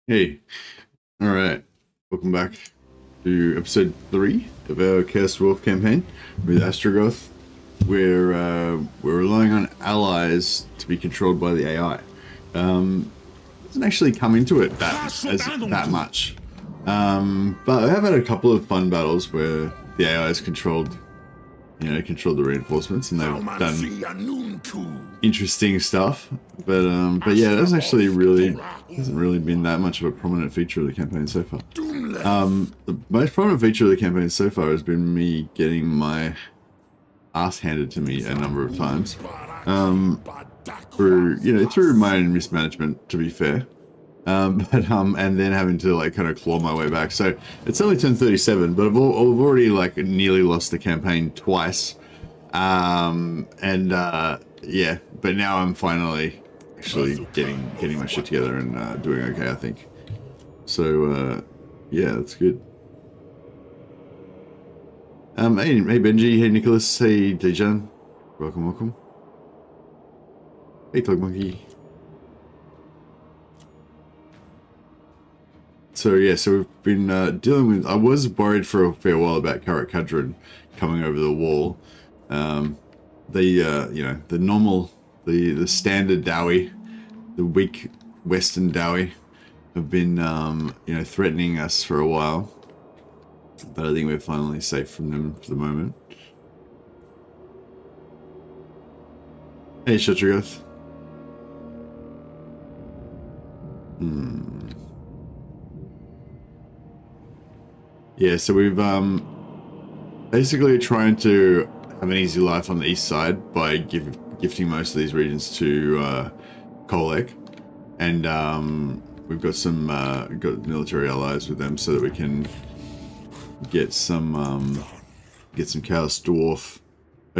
Hey, all right. Welcome back to episode 3 of our Chaos Wolf campaign with Astragoth. We're relying on allies to be controlled by the AI. Doesn't actually come into it that much. But I have had a couple of fun battles where the AI has controlled the reinforcements, and they've done interesting stuff. But yeah, it hasn't really been that much of a prominent feature of the campaign so far. The most prominent feature of the campaign so far has been me getting my ass handed to me a number of times. Through my own mismanagement, to be fair. And then having to like kind of claw my way back. So it's only turn 37, but I've already like nearly lost the campaign twice. Yeah, but now I'm finally actually getting my shit together and doing okay, I think. So yeah, that's good. Hey Benji, hey Nicholas, hey Dejan, welcome. Hey Cloak Monkey. So yeah, so we've been dealing with. I was worried for a fair while about Karakadran coming over the wall. The normal, the standard Dowie, the weak Western Dowie, have been threatening us for a while. But I think we're finally safe from them for the moment. Hey, Astragoth. Yeah, so we've basically trying to have an easy life on the east side by gifting most of these regions to Kolek, and we've got some got military allies with them so that we can get some Chaos Dwarf,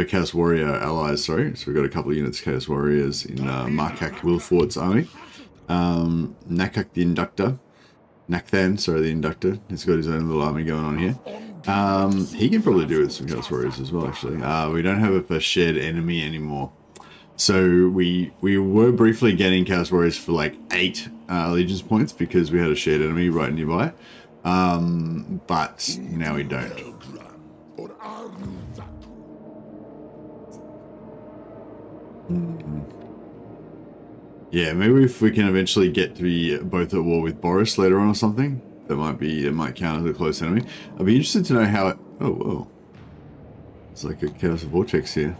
Chaos Warrior allies. Sorry, so we've got a couple of units of Chaos Warriors in Markak Wilfort's army. Nakak the Inductor. Nakthan, sorry, the Inductor. He's got his own little army going on here. He can probably do with some Chaos Warriors as well, actually. We don't have a shared enemy anymore. So we were briefly getting Chaos Warriors for like 8 Allegiance points because we had a shared enemy right nearby. But now we don't. Yeah, maybe if we can eventually get to be both at war with Boris later on or something, it might count as a close enemy. I'd be interested to know how it. Oh, whoa! It's like a Chaos Vortex here.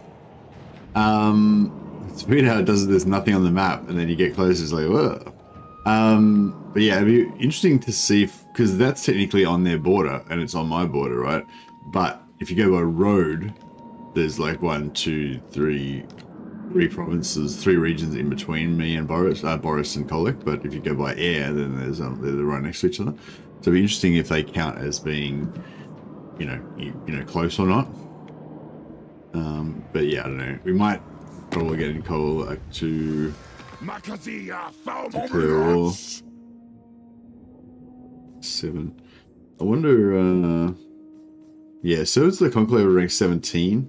It's weird how it does. There's nothing on the map, and then you get close, it's like whoa. But yeah, it'd be interesting to see because that's technically on their border and it's on my border, right? But if you go by road, there's like 1, 2, 3 provinces, 3 regions in between me and Boris and Kolek. But if you go by air, then they're right next to each other. So it'd be interesting if they count as being, close or not. But yeah, I don't know. We might probably get in Kolek to clear all 7. I wonder. Yeah, so it's the Conclave rank 17.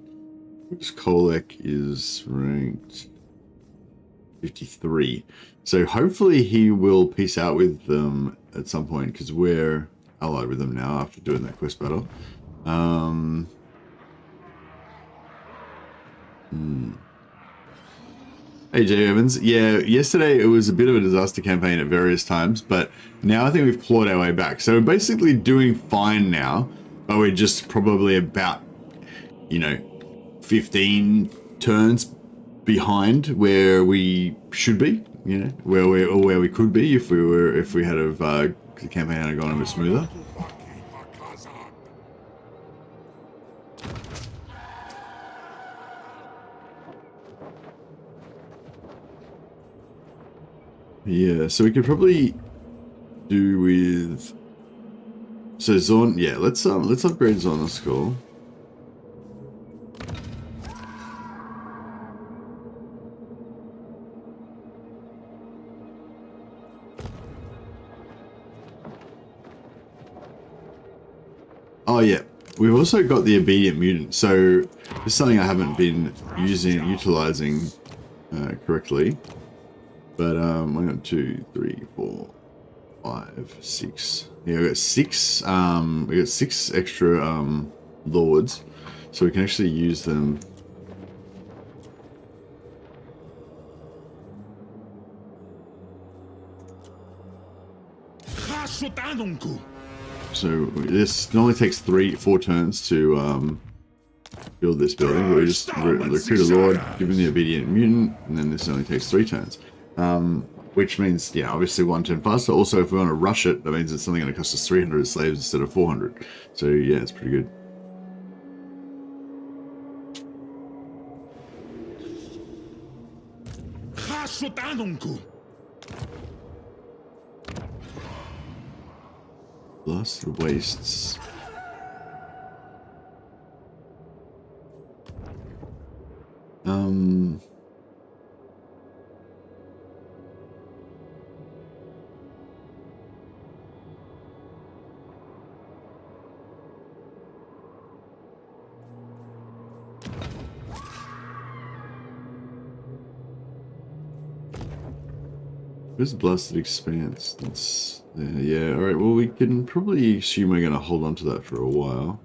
Which Kolek is ranked 53. So hopefully he will peace out with them at some point because we're allied with them now after doing that quest battle. Hey Jay Evans. Yeah, yesterday it was a bit of a disaster campaign at various times, but now I think we've clawed our way back. So we're basically doing fine now, but we're just probably about, 15 turns behind where we should be, where we could be if we had the campaign had gone a bit smoother. Yeah, so we could probably do with Zorn. Yeah, let's upgrade Zorn's score. Oh yeah, we've also got the Obedient Mutant, so this is something I haven't been utilizing correctly. But 1, 2, 3, 4. 5, 6. Yeah, we got 6. We got 6 extra lords, so we can actually use them. So this normally takes 4 turns to build this building, but we just recruit a lord, give him the obedient mutant, and then this only takes 3 turns. Which means, yeah, obviously 1 turn faster. Also, if we want to rush it, that means it's only going to cost us 300 slaves instead of 400. So yeah, it's pretty good. Blasted Wastes. Where's Blasted Expanse? That's yeah. All right. Well, we can probably assume we're going to hold on to that for a while.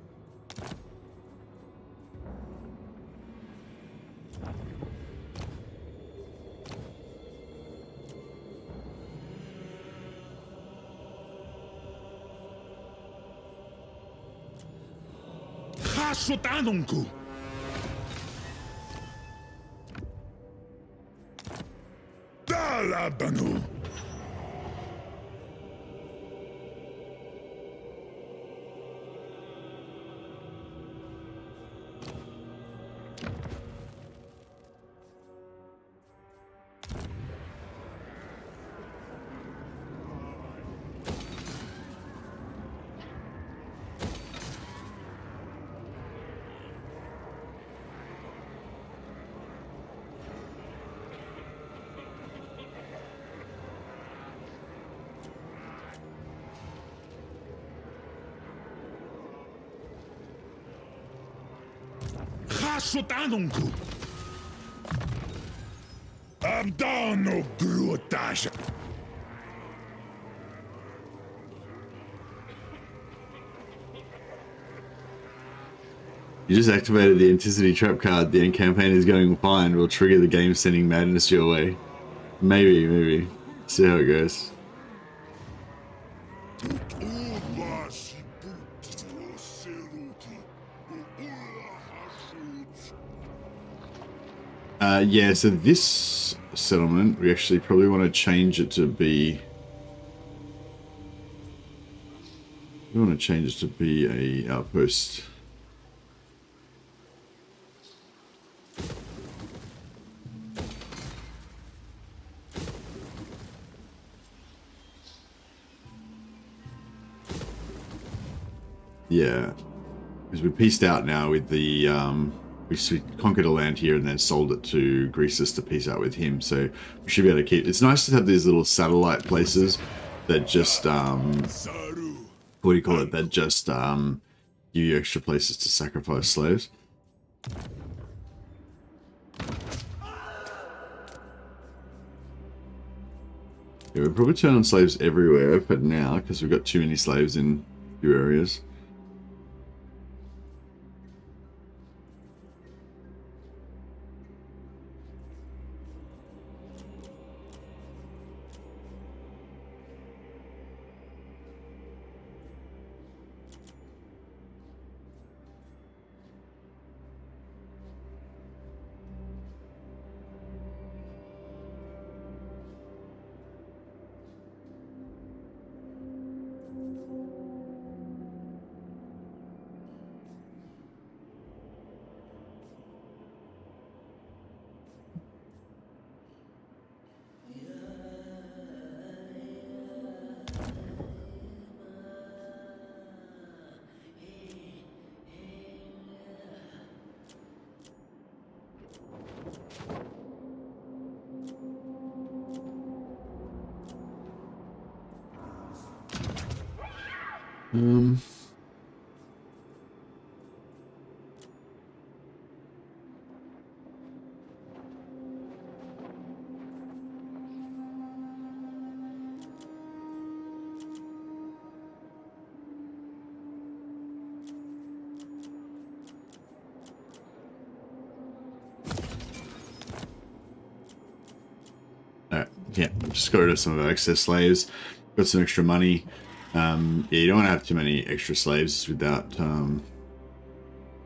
You just activated the Anticity Trap card. The end campaign is going fine. Will trigger the game sending madness your way. Maybe. See how it goes. Yeah, so this settlement, we actually probably want to change it to be... We want to change it to be a outpost. Yeah, because we pieced out now with the... we conquered a land here and then sold it to Greasus to piece out with him, so we should be able to keep... It's nice to have these little satellite places that just... what do you call it? That just give you extra places to sacrifice slaves. Yeah, we'll probably turn on slaves everywhere, but now, because we've got too many slaves in a few areas. Yeah, just got rid of some of our excess slaves. Got some extra money. Yeah, you don't want to have too many extra slaves without too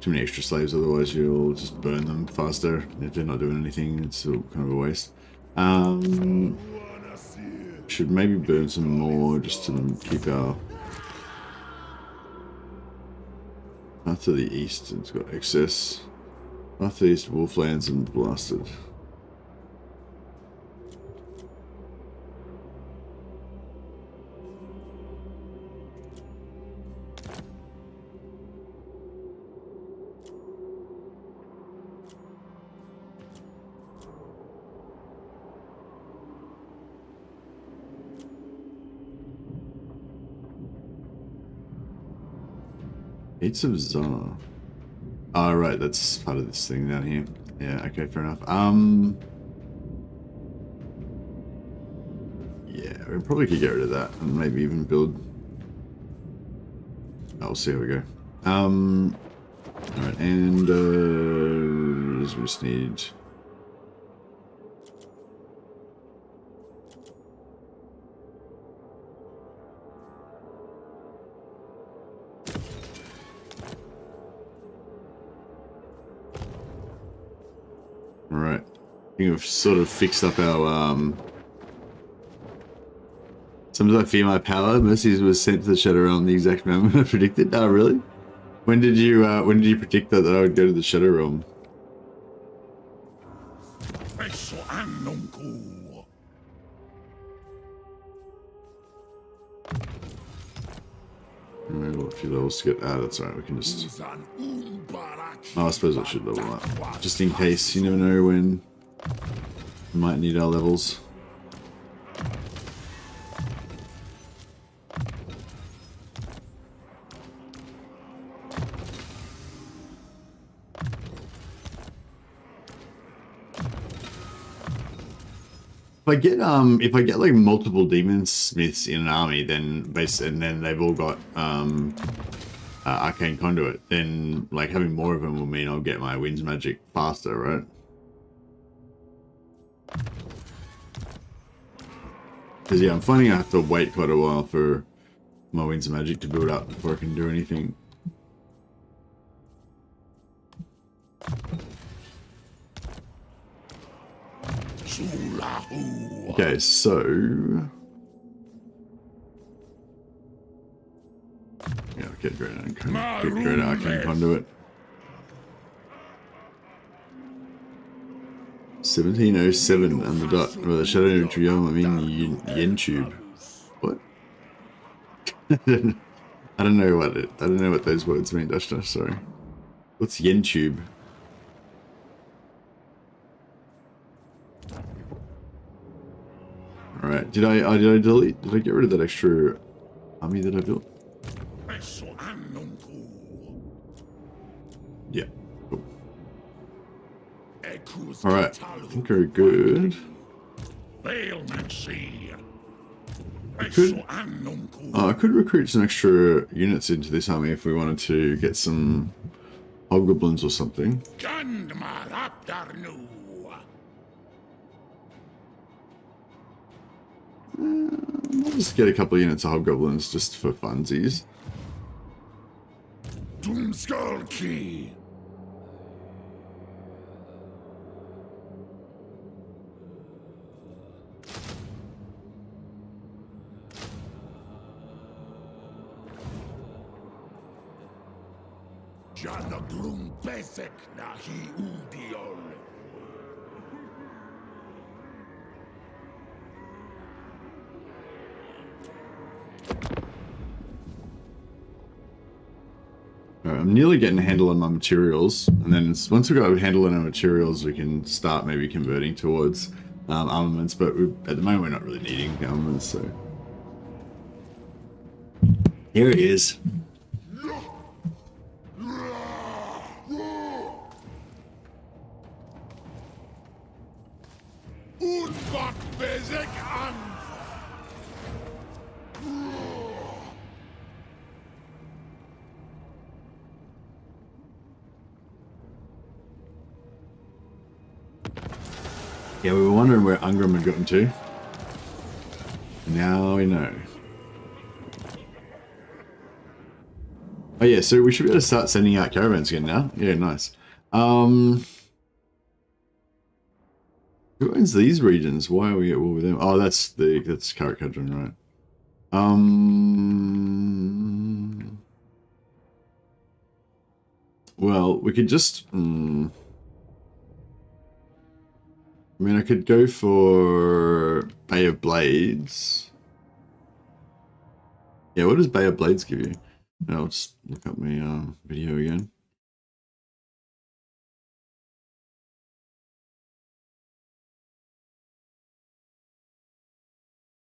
many extra slaves. Otherwise, you'll just burn them faster. If they're not doing anything, it's still kind of a waste. Should maybe burn some more just to keep our. Path to the east, it's got excess. Path to the east, Wolflands and Blasted. Gates of Zana. Oh, right, that's part of this thing down here. Yeah, okay, fair enough. Yeah, we probably could get rid of that and maybe even build. I'll see how we go. Alright, and we just need. Alright. I think we've sort of fixed up our sometimes I fear my power. Mercies was sent to the Shadow Realm the exact moment I predicted. Oh really? When did you predict that I would go to the Shadow Realm? Maybe a few levels to get out. That's alright, we can just. Oh, I suppose I should level up. Just in case, you never know when we might need our levels. If I get like multiple demon smiths in an army, then and then they've all got arcane conduit, then like having more of them will mean I'll get my winds magic faster, right? Because yeah, I'm finding I have to wait quite a while for my winds magic to build up before I can do anything. Okay, so yeah, get great arcane conduit. 1707 and the dot. Well, the Shadow Infantry Realm, I mean Yen Tube. What? I don't know what those words mean, Dash. Sorry. What's Yen Tube? Alright, did I delete? Did I get rid of that extra army that I built? Yeah, cool. Alright, I think we're good. I could recruit some extra units into this army if we wanted to get some hobgoblins or something. I'll just get a couple of units of hobgoblins just for funsies. Doomskull-Key. Janagrum Besek Nahi Udiol. I'm nearly getting a handle on my materials, and then once we've got a handle on our materials, we can start maybe converting towards armaments, but at the moment we're not really needing armaments, so... Here it is. Yeah, we were wondering where Ungram had gotten to. Now we know. Oh yeah, so we should be able to start sending out caravans again now. Yeah, nice. Who owns these regions? Why are we at war with them? Oh, that's Caravan, right? Well, we could just. I mean, I could go for Bay of Blades. Yeah, what does Bay of Blades give you? I'll just look up my video again.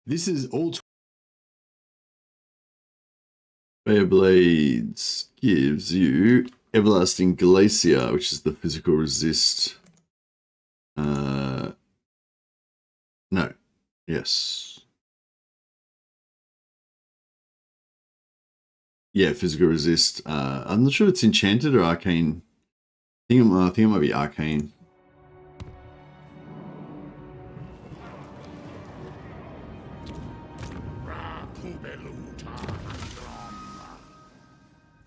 This is all. Bay of Blades gives you Everlasting Glacier, which is the physical resist. No. Yes. Yeah, physical resist. I'm not sure if it's enchanted or arcane. I think it might be arcane.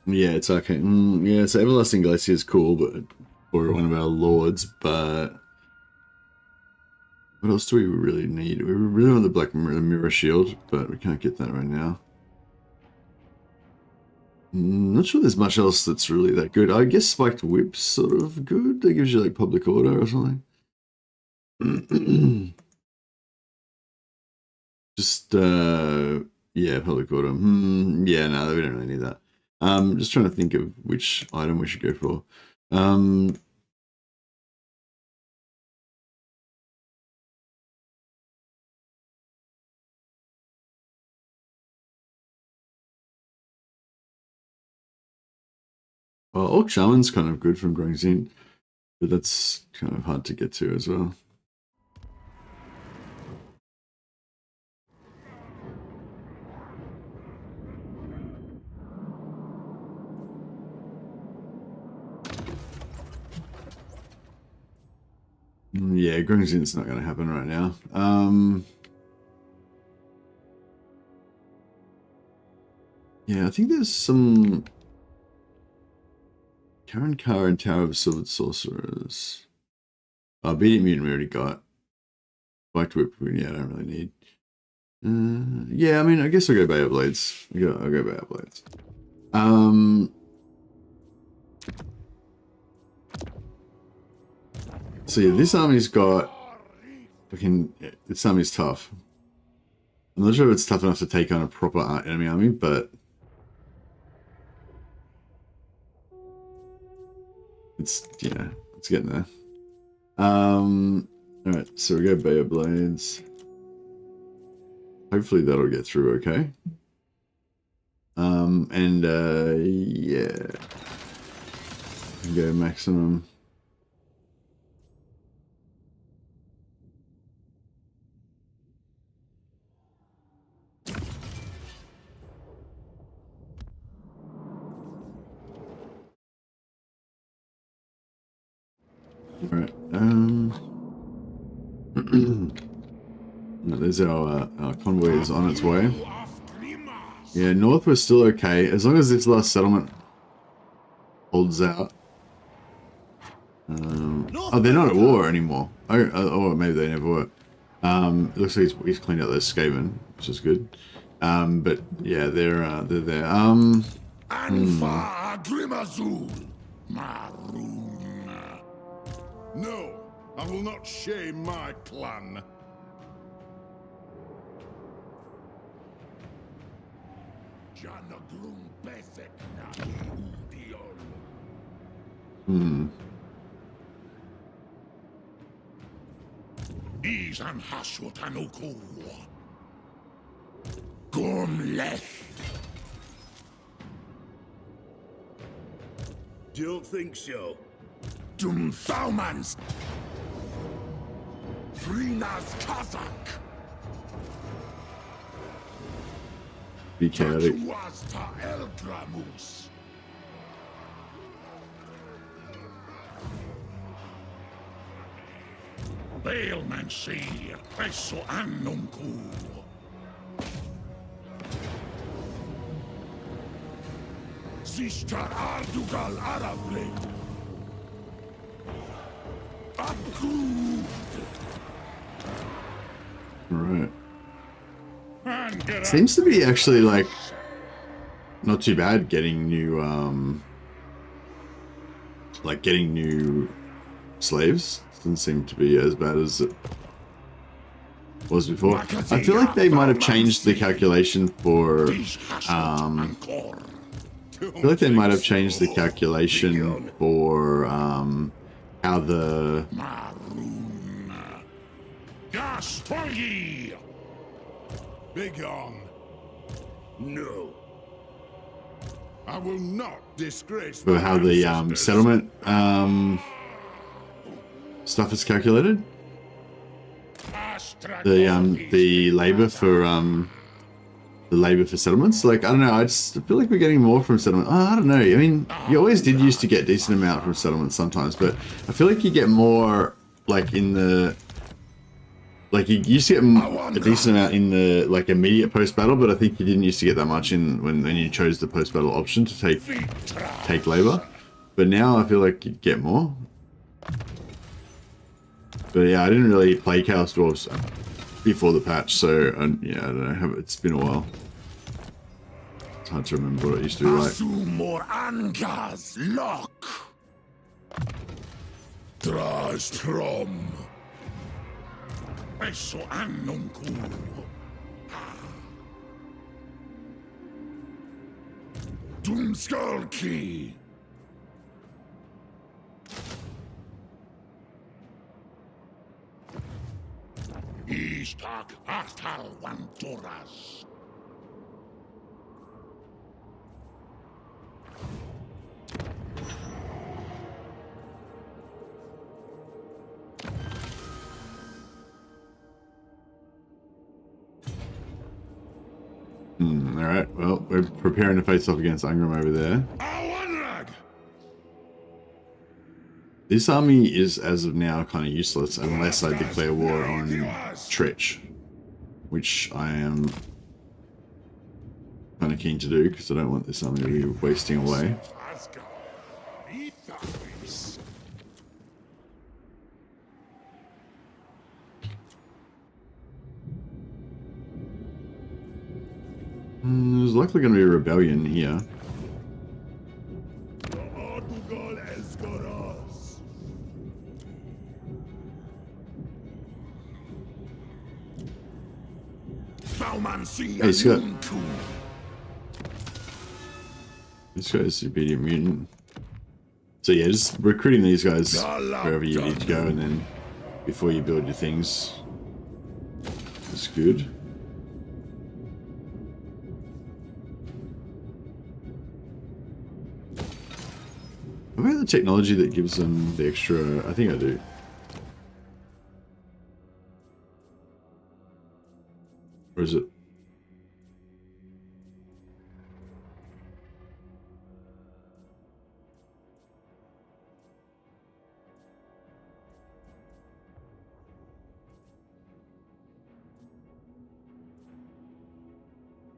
Yeah, it's arcane. Yeah, so Everlasting Glacier is cool, but for one of our lords, but what else do we really need? We really want the Black Mirror Shield, but we can't get that right now. Not sure there's much else that's really that good. I guess Spiked Whip's sort of good. That gives you like public order or something. Just yeah, public order. Yeah, no, we don't really need that. Just trying to think of which item we should go for. Well, Orc Shaman's kind of good from Grungzin, but that's kind of hard to get to as well. Yeah, Grungzin's not going to happen right now. Yeah, I think there's some Karen Carr and Tower of Silvered Sorcerers. Obedient Mutant we already got. Black Whip, yeah, I don't really need. Yeah, I mean, I guess I'll go Bay of Blades. I'll go Bay of Blades. So yeah, this army's got this army's tough. I'm not sure if it's tough enough to take on a proper enemy army, but it's getting there. Alright, so we go Bay of Blades. Hopefully that'll get through okay. Yeah. Go maximum. Alright, there's our convoy is on its way. Yeah, north we're still okay, as long as this last settlement holds out. Oh, they're not at war anymore. Or maybe they never were. It looks like he's cleaned out those Skaven, which is good. But yeah, they're there. No, I will not shame my clan. Izan Hashwatanuku. Gormleth. Don't think so. Dumfaumans. Frinas Kazak. Be chaotic. Bailmancy, presso annunku. Sister Ardugal Arable. Approved. Right. Seems to be actually like not too bad getting new like getting new slaves. Doesn't seem to be as bad as it was before. I feel like they might have changed the calculation for I feel like they might have changed the calculation for how the Begone. No. I will not disgrace for how the settlement stuff is calculated. The labor for settlements. Like, I don't know, I just feel like we're getting more from settlement. I don't know. I mean, you always did used to get a decent amount from settlements sometimes, but I feel like you get more like in the like you used to get a decent amount in the like immediate post battle, but I think you didn't used to get that much in when you chose the post battle option to take labor. But now I feel like you get more. But yeah, I didn't really play Chaos Dwarves before the patch, so yeah, I don't know. It's been a while. It's hard to remember what it used to be like. More Angas lock. Drastrom. Eso annunku. Doomskullkey. Istak Artal Wantoras. Alright, well, we're preparing to face off against Angram over there. This army is, as of now, kind of useless unless I declare war on Tretch, which I am kind of keen to do because I don't want this army to be wasting away. There's likely going to be a rebellion here. Hey, Scott. This guy's obedient mutant. So yeah, just recruiting these guys wherever you need to go, and then before you build your things. That's good. Have I got the technology that gives them the extra? I think I do. Or is it?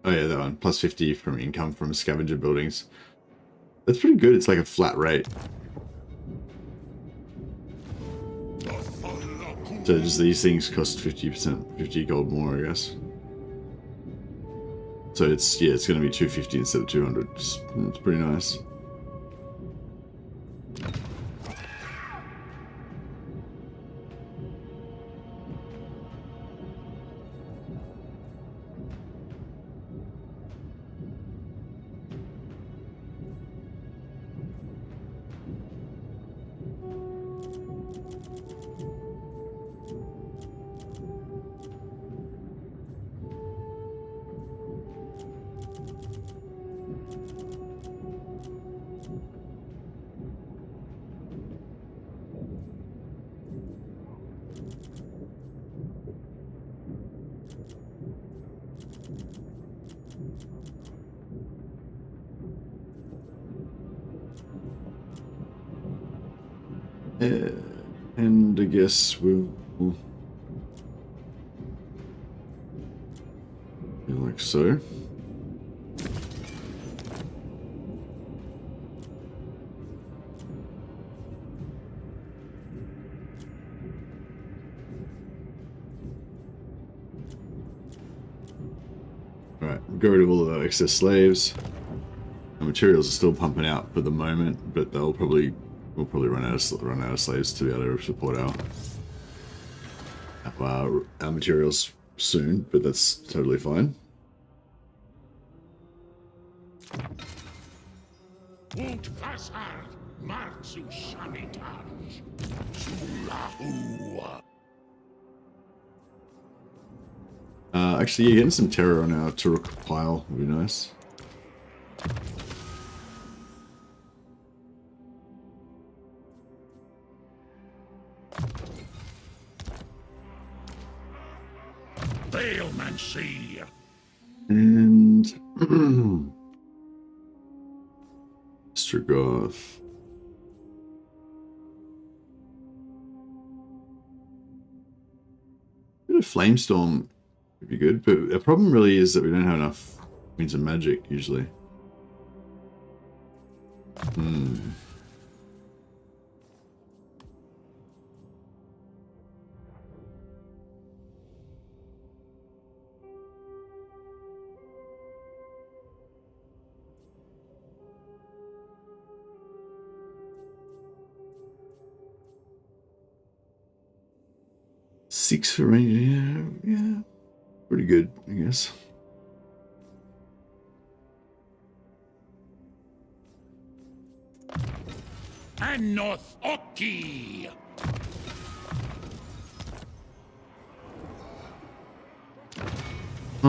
Oh yeah, that one. Plus 50 from income from scavenger buildings. That's pretty good. It's like a flat rate. So just these things cost 50%, 50 gold more, I guess. So it's, yeah, it's going to be 250 instead of 200. It's pretty nice. And I guess we'll like so. get rid of all of our excess slaves. The materials are still pumping out for the moment, but we'll probably run out of slaves to be able to support our materials soon. But that's totally fine. Actually, yeah, getting some terror on our Turuk pile would be nice. And Astragoth. Bit of Flamestorm would be good, but the problem really is that we don't have enough means of magic usually. Six for range, yeah, pretty good, I guess. North Oki. I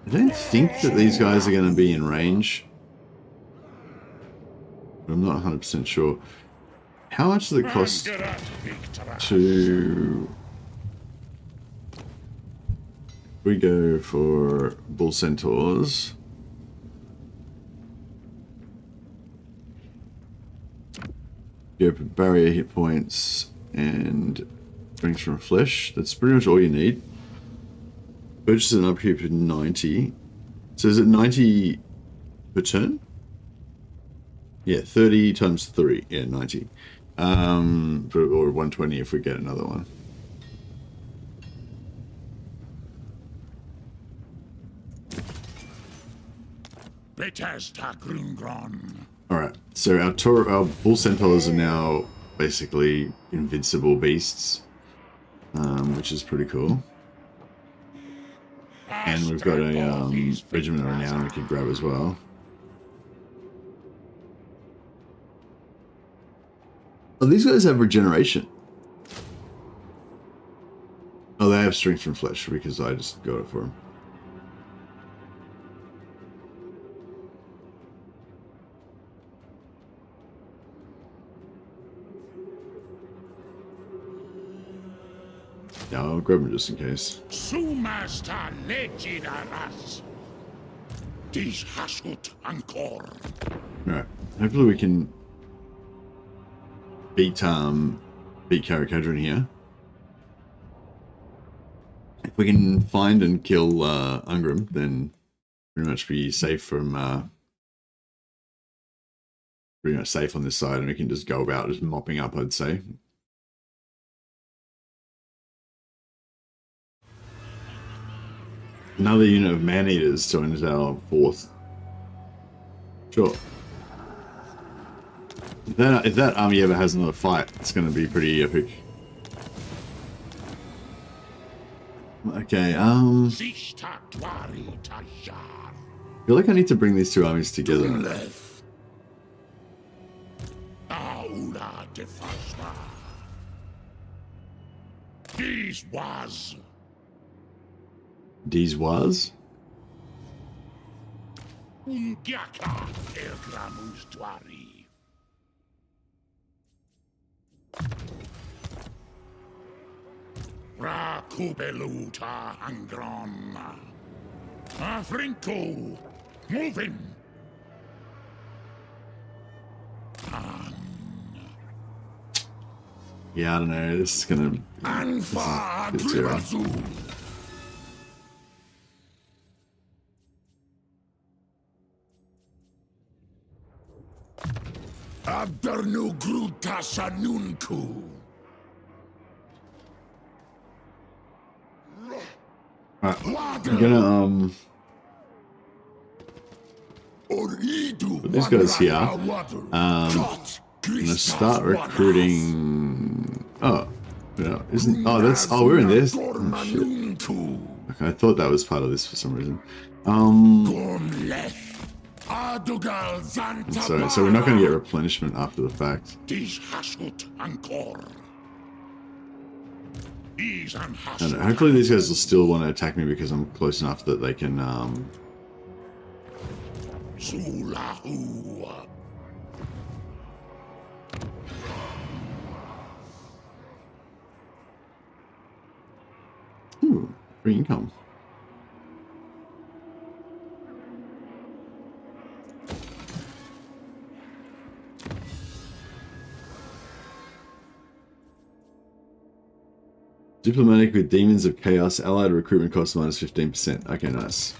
don't think that these guys are going to be in range. But I'm not 100% sure. How much does it cost to... We go for Bull Centaurs. Go for barrier hit points and strength from flesh. That's pretty much all you need. Purchase an upkeep for 90. So is it 90 per turn? Yeah, 30 times 3. Yeah, 90. Or 120 if we get another one. Alright, so our Bull Centaurs are now basically invincible beasts, which is pretty cool. And we've got a Regiment of Renown we could grab as well. Oh, these guys have regeneration. Oh, they have strength from flesh because I just got it for them. Yeah, I'll grab them just in case. Alright, hopefully we can beat Caracadron here. If we can find and kill Ungrim, then pretty much be safe from pretty much safe on this side, and we can just go about just mopping up, I'd say. Another unit of man-eaters joins our 4th. Sure. If that army ever has another fight, it's going to be pretty epic. Okay, I feel like I need to bring these two armies together. These was? Rakubeluta Angron. Afrinko, moving. Yeah, I don't know. This is gonna. Anfa This is good zero. Abdernu Gruta Sanunku. Alright, I'm gonna put these guys here. I'm gonna start recruiting. Oh, no, isn't? Oh, that's. Oh, we're in this. Oh, shit. Okay, I thought that was part of this for some reason. Sorry, so we're not going to get replenishment after the fact. And hopefully these guys will still want to attack me because I'm close enough that they can. Ooh, free income. Diplomatic with Demons of Chaos, allied recruitment cost minus 15%. Okay, nice.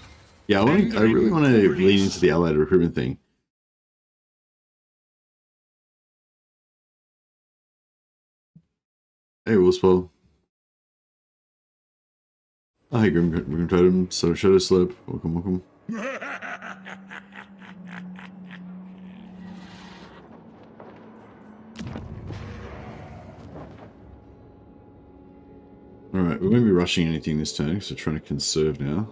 Yeah, I really want to lean into the allied recruitment thing. Hey, Wolfspaw. Oh, hey, Grim Totem, so Shadow Slope. Welcome, welcome. Alright, we won't be rushing anything this turn because we're trying to conserve now.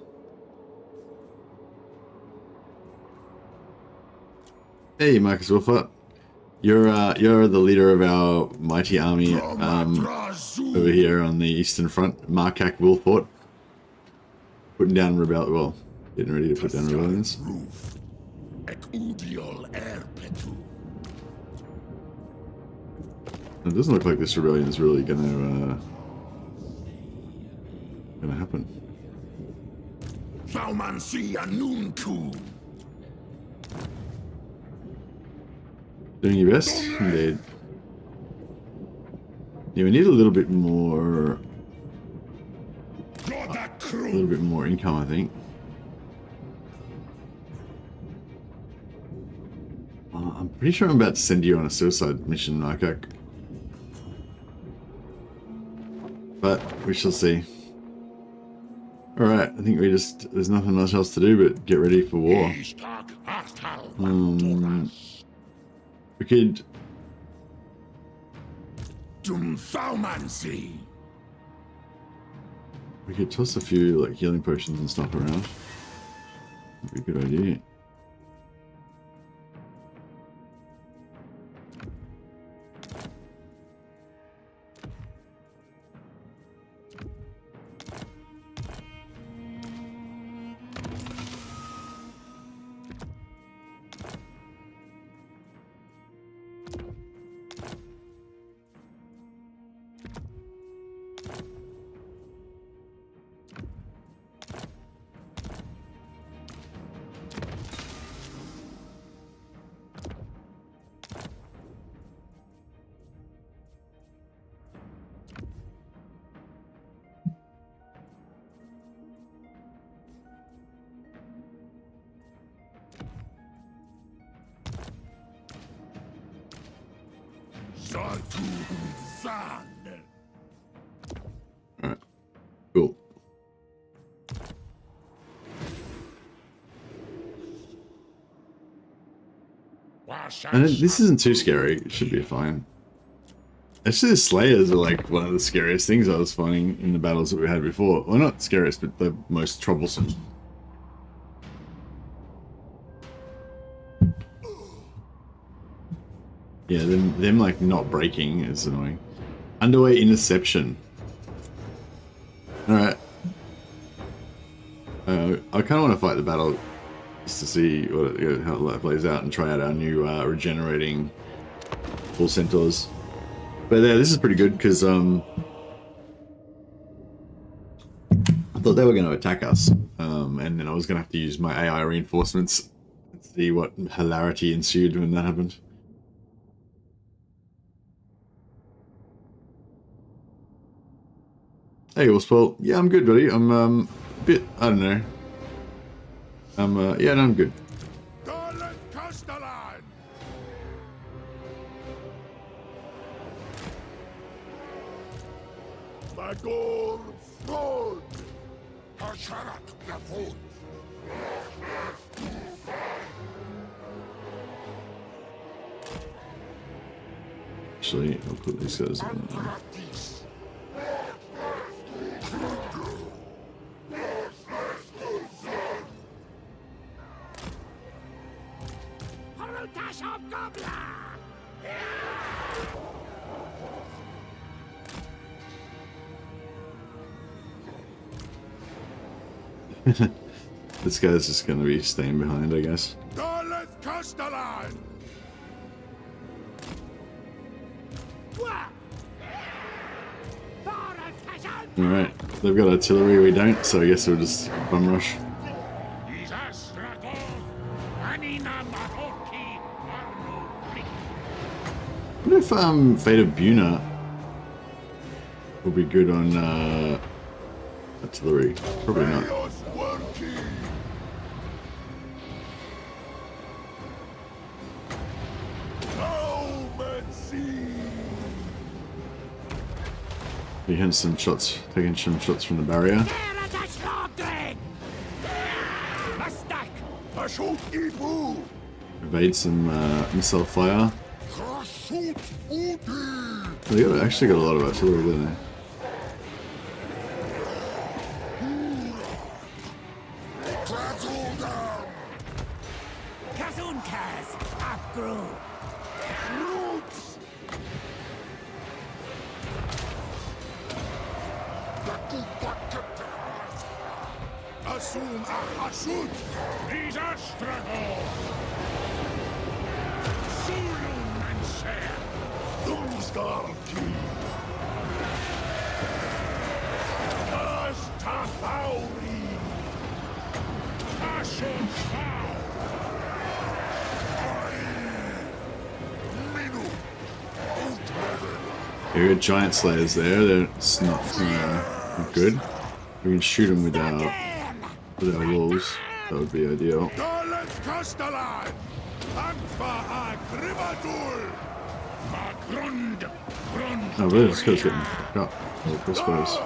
Hey, Marcus Wolfart. You're the leader of our mighty army over here on the Eastern Front, Markak Wolfort. Putting down well, getting ready to put down rebellions. It doesn't look like this rebellion is really gonna happen. Doing your best, indeed. Yeah, we need a little bit more. A little bit more income, I think. I'm pretty sure I'm about to send you on a suicide mission, Markak. But we shall see. Alright, I think there's nothing much else to do but get ready for war. We could... We could toss a few like healing potions and stuff around. That'd be a good idea. Alright, cool. And this isn't too scary, it should be fine. Actually, the Slayers are like one of the scariest things I was finding in the battles that we had before. Well, not scariest, but the most troublesome. Yeah, them like not breaking is annoying. Underway interception. Alright. I kind of want to fight the battle just to see how that plays out and try out our new regenerating full centaurs. But yeah, this is pretty good because I thought they were going to attack us, and then I was going to have to use my AI reinforcements and see what hilarity ensued when that happened. Hey, Wolfspaw. Yeah, I'm good, buddy. I'm a bit, I don't know. Yeah, no, I'm good. Actually, I'll put these guys on. This guy's just gonna be staying behind, I guess. Alright, they've got artillery, we don't, so I guess we'll just bum rush. I wonder if Fate of Buna will be good on artillery. Probably not. He had some shots, taking some shots from the barrier. Evade some missile fire. They actually got a lot of artillery, didn't they? These Astragoth! Zulum and Ser! Dumsgarki! Astafauri! Ashon Shao! Minu! There are giant slayers there. That's not good. We can shoot them with our walls. That would be ideal. Oh, really? This guy's getting fucked up. Oh, crossbows.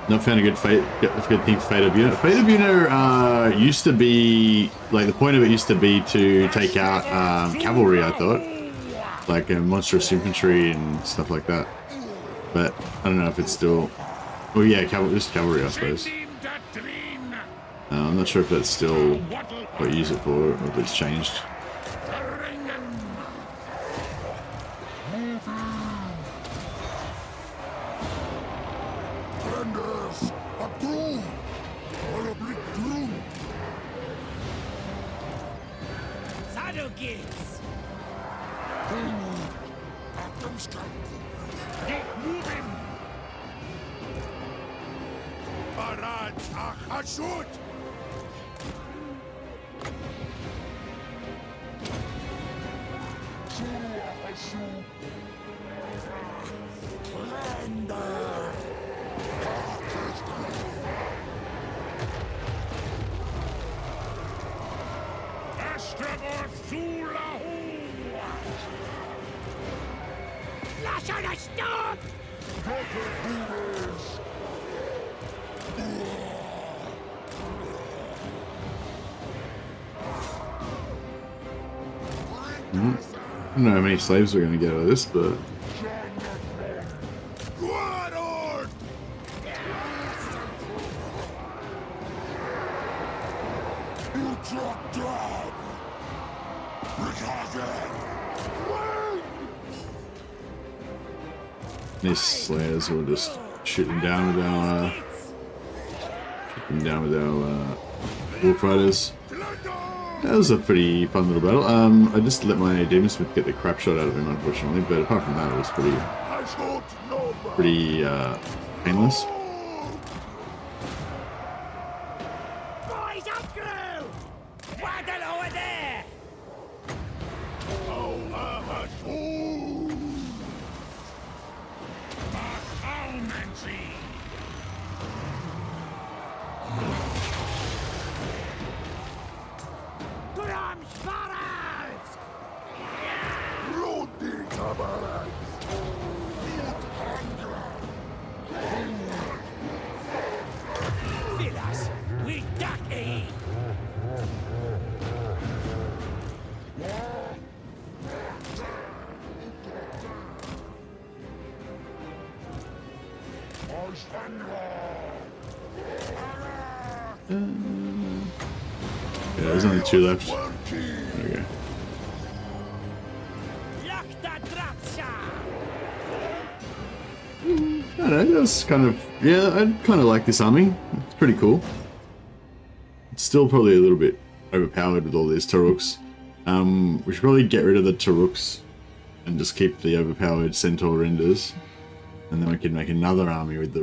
Not found a good thing for Fate of Buna. Fate of Buna used to be, like, the point of it used to be to take out cavalry, I thought. Like monstrous infantry and stuff like that. But I don't know if it's still... Oh yeah, just cavalry, I suppose. I'm not sure if that's still what you use it for, or if it's changed. I don't know how many slaves we're going to get out of this, but... These slayers will just shoot them down with our... wolf riders. That was a pretty fun little battle. I just let my demon smith get the crap shot out of him, unfortunately, but apart from that, it was pretty painless. Yeah, there's only 2 left. There we go. I don't know, that's kind of, yeah, I kind of like this army. It's pretty cool. It's still probably a little bit overpowered with all these Taruks. We should probably get rid of the Taruks and just keep the overpowered Centaur renders. And then we can make another army with the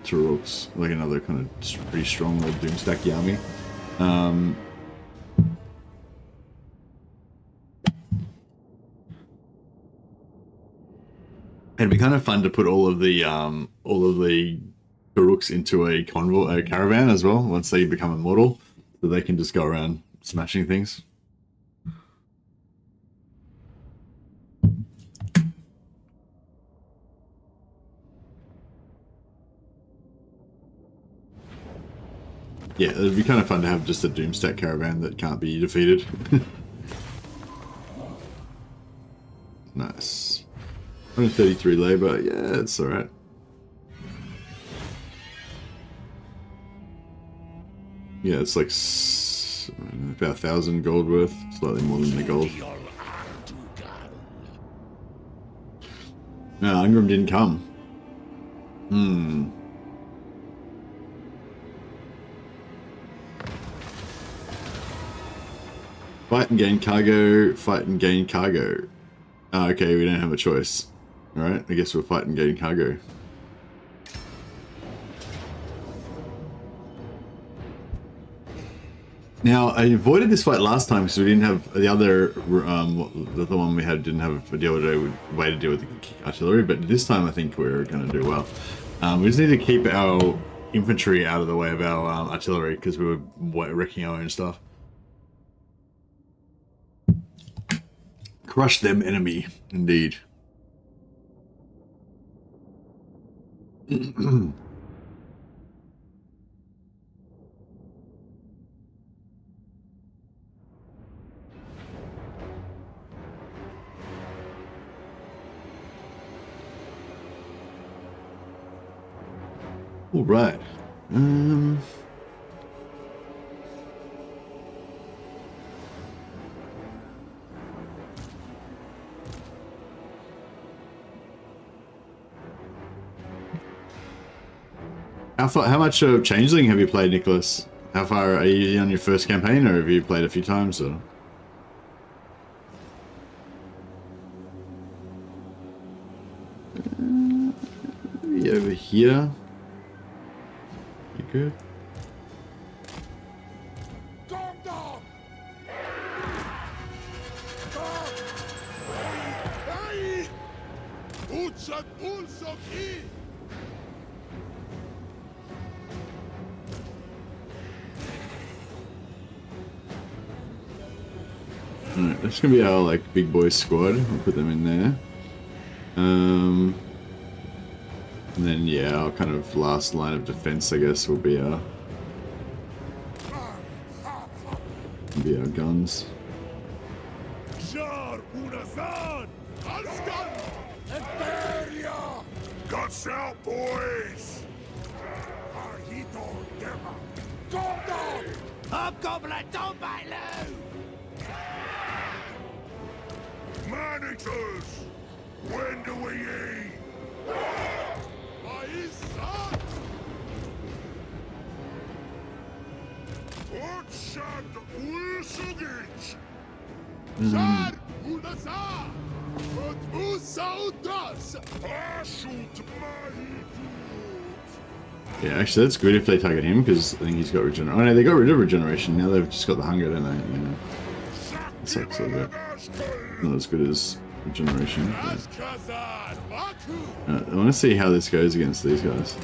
Taruks, like another kind of pretty strong little Doomstacky army. It'd be kind of fun to put all of the Taruks into a convoy, a caravan as well, once they become immortal, so they can just go around smashing things. Yeah, it'd be kind of fun to have just a Doomstack caravan that can't be defeated. Nice. 133 labor, yeah, it's alright. Yeah, it's like about 1,000 gold worth, slightly more than the gold. No, Ingram didn't come. Fight and gain cargo, fight and gain cargo. Oh, okay, we don't have a choice. Alright, I guess we'll fight and gain cargo. Now, I avoided this fight last time because we didn't have the other, the one we had didn't have a way to deal with the artillery, but this time I think we're going to do well. We just need to keep our infantry out of the way of our artillery because we were wrecking our own stuff. Crush them, enemy, indeed. All right. How much Changeling have you played, Nicholas? How far are you on your first campaign, or have you played a few times? Or? Maybe over here. You good? Alright, that's gonna be our like big boy squad. We'll put them in there. And then yeah, our kind of last line of defense, I guess, will be our guns. Guts out, boys! Hobgoblin, don't bite low! Managers! When do we eat? Yeah, actually that's good if they target him, because I think he's got regeneration. Oh no, they got rid of regeneration, now they've just got the hunger, don't they? Yeah. That sucks a little bit. Not as good as regeneration. But... I want to see how this goes against these guys.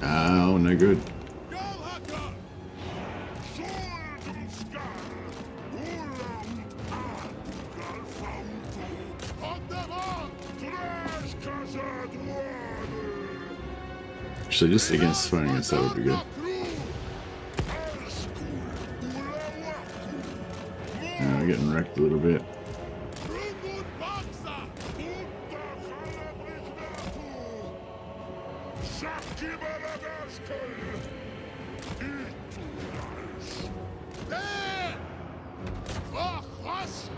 Oh, no good. Actually, just against fighting against that would be good. We're getting wrecked a little bit. There! Oh, hush!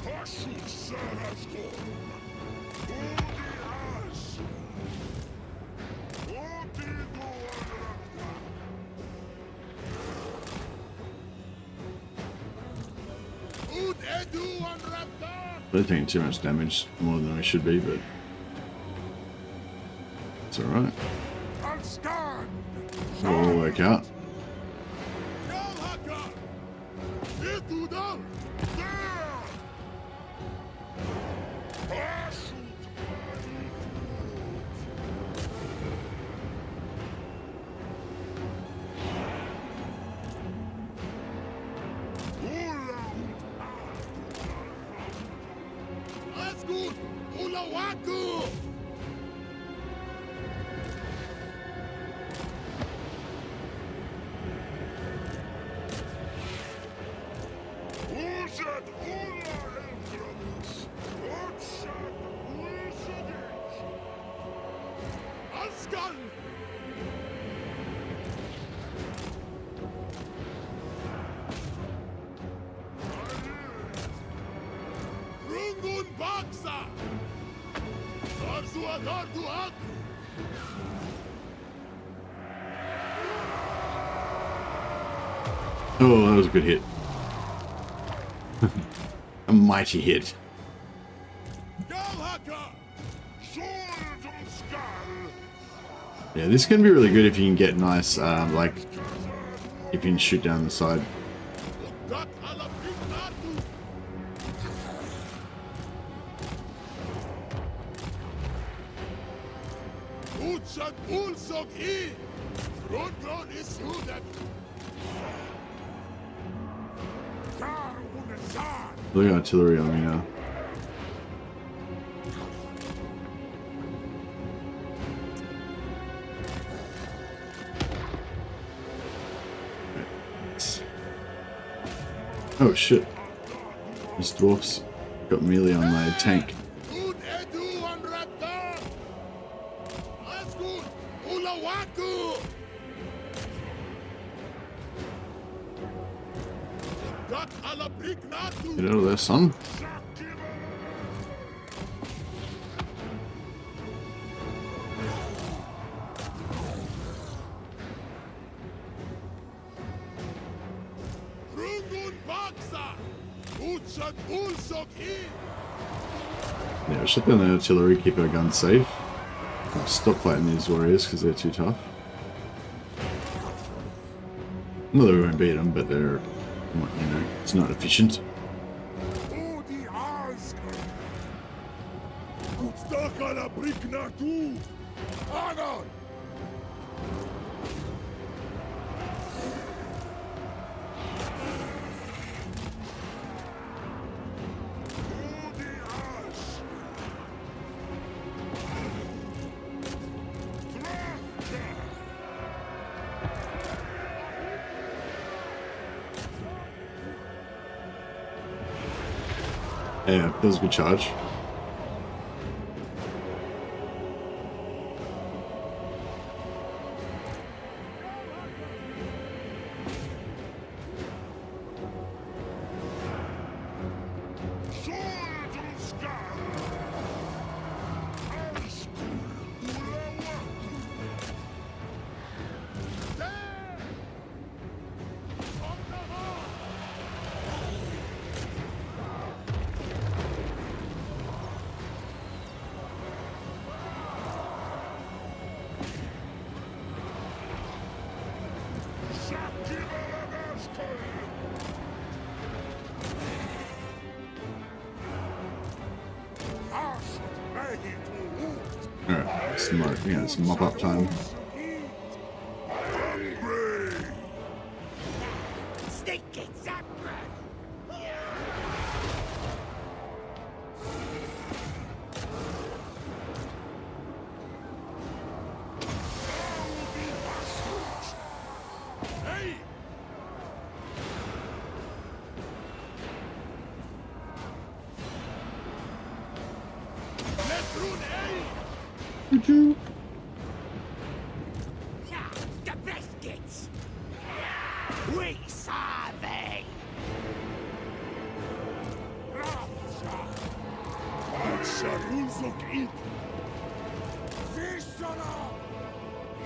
Hush, sir, has gone. We're taking too much damage, more than we should be, but it's alright. It'll all work out. Oh, that was a good hit. A mighty hit. Yeah, this can be really good if you can get nice, like, if you can shoot down the side. Look at artillery on me now. Oh shit. These dwarfs got melee on my tank. Get out of there, son. Yeah, shut down the artillery, keep our guns safe. Stop fighting these warriors because they're too tough. Not that we won't beat them, but they're, you know, it's not efficient. Yeah, that was a good charge. Alright, yeah, it's mop up time. We saw thee.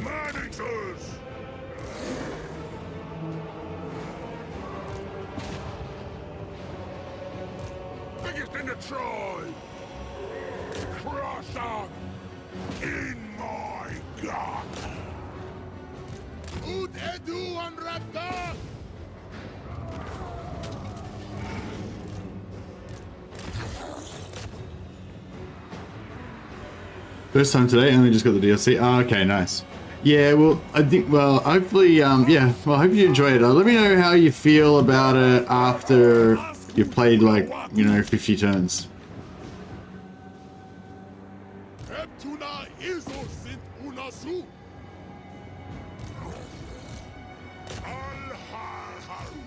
Man-eaters! Biggest in the tribe! Crush on! In my gut! Ud edu on raptor! First time today, only just got the DLC. Oh, okay, nice. Yeah, well, I think, well, hopefully, yeah, well, I hope you enjoy it. Let me know how you feel about it after you've played, like, you know, 50 turns. Heptuna iso sind unasu! Al-har-haru!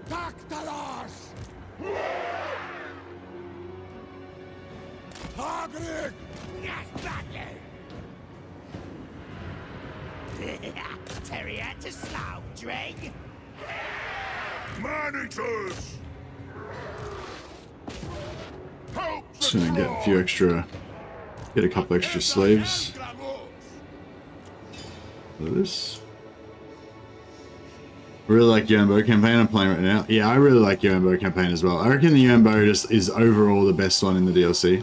Taktalas! Hagrid! Yes, badly. Terrier to slow, Dreg. Man-eaters! Help the Just gonna get a few extra, get a couple extra slaves. Look at this. Really like UMBO campaign I'm playing right now. Yeah, I really like UMBO campaign as well. I reckon the UMBO just is overall the best one in the DLC.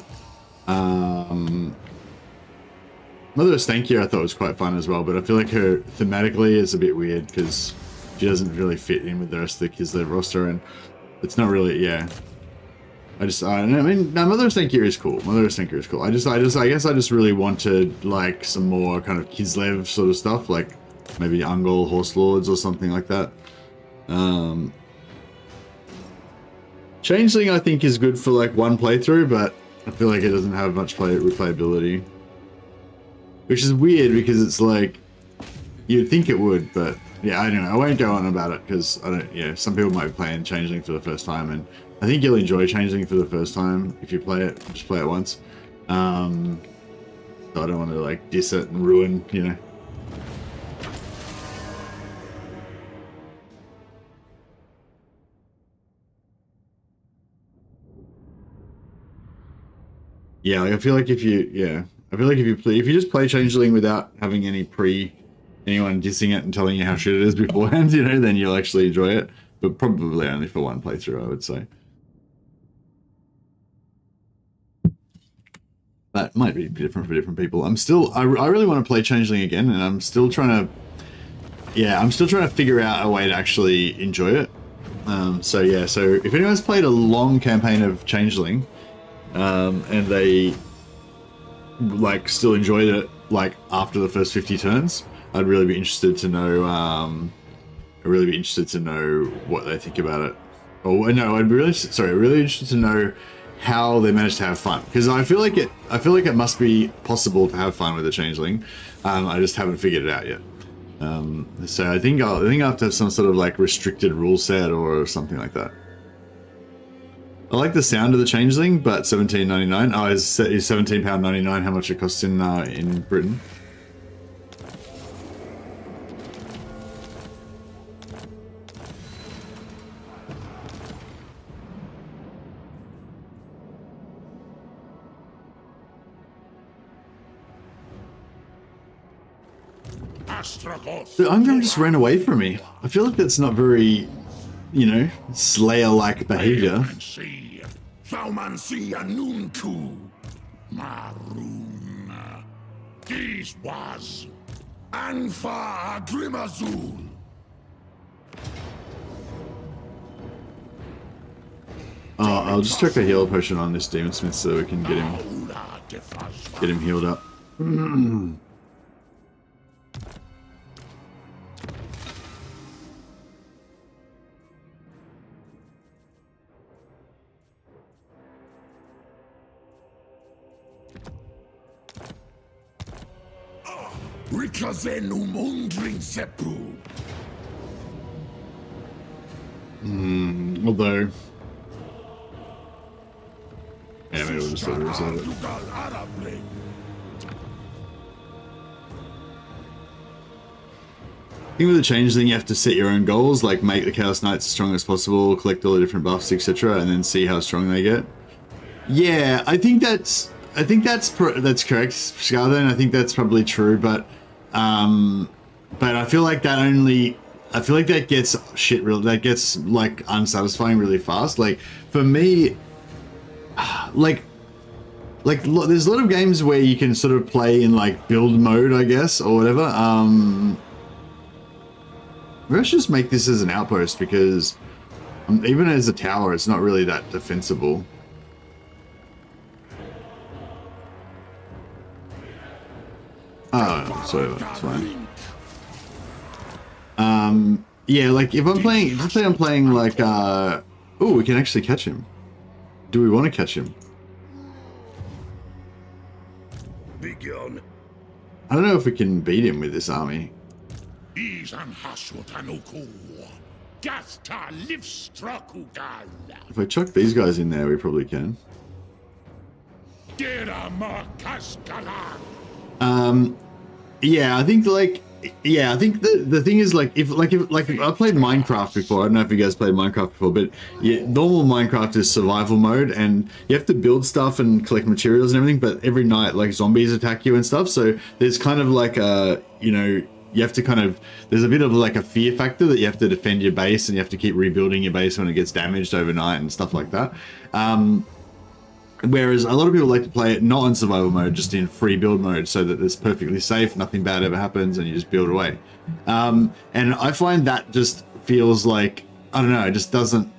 Mother of Stanky I thought was quite fun as well, but I feel like her thematically is a bit weird because she doesn't really fit in with the rest of the Kislev roster, and it's not really, yeah. I mean, no, Mother of Stanky is cool. Mother of Stanky is cool. I guess I just really wanted like some more kind of Kislev sort of stuff, like maybe Ungol Horse Lords or something like that. Changeling I think is good for like one playthrough, but I feel like it doesn't have much replayability. Which is weird because it's like, you'd think it would, but yeah, I don't know. I won't go on about it because I don't, yeah, some people might be playing Changeling for the first time, and I think you'll enjoy Changeling for the first time if you play it, just play it once. So I don't want to like diss it and ruin, you know. Yeah, like I feel like if you just play Changeling without having anyone dissing it and telling you how shit it is beforehand, you know, then you'll actually enjoy it. But probably only for one playthrough, I would say. That might be different for different people. I really want to play Changeling again, and I'm still trying to figure out a way to actually enjoy it. So yeah, so if anyone's played a long campaign of Changeling, and they like still enjoyed it like after the first 50 turns, I'd really be interested to know what they think about it. Oh no, really interested to know how they managed to have fun, because I feel like it must be possible to have fun with a Changeling. I just haven't figured it out yet. So I think I'll have to have some sort of like restricted rule set or something like that. I like the sound of the Changeling, but $17.99. Oh, is £17.99 how much it costs in Britain? Astragoth! The Ungram just ran away from me. I feel like that's not very, you know, Slayer-like behavior. Thaumansia Nunku Maroon. This was Anfa Grimazul. I'll just check a heal potion on this Demon Smith so we can get him healed up. Rikazenu Mundring Sepu. Although, yeah, Yeah, maybe we'll just sort of resolve it. I think with the changeling, you have to set your own goals, like make the Chaos Knights as strong as possible, collect all the different buffs, etc., and then see how strong they get. Yeah, I think that's correct, Scarden. I think that's probably true, but I feel like that gets that gets like unsatisfying really fast. Like for me, like there's a lot of games where you can sort of play in like build mode, I guess, or whatever. Let's just make this as an outpost because even as a tower, it's not really that defensible. Oh, sorry, that's fine. Yeah, like if I'm playing, let's say I'm playing like, oh, we can actually catch him. Do we want to catch him? Begone. I don't know if we can beat him with this army. If I chuck these guys in there, we probably can. Yeah, I think like, yeah, I think the thing is like if I played Minecraft before. I don't know if you guys played Minecraft before, but yeah, normal Minecraft is survival mode, and you have to build stuff and collect materials and everything. But every night, like zombies attack you and stuff. So there's kind of like a, you know, you have to kind of, there's a bit of like a fear factor that you have to defend your base and you have to keep rebuilding your base when it gets damaged overnight and stuff like that. Whereas a lot of people like to play it not in survival mode, just in free build mode, so that it's perfectly safe, nothing bad ever happens, and you just build away. And I find that just feels like, I don't know, it just doesn't,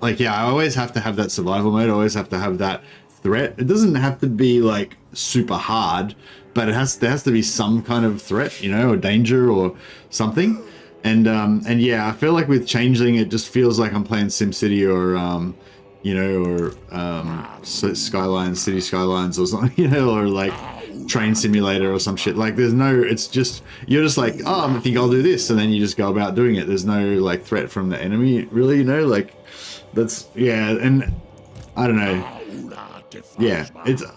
like, yeah, I always have to have that survival mode, I always have to have that threat. It doesn't have to be like super hard, but there has to be some kind of threat, you know, or danger or something. And yeah, I feel like with Changeling, it just feels like I'm playing SimCity or you know, or Skylines, City Skylines or something, you know, or like Train Simulator or some shit. Like there's no, it's just, you're just like, oh, I think I'll do this, and then you just go about doing it. There's no like threat from the enemy, really, you know, like that's, yeah. And I don't know, yeah,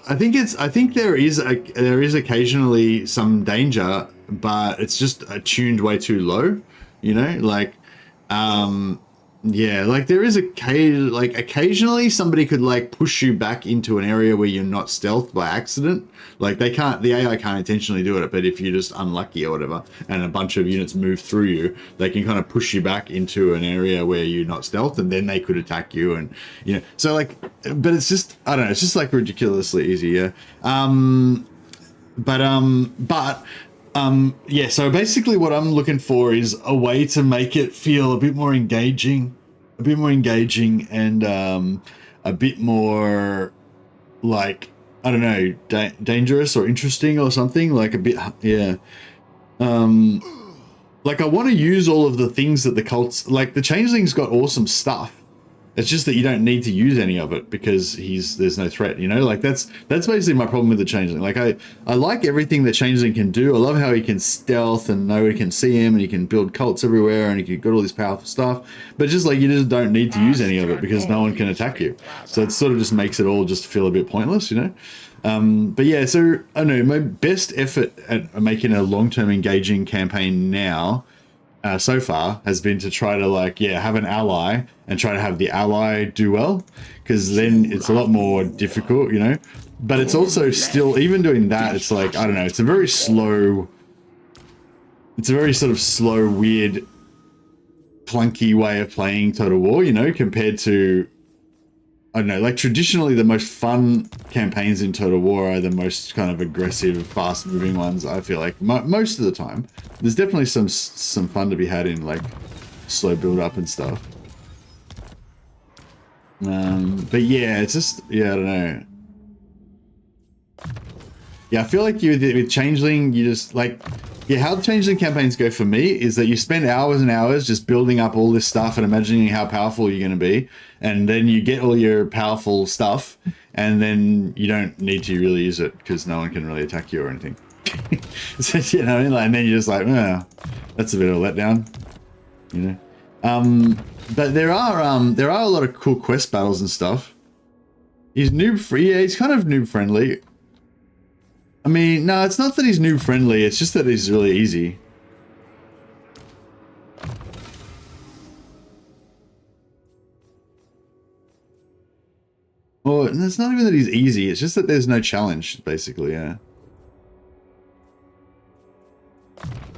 I think there is occasionally some danger, but it's just tuned way too low, you know, like yeah, like there is occasionally somebody could like push you back into an area where you're not stealthed by accident. Like the AI can't intentionally do it, but if you're just unlucky or whatever, and a bunch of units move through you, they can kind of push you back into an area where you're not stealthed, and then they could attack you, and you know. So like, but it's just, I don't know, it's just like ridiculously easy, yeah. Yeah, so basically what I'm looking for is a way to make it feel a bit more engaging and a bit more like, I don't know, dangerous or interesting or something, like a bit, yeah. Like I want to use all of the things that the cults, like the Changeling's got awesome stuff. It's just that you don't need to use any of it because there's no threat, you know? Like that's basically my problem with the Changeling. Like I like everything the Changeling can do. I love how he can stealth and nobody can see him, and he can build cults everywhere, and he can got all this powerful stuff. But just like you just don't need to use any of it because no one can attack you. So it sort of just makes it all just feel a bit pointless, you know? But yeah, so I don't know, my best effort at making a long-term engaging campaign now so far has been to try to like, yeah, have an ally and try to have the ally do well, because then it's a lot more difficult, you know. But it's also still, even doing that, it's like, I don't know, it's a very sort of slow, weird, clunky way of playing Total War, you know, compared to, I don't know, like traditionally the most fun campaigns in Total War are the most kind of aggressive, fast-moving ones, I feel like, most of the time. There's definitely some fun to be had in like slow build-up and stuff. But yeah, it's just, yeah, I don't know. Yeah, I feel like with Changeling, you just like, yeah, how the Changeling campaigns go for me is that you spend hours and hours just building up all this stuff and imagining how powerful you're going to be, and then you get all your powerful stuff, and then you don't need to really use it because no one can really attack you or anything. So, you know, and then you're just like, oh, that's a bit of a letdown, you know. But there are a lot of cool quest battles and stuff. He's noob free. Yeah, he's kind of noob friendly. I mean, no, it's not that he's noob friendly. It's just that he's really easy. Well, it's not even that he's easy. It's just that there's no challenge, basically. Yeah.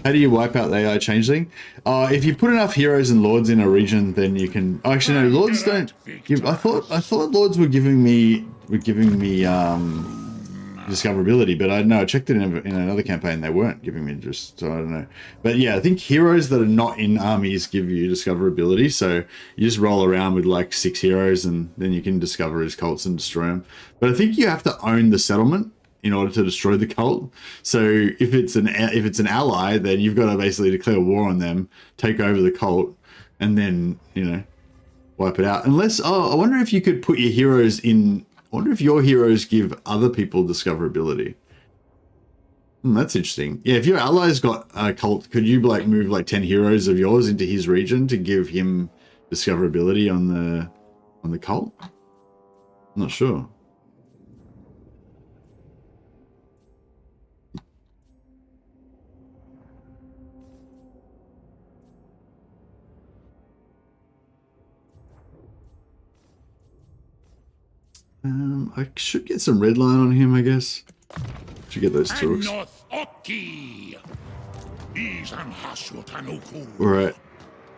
How do you wipe out the AI changeling? If you put enough heroes and lords in a region, then you can. Oh, actually, no, lords don't give. I thought lords were giving me discoverability, but I checked it in another campaign. They weren't giving me just. So I don't know. But yeah, I think heroes that are not in armies give you discoverability. So you just roll around with like 6 heroes, and then you can discover his cults and destroy them. But I think you have to own the settlement in order to destroy the cult. So if it's an ally, then you've got to basically declare war on them, take over the cult, and then, you know, wipe it out. Unless, I wonder if you could put your heroes in. I wonder if your heroes give other people discoverability. That's interesting. Yeah, if your ally's got a cult, could you like move like 10 heroes of yours into his region to give him discoverability on the cult? I'm not sure. I should get some red line on him, I guess. Should get those talks. Alright.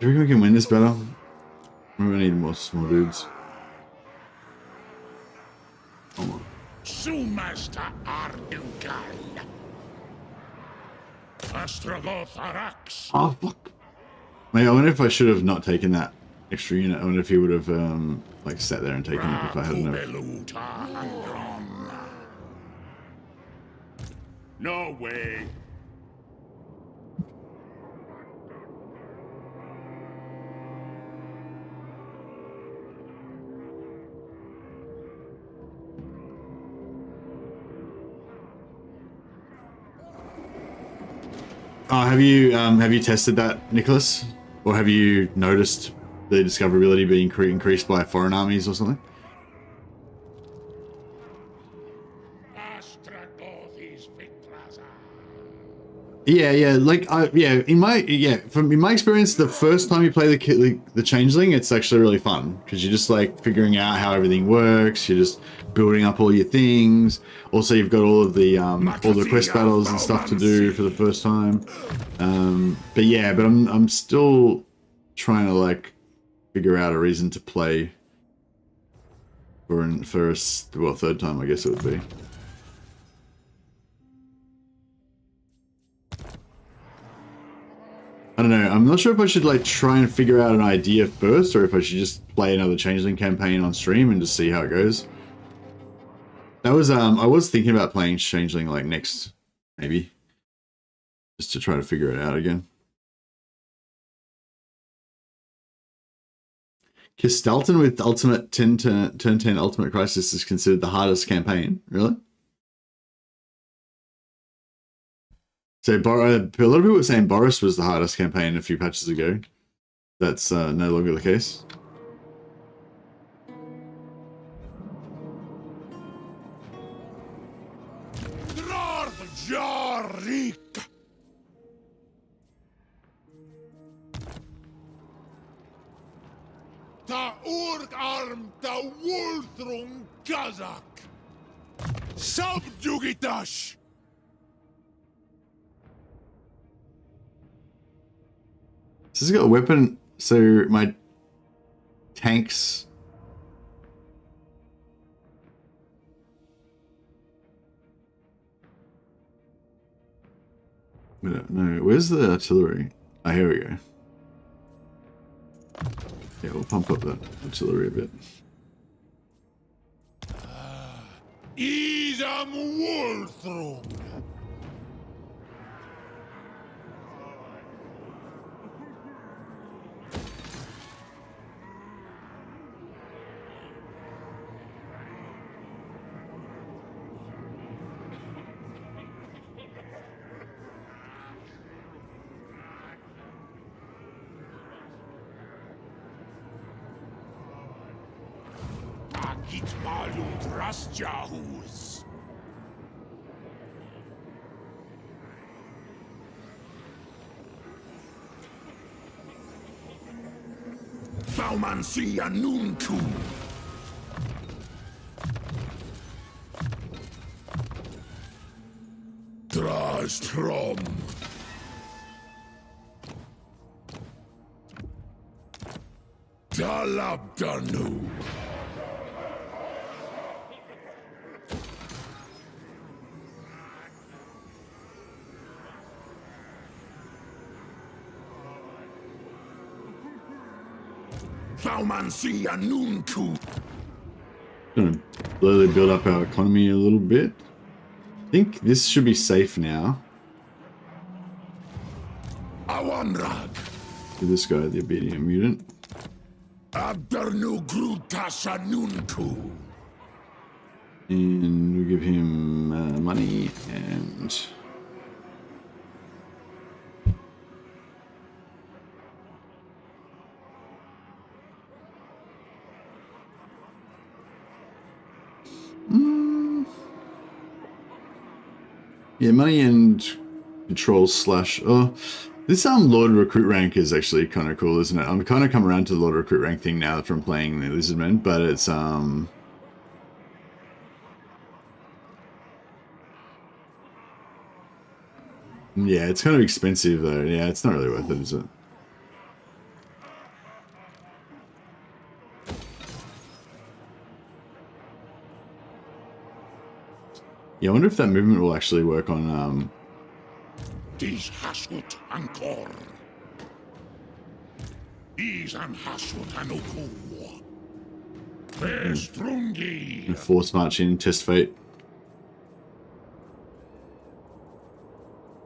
Do you reckon we can win this battle? Maybe we need more small dudes. Hold on. Astragoth. Oh, fuck. Maybe I wonder if I should have not taken that extra unit. I wonder if he would have like sat there and taken it if I hadn't have. No way. Oh, have you tested that, Nicholas? Or have you noticed the discoverability being increased by foreign armies or something? Yeah, like in my experience, the first time you play the changeling, it's actually really fun because you're just like figuring out how everything works. You're just building up all your things. Also, you've got all the quest battles and stuff to do for the first time. But I'm still trying to like figure out a reason to play for a third time, I guess it would be. I don't know. I'm not sure if I should like try and figure out an idea first, or if I should just play another Changeling campaign on stream and just see how it goes. That was I was thinking about playing Changeling like next, maybe, just to try to figure it out again. Kistalton with Ultimate turn 10 Ultimate Crisis is considered the hardest campaign. Really? So a lot of people were saying Boris was the hardest campaign a few patches ago. That's no longer the case. Ta urg arm ta wolthrung kazak. Subjugitash. This has got a weapon, so my tanks. No, where's the artillery? Oh, here we go. Yeah, we'll pump up that artillery a bit. Idam wolthrung. It malud rasjahus. Baumansia nunku. Drastrom. Dalabdanu. Baumansia nunku. Gonna slowly build up our economy a little bit. I think this should be safe now. Awanrag. Give this guy the obedient mutant. Abdernu grutasha nunku. And we give him money and... Yeah, money and control slash... Oh, this Lord Recruit rank is actually kind of cool, isn't it? I'm kind of come around to the Lord Recruit rank thing now from playing the Lizardmen, but it's... Yeah, it's kind of expensive though. Yeah, it's not really worth it, is it? Yeah, I wonder if that movement will actually work on, Dis hasut ankor. Is an hasut anuku. Bestrungi. force march in, test fate.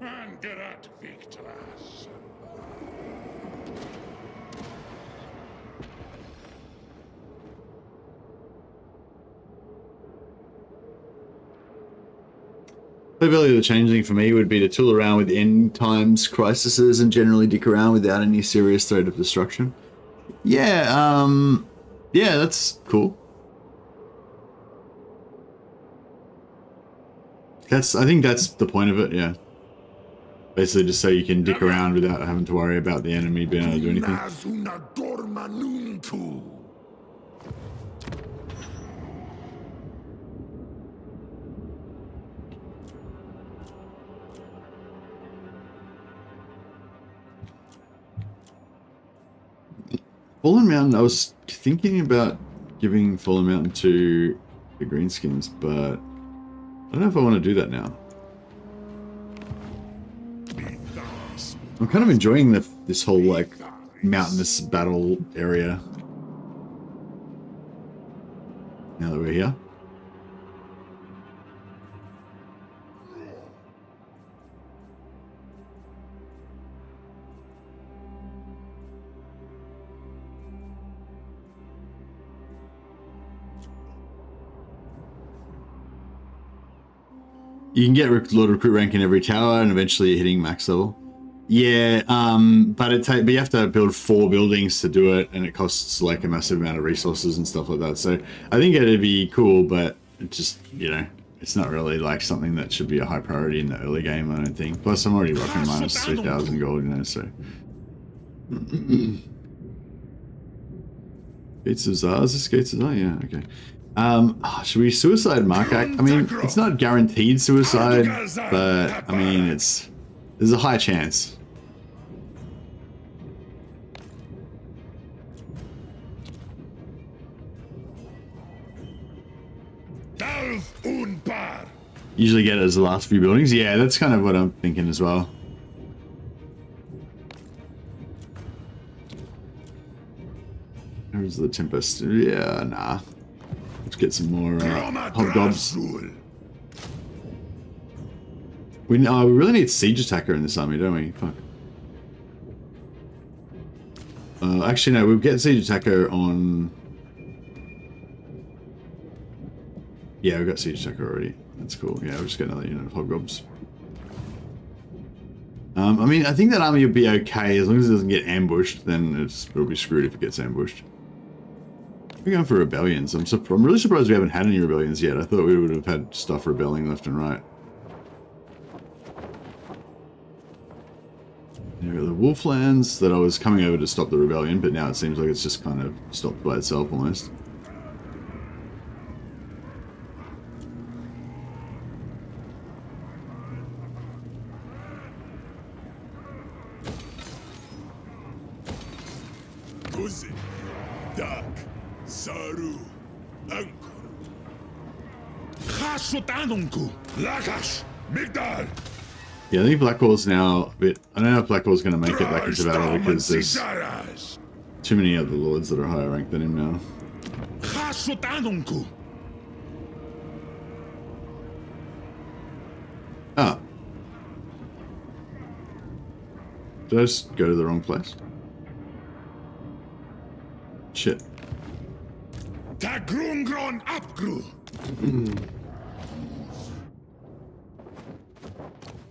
Angerat victras. The value of the changeling for me would be to tool around with end times crises and generally dick around without any serious threat of destruction. Yeah, yeah, that's cool. I think that's the point of it, yeah. Basically just so you can dick around without having to worry about the enemy being able to do anything. Fallen Mountain, I was thinking about giving Fallen Mountain to the Greenskins, but I don't know if I want to do that now. I'm kind of enjoying this whole, like, mountainous battle area now that we're here. You can get Lord Recruit rank in every tower and eventually you're hitting max level. Yeah, but you have to build 4 buildings to do it, and it costs like a massive amount of resources and stuff like that. So I think it'd be cool, but it just, you know, it's not really like something that should be a high priority in the early game, I don't think. Plus I'm already rocking minus 3,000 gold, you know, so. Gates of Zar, is this Gates of Zar? Yeah, okay. Should we suicide Markak? I mean, it's not guaranteed suicide, but I mean, there's a high chance. Usually get it as the last few buildings. Yeah, that's kind of what I'm thinking as well. There's the Tempest. Yeah, nah. Let's get some more hobgobs. We really need Siege Attacker in this army, don't we? Fuck. Actually, no, we'll get Siege Attacker on... Yeah, we've got Siege Attacker already. That's cool. Yeah, we'll just get another unit of hobgobs. I mean, I think that army will be okay as long as it doesn't get ambushed. Then it'll be screwed if it gets ambushed. We're going for rebellions. I'm really surprised we haven't had any rebellions yet. I thought we would have had stuff rebelling left and right. There are the Wolflands that I was coming over to stop the rebellion, but now it seems like it's just kind of stopped by itself almost. Kuzi, Dak, Saru, Anku. Chasutanunku, Lakash, Migdal. Yeah, I think Blackwall's now a bit... I don't know if Blackwall's going to make it back into battle because there's too many other lords that are higher ranked than him now. Ah. Did I just go to the wrong place? Shit. Tagrungron Apgru.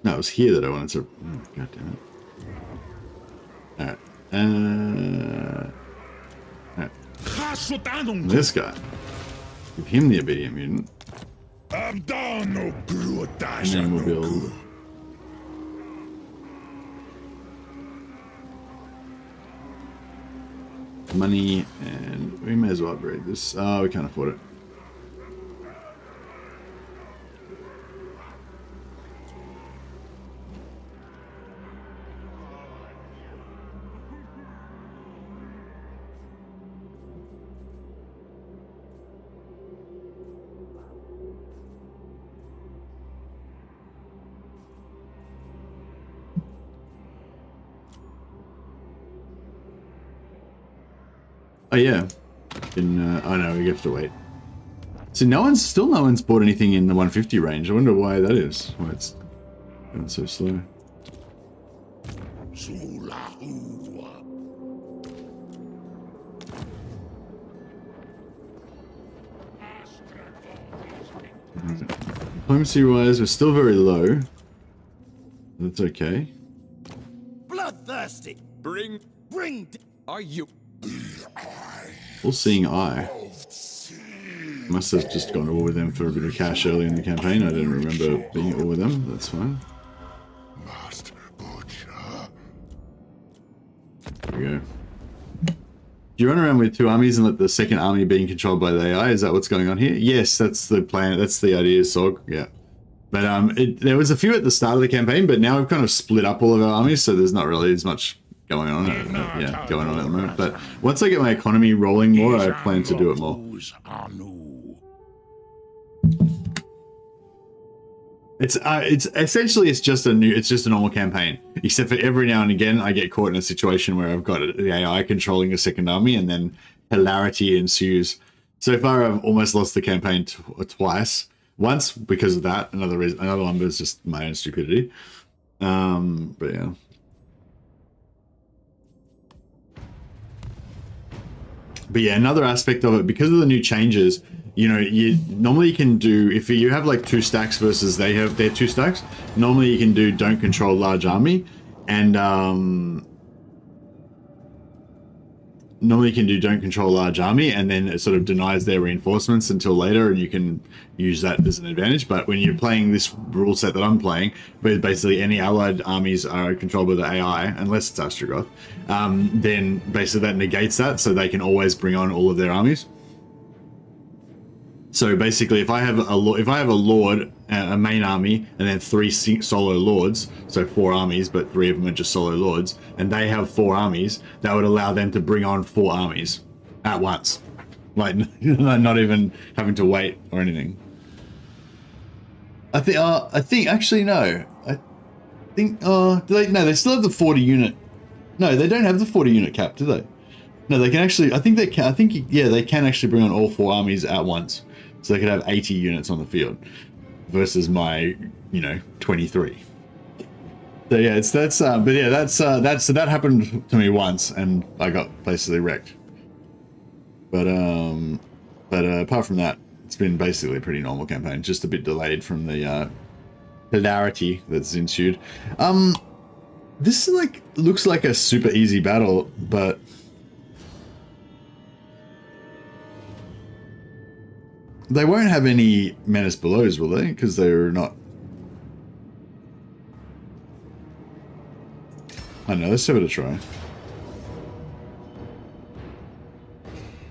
No, it was here that I wanted to... Oh, God damn it. Alright. This guy. Give him the obedient mutant. And then we'll build... money, and we may as well upgrade this. Oh, we can't afford it. Oh yeah, oh no, we have to wait. So no one's bought anything in the 150 range. I wonder why that is. Why it's going so slow. Diplomacy wise, we're still very low. That's okay. Bloodthirsty. Bring. Are you? All seeing eye. Must have just gone to war with them for a bit of cash early in the campaign. I don't remember being at war with them. That's fine. There we go. Do you run around with 2 armies and let the second army being controlled by the AI? Is that what's going on here? Yes, that's the plan. That's the idea, Sog. Yeah. But there was a few at the start of the campaign, but now we've kind of split up all of our armies, so there's not really as much going on at the moment. But once I get my economy rolling more, I plan to do it more. It's essentially just a normal campaign, except for every now and again I get caught in a situation where I've got the AI controlling a second army, and then hilarity ensues. So far, I've almost lost the campaign twice. Once because of that. Another one was just my own stupidity. But yeah. But yeah, another aspect of it, because of the new changes, you know, you normally can do, if you have like 2 stacks versus they have their 2 stacks, normally you can do don't control large army, and normally you can do don't control large army, and then it sort of denies their reinforcements until later, and you can use that as an advantage. But when you're playing this rule set that I'm playing, where basically any allied armies are controlled by the AI, unless it's Astragoth, then basically that negates that, so they can always bring on all of their armies. So basically, if I have a lord, a main army, and then 3 solo lords, so 4 armies, but 3 of them are just solo lords, and they have 4 armies, that would allow them to bring on 4 armies at once, like not even having to wait or anything. I think actually no. I think no, they still have the 40 unit. No, they don't have the 40 unit cap, do they? No, they can actually. I think they can. Yeah, they can actually bring on all 4 armies at once. So they could have 80 units on the field versus my, 23. So yeah, that happened to me once, and I got basically wrecked. But apart from that, it's been basically a pretty normal campaign, just a bit delayed from the hilarity that's ensued. This looks like a super easy battle, but They won't have any menace belows, will they? Because they're not. I don't know, let's give it a try.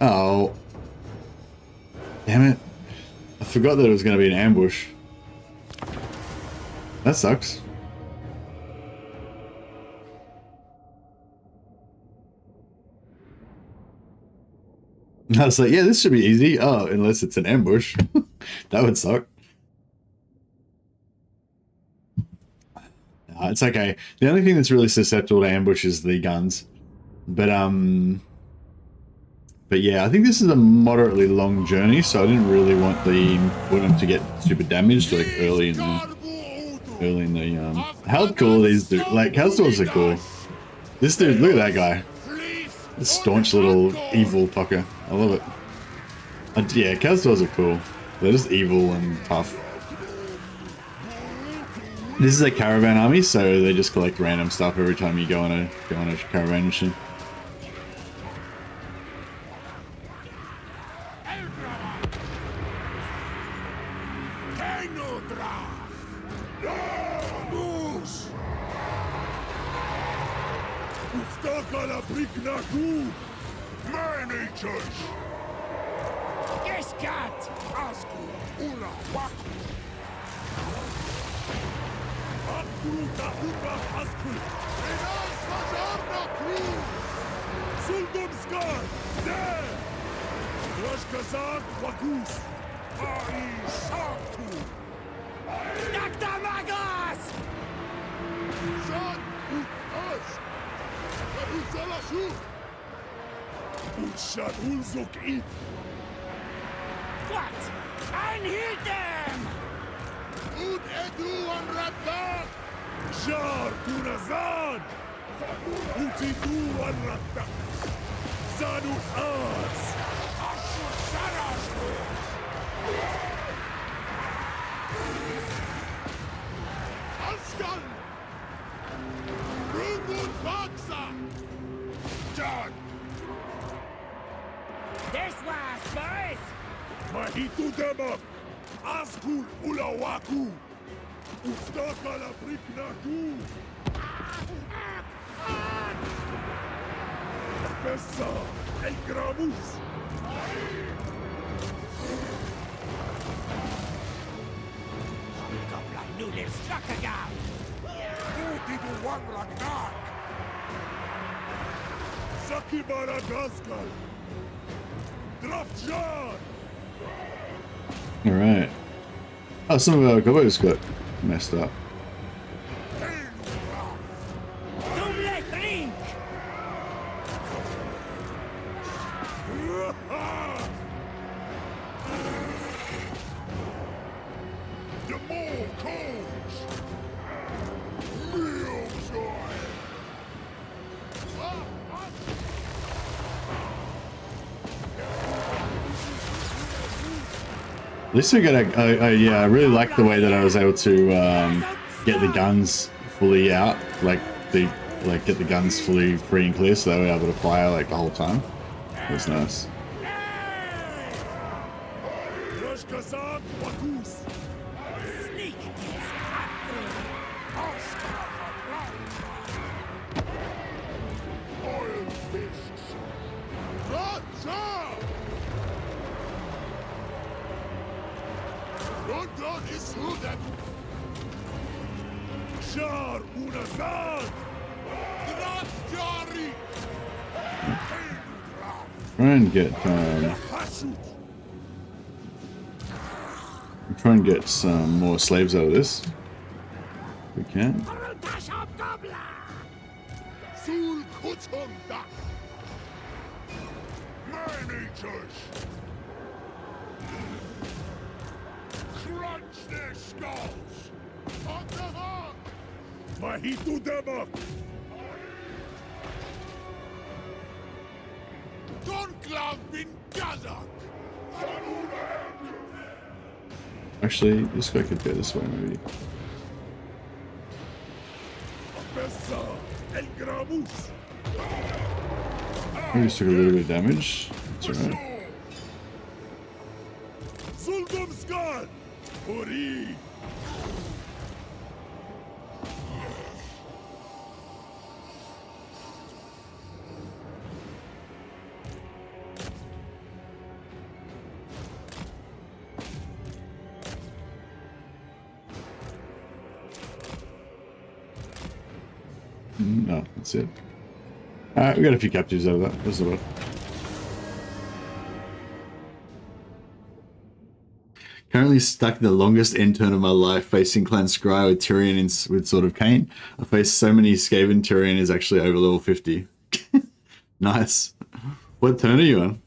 Oh. Damn it. I forgot that it was going to be an ambush. That sucks. I was like, yeah, this should be easy. Oh, unless it's an ambush. That would suck. No, it's okay. The only thing that's really susceptible to ambush is the guns. But yeah, I think this is a moderately long journey, so I didn't really want them to get super damaged like early in the how cool these dudes, like Hellstorms are cool. This dude, look at that guy. This staunch little evil fucker. I love it. Yeah, Hellstorms are cool. They're just evil and tough. This is a caravan army, so they just collect random stuff every time you go on a caravan mission. Alright. Oh, some of our combos got messed up. At least we got a yeah, I really like the way that I was able to get the guns fully out, like get the guns fully free and clear, so they were able to fire like the whole time. It was nice. Try and get some more slaves out of this. If we can. Crunch their skulls! On the hog! Mahitu Demak! Conclave bin Gazak! Actually, this guy could go this way, maybe. We just took a little bit of damage. That's alright. Utumskal! Ori! No, that's it. We got a few captives out of that. That's the Currently stuck in the longest end turn of my life, facing Clan Scry with Tyrion with Sword of Cain. I faced so many Skaven. Tyrion is actually over level 50. Nice. What turn are you on?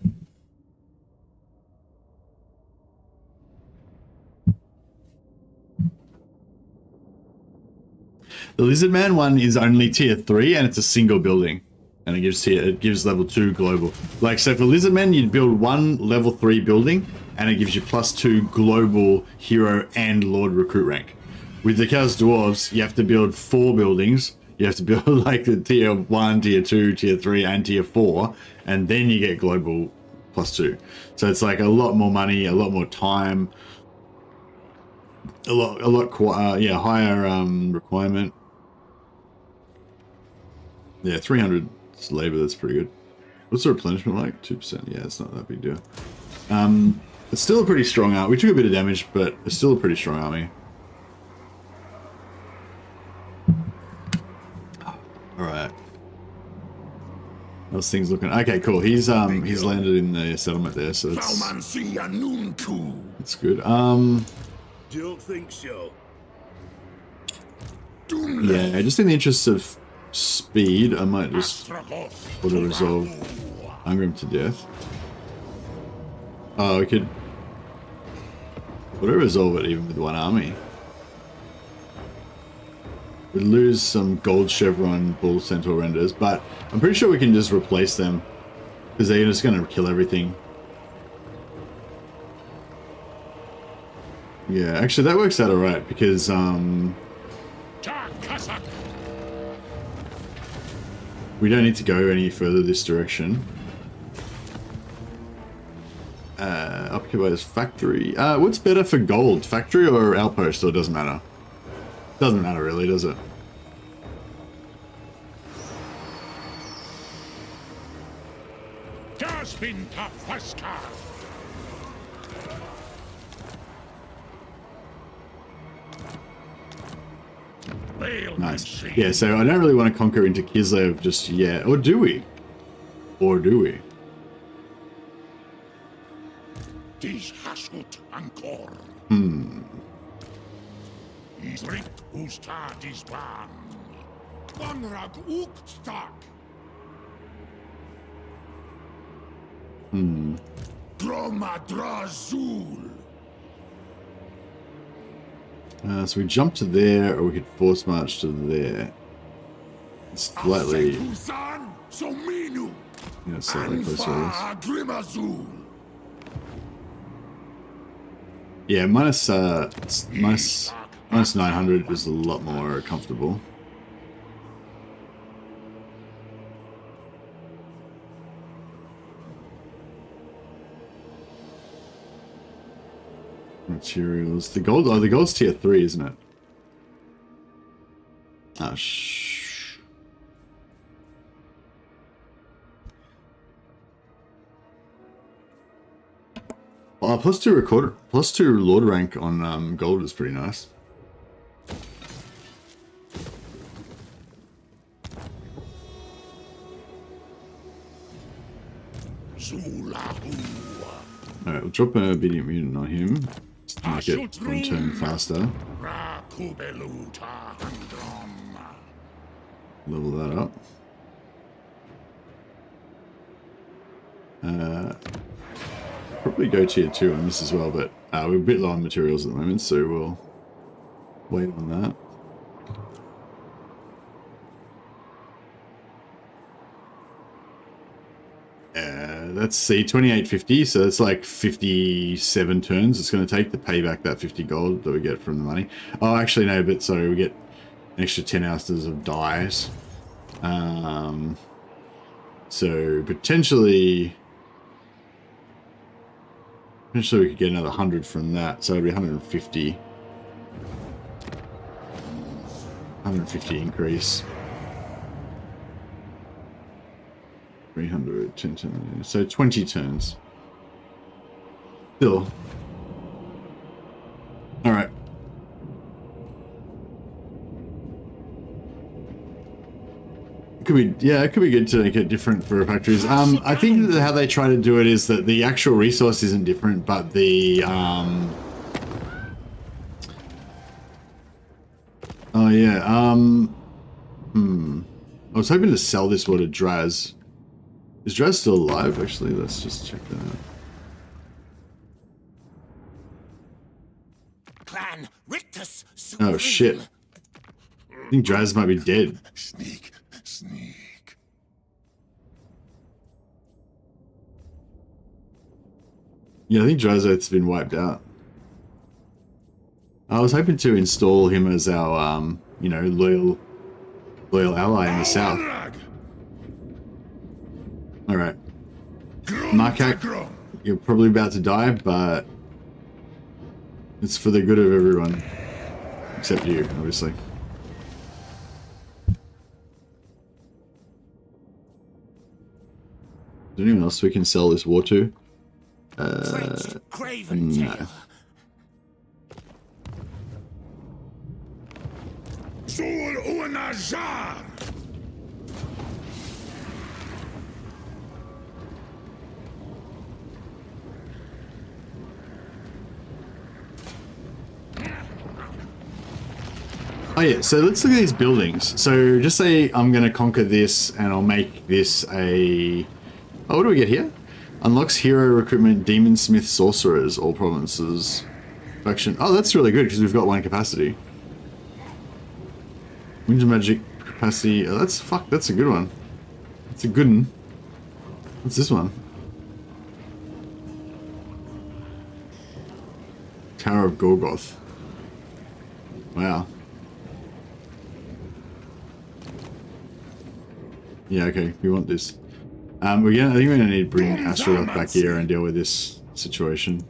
The Lizard Man one is only tier 3 and it's a single building. And it gives level 2 global. Like, so for Lizard Men, you'd build one level 3 building and it gives you +2 global hero and Lord recruit rank. With the Chaos Dwarves, you have to build 4 buildings. You have to build like the tier 1, tier 2, tier 3, and tier 4, and then you get global +2. So it's like a lot more money, a lot more time, higher requirement. Yeah, 300 labor, that's pretty good. What's the replenishment like? 2%. Yeah, it's not that big deal. It's still a pretty strong army. We took a bit of damage, but it's still a pretty strong army. Alright. Those things looking okay, cool. He's landed in the settlement there, so that's good. Don't think so. Yeah, just in the interest of speed, I might just put a resolve hunger him to death. Oh, we could put a resolve it even with one army. We'd lose some gold chevron bull centaur renders, but I'm pretty sure we can just replace them because they're just going to kill everything. Yeah, actually that works out alright because we don't need to go any further this direction. Occupies factory. What's better for gold? Factory or outpost, or it doesn't matter? Doesn't matter really, does it? Nice. Yeah, so I don't really want to conquer into Kislev just yet. Or do we? Or do we? So we jump to there, or we could force march to there. Slightly, yeah, slightly closer. Yeah, minus 900 is a lot more comfortable. Materials. The gold. Oh, the gold's tier 3, isn't it? Oh, Oh, +2 Lord rank on gold is pretty nice. Alright, we'll drop an obedient mutant on him. Just to make it one turn faster. Level that up. Probably go tier 2 on this as well, but we're a bit low on materials at the moment, so we'll wait on that. Let's see, 2850, so it's like 57 turns it's going to take to pay back that 50 gold that we get from the money. Oh, actually no, but sorry, we get an extra 10 ounces of dyes. So potentially Potentially we could get another 100 from that, so it'd be 150. 150 increase. 300, 10 turns, so 20 turns. Still. Alright. Could be, yeah, it could be good to make it different for factories. I think that how they try to do it is that the actual resource isn't different, but the oh yeah, I was hoping to sell this one to Draz. Is Draz still alive? Actually, let's just check that out. Clan Rictus. Oh shit! I think Draz might be dead. Sneak, sneak. Yeah, I think Drazoth's been wiped out. I was hoping to install him as our, you know, loyal ally in the south. Alright. Markak, you're probably about to die, but it's for the good of everyone. Except you, obviously. Is there anyone else we can sell this war to? No. Oh yeah, so let's look at these buildings. So just say I'm going to conquer this and I'll make this a... Oh, what do we get here? Unlocks hero recruitment, demon smith sorcerers, all provinces. Faction. Oh, that's really good because we've got one capacity. Winter magic capacity. Oh, that's a good one. That's a good one. What's this one? Tower of Gorgoth. Wow. Yeah, okay, we want this. I think we're gonna need to bring Astragoth back here and deal with this situation.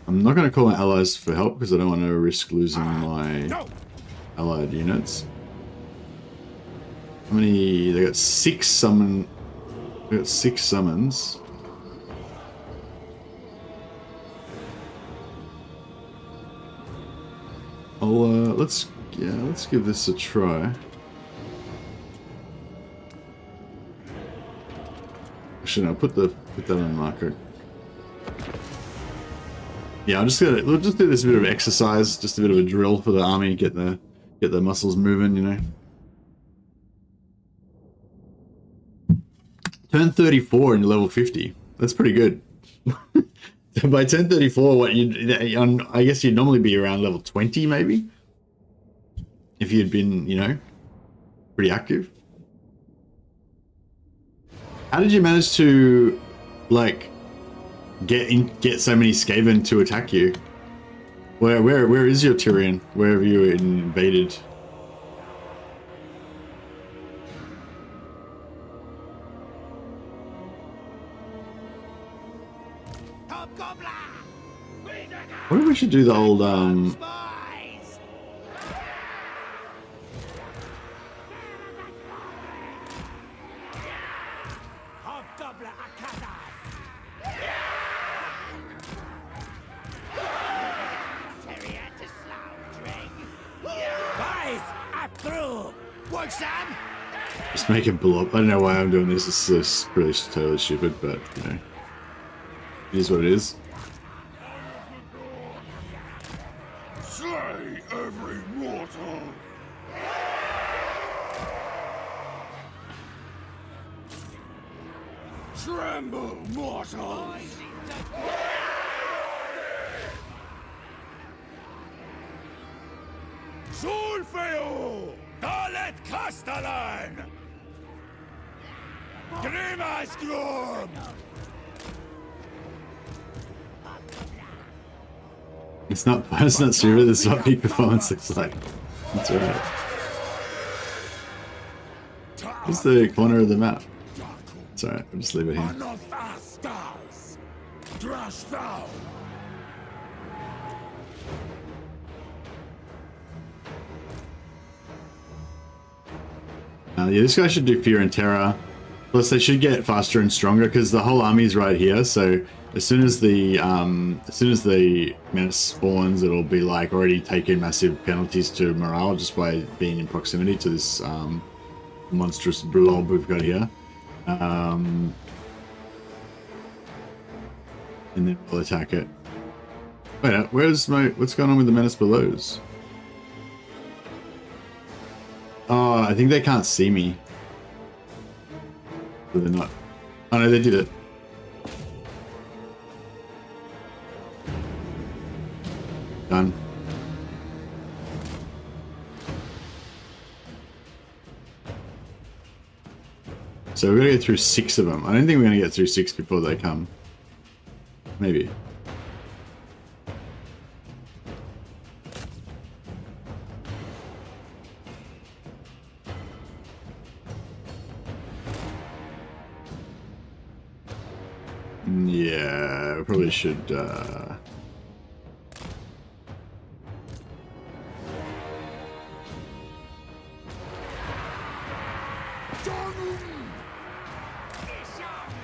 I'm not gonna call my allies for help because I don't want to risk losing my allied units. How many? They got 6 summon. They got 6 summons. Let's give this a try. Actually, no, put that on marker. Yeah, we'll just do this bit of exercise, just a bit of a drill for the army, get the muscles moving, you know. Turn 34 and you're level 50. That's pretty good. By turn 34, I guess you'd normally be around level 20, maybe, if you'd been, you know, pretty active. How did you manage to, like, get so many Skaven to attack you? Where is your Tyrion? Where have you invaded? What if we should do the old just make it blow up. I don't know why I'm doing this. This is really totally stupid, but you know, it is what it is. Slay every mortal. Tremble, mortals. Solfeo! Dalet Castellan! Grimas Grom! It's not stupid, this is what peak performance looks like. That's right. Where's the corner of the map? It's alright, I'll just leave it here. Crash thou! Yeah, this guy should do Fear and Terror. Plus, they should get faster and stronger because the whole army's right here. So as soon as the menace spawns, it'll be like already taking massive penalties to morale just by being in proximity to this monstrous blob we've got here. And then we'll attack it. Wait, what's going on with the menace belows? Oh, I think they can't see me. So they're not. Oh no, they did it. Done. So we're gonna get through 6 of them. I don't think we're gonna get through 6 before they come. Maybe. Yeah, we probably should,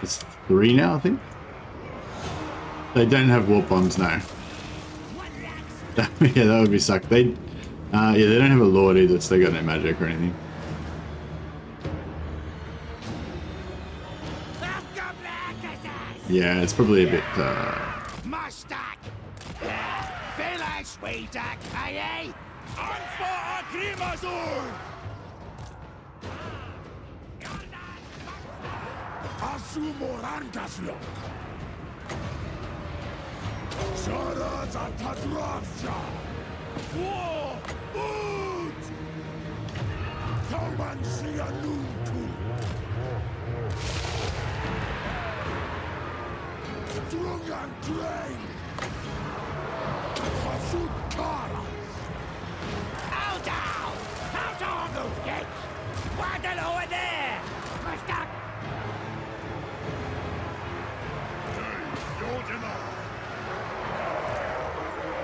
It's 3 now, I think? They don't have warp bombs now. Yeah, that would be suck. Yeah, they don't have a lord either, so they got no magic or anything. Yeah, it's probably a bit,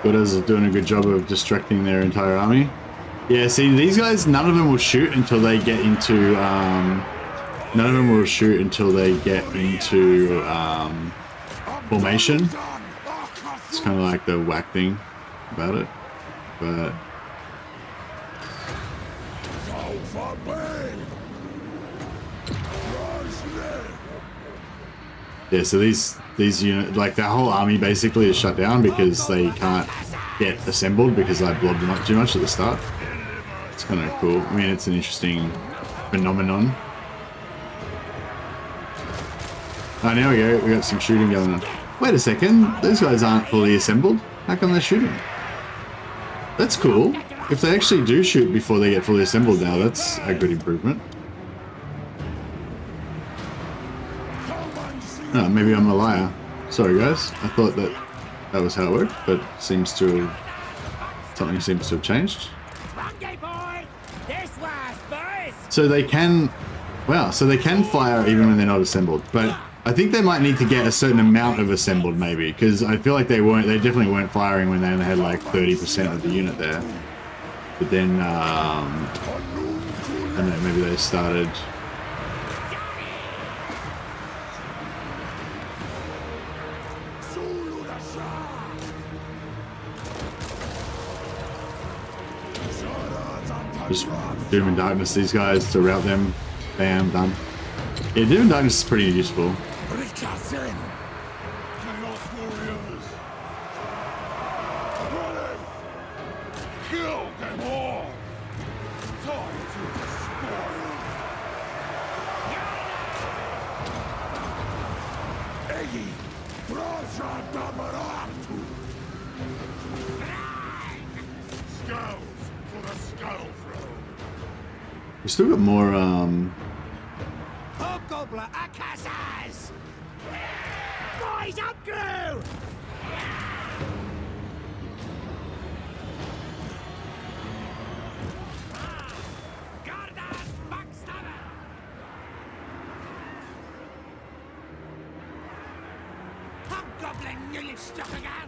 Buddha's doing a good job of distracting their entire army. Yeah, see, these guys, none of them will shoot until they get into, formation. It's kind of like the whack thing about it, but... Yeah, so these units, like their whole army basically is shut down because they can't get assembled because I blobbed them up too much at the start. It's kind of cool. I mean, it's an interesting phenomenon. Oh, now we go. We got some shooting going on. Wait a second. Those guys aren't fully assembled. How come they're shooting? That's cool. If they actually do shoot before they get fully assembled now, that's a good improvement. Oh, maybe I'm a liar. Sorry guys, I thought that was how it worked, but something seems to have changed. So they can, wow, so they can fire even when they're not assembled, but I think they might need to get a certain amount of assembled maybe, because I feel like they definitely weren't firing when they only had like 30% of the unit there. But then, I don't know, maybe they started... Just Doom and Darkness these guys to rout them. Bam, done. Yeah, Doom and Darkness is pretty useful. Kill them all! Time to destroy Eggy! Proszę Damaratu! Skulls for the skull throw! We still got more, Hobgoblin Akasas! Boys up, crew! Hobgoblin It's stuck again.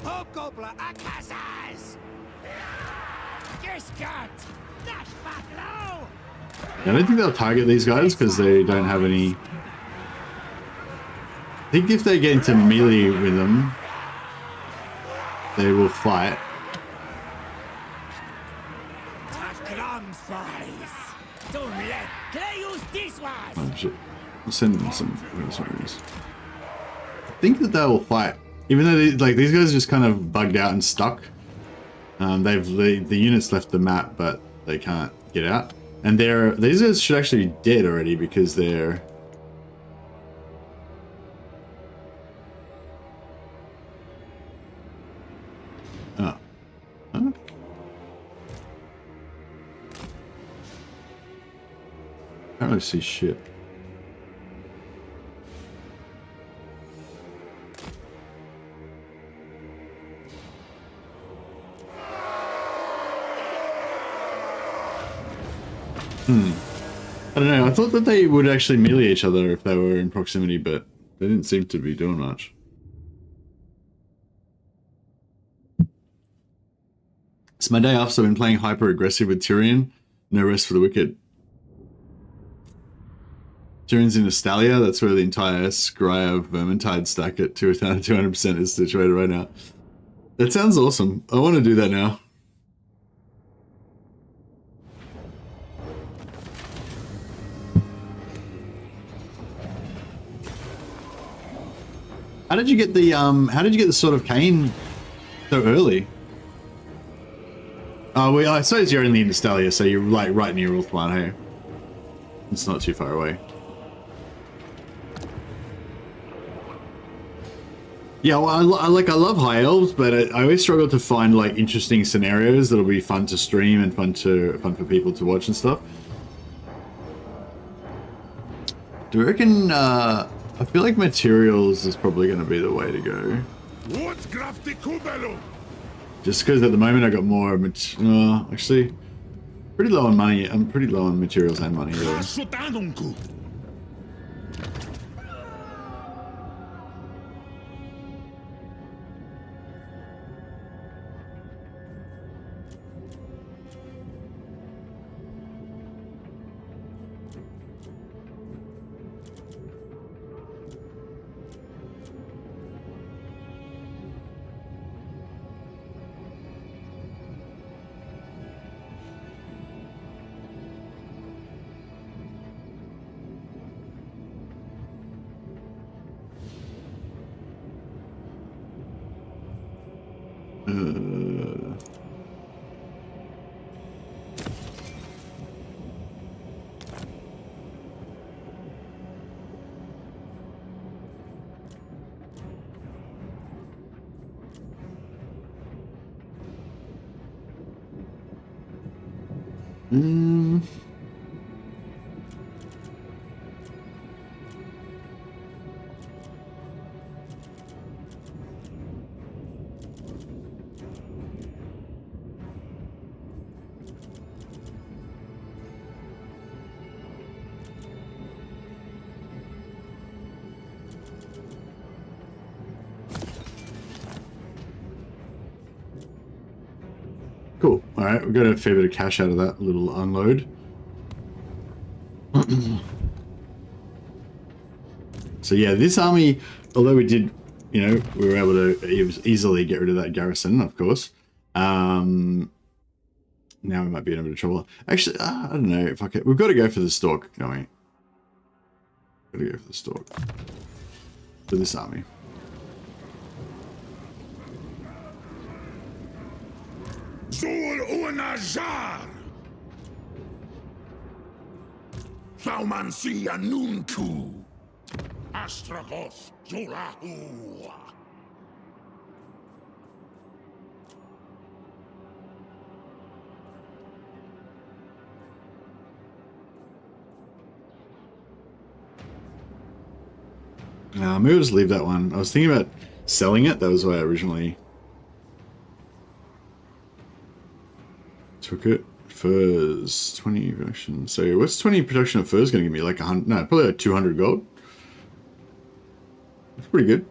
Hobgoblin Akazas. Giscut. Dash back low. I don't think they'll target these guys because they don't have any. I think if they get into melee with them, they will fight. Don't let. Can I use this one? Oh, shit. I'll send them some. I think that they will fight, even though these guys are just kind of bugged out and stuck. The units left the map, but they can't get out. And these guys should actually be dead already because they're. Oh. Huh? I don't really see shit. I don't know, I thought that they would actually melee each other if they were in proximity, but they didn't seem to be doing much. It's my day off, so I've been playing hyper aggressive with Tyrion. No rest for the wicked. Tyrion's in Estalia, that's where the entire Scry of Vermintide stack at 200% is situated right now. That sounds awesome. I want to do that now. How did you get the Sword of Cain so early? Oh, well, I suppose you're in the Estalia, so you're like right near Ulthuan, hey? It's not too far away. Yeah, well, I love High Elves, but I always struggle to find like interesting scenarios that'll be fun to stream and fun for people to watch and stuff. Do you reckon? I feel like materials is probably going to be the way to go. Just because at the moment I got more. Actually, pretty low on money. I'm pretty low on materials and money. Really. Cool. All right, we got a fair bit of cash out of that little unload. So yeah, this army, although we did, you know, we were able to easily get rid of that garrison, of course. Now we might be in a bit of trouble. Actually, I don't know if I can. We've got to go for the stalk, don't we? Got to go for the stalk for this army. Zul Unajar Thaumansia Nunku Astragoth Jolahu. Maybe we'll just leave that one. I was thinking about selling it. That was why I originally took it. Furs, 20 production. So what's 20 production of furs going to give me? Like 100? No, probably like 200 gold. That's pretty good.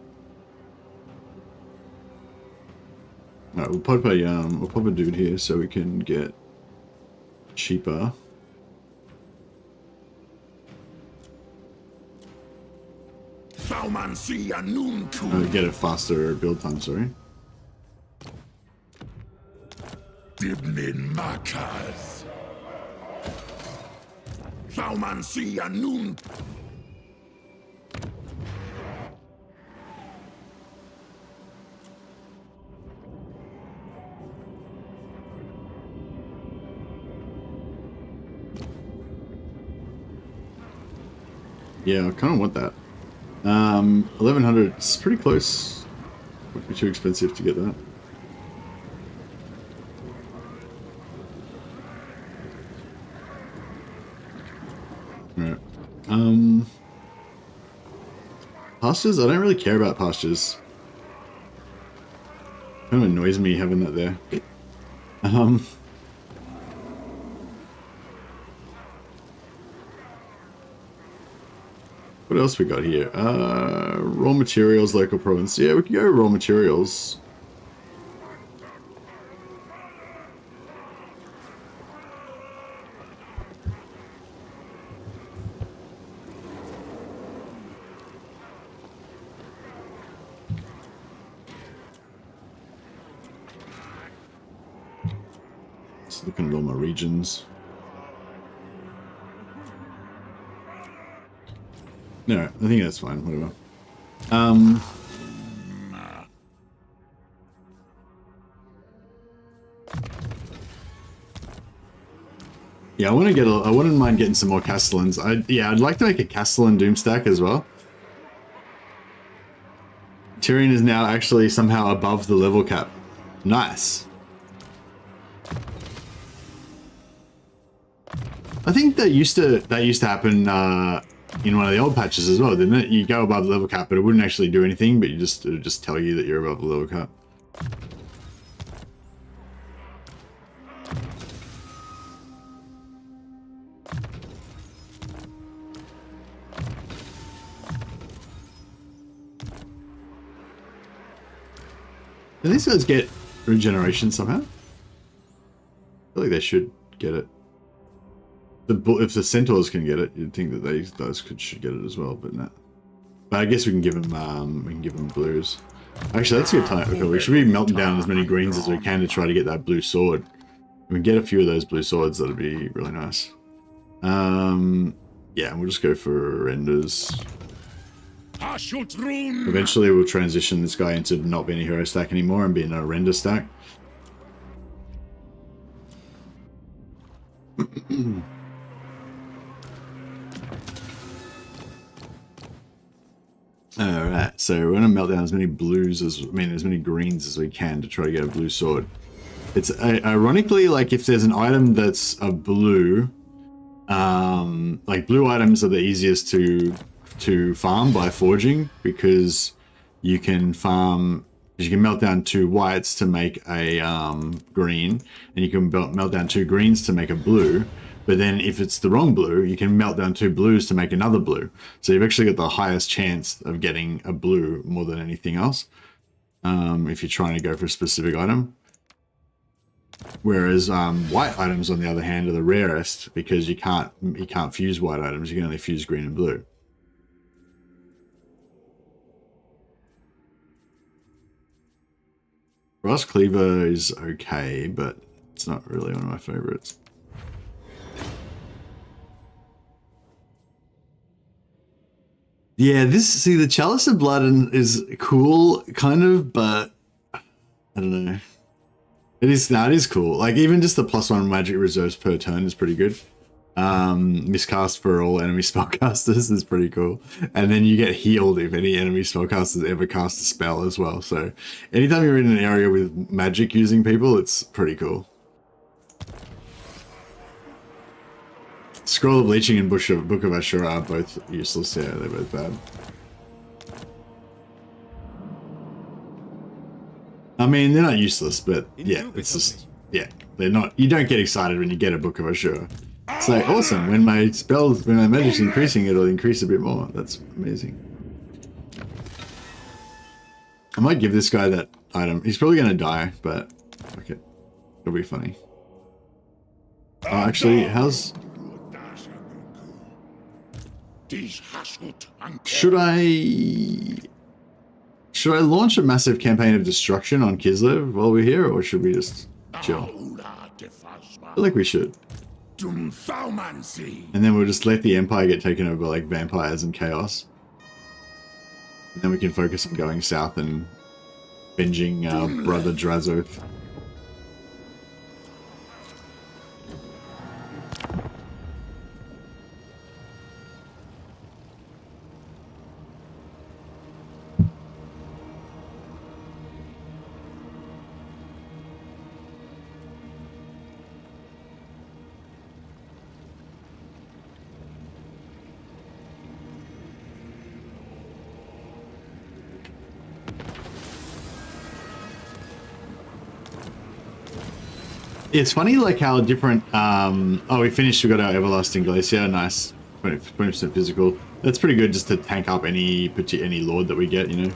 Alright, we'll pop a dude here so we can get cheaper. Get a faster build time, sorry. Yeah, I kind of want that. 1100, it's pretty close. Would be too expensive to get that. Right. Pastures? I don't really care about pastures. Kind of annoys me having that there. What else we got here? Raw materials, local province. Yeah, we can go raw materials. Just looking at all my regions. No, I think that's fine, whatever. Yeah, I wouldn't mind getting some more Castellans. I'd like to make a Castellan Doomstack as well. Tyrion is now actually somehow above the level cap. Nice. I think that used to happen in one of the old patches as well, didn't it? You go above the level cap, but it wouldn't actually do anything, but it would just tell you that you're above the level cap. Do these guys get regeneration somehow? I feel like they should get it. If the centaurs can get it, you'd think that those should get it as well, but no. But I guess we can give them blues. Actually, that's a good time. Okay, we should be melting down as many greens as we can to try to get that blue sword. If we can get a few of those blue swords, that'd be really nice. Yeah, we'll just go for renders. Eventually, we'll transition this guy into not being a hero stack anymore and being a render stack. Alright, so we're going to melt down as many as many greens as we can to try to get a blue sword. It's ironically, like, if there's an item that's a blue, like, blue items are the easiest to farm by forging, because you can melt down 2 whites to make a green, and you can melt down 2 greens to make a blue. But then if it's the wrong blue, you can melt down 2 blues to make another blue. So you've actually got the highest chance of getting a blue more than anything else, if you're trying to go for a specific item. Whereas white items, on the other hand, are the rarest, because you can't fuse white items. You can only fuse green and blue. Brass Cleaver is okay, but it's not really one of my favorites. Yeah, the Chalice of Blood is cool, kind of, but I don't know. It is cool. Like, even just the +1 magic reserves per turn is pretty good. Miscast for all enemy spellcasters is pretty cool. And then you get healed if any enemy spellcasters ever cast a spell as well. So anytime you're in an area with magic using people, it's pretty cool. Scroll of Leeching and Book of Ashura are both useless. Yeah, they're both bad. I mean, they're not useless, but yeah, it's just, yeah, they're not. You don't get excited when you get a Book of Ashura. It's like, awesome, when my magic's increasing, it'll increase a bit more. That's amazing. I might give this guy that item. He's probably gonna die, but okay, it'll be funny. Actually, how's... Should I launch a massive campaign of destruction on Kislev while we're here, or should we just chill? I feel like we should. And then we'll just let the Empire get taken over by like vampires and chaos. And then we can focus on going south and avenging our brother Drazoth. It's funny, like how different. Oh, we finished. We got our Everlasting Glacier. Nice, 20% physical. That's pretty good, just to tank up any lord that we get. You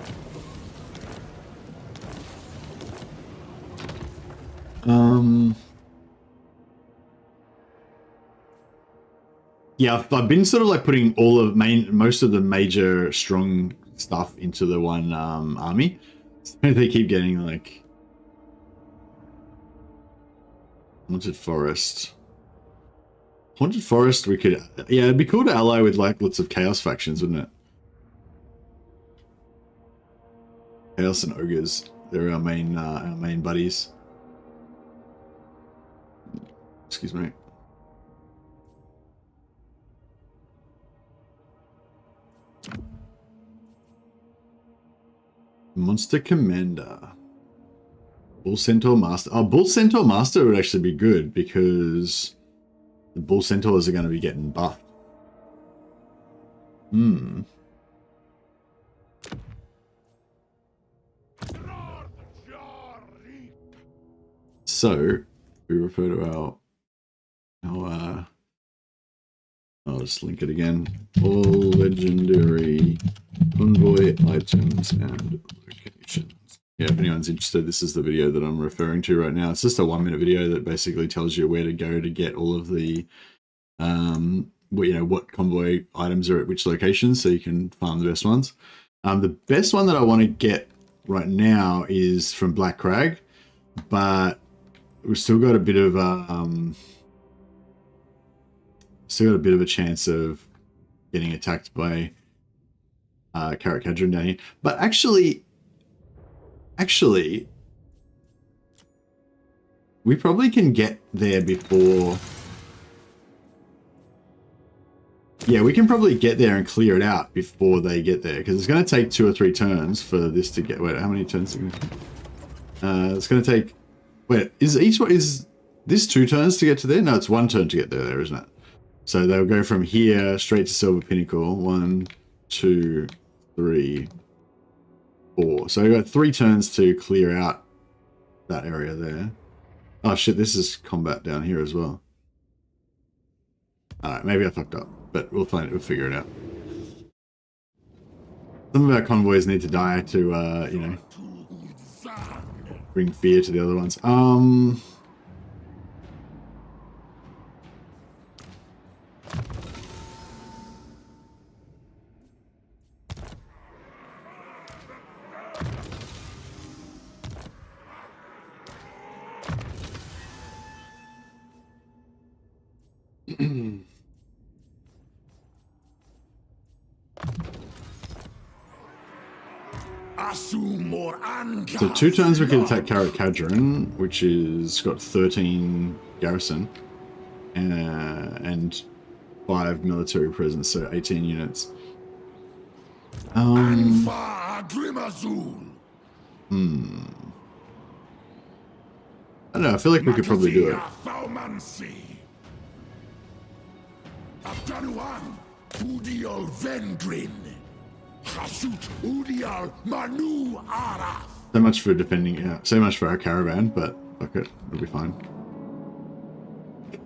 know. Yeah, I've been sort of like putting most of the major strong stuff into the one army. So they keep getting like. Haunted Forest. Haunted Forest, we could... Yeah, it'd be cool to ally with, like, lots of Chaos factions, wouldn't it? Chaos and Ogres. They're our main buddies. Excuse me. Monster Commander. Bull Centaur Master. Oh, Bull Centaur Master would actually be good because the Bull Centaurs are going to be getting buffed. So, we refer to our I'll just link it again. All legendary convoy items and locations. Yeah, if anyone's interested, this is the video that I'm referring to right now. It's just a 1-minute video that basically tells you where to go to get all of the, what convoy items are at which locations, so you can farm the best ones. The best one that I want to get right now is from Black Crag, but we've still got a bit of a chance of getting attacked by Carrot Cadron down here. But actually, we probably can get there before... Yeah, we can probably get there and clear it out before they get there, because it's going to take 2 or 3 turns for this to get... Wait, how many turns? It's going to take... Wait, is this 2 turns to get to there? No, it's 1 turn to get there, isn't it? So they'll go from here straight to Silver Pinnacle. 1, 2, 3, 4. So we've got 3 turns to clear out that area there. Oh shit, this is combat down here as well. Alright, maybe I fucked up, but we'll figure it out. Some of our convoys need to die to, bring fear to the other ones. So 2 turns we can attack Carrot Cadron, which is got 13 garrison and 5 military presence, so 18 units. I don't know, I feel like we could probably do it. So much for defending, yeah, so much for our caravan, but fuck it, it'll be fine.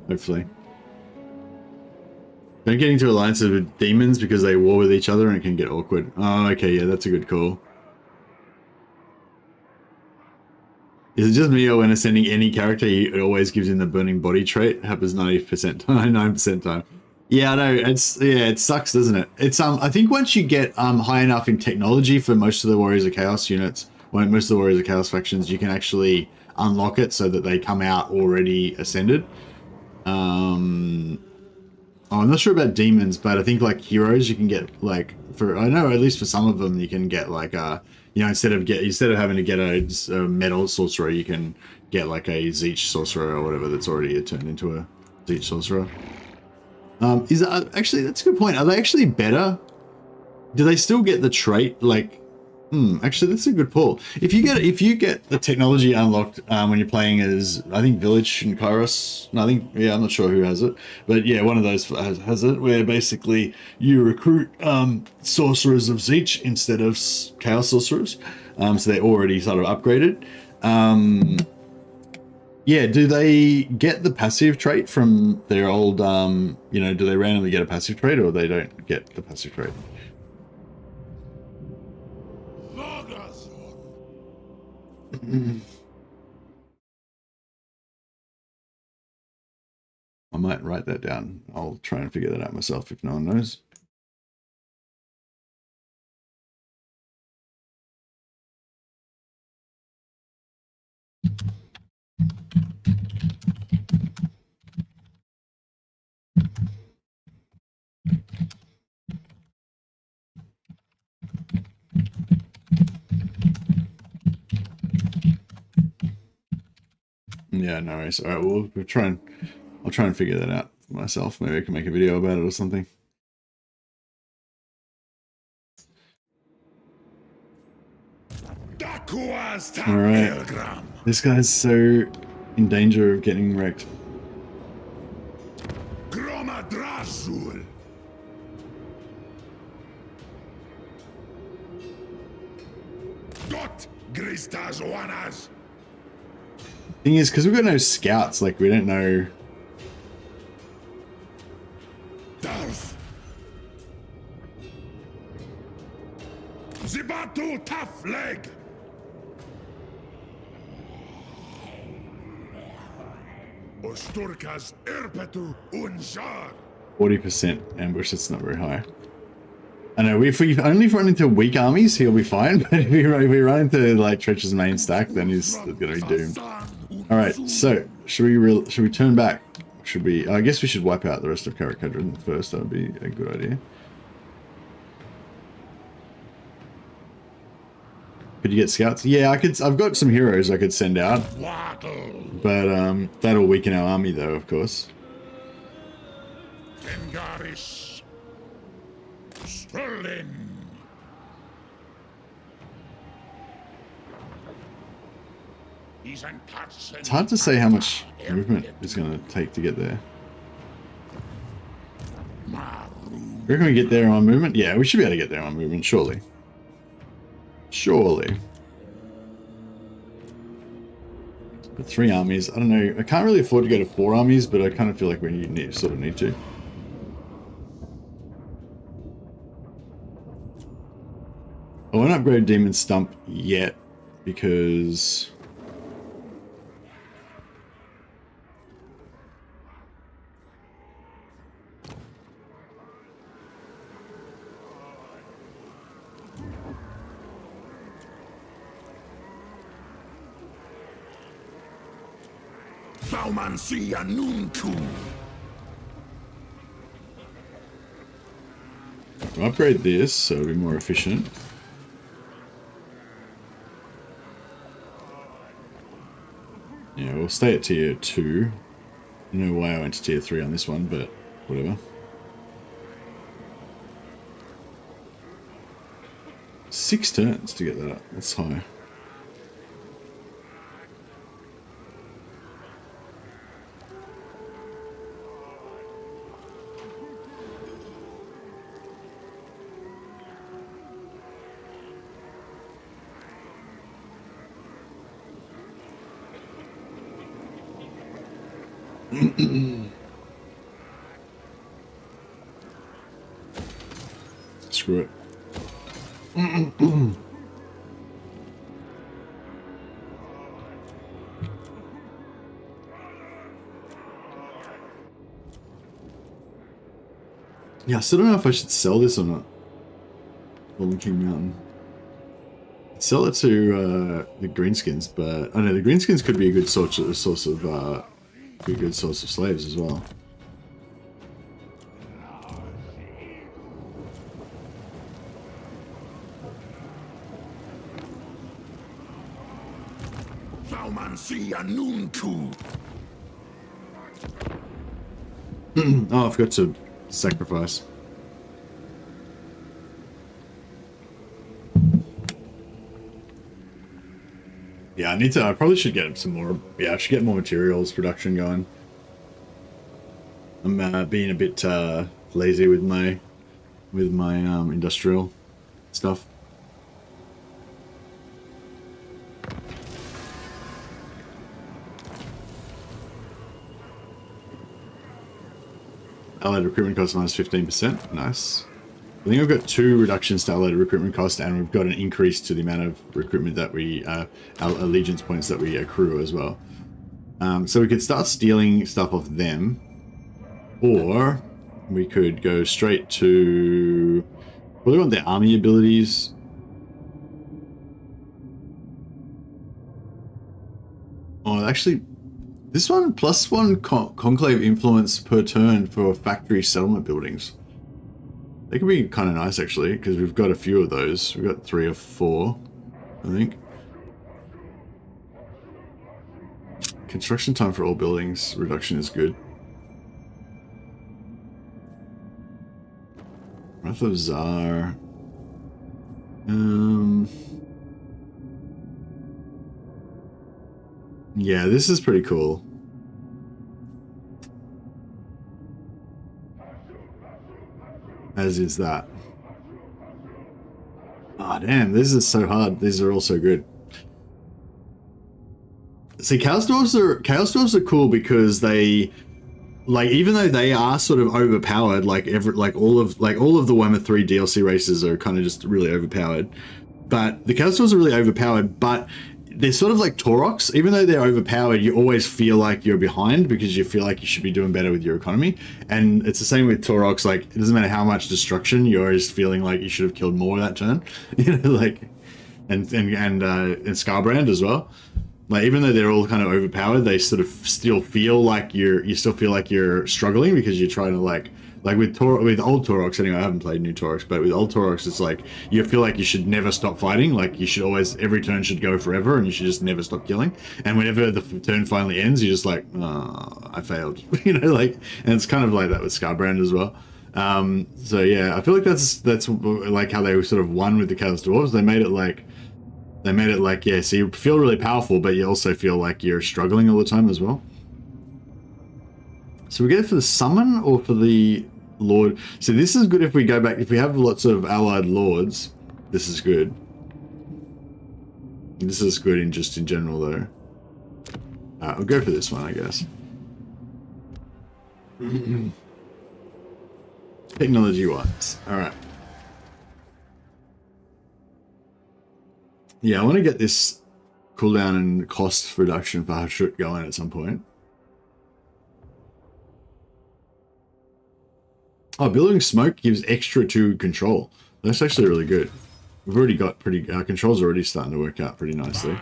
Hopefully. Don't get into alliances with demons because they war with each other and it can get awkward. Oh, okay, yeah, that's a good call. Is it just me, or when ascending any character, it always gives him the burning body trait? It happens 90%, 99% time. Yeah, I know. It sucks, doesn't it? It's I think once you get high enough in technology for most of the Warriors of Chaos units, most of the Warriors of Chaos factions, you can actually unlock it so that they come out already ascended. I'm not sure about demons, but I think like heroes, you can get like I know at least for some of them, you can get like instead of having to get a metal sorcerer, you can get like a Zeech sorcerer or whatever that's already turned into a Zeech sorcerer. Actually, that's a good point. Are they actually better? Do they still get the trait? Like, actually, that's a good pull. If you get the technology unlocked when you're playing as, I think, Village and Kairos. No, I'm not sure who has it, but yeah, one of those has it. Where basically you recruit sorcerers of Zeech instead of Chaos sorcerers, so they're already sort of upgraded. Yeah, do they get the passive trait from their old, do they randomly get a passive trait, or they don't get the passive trait? I might write that down. I'll try and figure that out myself if no one knows. Yeah, no worries. All right, we'll try and I'll try and figure that out for myself. Maybe I can make a video about it or something. All right, this guy's so in danger of getting wrecked. Thing is, because we've got no scouts, like we don't know. Zibatu tough leg. 40% ambush, that's not very high. I know, if we only run into weak armies, he'll be fine, but if we run into like Trench's main stack, then he's gonna be doomed. Alright, so should we turn back? Should we? I guess we should wipe out the rest of Caravan first. That would be a good idea. Could you get scouts? Yeah, I could. I've got some heroes I could send out, but that'll weaken our army, though, of course. It's hard to say how much movement it's going to take to get there. Reckon we get there in one movement? Yeah, we should be able to get there in one movement, surely. Surely. But 3 armies, I don't know. I can't really afford to go to 4 armies, but I kind of feel like we sort of need to. I won't upgrade Demon Stump yet because I'll upgrade this so it'll be more efficient. Yeah, we'll stay at tier 2. I don't know why I went to tier 3 on this one, but whatever. 6 turns to get that up. That's high. Screw it. Yeah, I still don't know if I should sell this or not. Golden King Mountain. Sell it to the greenskins, but I know the greenskins could be a good source of slaves as well. Oh, I forgot to sacrifice. Yeah, I probably should get some more. Yeah, I should get more materials production going. I'm being a bit lazy with my industrial stuff. Allied recruitment cost minus 15%. Nice. I think I've got 2 reductions to allied recruitment cost, and we've got an increase to the amount of recruitment that we, allegiance points that we accrue as well. So we could start stealing stuff off them, or we could go straight to. Well, we want their army abilities. Oh, actually, this one +1 conclave influence per turn for factory settlement buildings. They could be kind of nice, actually, because we've got a few of those. We've got 3 or 4, I think. Construction time for all buildings reduction is good. Wrath of Tsar. Yeah, this is pretty cool. As is that. Oh, damn, this is so hard. These are all so good. See, Chaos Dwarves are cool because they, like, even though they are sort of overpowered, like all of the Warhammer 3 DLC races are kind of just really overpowered. But the Chaos Dwarves are really overpowered, but they're sort of like Taurox. Even though they're overpowered, you always feel like you're behind because you feel like you should be doing better with your economy. And it's the same with Taurox. Like, it doesn't matter how much destruction, you're always feeling like you should have killed more that turn. You know, like, and Scarbrand as well. Like, even though they're all kind of overpowered, they sort of still feel like you still feel like you're struggling because you're trying to like with old Taurox, anyway. I haven't played new Taurox, but with old Taurox, it's like you feel like you should never stop fighting. Like, you should always, every turn should go forever, and you should just never stop killing. And whenever the turn finally ends, you're just like, oh, I failed. You know, like, and it's kind of like that with Scarbrand as well. So yeah, I feel like that's like how they sort of won with the Chaos Dwarves. They made it like, yeah, so you feel really powerful, but you also feel like you're struggling all the time as well. So we get it for the summon or for the lord. So this is good if we go back, if we have lots of allied lords, this is good. This is good in just in general though. I'll go for this one, I guess. Technology wise. Alright. Yeah, I want to get this cooldown and cost reduction for Hashut going at some point. Oh, building smoke gives extra to control. That's actually really good. We've already got our controls are already starting to work out pretty nicely.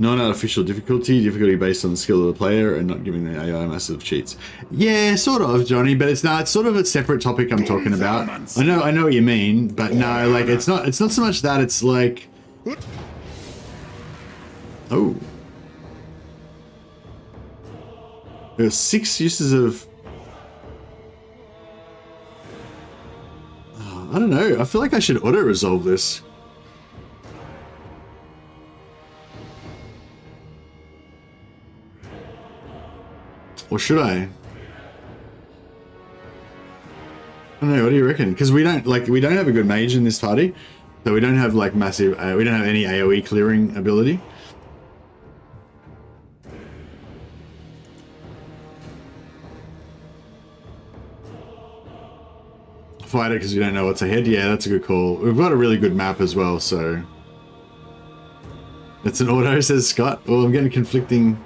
Non-artificial difficulty based on the skill of the player and not giving the AI massive cheats. Yeah, sort of, Johnny, but it's sort of a separate topic I'm talking about. I know what you mean, but no, like it's not so much that, it's like, oh. There's 6 uses of, oh, I don't know, I feel like I should auto-resolve this. Or should I? I don't know, what do you reckon? Because we don't have a good mage in this party. So we don't have like massive, we don't have any AoE clearing ability. Fight it because we don't know what's ahead. Yeah, that's a good call. We've got a really good map as well, so. It's an auto, says Scott. Well, I'm getting conflicting.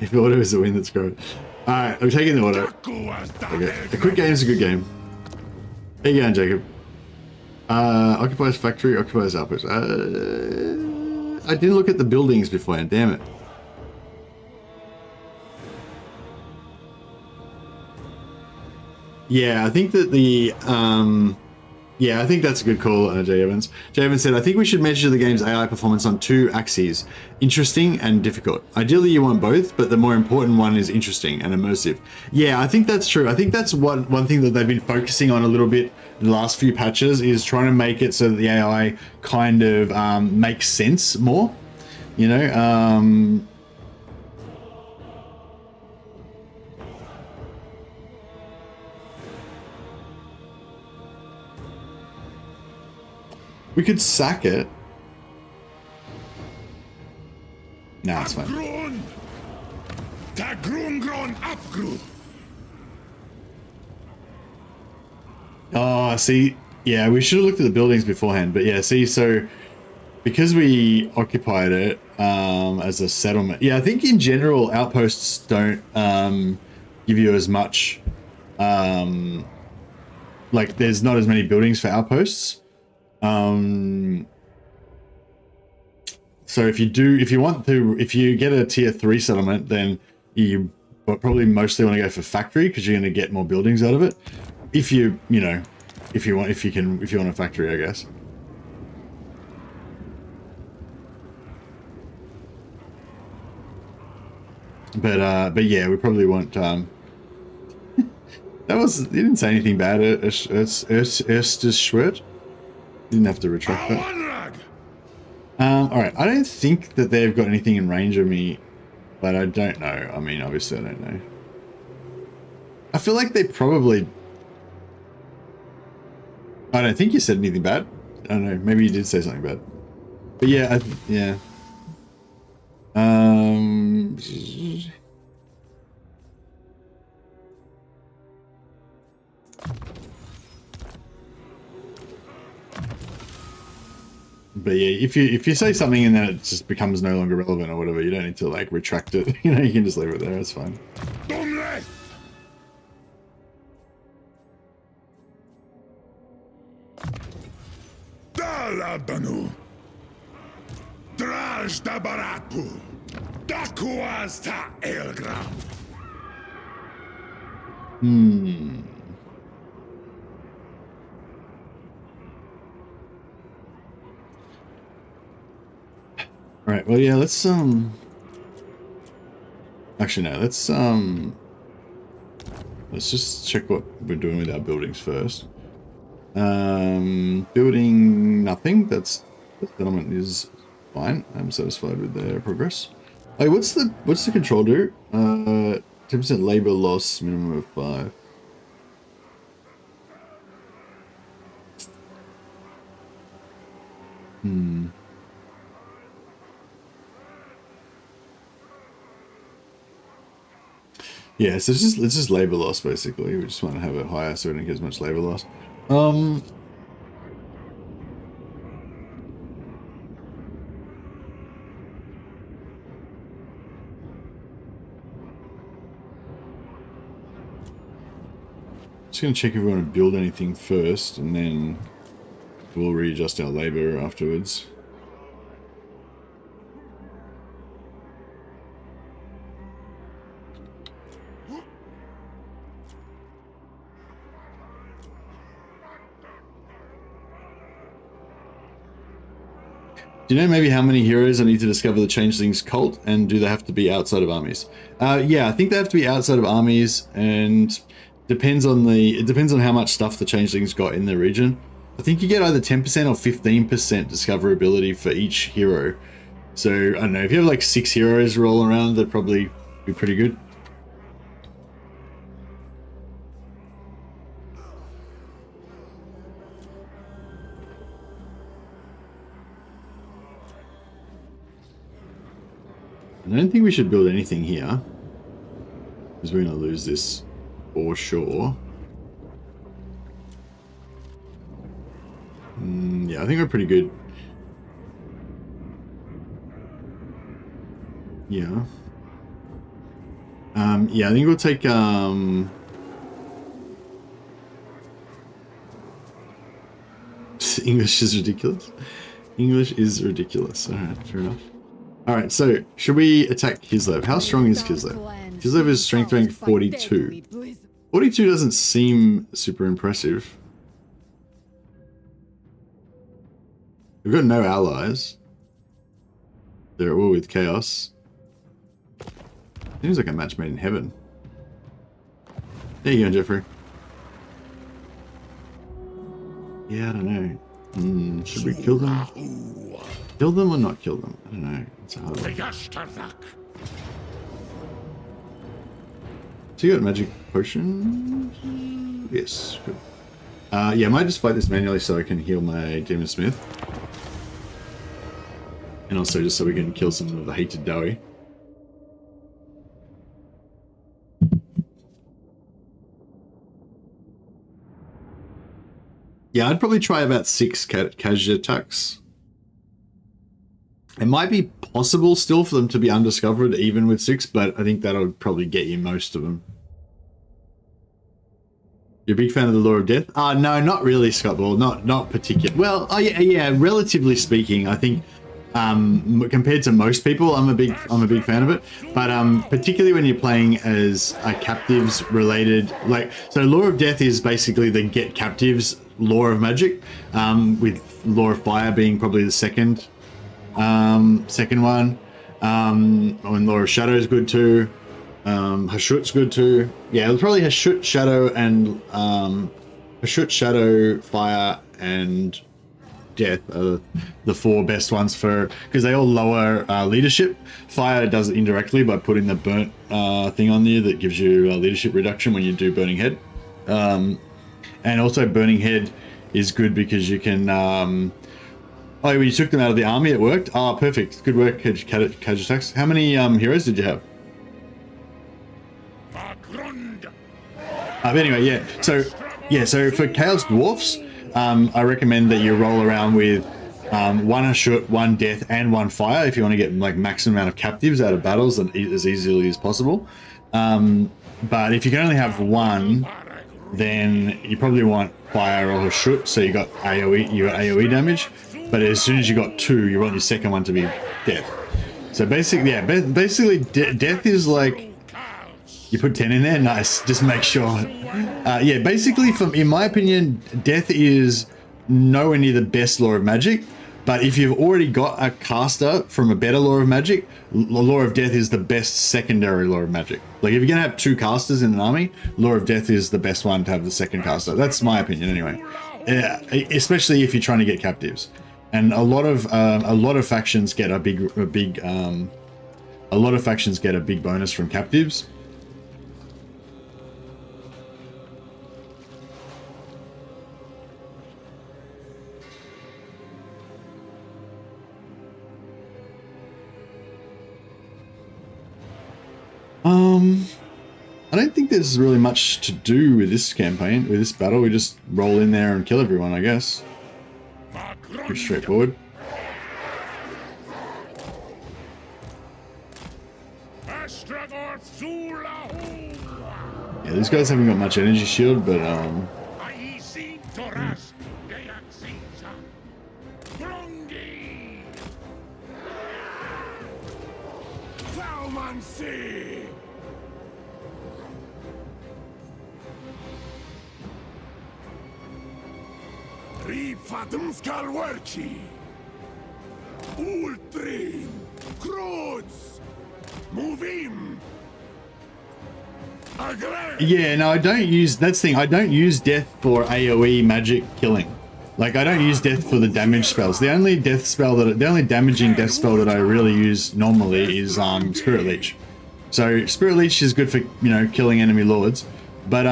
If auto is the win, that's great. Alright, I'm taking the auto. Okay. A quick game is a good game. How you going, Jacob? Occupies factory, occupies outpost. I didn't look at the buildings beforehand, damn it. Yeah, I think that the yeah, I think that's a good call, Jay Evans. Jay Evans said, I think we should measure the game's AI performance on 2 axes, interesting and difficult. Ideally, you want both, but the more important one is interesting and immersive. Yeah, I think that's true. I think that's one thing that they've been focusing on a little bit in the last few patches is trying to make it so that the AI kind of makes sense more, you know? We could sack it. Nah, it's fine. Oh, see, yeah, we should have looked at the buildings beforehand, but yeah, see, so because we occupied it as a settlement, yeah, I think in general outposts don't give you as much, like there's not as many buildings for outposts. So if you get a tier 3 settlement, then you probably mostly want to go for factory because you're going to get more buildings out of it. If you want a factory, I guess. But yeah, we probably want, that was, you didn't say anything bad. It's Schwert. Didn't have to retract that. Alright, I don't think that they've got anything in range of me, but I don't know. I mean, obviously I don't know. I feel like they probably... I don't think you said anything bad. I don't know, maybe you did say something bad. But yeah, yeah. But yeah, if you say something and then it just becomes no longer relevant or whatever, you don't need to like retract it. You know, you can just leave it there. It's fine. Alright, well yeah, let's actually no, let's just check what we're doing with our buildings first. Building nothing, the settlement is fine. I'm satisfied with their progress. Hey, what's the control do? 10% labor loss, minimum of 5. Yeah, so it's just labor loss basically. We just want to have it higher so we don't get as much labor loss. Just gonna check if we want to build anything first, and then we'll readjust our labor afterwards. Do you know maybe how many heroes I need to discover the Changelings cult, and do they have to be outside of armies? Yeah, I think they have to be outside of armies, and it depends on how much stuff the Changelings got in the region. I think you get either 10% or 15% discoverability for each hero. So I don't know, if you have like 6 heroes rolling around, they'd probably be pretty good. I don't think we should build anything here, because we're going to lose this for sure. Yeah, I think we're pretty good. Yeah. Yeah, I think we'll take English is ridiculous. English is ridiculous. Alright, fair enough. Alright, so should we attack Kislev? How strong is Kislev? Kislev is strength rank 42. 42 doesn't seem super impressive. We've got no allies. They're at war with Chaos. Seems like a match made in heaven. There you go, Jeffrey. Yeah, I don't know. Should we kill them? Kill them or not kill them? I don't know. It's a hard one. So you got magic potion? Yes, good. Yeah, I might just fight this manually so I can heal my Demon Smith. And also just so we can kill some of the hated Dowie. Yeah, I'd probably try about 6 casual attacks. It might be possible still for them to be undiscovered even with 6, but I think that'll probably get you most of them. You're a big fan of the Lore of Death? No, not really, Scott Ball. Not particular. Well, yeah, relatively speaking, I think compared to most people, I'm a big fan of it. But particularly when you're playing as a captives related, so Lore of Death is basically the get captives lore of magic, with Lore of Fire being probably the second one. And Lore of Shadow is good too. Hashut's good too. Yeah, it was probably Hashut, Shadow, and Hashut, Shadow, Fire, and Death are the 4 best ones for, because they all lower leadership. Fire does it indirectly by putting the burnt thing on you that gives you leadership reduction when you do Burning Head. And also Burning Head is good because you can when you took them out of the army it worked. Perfect, good work, Casual Attacks. How many heroes did you have? But anyway, so for Chaos Dwarfs, I recommend that you roll around with 1 Hashut, 1 Death, and 1 Fire if you want to get maximum amount of captives out of battles and as easily as possible. But if you can only have 1, then you probably want Fire or Hashut, so you got AoE damage. But as soon as you got 2, you want your second one to be Death. So basically, Death is like, you put 10 in there, nice. Just make sure. Yeah, basically, in my opinion, Death is nowhere near the best Lore of Magic. But if you've already got a caster from a better Lore of Magic, Lore of Death is the best secondary Lore of Magic. Like if you're gonna have 2 casters in an army, Lore of Death is the best one to have the second caster. That's my opinion, anyway. Especially if you're trying to get captives, and a lot of factions get a big bonus from captives. I don't think there's really much to do with this campaign, with this battle. We just roll in there and kill everyone, I guess. Pretty straightforward. Yeah, these guys haven't got much energy shield, but Fatum Skalwerchi Ultrin Krods Movim. Yeah, no, I don't use, that's the thing, I don't use Death for AoE magic killing. Like, I don't use Death for the damage spells. The only damaging death spell that I really use normally is Spirit Leech. So Spirit Leech is good for, killing enemy lords, but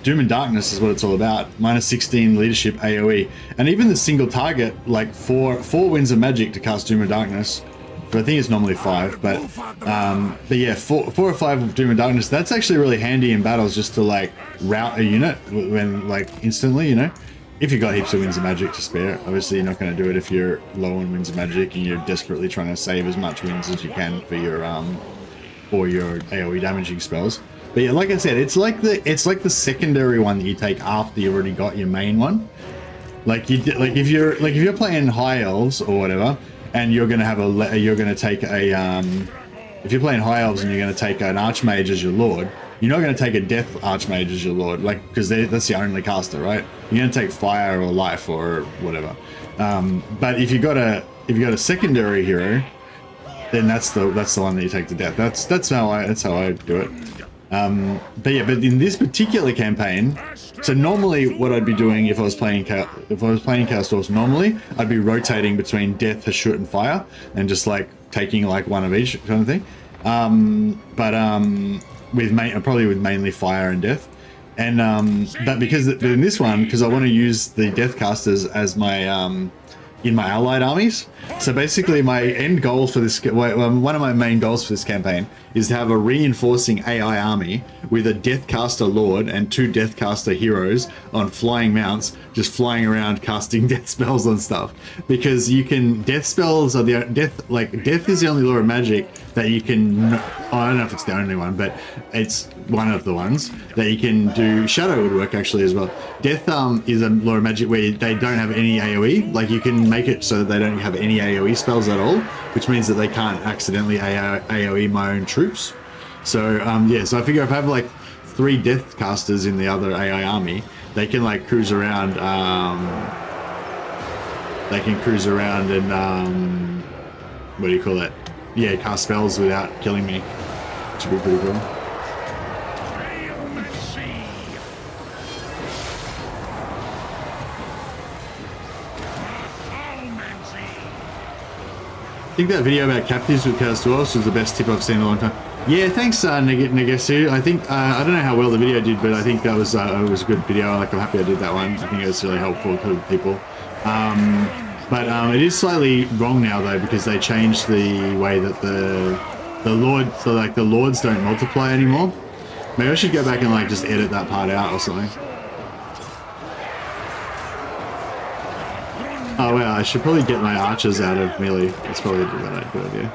Doom and Darkness is what it's all about. -16 leadership AoE, and even the single target, like 4 winds of magic to cast Doom and Darkness, I think it's normally 5, but yeah, 4 or 5 of Doom and Darkness. That's actually really handy in battles, just to like rout a unit when like instantly, you know. If you've got heaps of Winds of Magic to spare. Obviously you're not going to do it if you're low on Winds of Magic and you're desperately trying to save as much wins as you can for your AoE damaging spells. But yeah, like I said, it's like the secondary one that you take after you already got your main one. Like if you're playing High Elves or whatever, and you're gonna have if you're playing High Elves and you're gonna take an Archmage as your Lord, you're not gonna take a Death Archmage as your Lord, like, because that's the only caster, right? You're gonna take Fire or Life or whatever. But if you got a secondary hero, then that's the one that you take to Death. That's how I do it. But in this particular campaign, so normally what I'd be doing if I was playing Chaos Dwarfs, normally I'd be rotating between Death, Hashut, and Fire, and just like taking like one of each kind of thing. Probably with mainly Fire and Death, and but because in this one, because I want to use the Death casters as my in my allied armies. So basically my end goal for this, one of my main goals for this campaign is to have a reinforcing AI army with a Deathcaster Lord and 2 Deathcaster heroes on flying mounts, just flying around casting death spells on stuff. Because you can, death spells are the death is the only law of magic that you can, I don't know if it's the only one, but it's one of the ones that you can do. Shadow would work actually as well. Death is a law of magic where they don't have any AoE. Like you can make it so that they don't have any AoE spells at all, which means that they can't accidentally AoE my own troops. So yeah, so I figure if I have like 3 death casters in the other AI army, they can like cruise around. They can cruise around and what do you call it? Yeah, cast spells without killing me, which would be pretty cool. I think that video about captives with Chaos Dwarfs was the best tip I've seen in a long time. Yeah, thanks, Negesu. I think I don't know how well the video did, but I think that was it was a good video. Like, I'm happy I did that one. I think it was really helpful to people. But it is slightly wrong now though, because they changed the way that the lords don't multiply anymore. Maybe I should go back and like just edit that part out or something. Oh wow, I should probably get my archers out of melee. That's probably a good idea.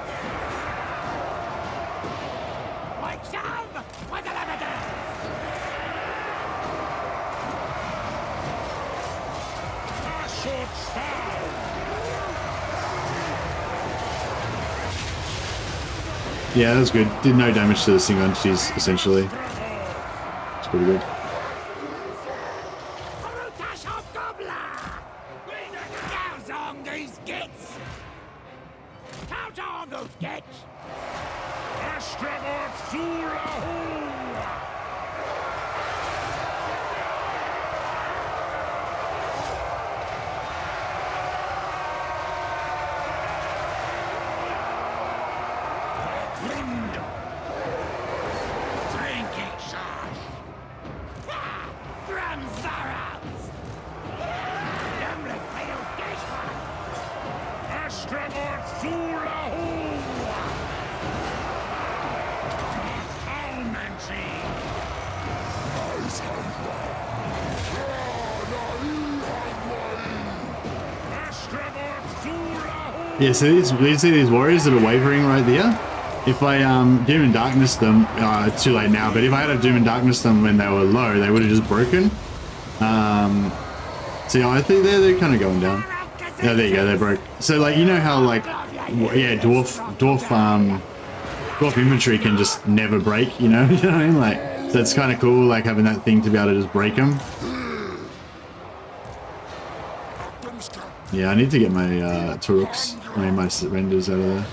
Yeah, that was good. Did no damage to the single entities, essentially. It's pretty good. Yeah, so you see these warriors that are wavering right there? If I Doom and Darkness them, it's too late now, but if I had a Doom and Darkness them when they were low, they would have just broken. So yeah, I think they're kind of going down. Yeah, there you go, they broke. So like, you know how like, yeah, dwarf infantry can just never break, you know? You know what I mean? Like, so it's kind of cool, like having that thing to be able to just break them. Yeah, I need to get my Turuks, my surrenders out of there.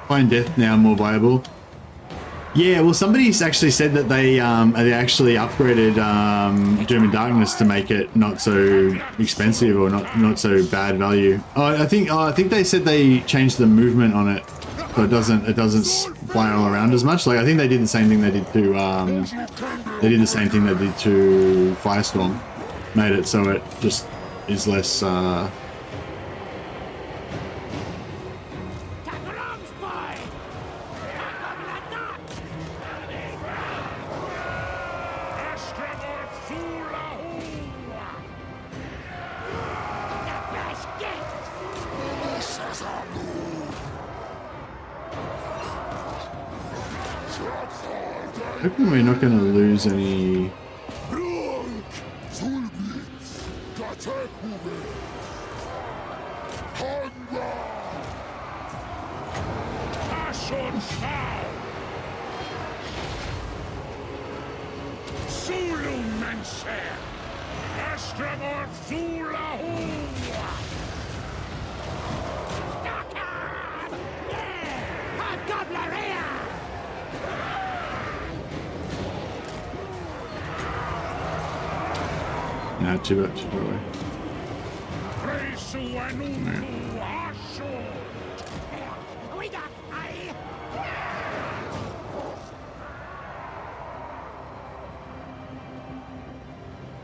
Find death now more viable. Yeah, well, somebody's actually said that they actually upgraded Doom and Darkness to make it not so expensive or not so bad value. Oh, I think they said they changed the movement on it, so it doesn't spiral around as much. Like I think they did the same thing they did to Firestorm, made it so it just is less. Hoping we're not going to lose any. No, too far away.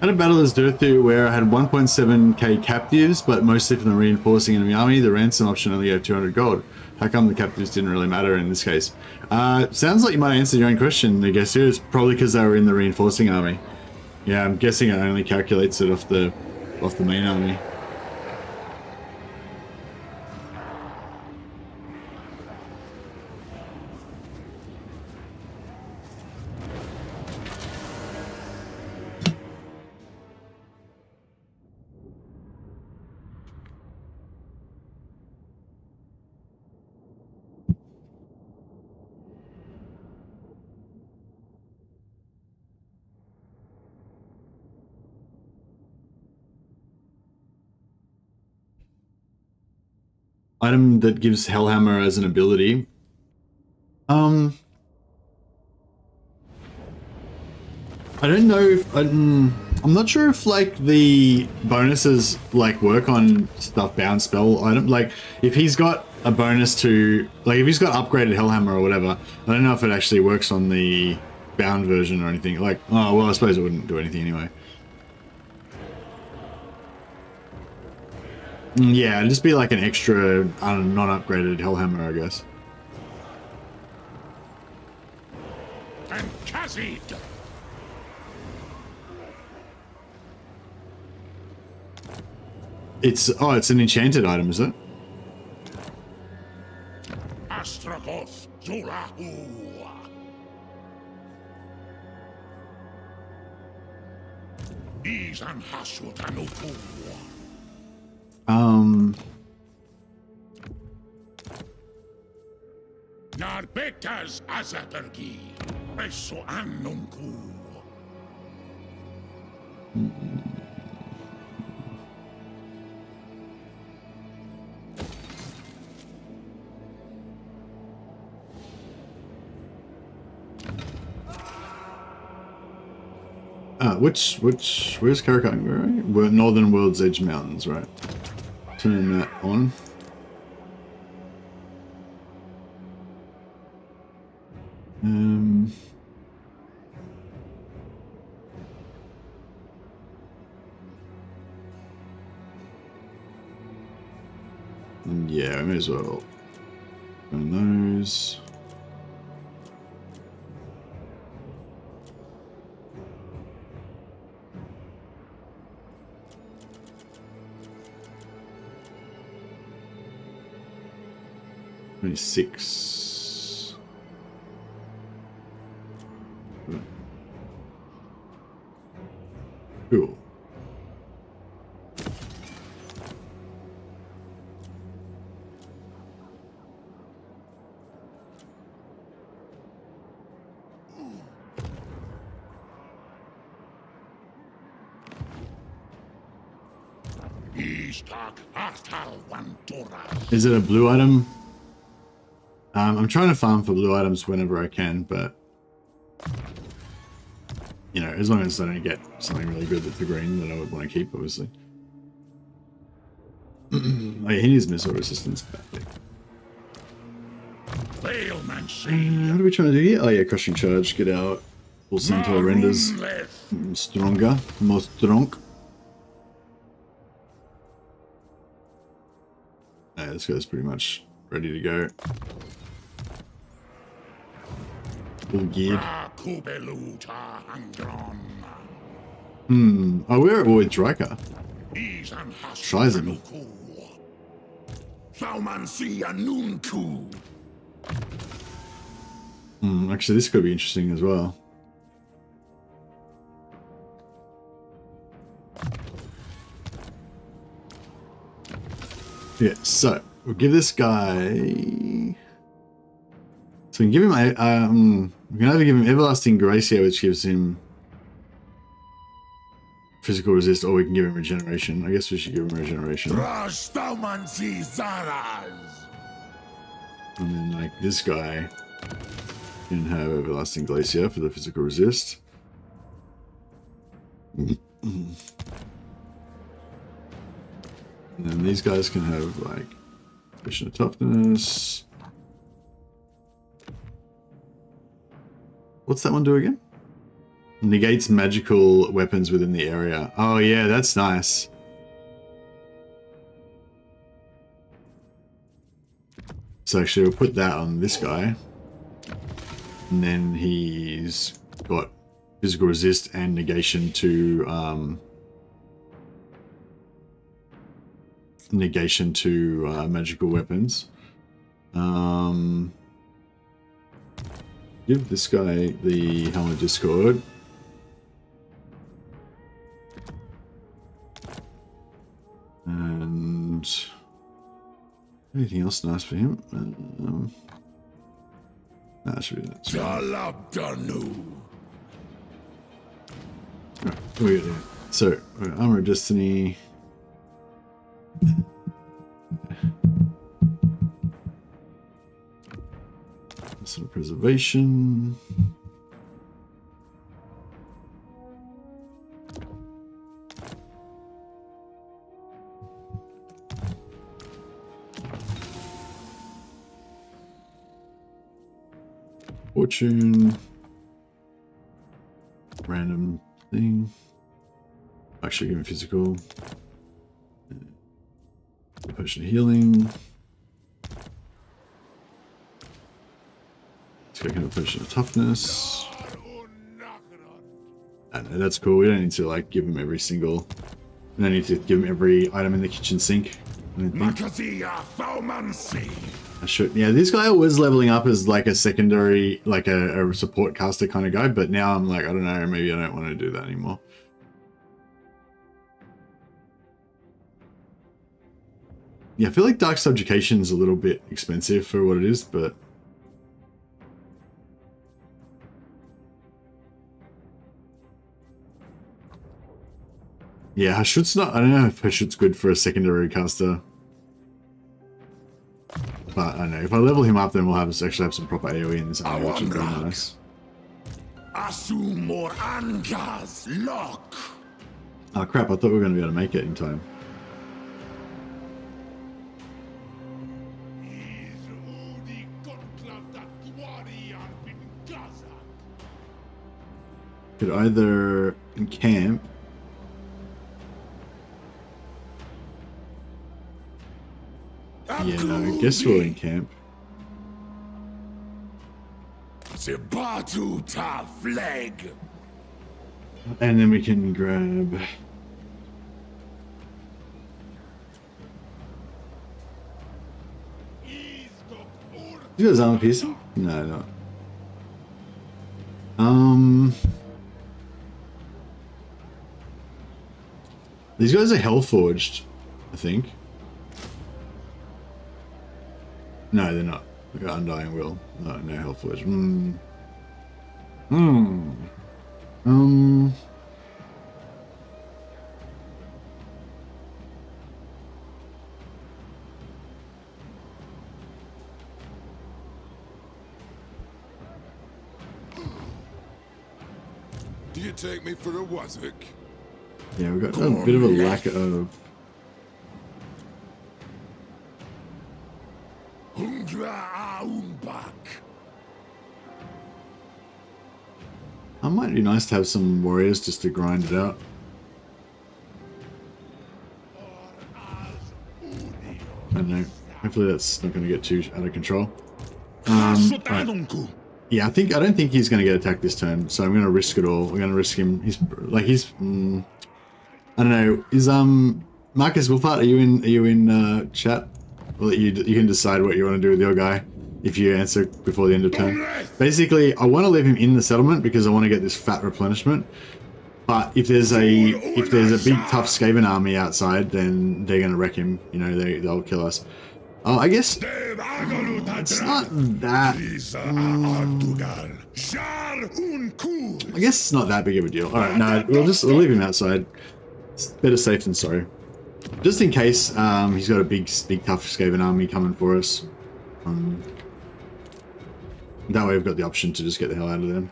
Had a battle as Durthu where I had 1.7k captives, but mostly from the reinforcing enemy army. The ransom option only gave 200 gold. How come the captives didn't really matter in this case? Sounds like you might answer your own question, I guess. It's probably because they were in the reinforcing army. Yeah, I'm guessing it only calculates it off the main army. Item that gives Hellhammer as an ability. I don't know if I'm not sure if like the bonuses like work on stuff bound spell item. Like if he's got a bonus to like if he's got upgraded Hellhammer or whatever, I don't know if it actually works on the bound version or anything. Like oh well, I suppose it wouldn't do anything anyway. Yeah, it'd just be like an extra non-upgraded Hellhammer, I guess. And Kazid! It's an enchanted item, is it? Astragoth Zulahu! Izan Hasutanuku! Narbetas Azabergi, Reso Annunku. Where's Caravan? We're Northern World's Edge Mountains, right? Turn that on. Yeah, I may as well turn those. Only 6. Cool. Is it a blue item? I'm trying to farm for blue items whenever I can, but you know, as long as I don't get something really good that's the green that I would want to keep, obviously. Oh yeah, he needs missile resistance. Perfect. What are we trying to do here? Oh yeah, crushing charge. Get out. Full centaur renders. Stronger. More strong. Yeah, this guy's pretty much ready to go. Full geared. Oh, we're with Dryka. Scheiße. Actually, this could be interesting as well. Yeah, so we'll give this guy. So we can give him we can either give him Everlasting Grace here, which gives him physical resist, or we can give him regeneration. I guess we should give him regeneration. And then, like, this guy can have Everlasting Glacier for the physical resist. And then these guys can have, like, Vision of Toughness. What's that one do again? Negates magical weapons within the area. Oh yeah, that's nice. So actually we'll put that on this guy. And then he's got physical resist and negation to magical weapons. Give this guy the Helm of Discord. And anything else nice for him? That should be that. Right, so, Armor of Destiny. Sort of preservation. Fortune. Random thing. Actually, give him physical. Potion of healing. Taking a potion of toughness. I know, that's cool. We don't need to like give him every single. We don't need to give him every item in the kitchen sink. I should. Yeah, this guy was leveling up as like a secondary, like a support caster kind of guy, but now I'm like, I don't know, maybe I don't want to do that anymore. Yeah, I feel like Dark Subjugation is a little bit expensive for what it is, but. Yeah, Hashut's not. I don't know if Hashut's good for a secondary caster. But I don't know. If I level him up, then we'll actually have some proper AoE in this area, which is really nice. Oh crap, I thought we were going to be able to make it in time. Could either encamp. Yeah, no, I guess we'll encamp. And then we can grab. You guys armor piercing? No, not. These guys are Hellforged, I think. No, they're not. We got Undying Will. No, no Hellforged. you take me for a wazzock? Yeah, we've got a bit of a lack of... It might be nice to have some warriors just to grind it out. I don't know. Hopefully that's not going to get too out of control. Right. Yeah, I don't think he's going to get attacked this turn, so I'm going to risk it all. We're going to risk him. I don't know. Is Marcus Wolfhard, are you in chat? Well, you can decide what you want to do with your guy if you answer before the end of turn. Basically, I want to leave him in the settlement because I want to get this fat replenishment. But if there's a big tough Skaven army outside, then they're going to wreck him. You know, they'll kill us. I guess it's not that. I guess it's not that big of a deal. All right, no, we'll leave him outside. It's better safe than sorry. Just in case he's got a big tough Skaven army coming for us. That way we've got the option to just get the hell out of them.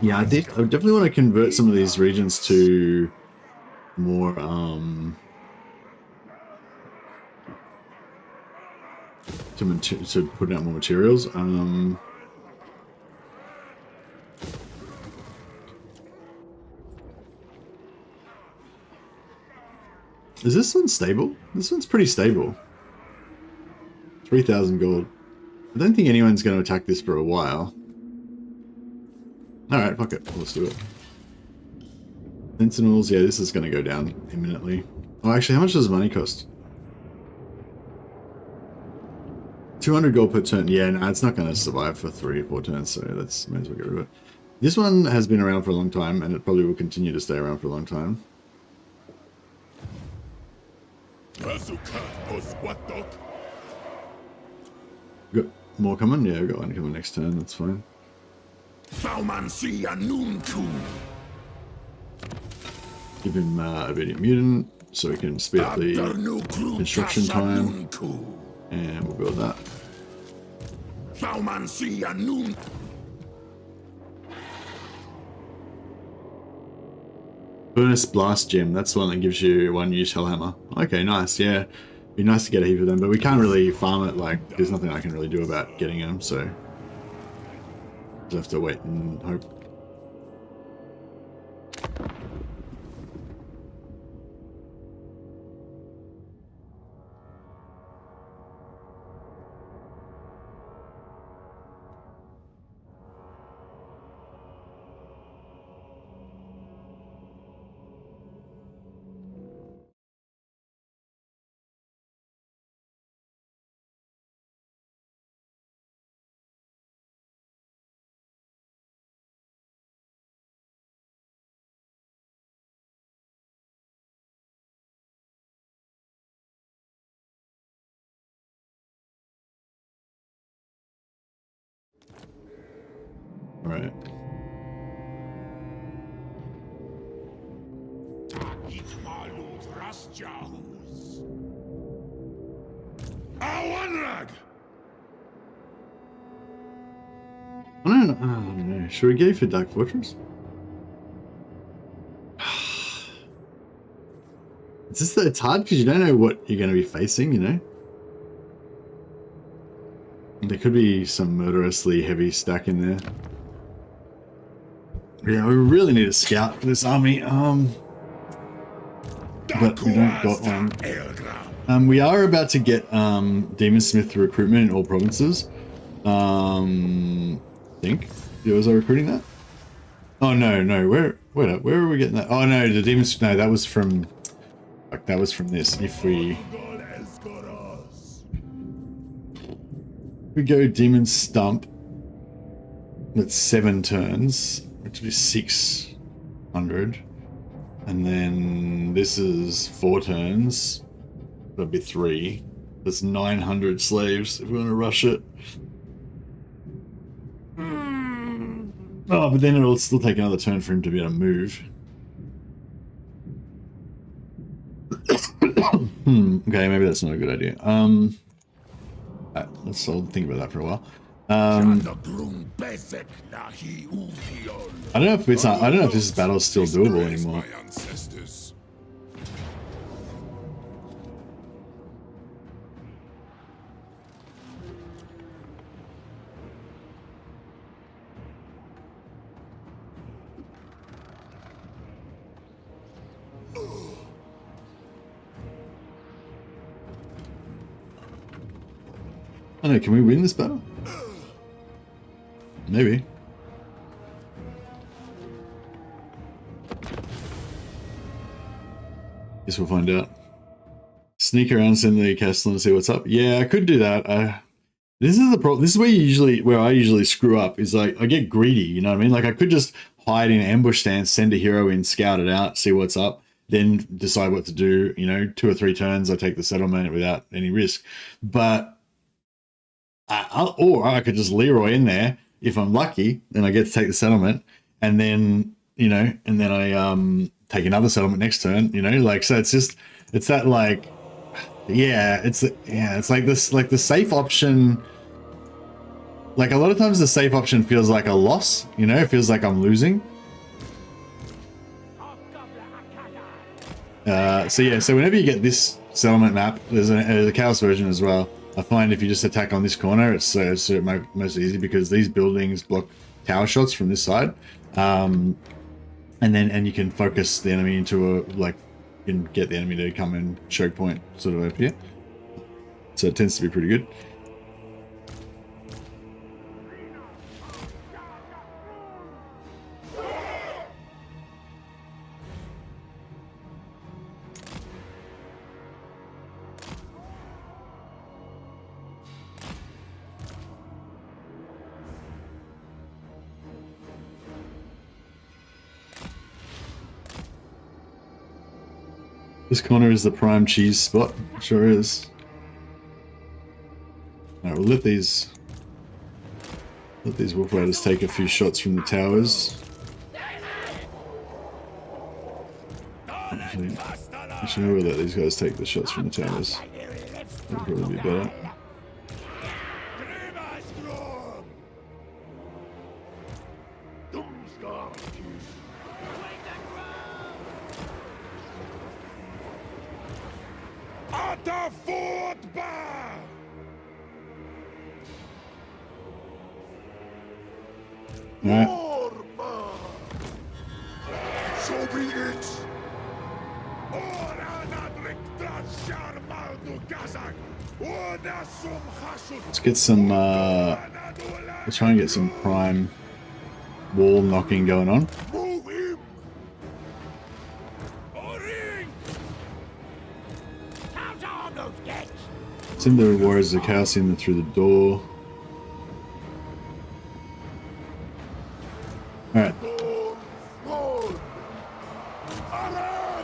Yeah, I definitely want to convert some of these regions to more to put out more materials. Is this one stable? This one's pretty stable. 3,000 gold. I don't think anyone's going to attack this for a while. Alright, fuck it. Let's do it. Sentinels, yeah, this is going to go down imminently. Oh, actually, how much does money cost? 200 gold per turn. Yeah, no, it's not going to survive for 3 or 4 turns, so that's might as well get rid of it. This one has been around for a long time, and it probably will continue to stay around for a long time. Got more coming? Yeah, we've got one coming next turn, that's fine. Give him Obedient Mutant, so we can speed up the construction time. And we'll build that. Furnace Blast Gem, that's the one that gives you 1 use Hellhammer. Okay, nice, yeah. Be nice to get a heap of them, but we can't really farm it, like, there's nothing I can really do about getting them, so... just have to wait and hope. Right. I don't know. Should we go for Dark Fortress? It's hard because you don't know what you're going to be facing, you know? There could be some murderously heavy stack in there. Yeah, we really need a scout for this army. But we don't got one. We are about to get Demon Smith recruitment in all provinces. I think. Was I recruiting that? Oh no, where are we getting that? Oh no, the Demon Smith. No, that was from. Like, that was from this. If we go Demon Stump, that's 7 turns, which would be 600. And then this is 4 turns. That'll be 3. That's 900 slaves if we want to rush it. Oh, but then it'll still take another turn for him to be able to move. Okay, maybe that's not a good idea. Let's all think about that for a while. I don't know if it's not, I don't know if this battle is still doable anymore. I don't know, can we win this battle? Maybe. Guess we'll find out. Sneak around, send the castle and see what's up. Yeah, I could do that. This is the problem. This is where I usually screw up. Is like I get greedy. You know what I mean? Like I could just hide in an ambush stance, send a hero in, scout it out, see what's up, then decide what to do. You know, 2 or 3 turns, I take the settlement without any risk. But or I could just Leroy in there. If I'm lucky, then I get to take the settlement, and then I take another settlement next turn. You know, like so. It's that like, it's like this, like the safe option. Like a lot of times, the safe option feels like a loss. You know, it feels like I'm losing. So whenever you get this settlement map, there's a chaos version as well. I find if you just attack on this corner, it's most easy because these buildings block tower shots from this side, and you can focus the enemy into you can get the enemy to come and choke point sort of over here. So it tends to be pretty good. This corner is the prime cheese spot. Sure is. Alright, we'll let these Wolf Riders take a few shots from the towers. Actually, we'll let these guys take the shots from the towers. That'll probably be better. Let's get some, let's try and get some prime wall knocking going on. Send the Warriors of Chaos in through the door. Alright.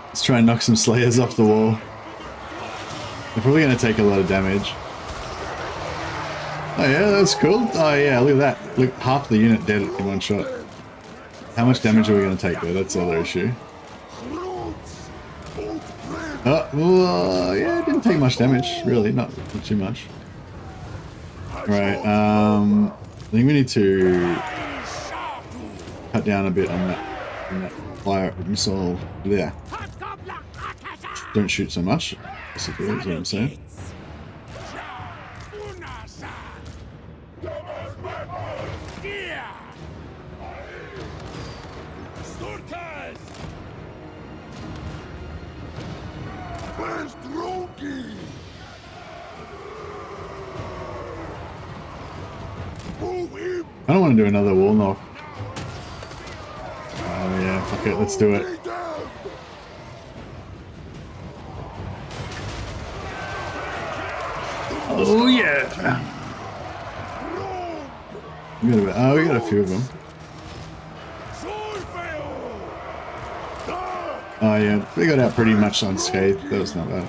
Let's try and knock some Slayers off the wall. They're probably going to take a lot of damage. Oh yeah, that's cool. Oh yeah, look at that. Look, half the unit dead in one shot. How much damage are we going to take though? That's the other issue. Oh, well, yeah, it didn't take much damage, really. Not too much. Right, I think we need to cut down a bit on that fire missile there. Don't shoot so much, basically, is what I'm saying. I don't want to do another wall knock. Oh yeah, fuck it, let's do it. Oh yeah! We got a few of them. Oh yeah, they got out pretty much unscathed. That was not bad.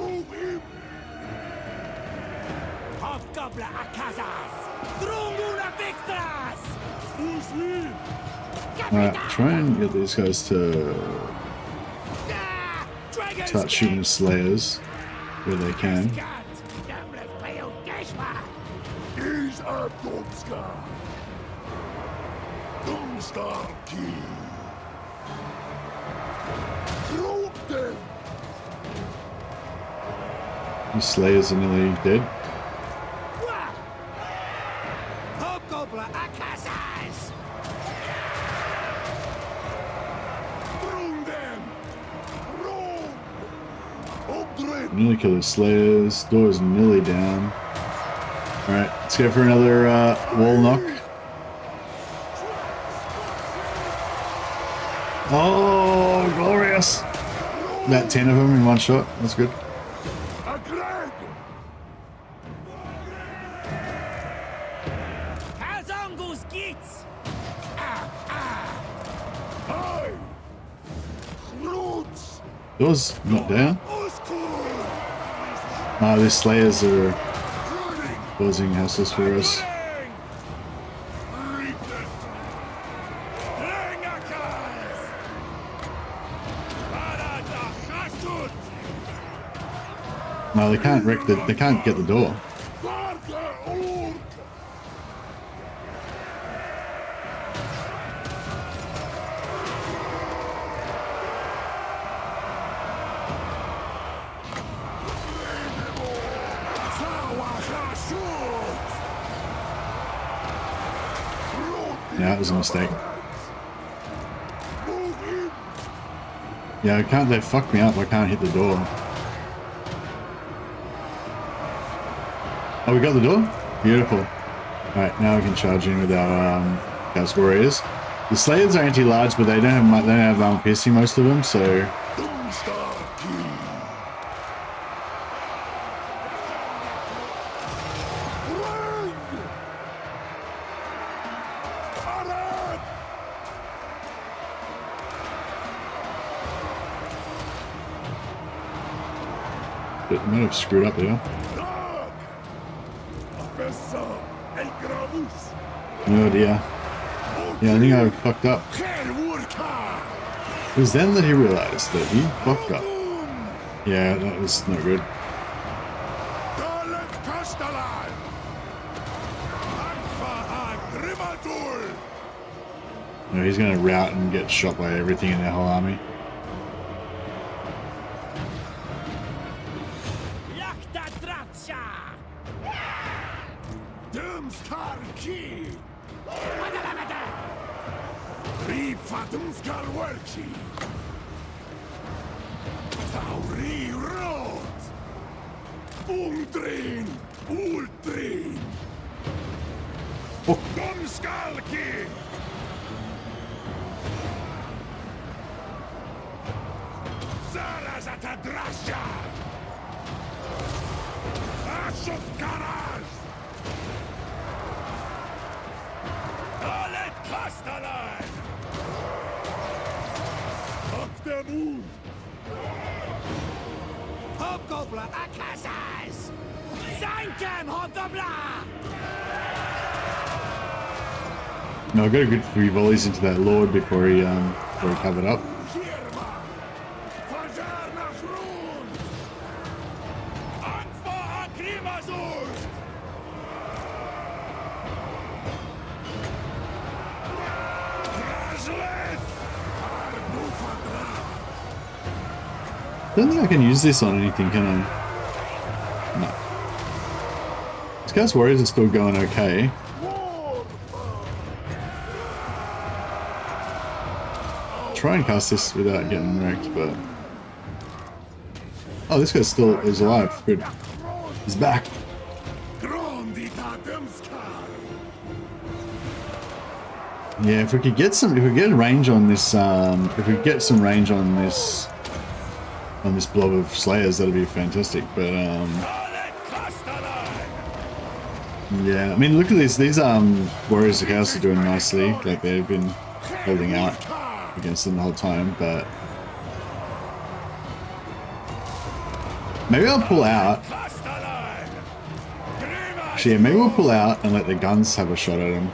Move him! Hobgoblin a casas! Drunguna victras! Who's him? Alright, try and get these guys to start shooting the slayers where they can. He's a Dumska! Dumska key! Float them! These slayers are nearly dead. Hobgoblin a casas! Throw them! Roll! Ogdred! Nearly kill the slayers. Door's nearly down. Alright, let's go for another wall knock. Oh, glorious! About 10 of them in one shot. That's good. Agreg! Kazangus gits! Hi! Roots! Door's not down. Oskur! Ah, these slayers are Running! causing hassles for us. Reap them! Lengakas! Barada Hasut! No, they can't wreck the. They can't get the door. Varga Urk! Sawa Hasut! Yeah, that was a mistake. Move him! Yeah, I can't. They fucked me up. I can't hit the door. Oh, we got the door? Beautiful. Alright, now we can charge in with our Chaos Warriors. The Slayers are anti-large, but they don't have much, they don't have armor piercing, most of them, so Dumstar Key! Rang! Arad! but they might have screwed up there. Dag! Afessa! El Gravus! No idea. Yeah, I think I fucked up. Helwurka! It was then that he realized that he fucked up. Yeah, that was no good. Dalet Kastalan! Anfa Grimatul! No, he's gonna rout and get shot by everything in their whole army. Yakta dratsha! Dumskar Ki! Rifa Dumskar Werki! Tauri Rot! Uldrin! Uldrin! Oh. Dumskar Ki! Zarazata Drasha! Ashot Garage! Dalet Kastalan! Up the moon! Hobgoblin a casas! Zankem hobgoblin! No, I got a good 3 volleys into that Lord before he covered up. Hirma! Fajar Nasrun! Anfa Akrimazur! Kraslet! Arbufadra! I don't think I can use this on anything, can I? No. These Chaos Warriors are still going okay. War! Try and cast this without getting wrecked, but... Oh, this guy still is alive. Good. He's back. Grondita Dumskar! Yeah, if we could get some... If we get a range on this... if we get some range on this blob of Slayers, that'd be fantastic, but... Dalet Kastalan! Yeah, I mean, look at this. These Warriors of Chaos are doing nicely. Like, they've been holding out against them the whole time, but Maybe I'll pull out. Actually, yeah, maybe we'll pull out and let the guns have a shot at him.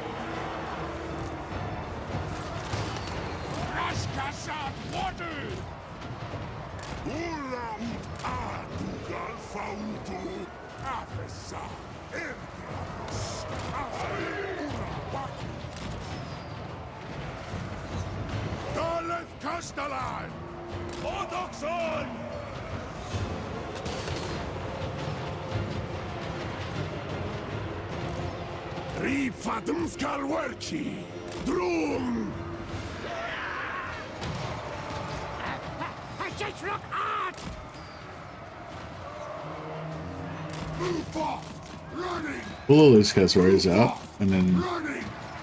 Drum! Pull all these Curse Warriors out, and then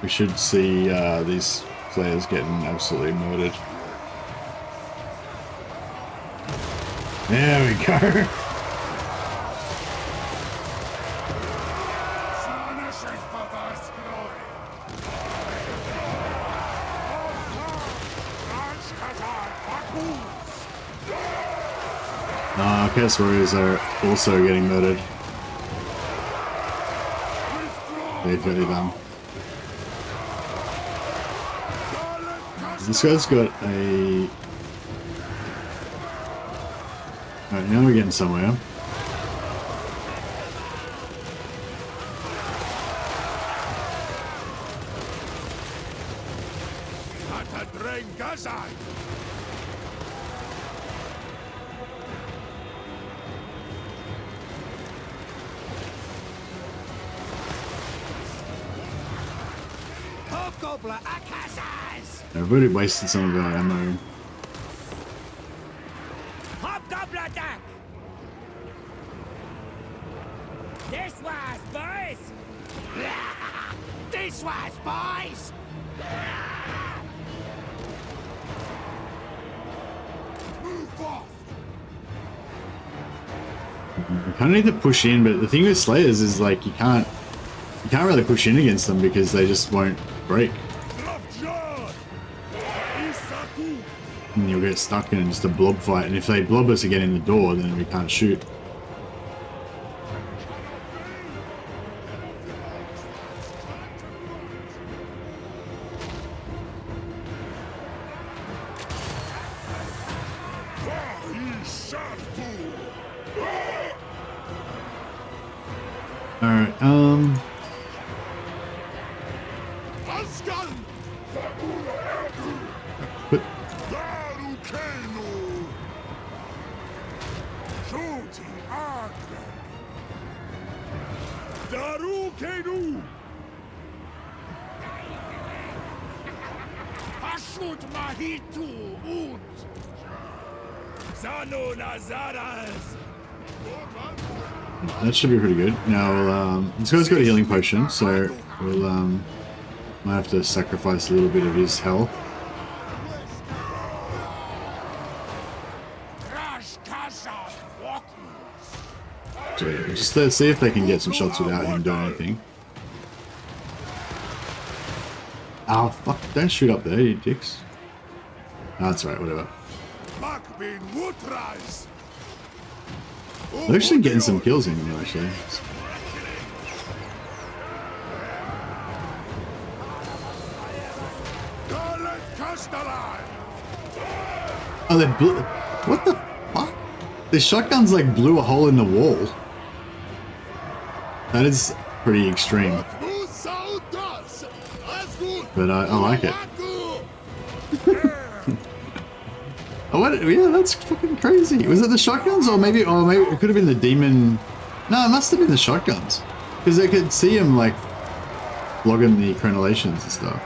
we should see these players getting absolutely murdered. There we go. Curse Warriors are also getting murdered. They've really done. This guy's got a... Alright, now we're getting somewhere. I've already wasted some of our ammo. Hobgoblin attack! This was, boys! This was, boys! You kind of need to push in, but the thing with Slayers is like you can't really push in against them because they just won't break. And you'll get stuck in just a blob fight, and if they blob us again in the door, then we can't shoot. Alright, But that should be pretty good. Now, this guy's got a healing potion, so we'll might have to sacrifice a little bit of his health. So yeah, just see if they can get some shots without him doing anything. Oh fuck, don't shoot up there, you dicks. Oh, that's right, whatever. They're actually getting some kills in here, actually. Oh, they blew... What the fuck? The shotguns, like, blew a hole in the wall. That is pretty extreme. But I like it. Oh, what? Yeah, that's fucking crazy. Was it the shotguns, or maybe it could have been the demon? No, it must have been the shotguns, because they could see him like logging the crenellations and stuff.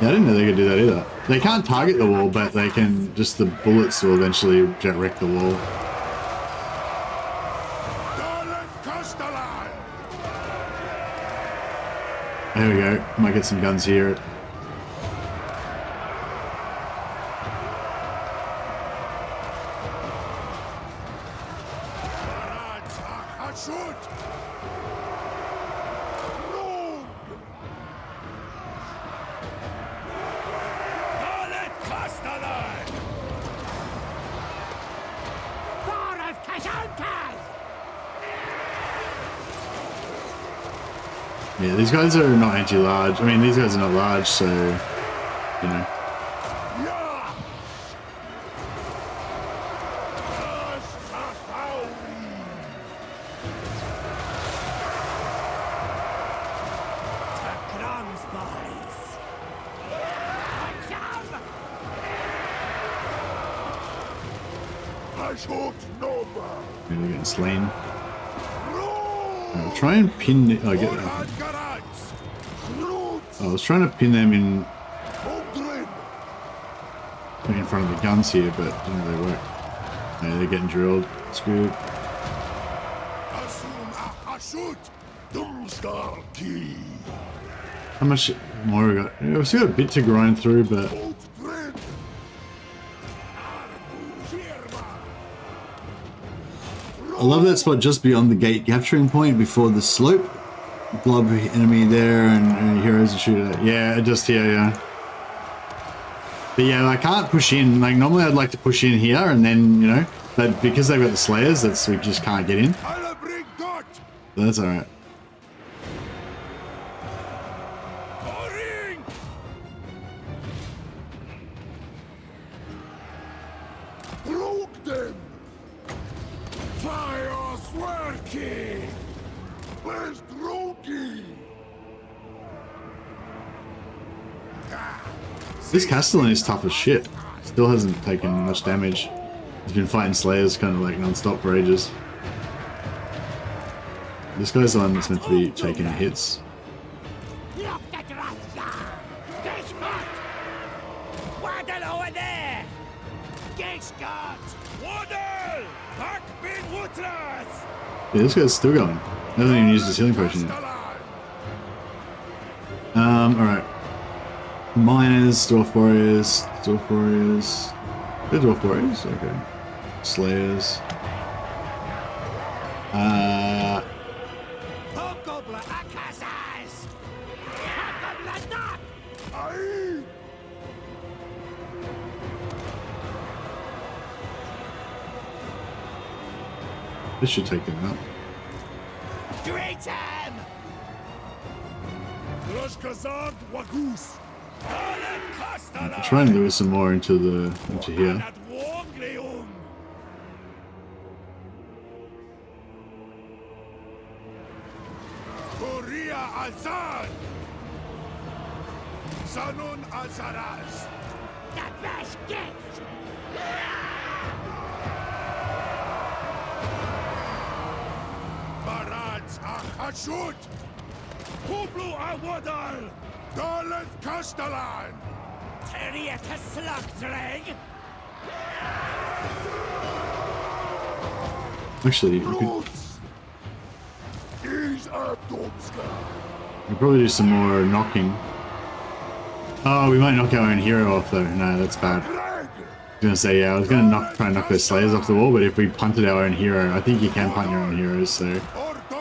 Yeah, I didn't know they could do that either. They can't target the wall, but they can, just the bullets will eventually jet wreck the wall. There we go. Might get some guns here. Yeah, these guys are not anti-large. I mean, these guys are not large, so, you know. They're getting slain. I'll try and pin the, I was trying to pin them in front of the guns here, but didn't really work. Yeah, they're getting drilled. It's good. How much more we got? Yeah, we've still got a bit to grind through, but I love that spot just beyond the gate capturing point before the slope. Blob enemy there and heroes to shoot at. Yeah, just here, yeah. But yeah, I can't push in. Like, normally I'd like to push in here and then, you know, but because they've got the slayers, we just can't get in. But that's alright. This Castellan is tough as shit. Still hasn't taken much damage. He's been fighting slayers kind of like non-stop for ages. This guy's the one that's meant to be taking the hits. Yeah, this guy's still going. He hasn't even used his healing potion yet. Alright. Miners, Dwarf Warriors, Dwarf Warriors. They're Dwarf Warriors? Okay. Slayers. This should take them out. Try and lure some more into here. Actually, we could probably do some more knocking. Oh, we might knock our own hero off though. No, that's bad. I was gonna say, yeah, I was gonna try and knock those slayers off the wall, but if we punted our own hero, I think you can punt your own heroes, so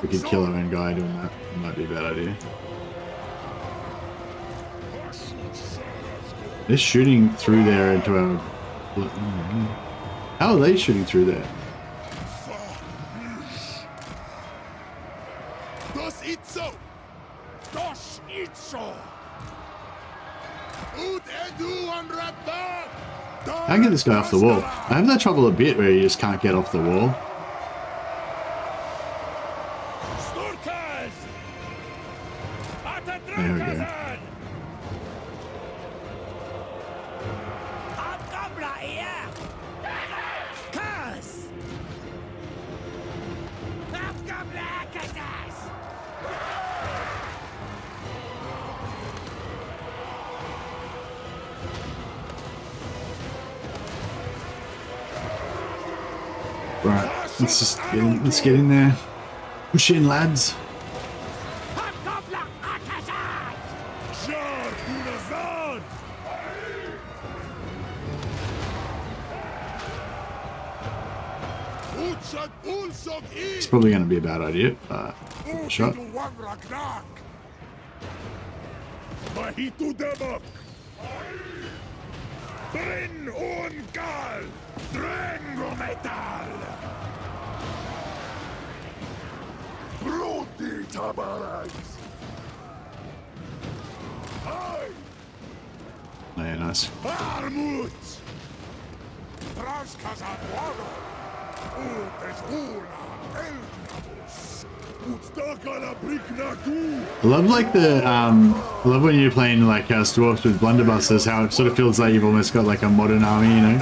we could kill our own guy doing that. It might be a bad idea. They're shooting through there into our... How are they shooting through there? I can get this guy off the wall. I have that trouble a bit where you just can't get off the wall. There we go. Right, let's get in there. Push in, lads. It's probably going to be a bad idea, but shot. nice. I love like the I love when you're playing like dwarves with blunderbusters, how it sort of feels like you've almost got like a modern army, you know.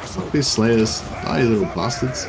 Fuck these slayers. Oh, you little bastards.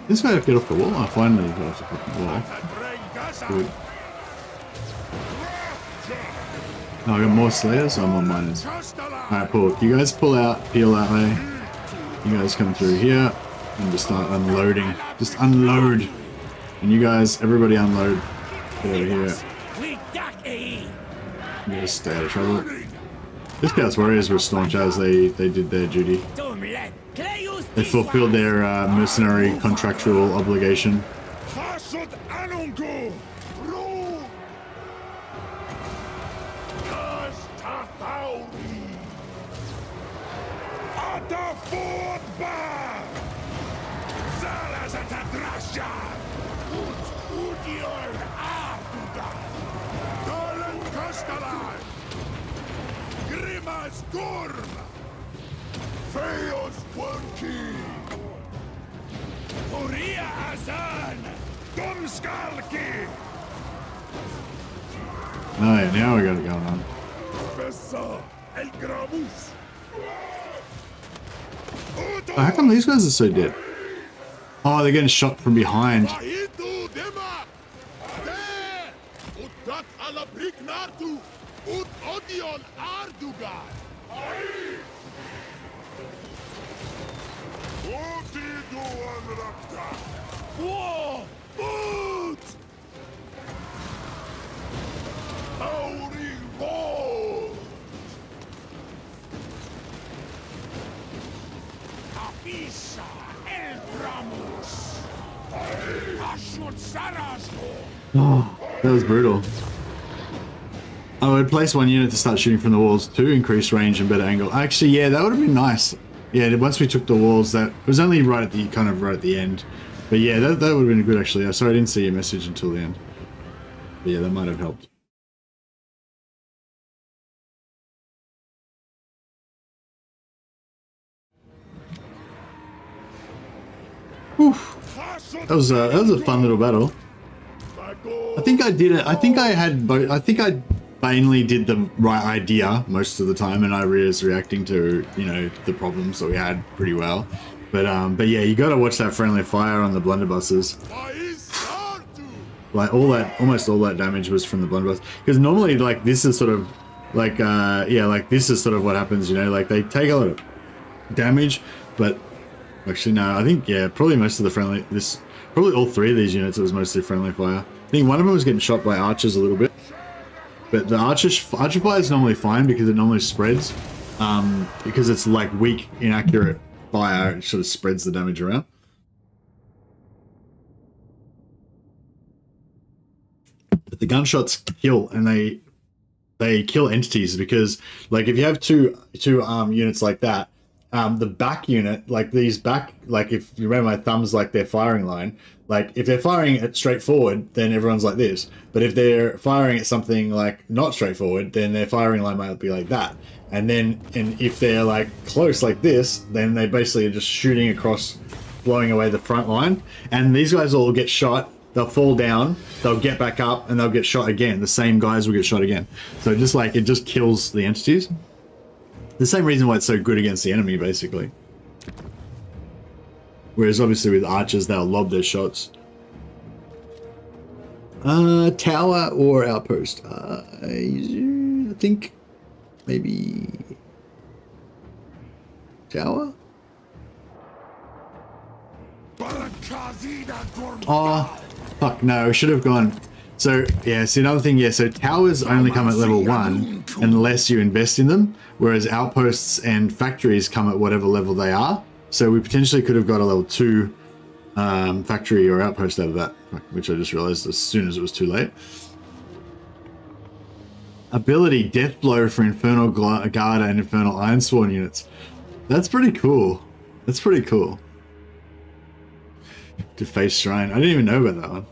This guy get off the wall. I finally got off the fucking wall. Good. Oh, I got more slayers. I'm on miners. Alright, Paul. You guys peel that way. You guys come through here and just start unloading. Just unload. And you guys, everybody unload. Get over here. You guys stay out of trouble. This Chaos Warriors were staunch as they did their duty. They fulfilled their mercenary contractual obligation. Oh yeah, now we got it going on. Oh, how come these guys are so dead? Oh, they're getting shot from behind. Oh, that was brutal. I would place one unit to start shooting from the walls to increase range and better angle. Actually, yeah, that would have been nice. Yeah, once we took the walls, that it was only right at the end. But yeah, that would have been good actually. I'm sorry I didn't see your message until the end. But yeah, that might have helped. Whew. That was a fun little battle. I think I did it. I think I mainly did the right idea most of the time, and I was reacting to, you know, the problems that we had pretty well. But yeah, you got to watch that friendly fire on the blunderbusses. Like almost all that damage was from the blunderbuss. Because normally, like, this is sort of like yeah, like this is sort of what happens. You know, like they take a lot of damage, but actually no, I think yeah, probably most of the friendly probably all three of these units it was mostly friendly fire. I think one of them was getting shot by archers a little bit. But the archer fire is normally fine because it normally spreads. Because it's like weak, inaccurate fire, it sort of spreads the damage around. But the gunshots kill, and they kill entities because, like, if you have two units like that, the back unit, like these back, like if you remember my thumbs, like their firing line, like if they're firing it straight forward, then everyone's like this. But if they're firing at something like not straightforward, then their firing line might be like that. And if they're like close like this, then they basically are just shooting across, blowing away the front line. And these guys all get shot, they'll fall down, they'll get back up, and they'll get shot again. The same guys will get shot again. So just like, it just kills the entities. The same reason why it's so good against the enemy, basically. Whereas obviously with archers, they'll lob their shots. Tower or outpost? I think maybe tower? Oh, fuck no, we should have gone. So, yeah, see another thing, yeah, so towers only come at level 1 unless you invest in them, whereas outposts and factories come at whatever level they are. So we potentially could have got a level 2 factory or outpost out of that, which I just realized as soon as it was too late. Ability, Death Blow for Infernal Guard and Infernal Ironsworn units. That's pretty cool. That's pretty cool. Deface Shrine. I didn't even know about that one.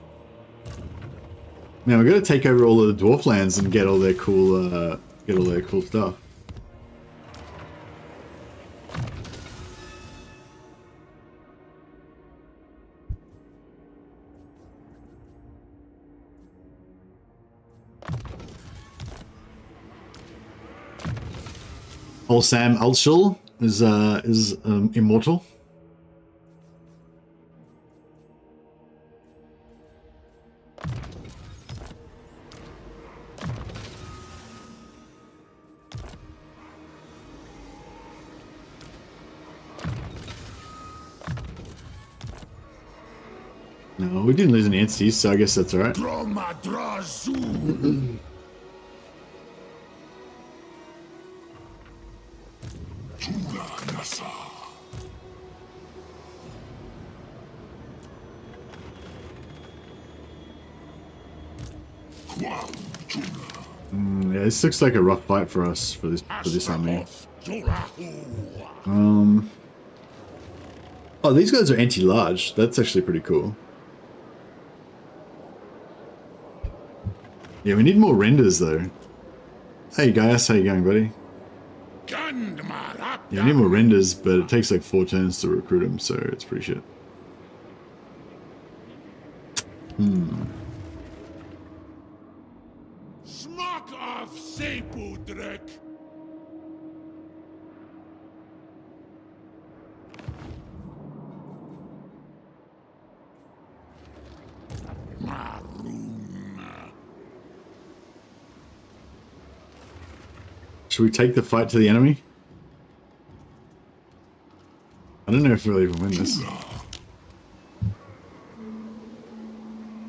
Man, we've got to take over all of the dwarf lands and get all their cool, stuff. Old Sam Ulshul is Immortal. No, we didn't lose any entities, so I guess that's alright. Yeah, this looks like a rough fight for us for this army. Oh, these guys are anti-large. That's actually pretty cool. Yeah, we need more renders though. Hey guys, how you going, buddy? Yeah, we need more renders, but it takes like 4 turns to recruit them, so it's pretty shit. Smack of Sepudrek. Should we take the fight to the enemy? I don't know if we'll even win this.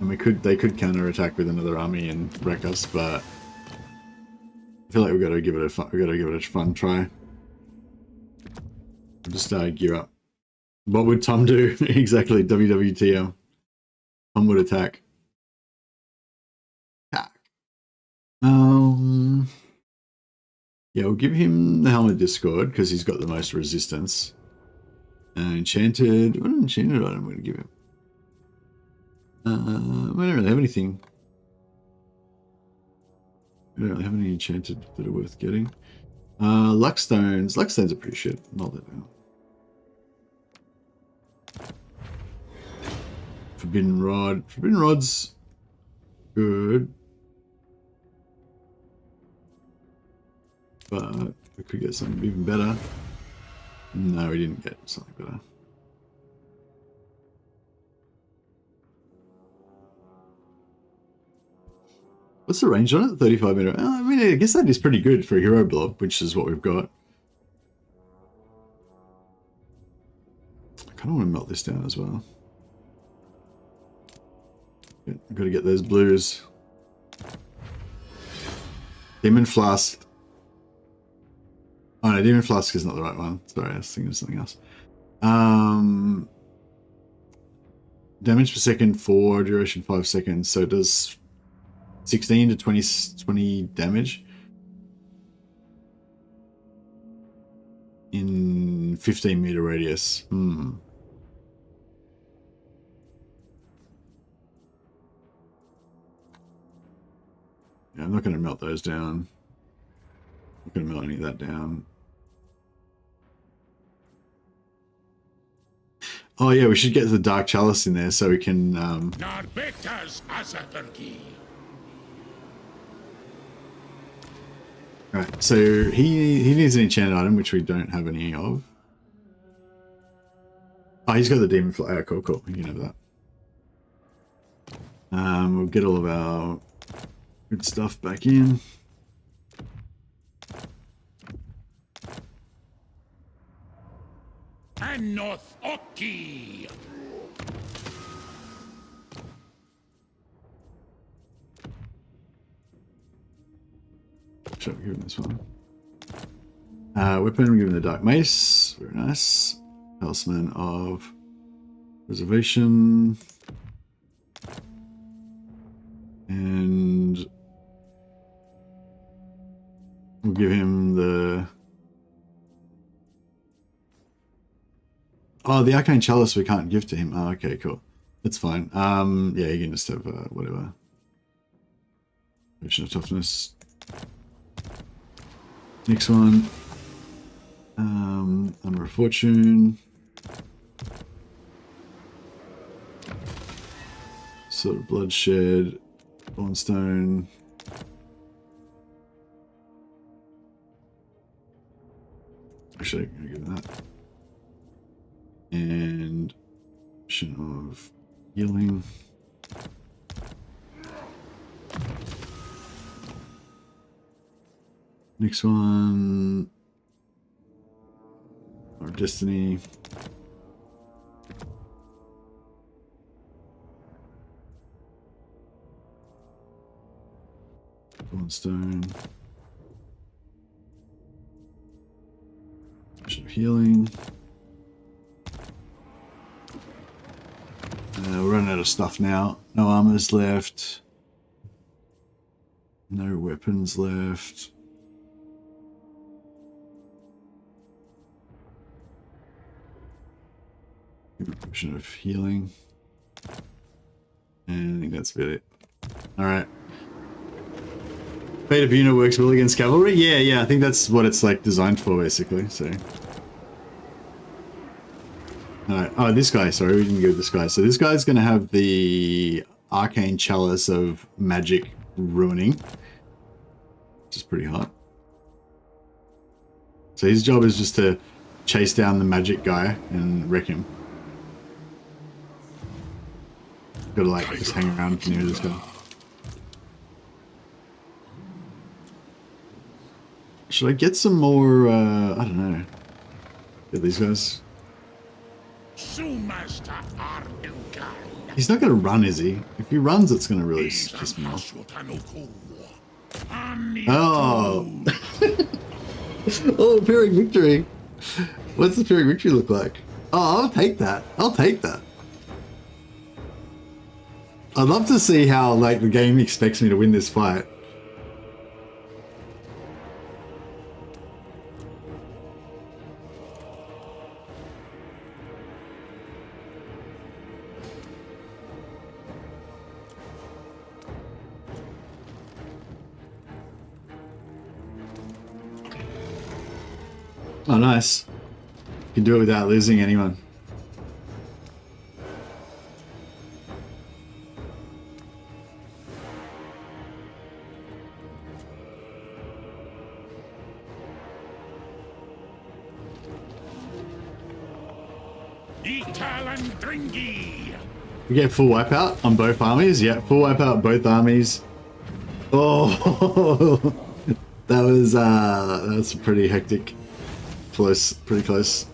And they could counter-attack with another army and wreck us, but I feel like we've got to give it a fun try. We'll just gear up. What would Tom do? Exactly, WWTM. Tom would attack. Yeah, we'll give him the Helmet Discord because he's got the most resistance. Enchanted. What enchanted item I'm going to give him? We don't really have anything. We don't really have any enchanted that are worth getting. Luckstones. Luckstones are pretty shit. Not that down. Forbidden Rod. Forbidden Rod's good. But we could get something even better. No, we didn't get something better. What's the range on it? 35 meter. I mean, I guess that is pretty good for a hero blob, which is what we've got. I kind of want to melt this down as well. I've got to get those blues. Demon Flask. Oh no, Demon Flask is not the right one. Sorry, I was thinking of something else. Damage per second for duration 5 seconds. So it does 16 to 20 damage in 15 meter radius. Yeah, I'm not going to melt those down. I'm not going to melt any of that down. Oh yeah, we should get the Dark Chalice in there so we can... Right, so he needs an enchanted item, which we don't have any of. Oh, he's got the demon fly. Oh, cool, cool. You can have that. We'll get all of our good stuff back in. North Oki. Should we give him this one? Weapon, we'll give him the Dark Mace. Very nice. Talisman of Preservation. And we'll give him the... Oh, the Arcane Chalice we can't give to him. Oh, okay, cool. That's fine. Yeah, you can just have whatever. Potion of Toughness. Next one. Armor of Fortune. Sort of Bloodshed. Bornstone. Actually, I'm gonna give that. And potion of healing. Next one, our Destiny. Stone. Potion of healing. We're running out of stuff now. No armors left. No weapons left. Potion of healing. And I think that's about it. Alright. Fate of unit works well against cavalry? Yeah, I think that's what it's like designed for basically, so. Alright, oh this guy, sorry, we didn't go with this guy. So this guy's gonna have the Arcane Chalice of Magic Ruining. Which is pretty hot. So his job is just to chase down the magic guy and wreck him. Gotta like just hang around near this guy. Should I get some more, I don't know. Get these guys. He's not gonna run, is he? If he runs, it's gonna really piss me off. Oh! Oh, Pyrrhic Victory! What's the Pyrrhic Victory look like? Oh, I'll take that. I'll take that. I'd love to see how, like, the game expects me to win this fight. Oh, nice. You can do it without losing anyone. You get full wipeout on both armies? Yeah, full wipeout both armies. Oh, that was pretty hectic. Close, pretty close.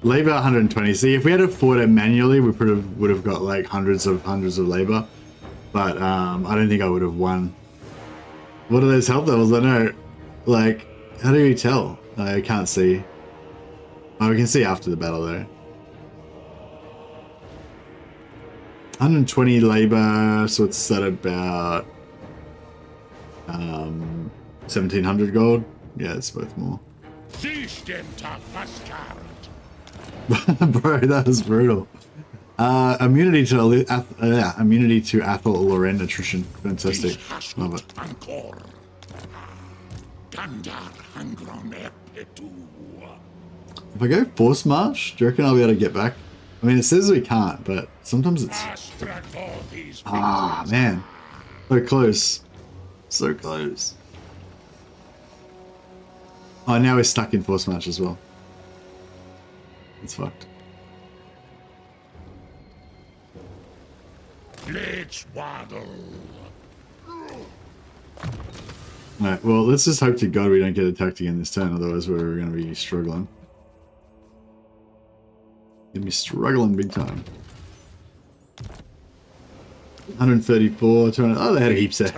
Labor 120. See, if we had fought it manually, we would have got like hundreds of labor. But I don't think I would have won. What are those health levels? I know. Like, how do you tell? I can't see. Oh, we can see after the battle though. 120 labor, so it's at about 1700 gold. Yeah, it's both more. Bro, that was brutal. Immunity to Athel Loren attrition. Fantastic. Love it. If I go force march, do you reckon I'll be able to get back? I mean, it says we can't, but sometimes it's... Ah, man. So close. So close. Oh, now we're stuck in force march as well. It's fucked. Bleach waddle. Alright, well, let's just hope to God we don't get attacked again this turn, otherwise we're going to be struggling. Gonna be struggling big time. 134, 200. Oh, they had heaps of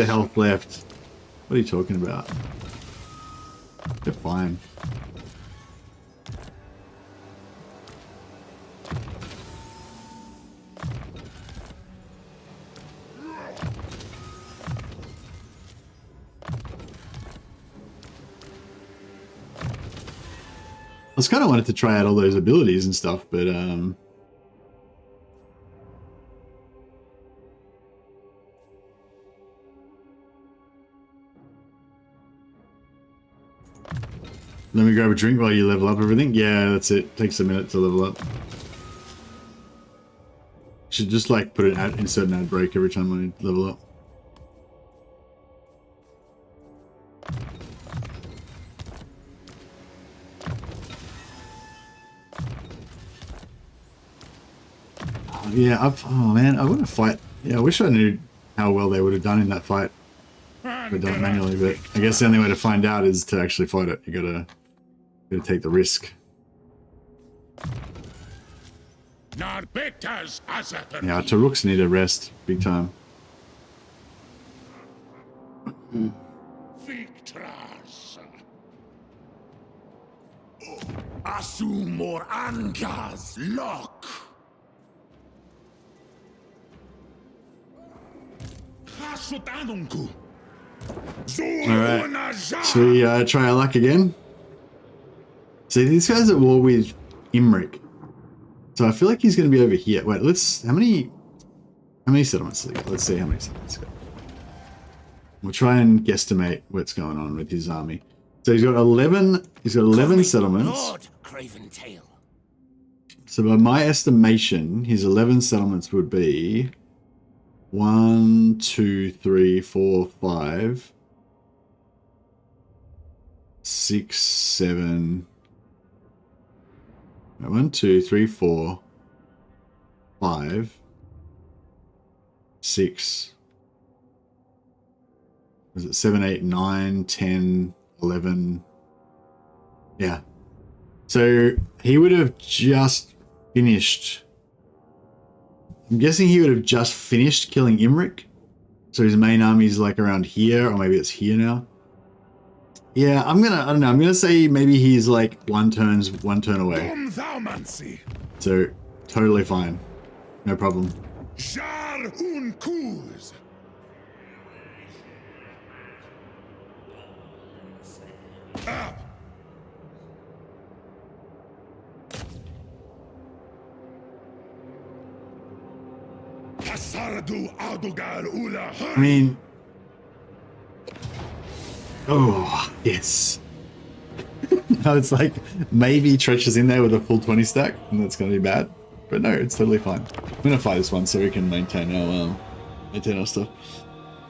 health left. What are you talking about? They're fine. I was kind of wanted to try out all those abilities and stuff, but let me grab a drink while you level up everything. Yeah, that's it. Takes a minute to level up. Should just like put an ad, insert an ad break every time I level up. Yeah, oh man, I want to fight. Yeah, I wish I knew how well they would have done in that fight. But done it manually, but I guess the only way to find out is to actually fight it. You gotta take the risk. Yeah, Taruks need a rest, big time. Victras. Asumor Angas Lock. Alright, should we try our luck again? See, these guys are at war with Imric. So I feel like he's going to be over here. Wait, let's... How many settlements does he got? Let's see how many settlements he's got. We'll try and guesstimate what's going on with his army. So he's got 11... He's got 11 settlements. Lord, Craven Tail. So by my estimation, his 11 settlements would be... 1, 2, 3, 4, 5, 6, 7. 1, 2, 3, 4, 5, 6. Was it 7, 8, 9, 10, 11? Yeah. So he would have just finished. I'm guessing he would have just finished killing Imric. So his main army's like around here, or maybe it's here now. Yeah, I don't know, I'm gonna say maybe he's like one turn away. So totally fine. No problem. I mean, oh yes. No, it's like maybe Tretch in there with a full 20 stack, and that's gonna be bad. But no, it's totally fine. I'm gonna fight this one so we can maintain our stuff.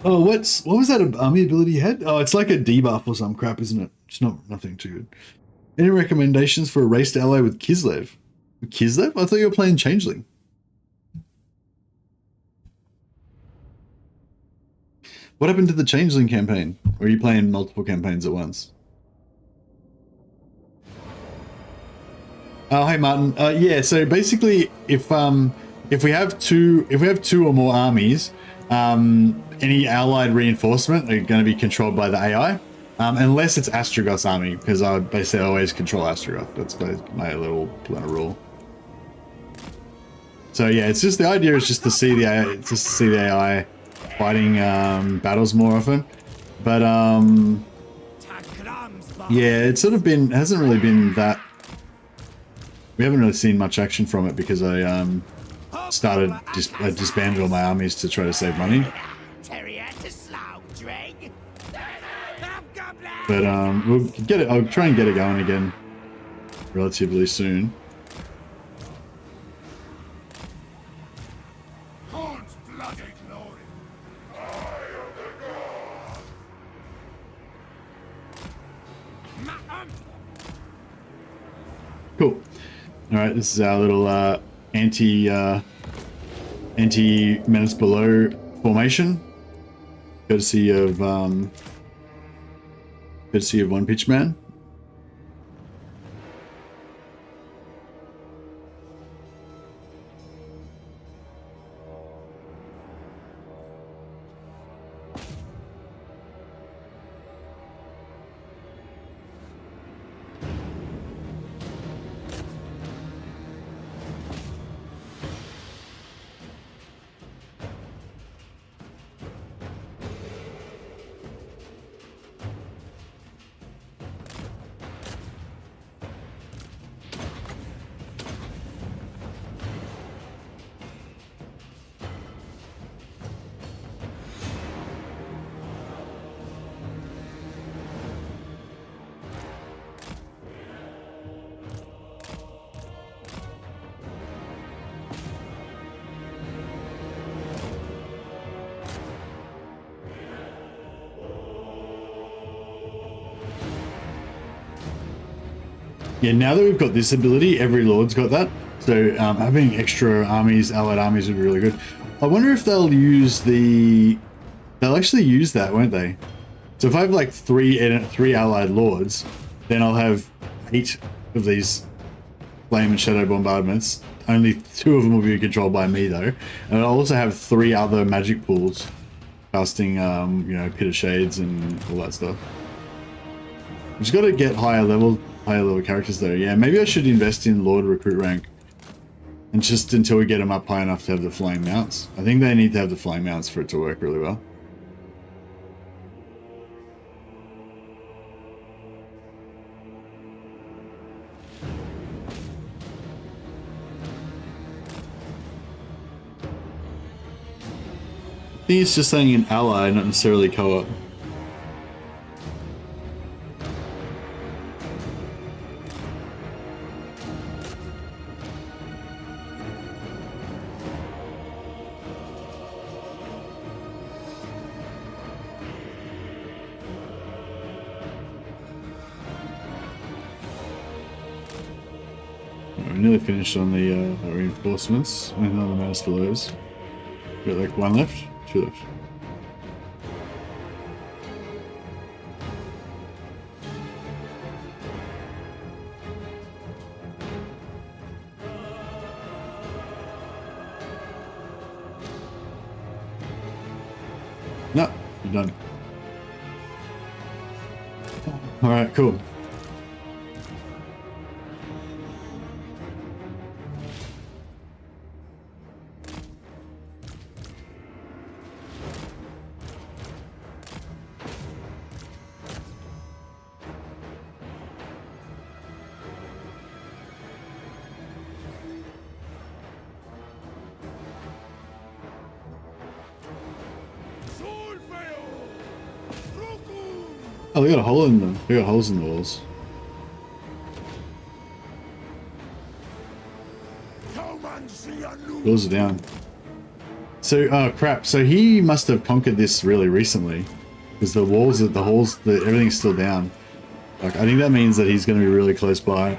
Oh, what was that army ability you had? Oh, it's like a debuff or some crap, isn't it? It's nothing too good. Any recommendations for a raced ally with Kislev? Kislev? I thought you were playing Changeling. What happened to the Changeling campaign? Or are you playing multiple campaigns at once? Oh, hey Martin. Yeah, so basically, if we have two or more armies, any allied reinforcement are going to be controlled by the AI, unless it's Astragoth's army, because I basically always control Astragoth. That's my little rule. So yeah, it's just the idea is just to see the AI, fighting battles more often, but yeah, it's sort of hasn't really been that. We haven't really seen much action from it because I disbanded all my armies to try to save money. But we'll get it. I'll try and get it going again relatively soon. Cool. All right, this is our little anti-menace below formation, courtesy of One Pitch Man. Yeah, now that we've got this ability, every lord's got that. So having extra armies, allied armies would be really good. I wonder if they'll use the... They'll actually use that, won't they? So if I have like three allied lords, then I'll have 8 of these flame and shadow bombardments. Only 2 of them will be controlled by me though. And I'll also have 3 other magic pools casting, you know, Pit of Shades and all that stuff. Just got to get higher level characters though. Yeah, maybe I should invest in Lord recruit rank, and just until we get them up high enough to have the flame mounts. I think they need to have the flame mounts for it to work really well. I think it's just saying an ally, not necessarily co-op. We're nearly finished on the reinforcements and on the mass belows. Got like 1 left, 2 left. No, you're done. All right, cool. Oh, they got a hole in them. They got holes in the walls. Doors are down. So, oh crap. So he must have conquered this really recently, because the walls, everything's still down. Like, I think that means that he's going to be really close by.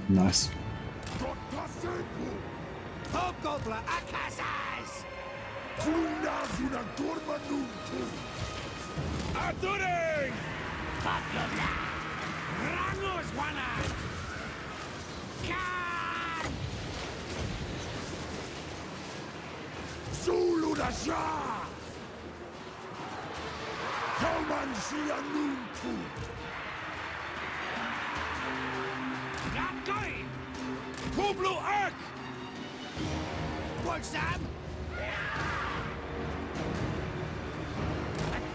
Nice. Come and see a new tool. Not going. Kublu Ark! Want some?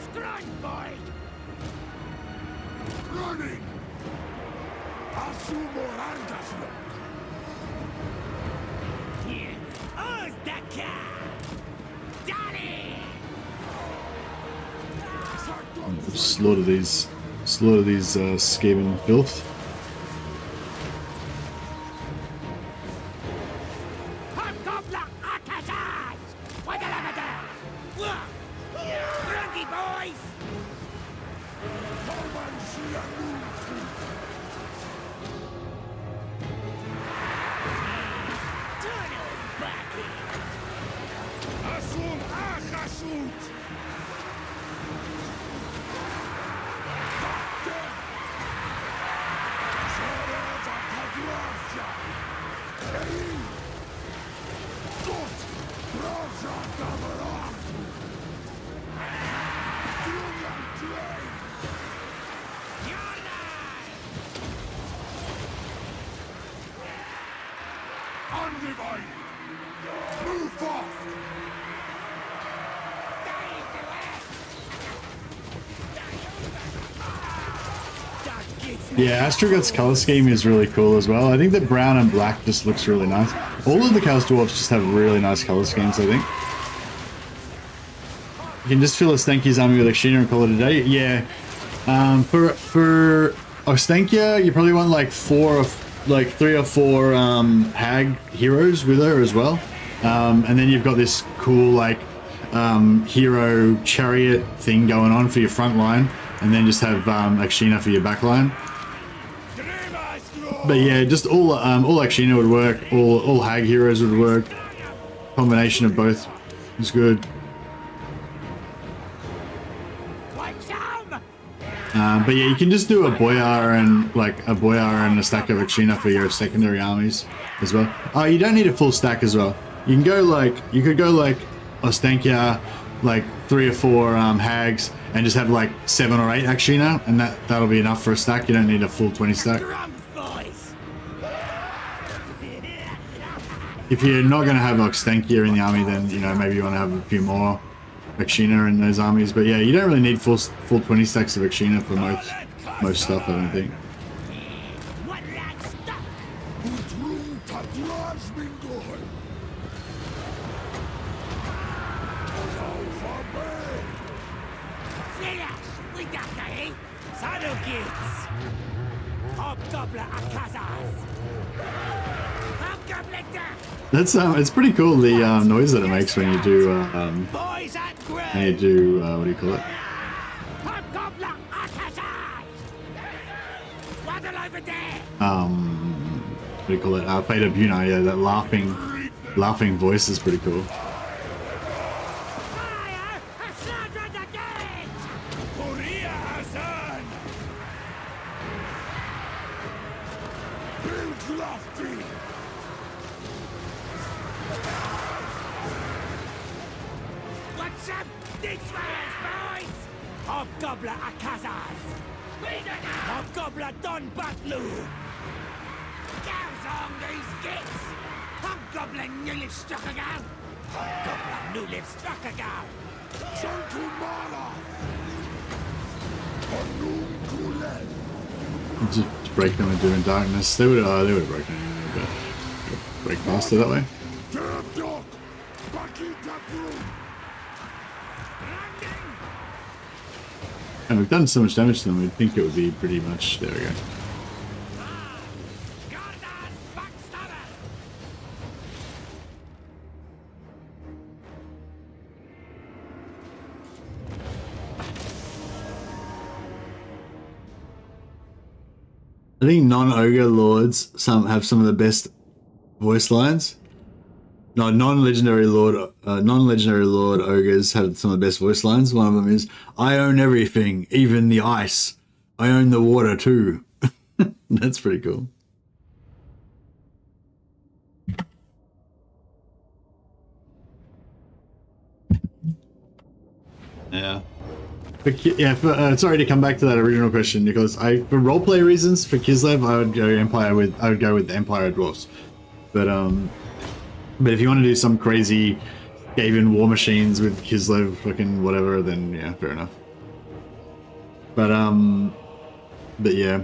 Scrunch, boy. Running! Asumo Rangaslo! Here. Oh, the car. Daddy! Slaughter these scheming filth. Hobgoblin Akashas! What the lavender? Grungy boys! Come and see a new tool. Turn it back here. Asum Achasut! Undivided! Move forth! Yeah, Astragoth's color scheme is really cool as well. I think the brown and black just looks really nice. All of the Chaos Dwarfs just have really nice color schemes, I think. You can just fill Ostankia's army with Akshina and call it a day. Yeah. For Ostankia, you probably want like 3 or 4 hag heroes with her as well. And then you've got this cool like hero chariot thing going on for your front line, and then just have Akshina for your back line. But yeah, just all Akshina would work, all hag heroes would work. Combination of both is good. But yeah, you can just do a boyar and a stack of Akshina for your secondary armies as well. Oh, you don't need a full stack as well. You could go like Ostankia, like 3 or 4 hags, and just have like 7 or 8 Akshina, and that'll be enough for a stack. You don't need a full 20 stack. If you're not going to have Ostankia in the army, then maybe you want to have a few more Akshina in those armies. But yeah, you don't really need full 20 stacks of Akshina for most stuff, I don't think. That's it's pretty cool, the noise that it makes when you do what do you call it? What do you call it? Fade of Buna, yeah, that laughing voice is pretty cool. Just break them and do in darkness. They would have broken anyway, but break faster that way. And we've done so much damage to them, we'd think it would be pretty much. There we go. I think non-ogre lords have some of the best voice lines. No, non-legendary lord ogres have some of the best voice lines. One of them is, "I own everything, even the ice. I own the water too." That's pretty cool. Yeah. Sorry to come back to that original question, Nicholas. For roleplay reasons, for Kislev, I would go with Empire Dwarfs. But if you want to do some crazy Skaven war machines with Kislev, fucking whatever, then yeah, fair enough. But yeah.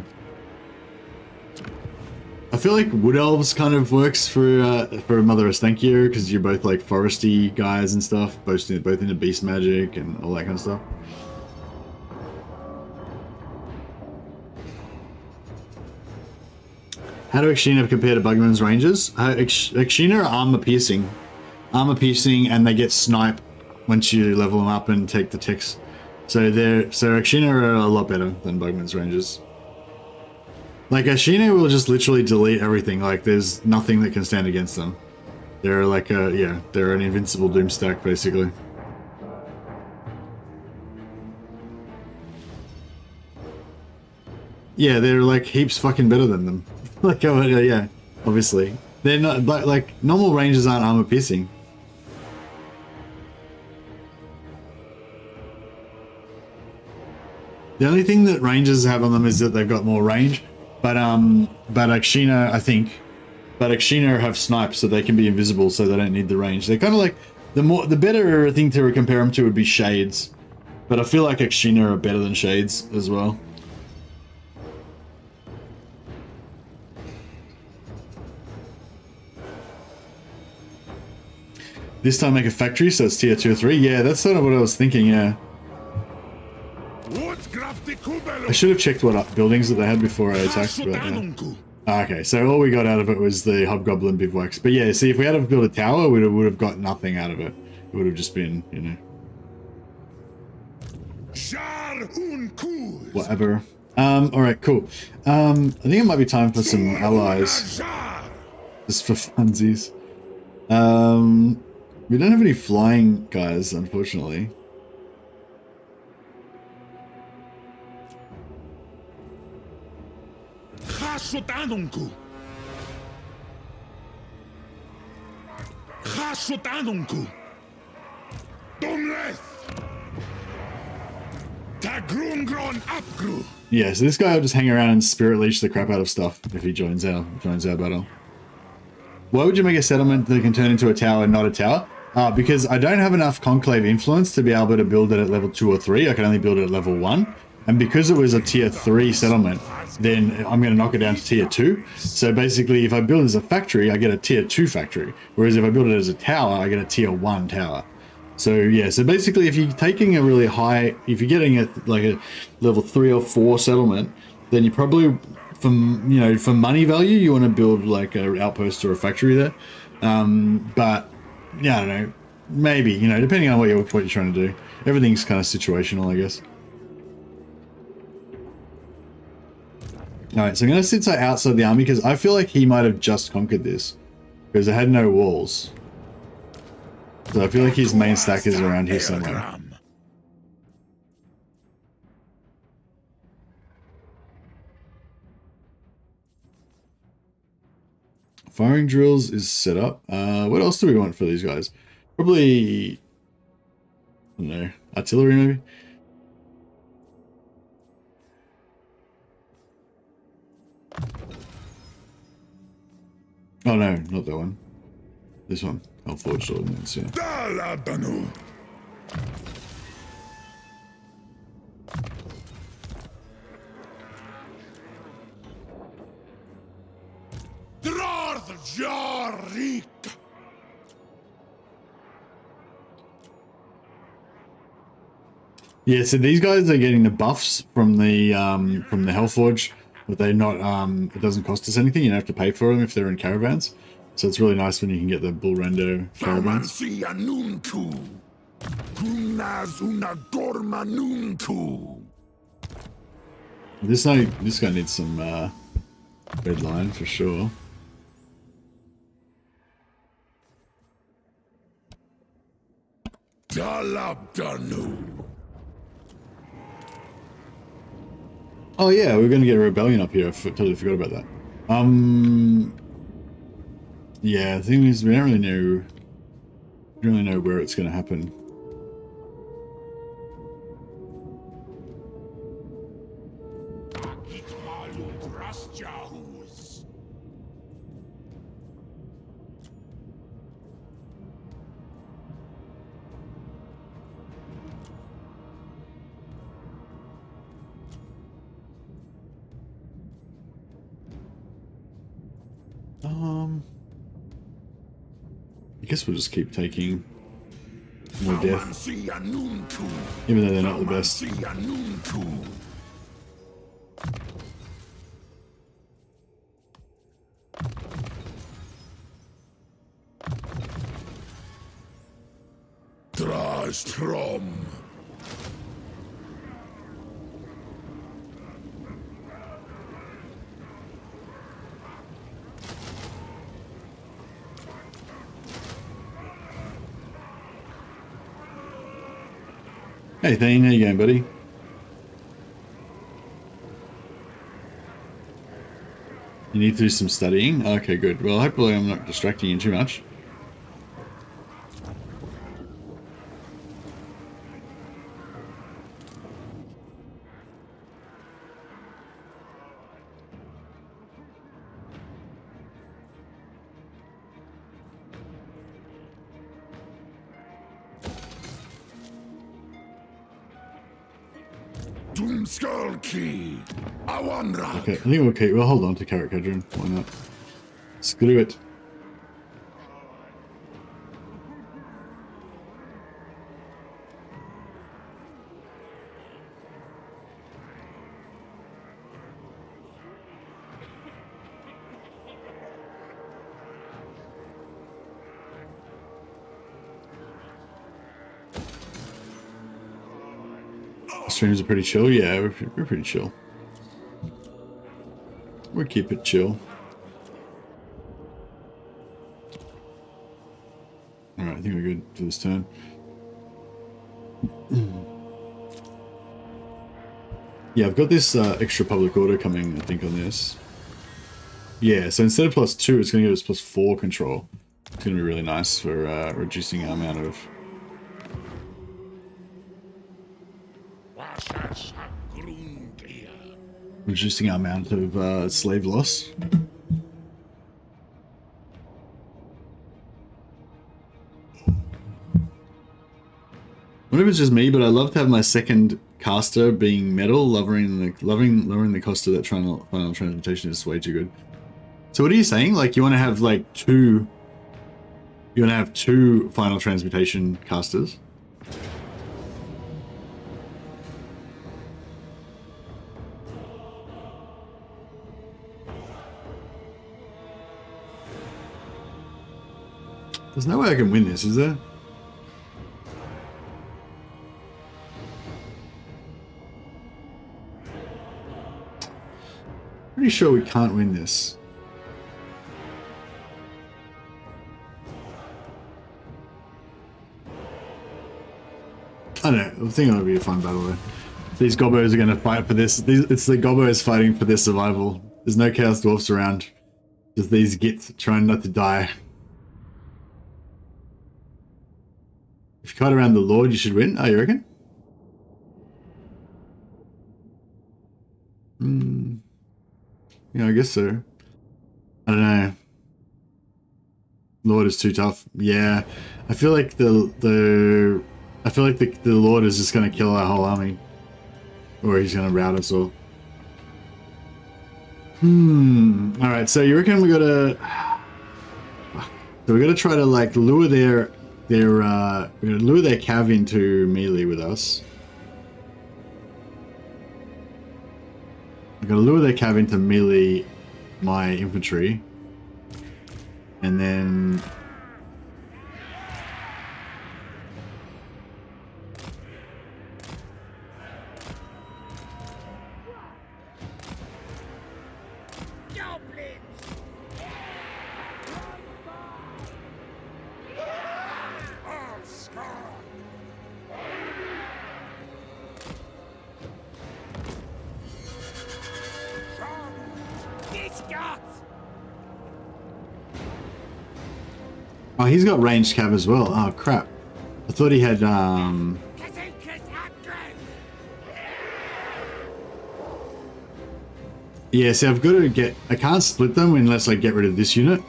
I feel like Wood Elves kind of works for Mother Ostankir, because you're both like foresty guys and stuff, both into beast magic and all that kind of stuff. How do Akshina compare to Bugman's Rangers? Akshina are armor piercing, and they get snipe once you level them up and take the ticks. So Akshina are a lot better than Bugman's Rangers. Like, Akshina will just literally delete everything. Like, there's nothing that can stand against them. They're like they're an invincible doom stack, basically. Yeah, they're like heaps fucking better than them. Like, yeah, obviously. They're not, like, normal rangers aren't armor piercing. The only thing that rangers have on them is that they've got more range. But Akshina, I think, Akshina have snipes, so they can be invisible, so they don't need the range. They're kind of like, the better thing to compare them to would be Shades. But I feel like Akshina are better than Shades as well. This time make a factory, so it's tier 2 or 3. Yeah, that's sort of what I was thinking, yeah. I should have checked what buildings that they had before I attacked, but yeah. Okay, so all we got out of it was the Hobgoblin bivouacs. But yeah, see, if we had to build a tower, we would have got nothing out of it. It would have just been, you know, whatever. Alright, cool. I think it might be time for some allies. Just for funsies. We don't have any flying guys, unfortunately. Yeah, so this guy will just hang around and spirit leech the crap out of stuff if he joins our battle. Why would you make a settlement that can turn into a tower and not a tower? Because I don't have enough conclave influence to be able to build it at level 2 or 3. I can only build it at level 1. And because it was a tier 3 settlement, then I'm going to knock it down to tier 2. So basically, if I build it as a factory, I get a tier 2 factory. Whereas if I build it as a tower, I get a tier 1 tower. So yeah, so basically if you're taking a really high, if you're getting like a level 3 or 4 settlement, then you probably, for money value, you want to build like an outpost or a factory there. But yeah, I don't know, maybe, depending on what you're trying to do. Everything's kind of situational, I guess. Alright, so I'm going to sit outside the army because I feel like he might have just conquered this. Because it had no walls. So I feel like his main stack is around here somewhere. Firing drills is set up. What else do we want for these guys? Probably, I don't know, artillery maybe? Oh no, not that one. This one. I'll forge ordnance, yeah. Yeah, so these guys are getting the buffs from the Hellforge, but they're not. It doesn't cost us anything. You don't have to pay for them if they're in caravans. So it's really nice when you can get the Bull Rando caravans. This guy needs some red line for sure. Oh yeah, we're going to get a rebellion up here. I totally forgot about that. Yeah, the thing is, we don't really know where it's going to happen. I guess we'll just keep taking more death, even though they're not the best. Strom. Hey Thane, how you going, buddy? You need to do some studying? Okay, good. Well, hopefully I'm not distracting you too much. Okay, I think we'll keep. We'll hold on to Caravan. Why not? Screw it. Streams are pretty chill. Yeah, we're pretty chill. We'll keep it chill. Alright, I think we're good for this turn. Yeah, I've got this extra public order coming, I think, on this. Yeah, so instead of +2, it's going to give us +4 control. It's going to be really nice for reducing our amount of... reducing our amount of slave loss. I wonder if it's just me, but I love to have my second caster being metal. Lowering the cost of that final transmutation is way too good. So what are you saying? Like you want to have like two? You want to have two final transmutation casters? There's no way I can win this, is there? Pretty sure we can't win this. I don't know. I think it'll be a fun battle though. These gobbos are going to fight for this. It's the gobbos fighting for their survival. There's no chaos dwarfs around. Just these gits trying not to die. If you cut around the Lord, you should win. Oh, you reckon? Yeah, I guess so. I don't know. Lord is too tough. Yeah, I feel like the Lord is just gonna kill our whole army, or he's gonna rout us all. All right. So you reckon we gotta? So we gotta try to like lure we're gonna lure their cav into melee with us. I'm gonna lure their cav into melee my infantry. And then... Oh, he's got ranged cav as well. Oh, crap. I thought he had, Yeah, see, I've got to get... I can't split them unless I get rid of this unit.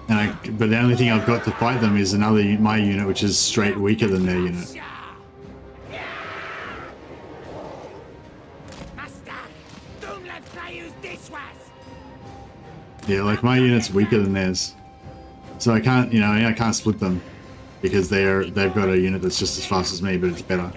But the only thing I've got to fight them is my unit, which is straight weaker than their unit. Yeah, like my unit's weaker than theirs. So I can't, you know, I can't split them because they've got a unit that's just as fast as me, but it's better.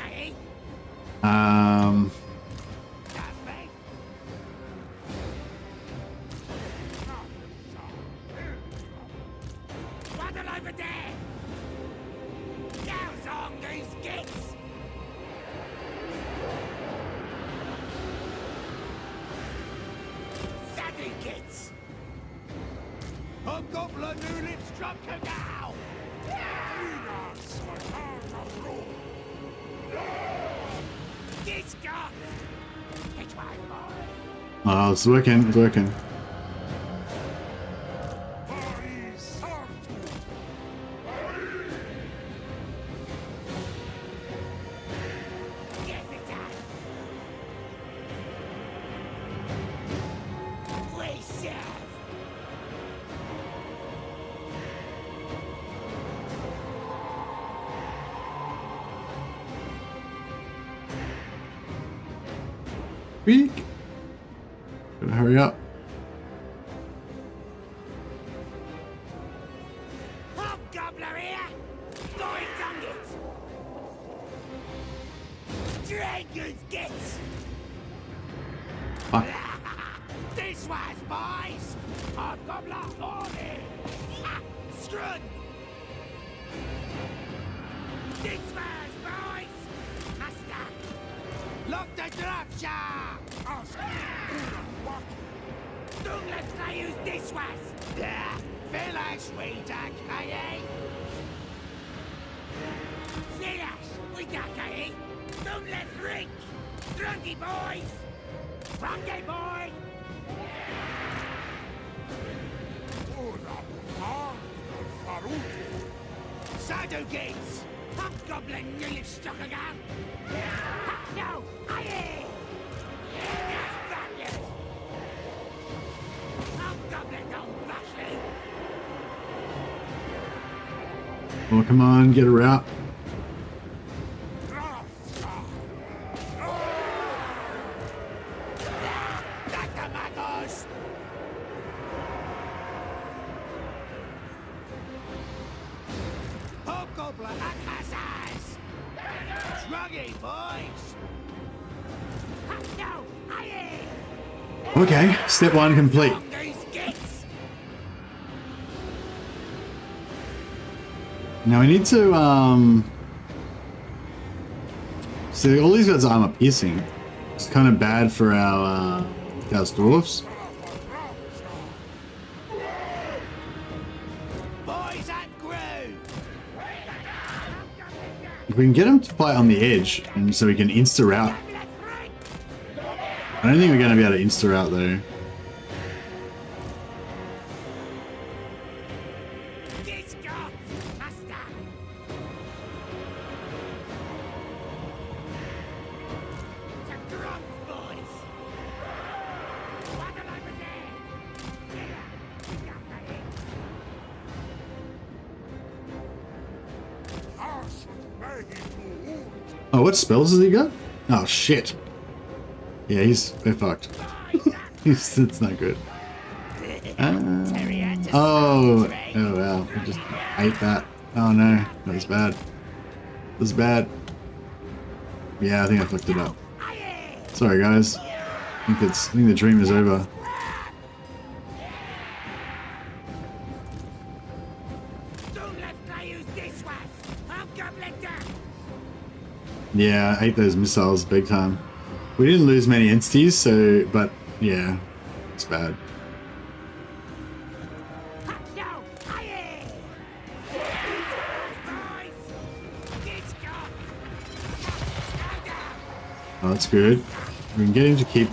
Oh, it's working, it's working. Weak. Gotta hurry up. Hobgoblin here! Going on it! Dragon's gets! Fuck. This was boys! Hobgoblin army! Strut! This was boys! Master! Lock the drop jar! Don't let's use this was! Feel like sweetheart, eh? Silas, sweetheart, eh? Don't let drink! Drunky boys! Drunky boy! Shadow gates! Hobgoblin nearly stuck again! No! Aye! Oh, come on, get her out. Okay, step one complete. Now we need to, see, all these guys are armor piercing. It's kind of bad for our dwarfs. If we can get them to fight on the edge, and so we can insta-route. I don't think we're going to be able to insta-route though. Oh, what spells has he got? Oh shit. Yeah, they're fucked. It's not good. Oh wow, I just ate that. Oh no, that was bad. That was bad. Yeah, I think I fucked it up. Sorry guys. I think the dream is over. Yeah, I ate those missiles big time. We didn't lose many entities, so, but yeah, it's bad. Oh, that's good. We can get him to keep.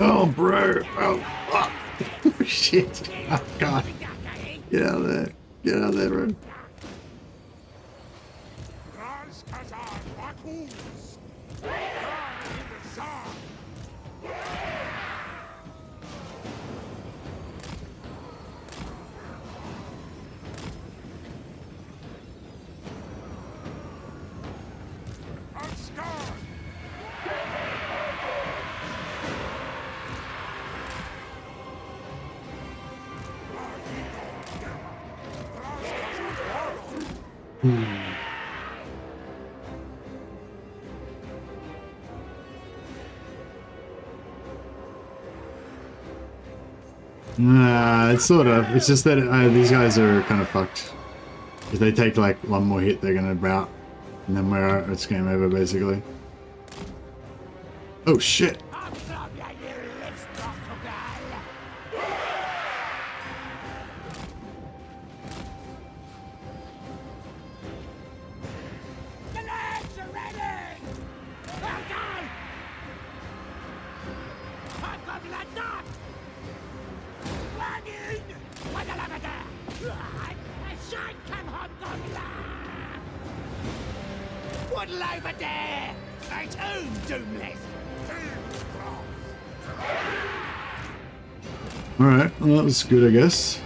Oh, bro. Oh, fuck. Oh, shit. Oh, God. Get out of there. Get out of there, bro. Nah, it's sort of. It's just that these guys are kind of fucked. If they take like one more hit, they're gonna bout, and then it's game over basically. Oh shit! Alright, well that was good I guess.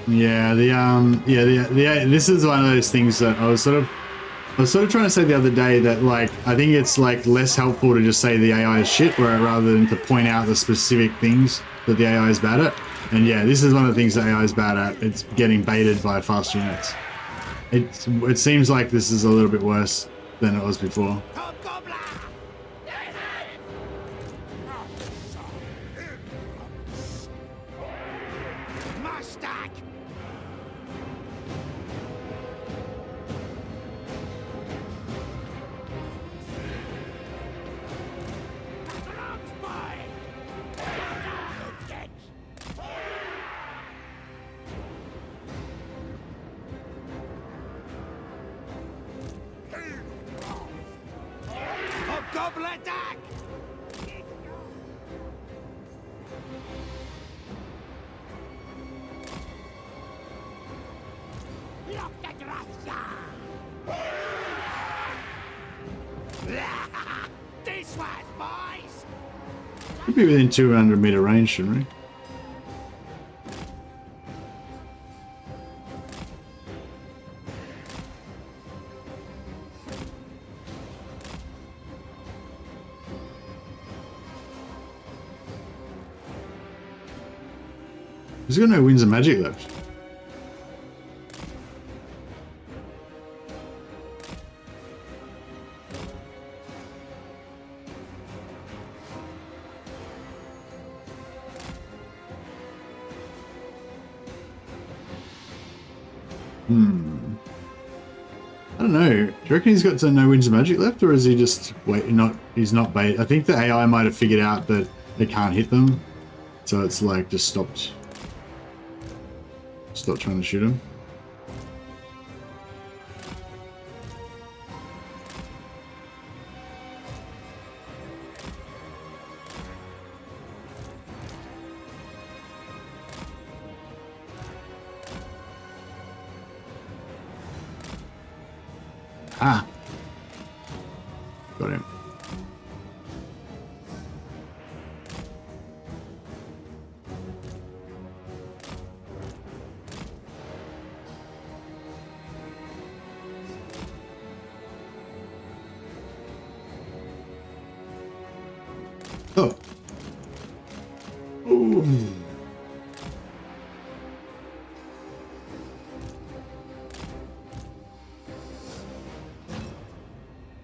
Yeah, this is one of those things that I was sort of trying to say the other day that like I think it's like less helpful to just say the AI is shit, rather than to point out the specific things that the AI is bad at. And yeah, this is one of the things that AI is bad at. It's getting baited by fast units. It seems like this is a little bit worse than it was before. Should be within 200-meter range, shouldn't we? He's got no winds of magic left. I don't know. Do you reckon he's got no winds of magic left, or is he just he's not bait? I think the AI might have figured out that they can't hit them, so it's like just stopped trying to shoot him. Ah, got him. Oh. Ooh.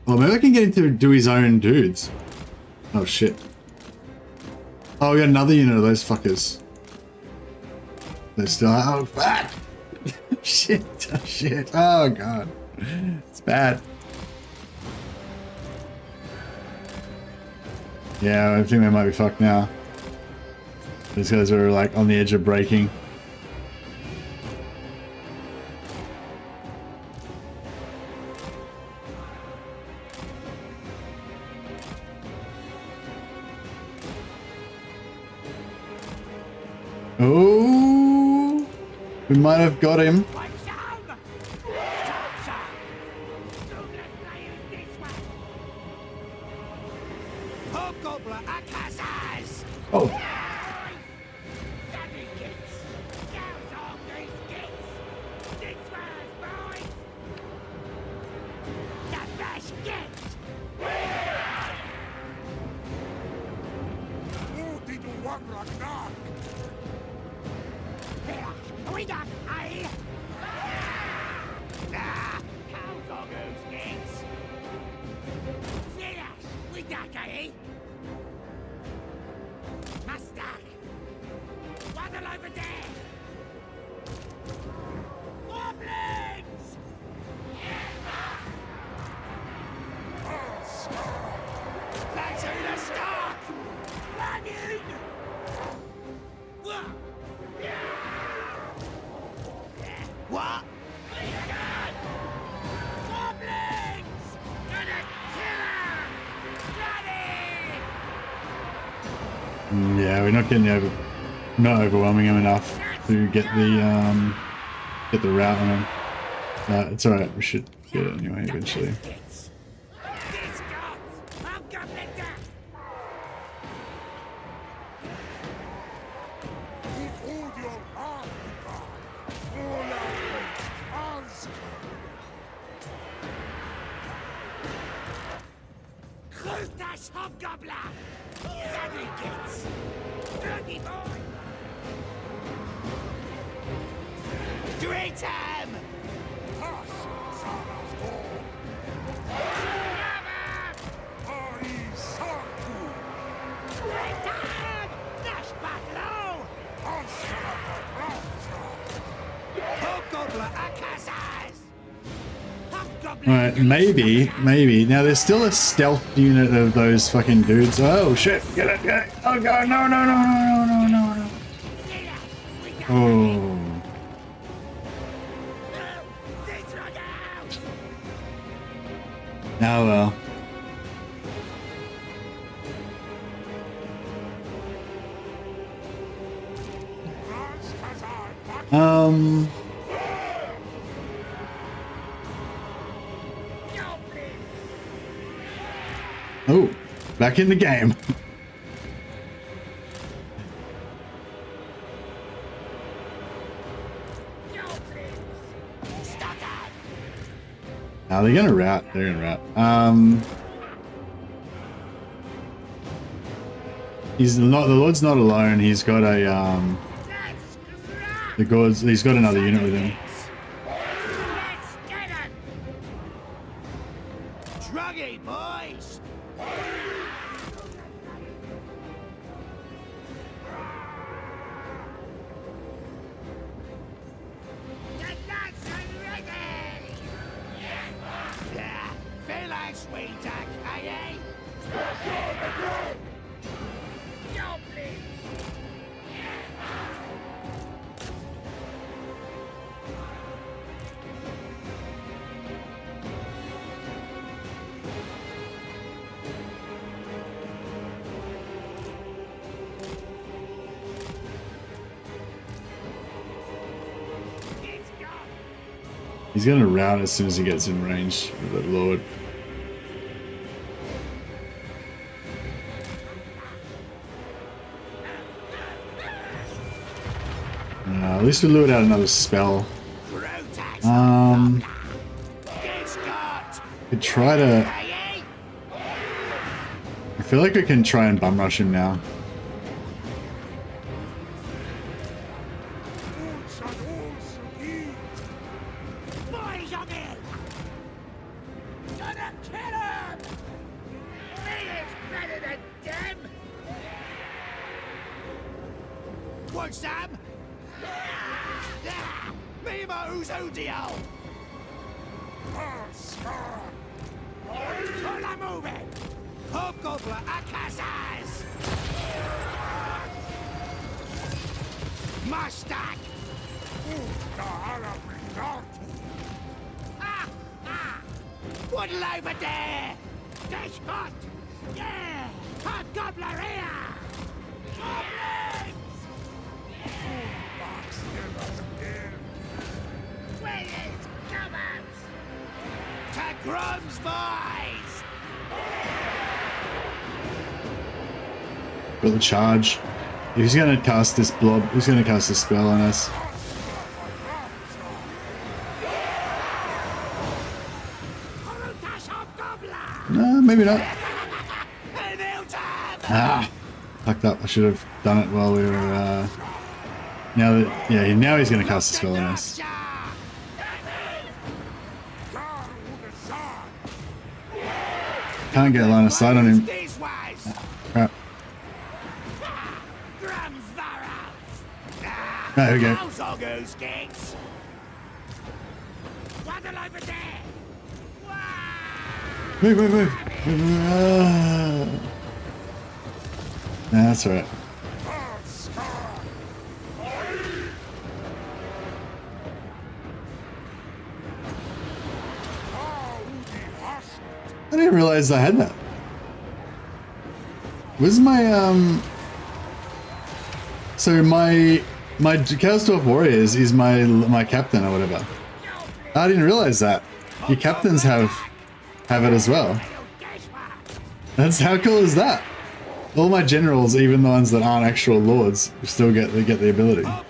Well, maybe I can get him to do his own dudes. Oh shit. Oh, we got another unit of those fuckers. They're still out. Oh, fuck! Shit, oh, shit. Oh god. It's bad. Yeah, I think they might be fucked now. These guys are like on the edge of breaking. Oh, we might have got him. Oh. Yeah, we're not getting not overwhelming him enough to get the route on him. It's alright, we should get it anyway eventually. Alright, maybe. Now there's still a stealth unit of those fucking dudes. Oh shit, get it. Oh god, no. Oh. Oh well. Oh, back in the game. Now they're gonna rout. They're gonna rout. He's not. The Lord's not alone. He's got a the gods. He's got another unit with him. He's gonna rout as soon as he gets in range with the Lord. At least we lured out another spell. Could try to. I feel like I can try and bum rush him now. crumbs, boys! Got the charge. If he's going to cast this blob, he's going to cast a spell on us. No, maybe not. Ah, fucked up. I should have done it while we were. Now that, yeah, now he's going to cast a spell on us. Can't get a line of sight on him. Crap. Right, here we go. Move, move, move. Nah, that's alright. I didn't realize I had that. Where's my so my Chaos Dwarf Warriors is my captain or whatever. I didn't realize that. Your captains have it as well. That's how cool is that? All my generals, even the ones that aren't actual lords, still get the ability. How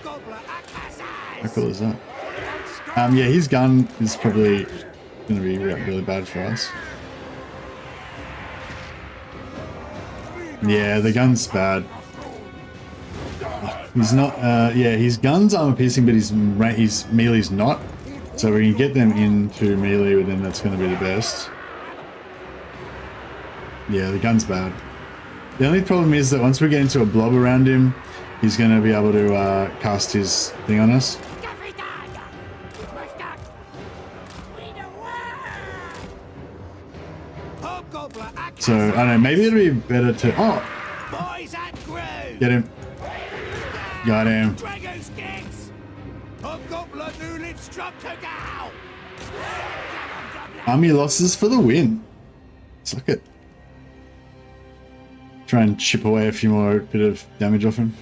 cool is that? Yeah, his gun is probably gonna be really bad for us. Yeah, the gun's bad. He's not. Yeah, his gun's armor piercing, but his melee's not. So we can get them into melee with him. That's going to be the best. Yeah, the gun's bad. The only problem is that once we get into a blob around him, he's going to be able to cast his thing on us. So, I don't know, maybe it'll be better to... Oh! Get him. Got him. Army losses for the win. Suck it. Try and chip away a few more bit of damage off him.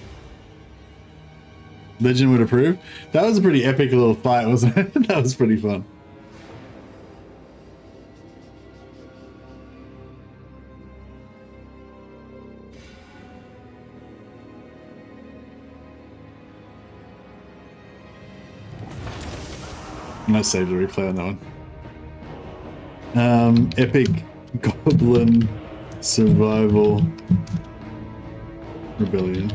Legend would approve. That was a pretty epic little fight, wasn't it? That was pretty fun. I'm gonna save the replay on that one. Epic Goblin Survival Rebellion.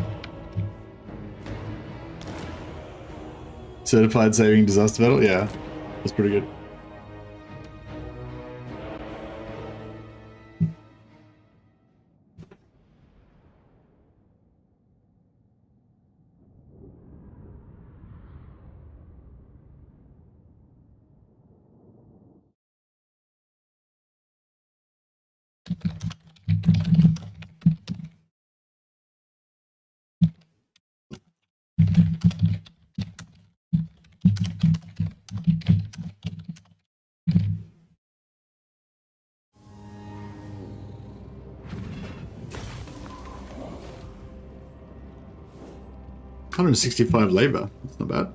Certified Saving Disaster Battle? Yeah, that's pretty good. $165 labor. That's not bad.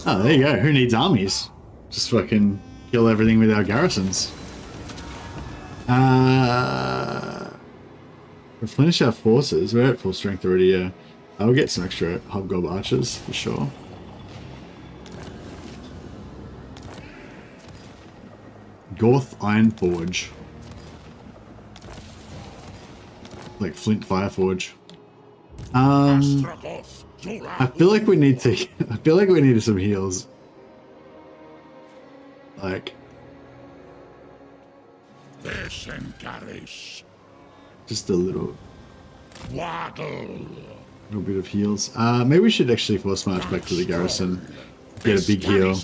Oh, there you go. Who needs armies? Just fucking kill everything with our garrisons. Replenish our forces. We're at full strength already, yeah. I'll get some extra hobgoblin archers for sure. Gorth Iron Forge. Like Flint Fire Forge. I feel like we need to. I feel like we need some heals. Like. Just a little. Little bit of heals. Maybe we should actually force march back to the garrison. Get a big heal.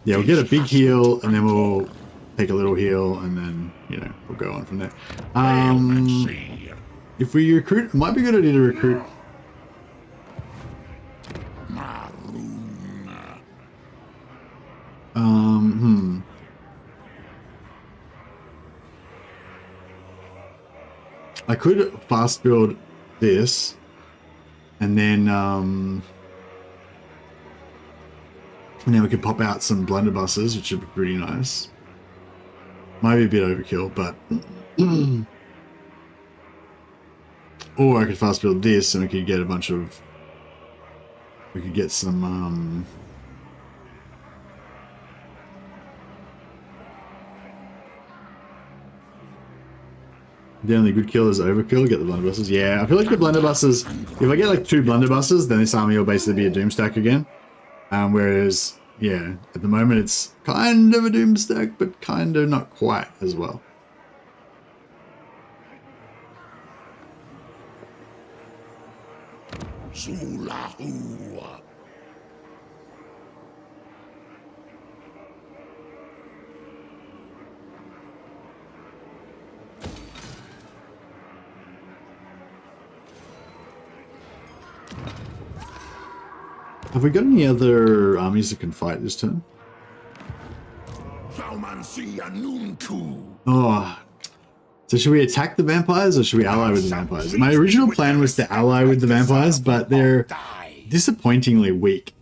Yeah, we'll get a big heal, and then we'll take a little heal, and then we'll go on from there. If we recruit, it might be a good idea to recruit. I could fast build this, and then And then we could pop out some blunderbusses, which would be pretty nice. Might be a bit overkill, but... or I could fast build this and we could get a bunch of... We could get some... The only good kill is overkill. Get the blunderbusses. Yeah, I feel like the blunderbusses... If I get like 2 blunderbusses, then this army will basically be a doomstack again. Whereas, yeah, at the moment it's kind of a doomstack, but kind of not quite as well. Have we got any other armies that can fight this turn? Oh, so should we attack the vampires or should we ally with the vampires? My original plan was to ally with the vampires, but they're disappointingly weak.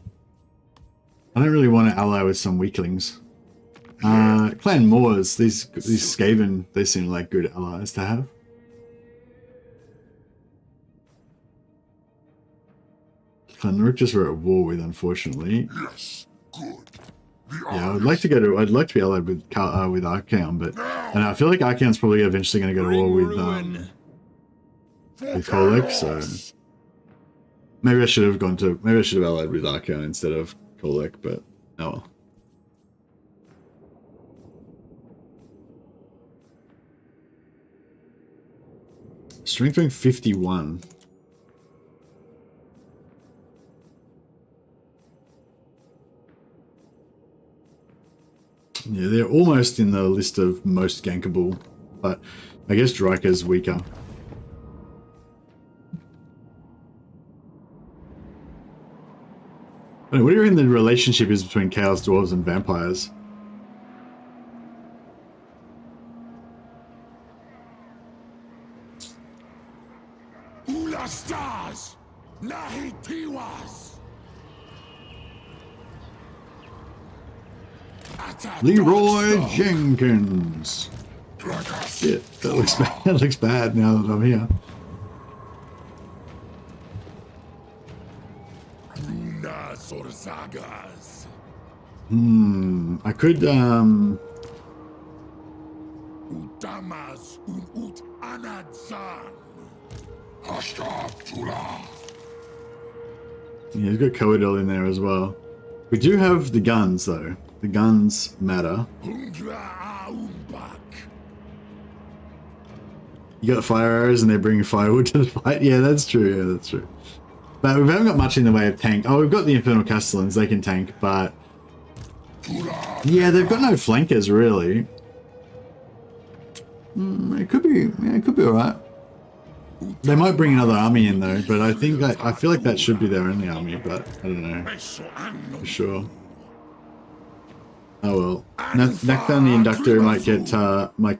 I don't really want to ally with some weaklings. Clan Moors, these Skaven, they seem like good allies to have. Clan Riches we're at war with, unfortunately. Yes, good. Yeah, I'd like to be allied with Archaon, but and I feel like Archaon's probably eventually going to go to war with Kolek, so maybe I should have allied with Archaon instead of Kolek, but oh well. Strength rank 51. Yeah, they're almost in the list of most gankable, but I guess Dryker's weaker. I mean, what do you reckon the relationship is between Chaos Dwarves and vampires? Ula stars, nahi tiwas. Leroy Jenkins. Shit, that looks bad. That looks bad now that I'm here. I could yeah, he's got Coadel in there as well. We do have the guns though. The guns matter. You got fire arrows and they're bringing firewood to the fight? Yeah, that's true. Yeah, that's true. But we haven't got much in the way of tank. Oh, we've got the Infernal Castellans. They can tank, but... yeah, they've got no flankers, really. It could be... yeah, it could be alright. They might bring another army in, though, but I think that... I feel like that should be their only army, but I don't know. For sure. Oh well. Nakthan the Inductor might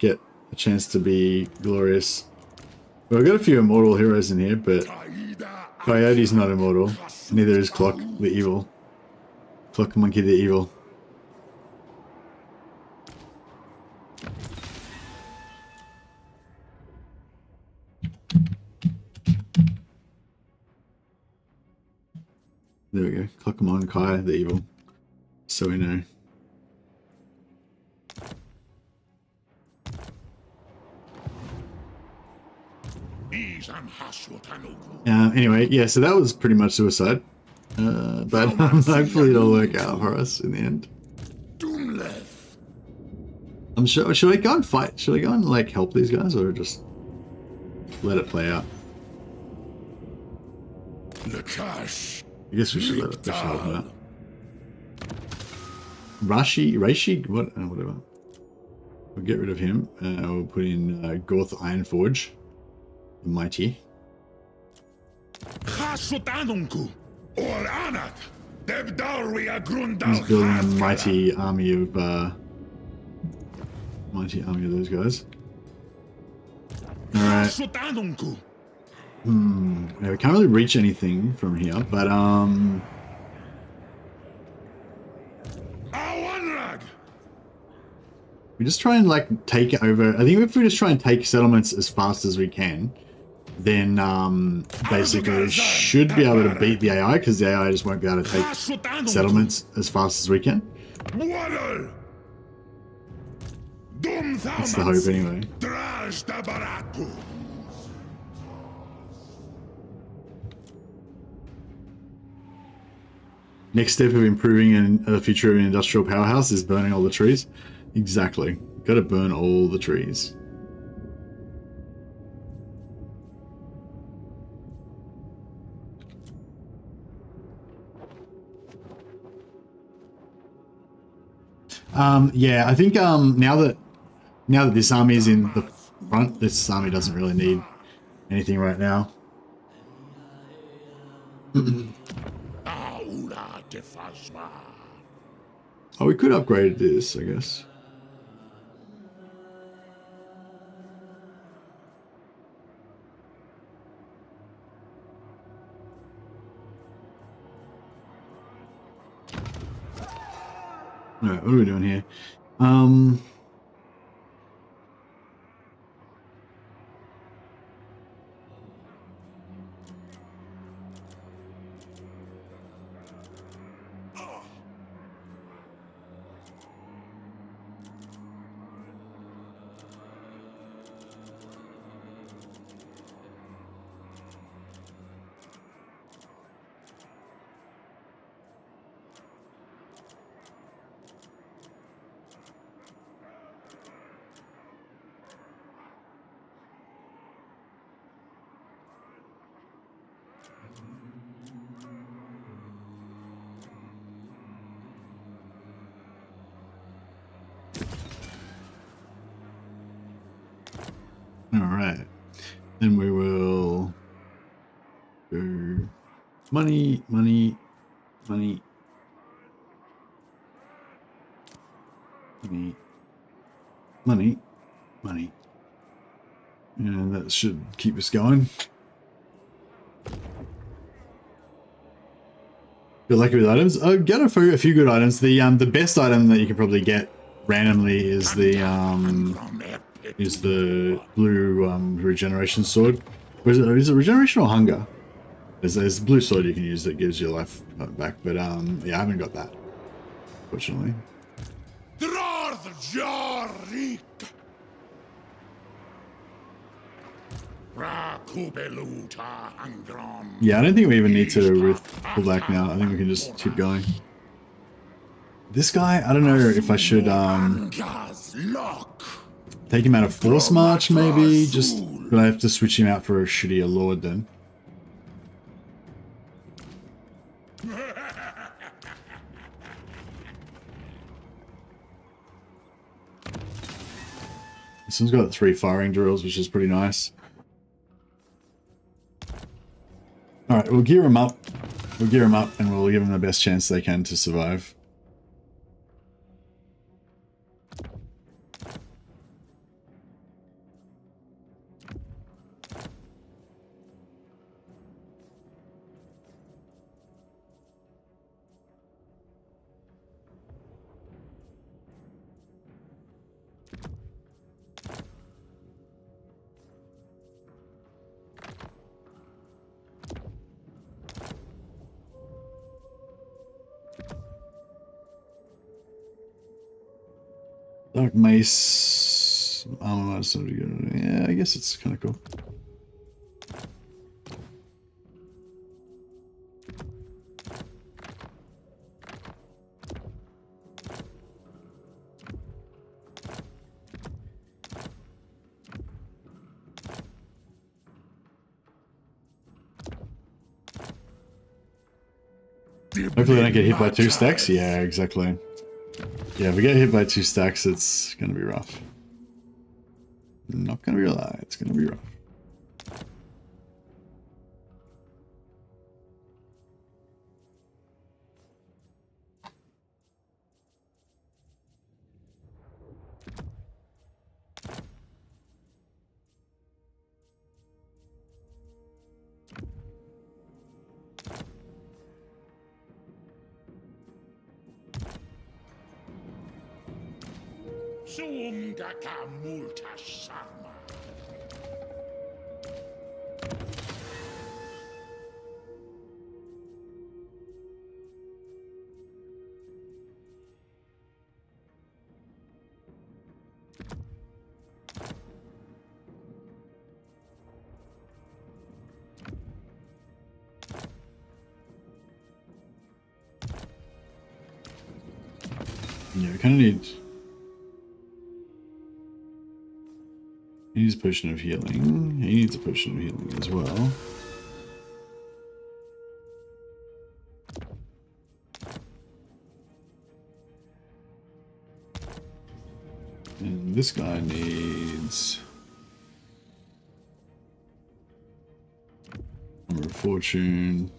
get a chance to be glorious. Well, we've got a few immortal heroes in here, but Coyote's not immortal. Neither is Clock the Evil. Clock Monkey the Evil. There we go. Clockmon Kai the Evil. So we know. Anyway, yeah, so that was pretty much suicide. But hopefully it'll work out for us in the end. I'm sure. Should I go and fight? Should I go and like help these guys, or just let it play out? I guess we should let it help them out. Reishi, what? Whatever. We'll get rid of him. We'll put in Gorth Ironforge, the mighty. He's building a mighty army of those guys. Alright. Yeah, we can't really reach anything from here, but We just try and like take over. I think if we just try and take settlements as fast as we can, then basically should be able to beat the AI, because the AI just won't be able to take settlements as fast as we can. That's the hope anyway. Next step of improving the future of an industrial powerhouse is burning all the trees. Exactly. Got to burn all the trees. Yeah, I think now that this army is in the front, this army doesn't really need anything right now. Oh, we could upgrade this, I guess. Alright, what are we doing here? Alright. Then we will go money, money, money, money, money, money. And that should keep us going. Feel lucky with items. I got a few good items. The best item that you can probably get randomly is the blue regeneration sword. Or is it regeneration or hunger? There's a blue sword you can use that gives your life back, but yeah, I haven't got that, fortunately. Yeah, I don't think we even need to pull back now. I think we can just keep going. This guy, I don't know if I should take him out of force march, maybe. But I have to switch him out for a shittier lord then. This one's got 3 firing drills, which is pretty nice. Alright, we'll gear them up. We'll gear them up and we'll give them the best chance they can to survive. Dark mace. Yeah, I guess it's kind of cool. Hopefully I don't get hit by 2 stacks. Yeah, exactly. Yeah, if we get hit by 2 stacks, it's gonna be rough. Not gonna be a lie, it's gonna be rough. Sumgaka multa sama. Yeah, we kind of need... He needs a potion of healing. He needs a potion of healing as well. And this guy needs... Armor of Fortune.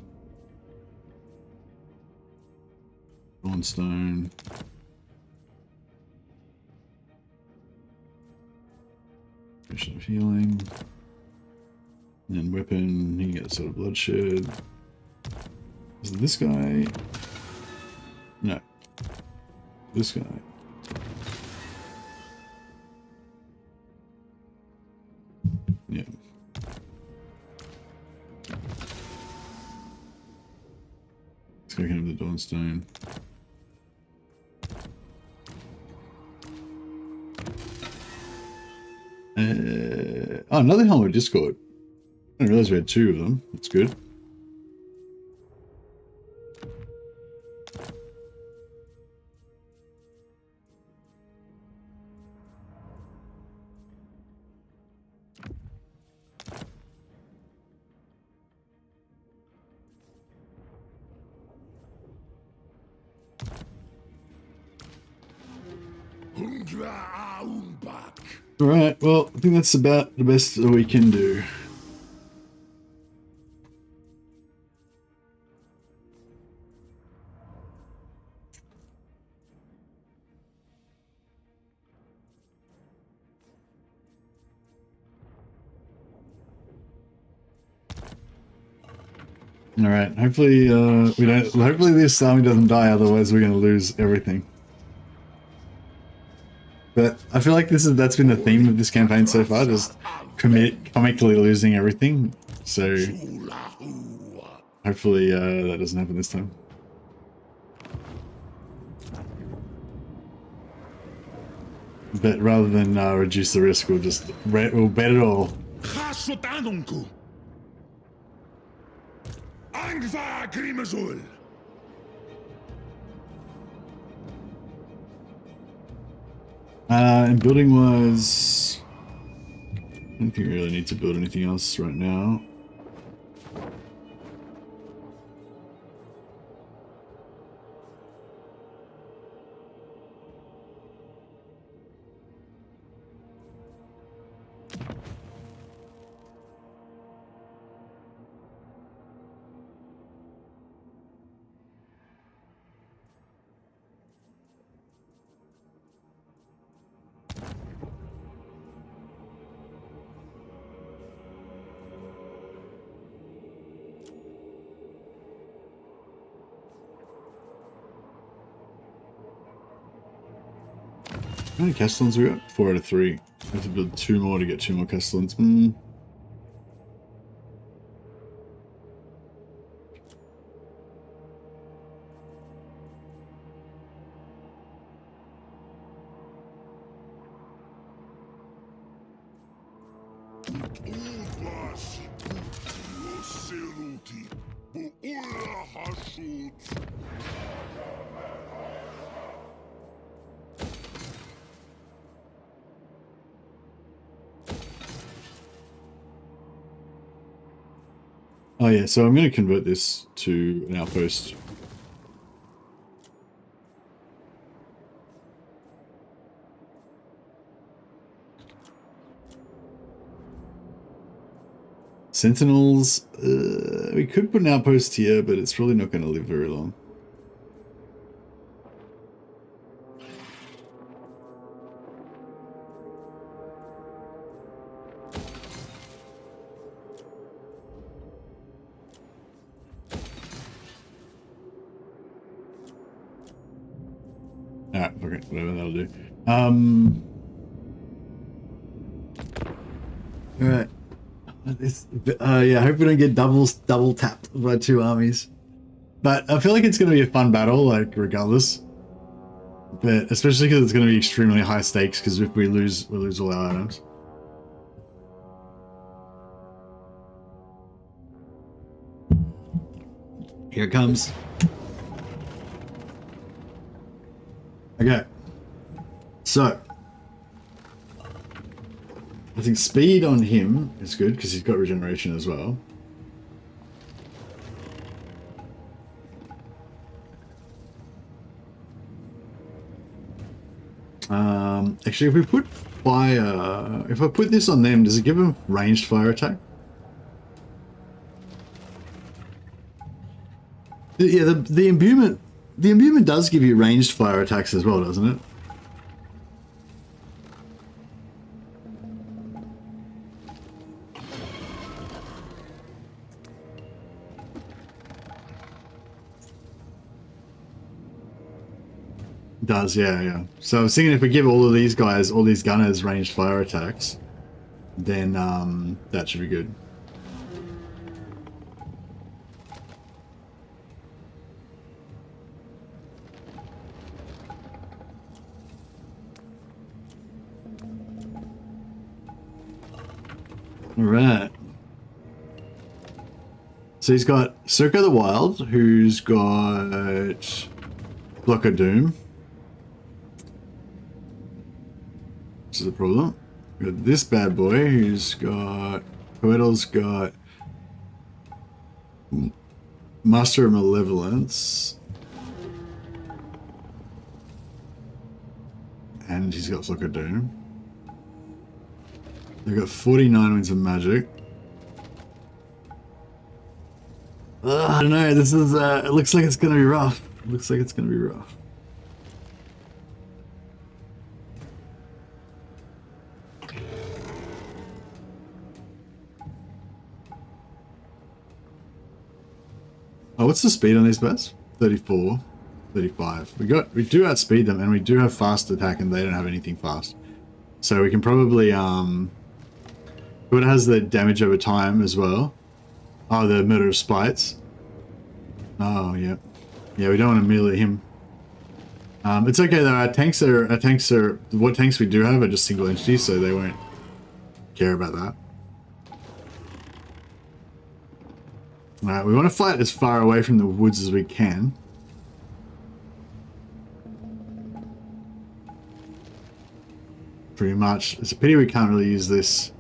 Dawnstone. Potion of healing. And then weapon, he gets sort of bloodshed. Is it this guy? No. This guy. Yeah. This guy can have the Dawnstone. Oh, another helmet of Discord. I didn't realize we had 2 of them. That's good. Alright, well, I think that's about the best that we can do. Alright, hopefully we don't hopefully this army doesn't die, otherwise we're gonna lose everything. But I feel like that's been the theme of this campaign so far, just comically losing everything. So hopefully that doesn't happen this time. But rather than reduce the risk, we'll bet it all. And building was... I don't think we really need to build anything else right now. How many Castellans we got? 4 out of 3. I have to build 2 more to get 2 more Castellans. Oh yeah, so I'm going to convert this to an outpost. Sentinels, we could put an outpost here, but it's probably not going to live very long. Alright, okay, whatever, that'll do. All right. Yeah, I hope we don't get double tapped by two armies. But I feel like it's going to be a fun battle, like, regardless. But especially because it's going to be extremely high stakes, because if we lose all our items. Here it comes. Okay. So. I think speed on him is good, because he's got regeneration as well. Actually, if we put fire, if I put this on them, does it give them ranged fire attack? Yeah, the imbuement does give you ranged fire attacks as well, doesn't it? Does, yeah. So I was thinking if we give all of these guys, all these gunners ranged fire attacks, then that should be good. Alright. So he's got Circa the Wild, who's got Block of Doom. This is a problem. We've got this bad boy who's got Coetel's got Master of Malevolence. And he's got Flock of Doom. They've got 49 Winds of Magic. I don't know, this is it looks like it's gonna be rough. It looks like it's gonna be rough. Oh, what's the speed on these bets? 34, 35. We do outspeed them, and we do have fast attack, and they don't have anything fast. So we can probably it has the damage over time as well. Oh, the Murder of Spites. Oh yeah. Yeah, we don't want to melee him. It's okay though, our tanks are what tanks we do have are just single entities, so they won't care about that. Alright, we want to fight as far away from the woods as we can. Pretty much. It's a pity we can't really use this.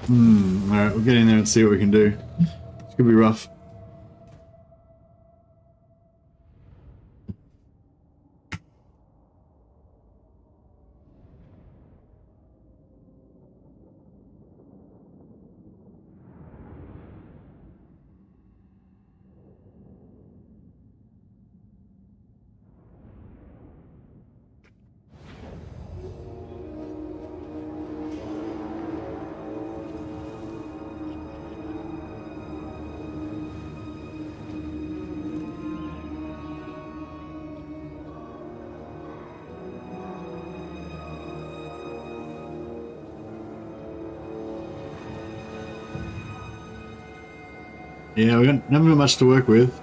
Alright, we'll get in there and see what we can do. It's gonna be rough. Yeah, we haven't got much to work with.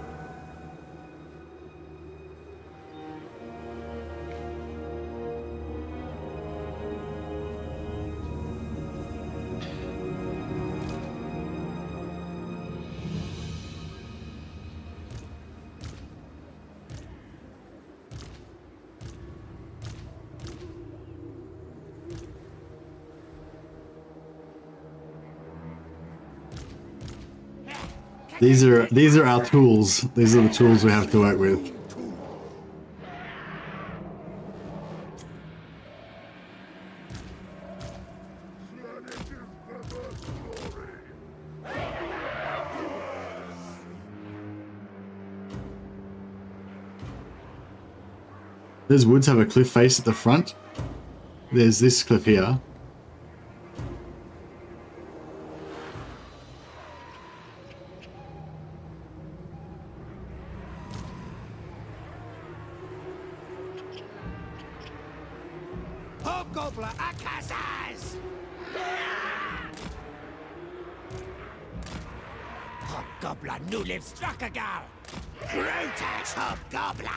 These are our tools. These are the tools we have to work with. Those woods have a cliff face at the front. There's this cliff here. Hobgoblin Akazaz! Hobgoblin nu live Struckagal! Grotax Hobgoblin!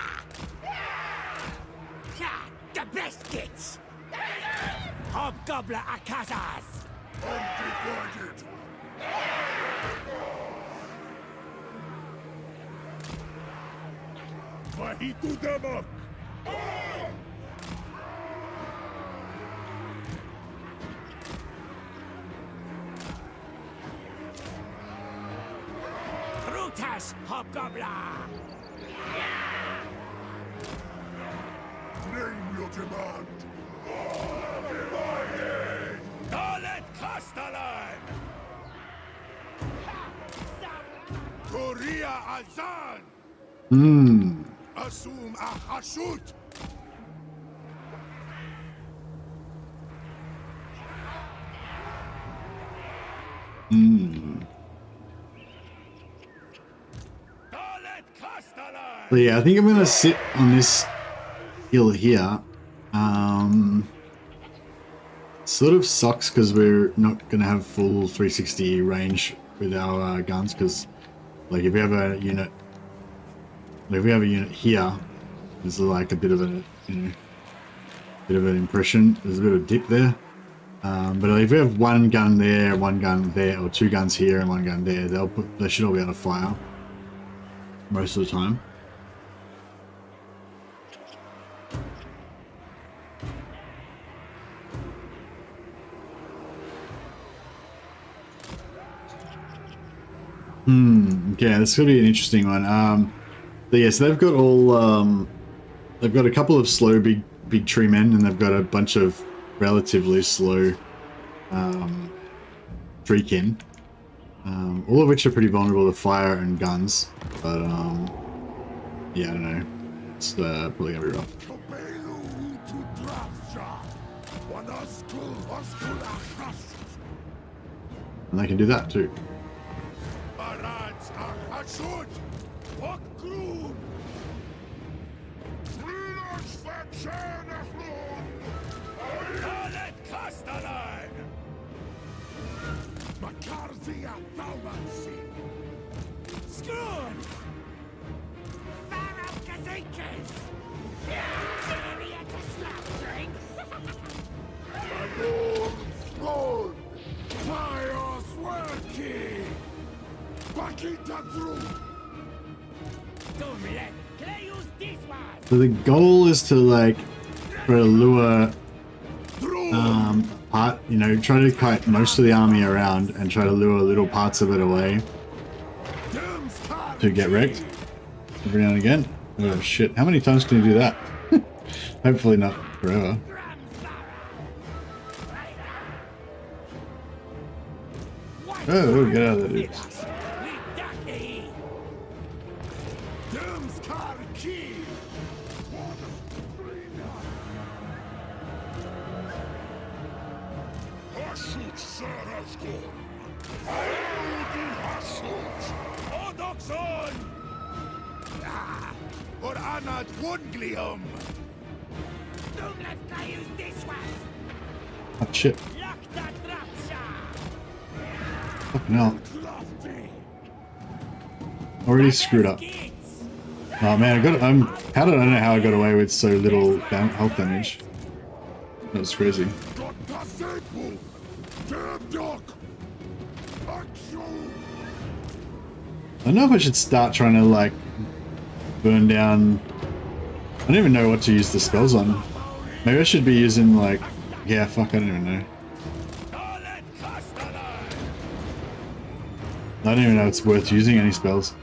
The biscuits! Hobgoblin Akazaz! Undivided. Mahitu Damak. Grotax Hobgoblin! Name your demand. Dalet Castellan! Korea Azan. Asum Ahashut. Dalet Castellan. So yeah, I think I'm gonna sit on this hill here. Sort of sucks because we're not gonna have full 360 range with our guns. Because like if we have a unit, here, there's like a bit of a bit of an impression. There's a bit of dip there. But if we have one gun there, one gun there, or two guns here and one gun there, they should all be able to fire most of the time. Okay, this could be an interesting one. But yeah, so they've got all they've got a couple of slow big tree men, and they've got a bunch of relatively slow treekin, all of which are pretty vulnerable to fire and guns. But yeah, I don't know. It's probably gonna be rough. And they can do that too. So the goal is to like try to lure part, try to kite most of the army around and try to lure little parts of it away to get wrecked every now and again. Oh shit, how many times can you do that? Hopefully not forever. Oh, get out of there, dudes. Oh shit. Fucking hell. Already screwed up. Oh man, how did I know how I got away with so little health damage? That was crazy. I don't know if I should start trying to like burn down. I don't even know what to use the spells on. Maybe I should be using like, yeah, fuck, I don't even know. I don't even know if it's worth using any spells.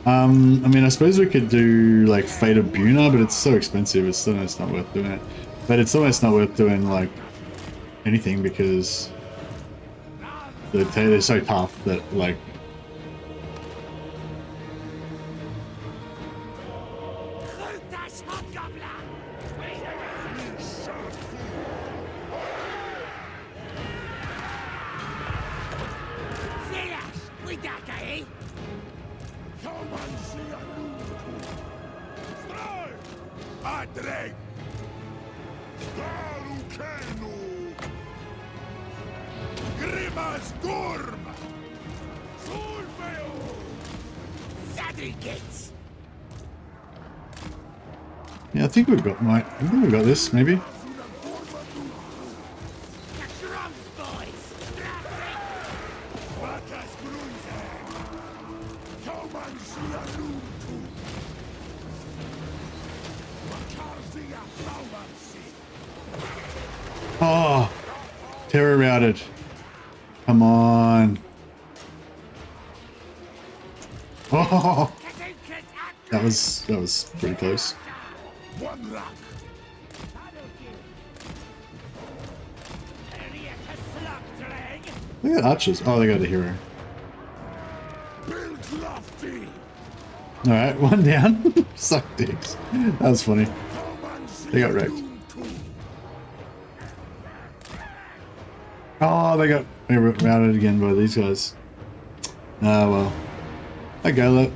I mean, I suppose we could do like Fate of Buna, but it's so expensive. It's almost not worth doing it. But it's almost not worth doing like anything because they're so tough that like. Galukenu. Grimas Gorm. Sulfeo. Zadrigits. Yeah, I think we've got this, maybe. The drums, boys. Vatas Grunze. Toman Sialutu. Makarzia Saumansi. Oh, terror routed. Come on. Oh, that was pretty close. One rock. They got archers. Oh, they got a hero. Bill Lofty. All right, one down. Suck dicks. That was funny. They got wrecked. Oh, they got routed again by these guys. Ah, well. Hi, Gala.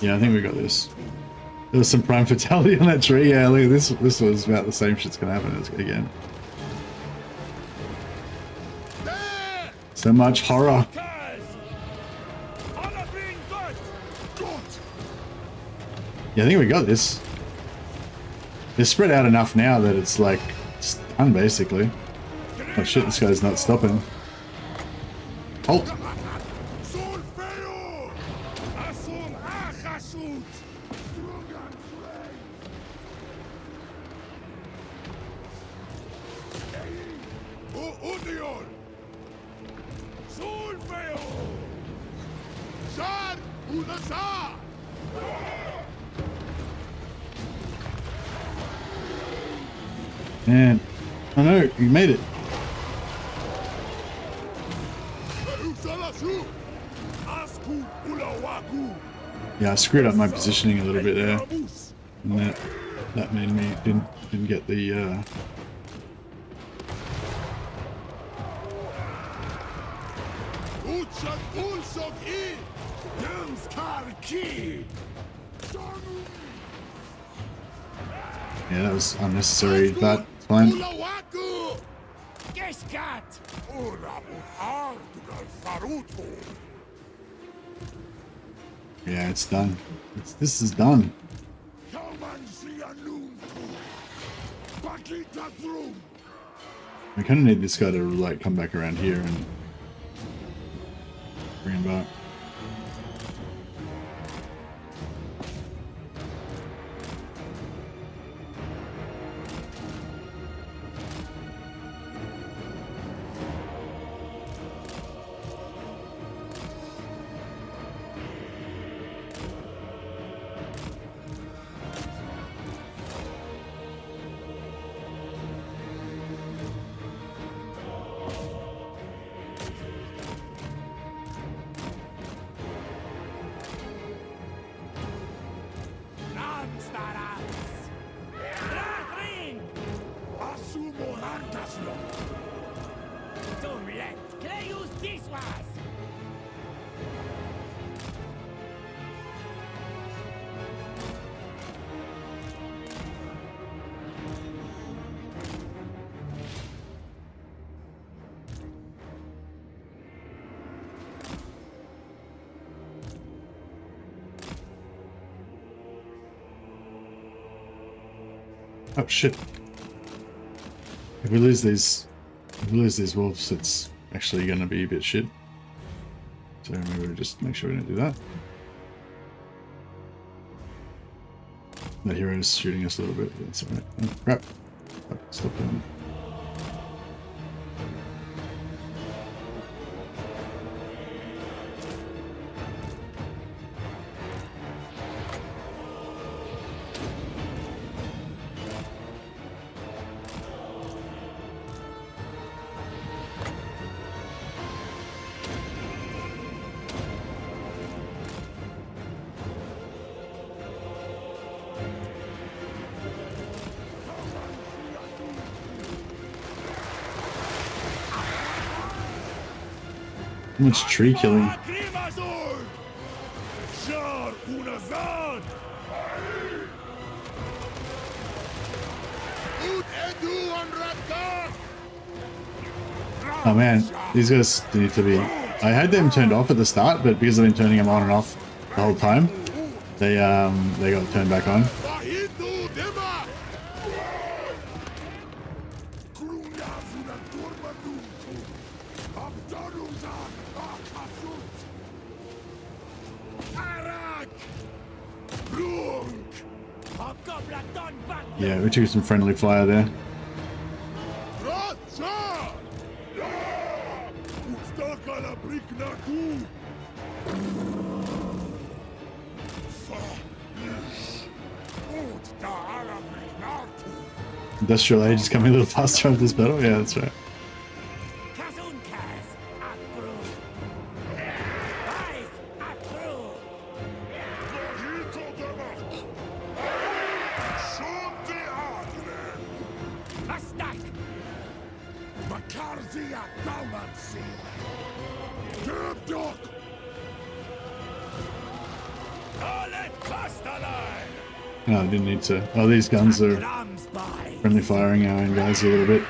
Yeah, I think we got this. There was some prime fatality on that tree. Yeah, look at this. This was about the same shit's gonna happen again. So much horror. Yeah, I think we got this. They're spread out enough now that it's like it's done basically. Oh shit, this guy's not stopping. Halt! Man, I know, you made it. Yeah, I screwed up my positioning a little bit there. And that made me didn't get the yeah, that was unnecessary, but it's fine. Yeah, it's done. This is done. I kind of need this guy to like come back around here and bring him back. Oh shit. If we lose these wolves, it's actually gonna be a bit shit. So maybe we'll just make sure we don't do that. That hero is shooting us a little bit, but it's alright. Oh, crap. Stop doing. much tree killing. Oh man, these guys need to be... I had them turned off at the start, but because I've been turning them on and off the whole time, they got turned back on. Yeah, we took some friendly fire there. Industrial age is coming a little faster after this battle. Yeah, that's right. No, I didn't need to. Oh, these guns are friendly firing our own guys a little bit.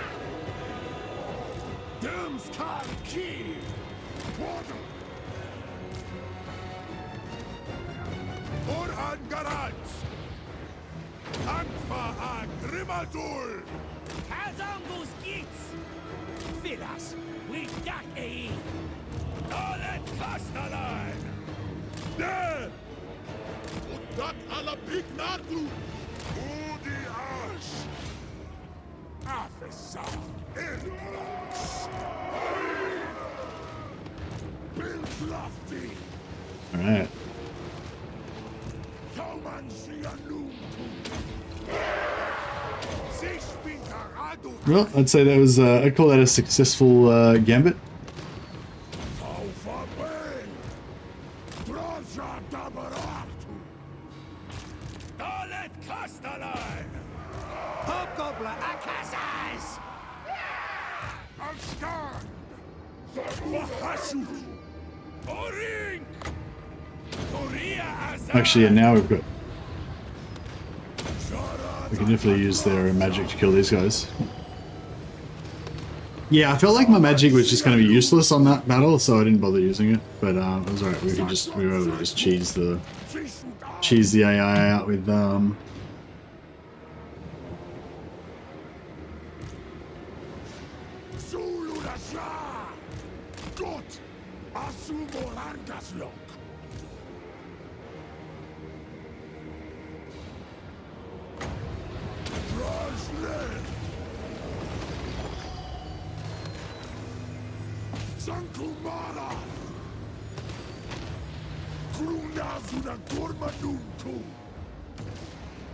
Alright. Well, I'd say that was, I'd call that a successful gambit. Actually, yeah, now we've got... We can definitely use their magic to kill these guys. Yeah, I felt like my magic was just going to be useless on that battle, so I didn't bother using it. But it was alright, we were able to just cheese the AI out with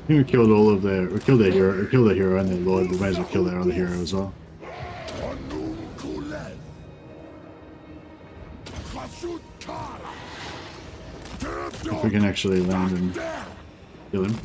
I think we killed all of their... We killed their hero and their lord. We may as well kill their other hero as well. If we can actually land and kill him.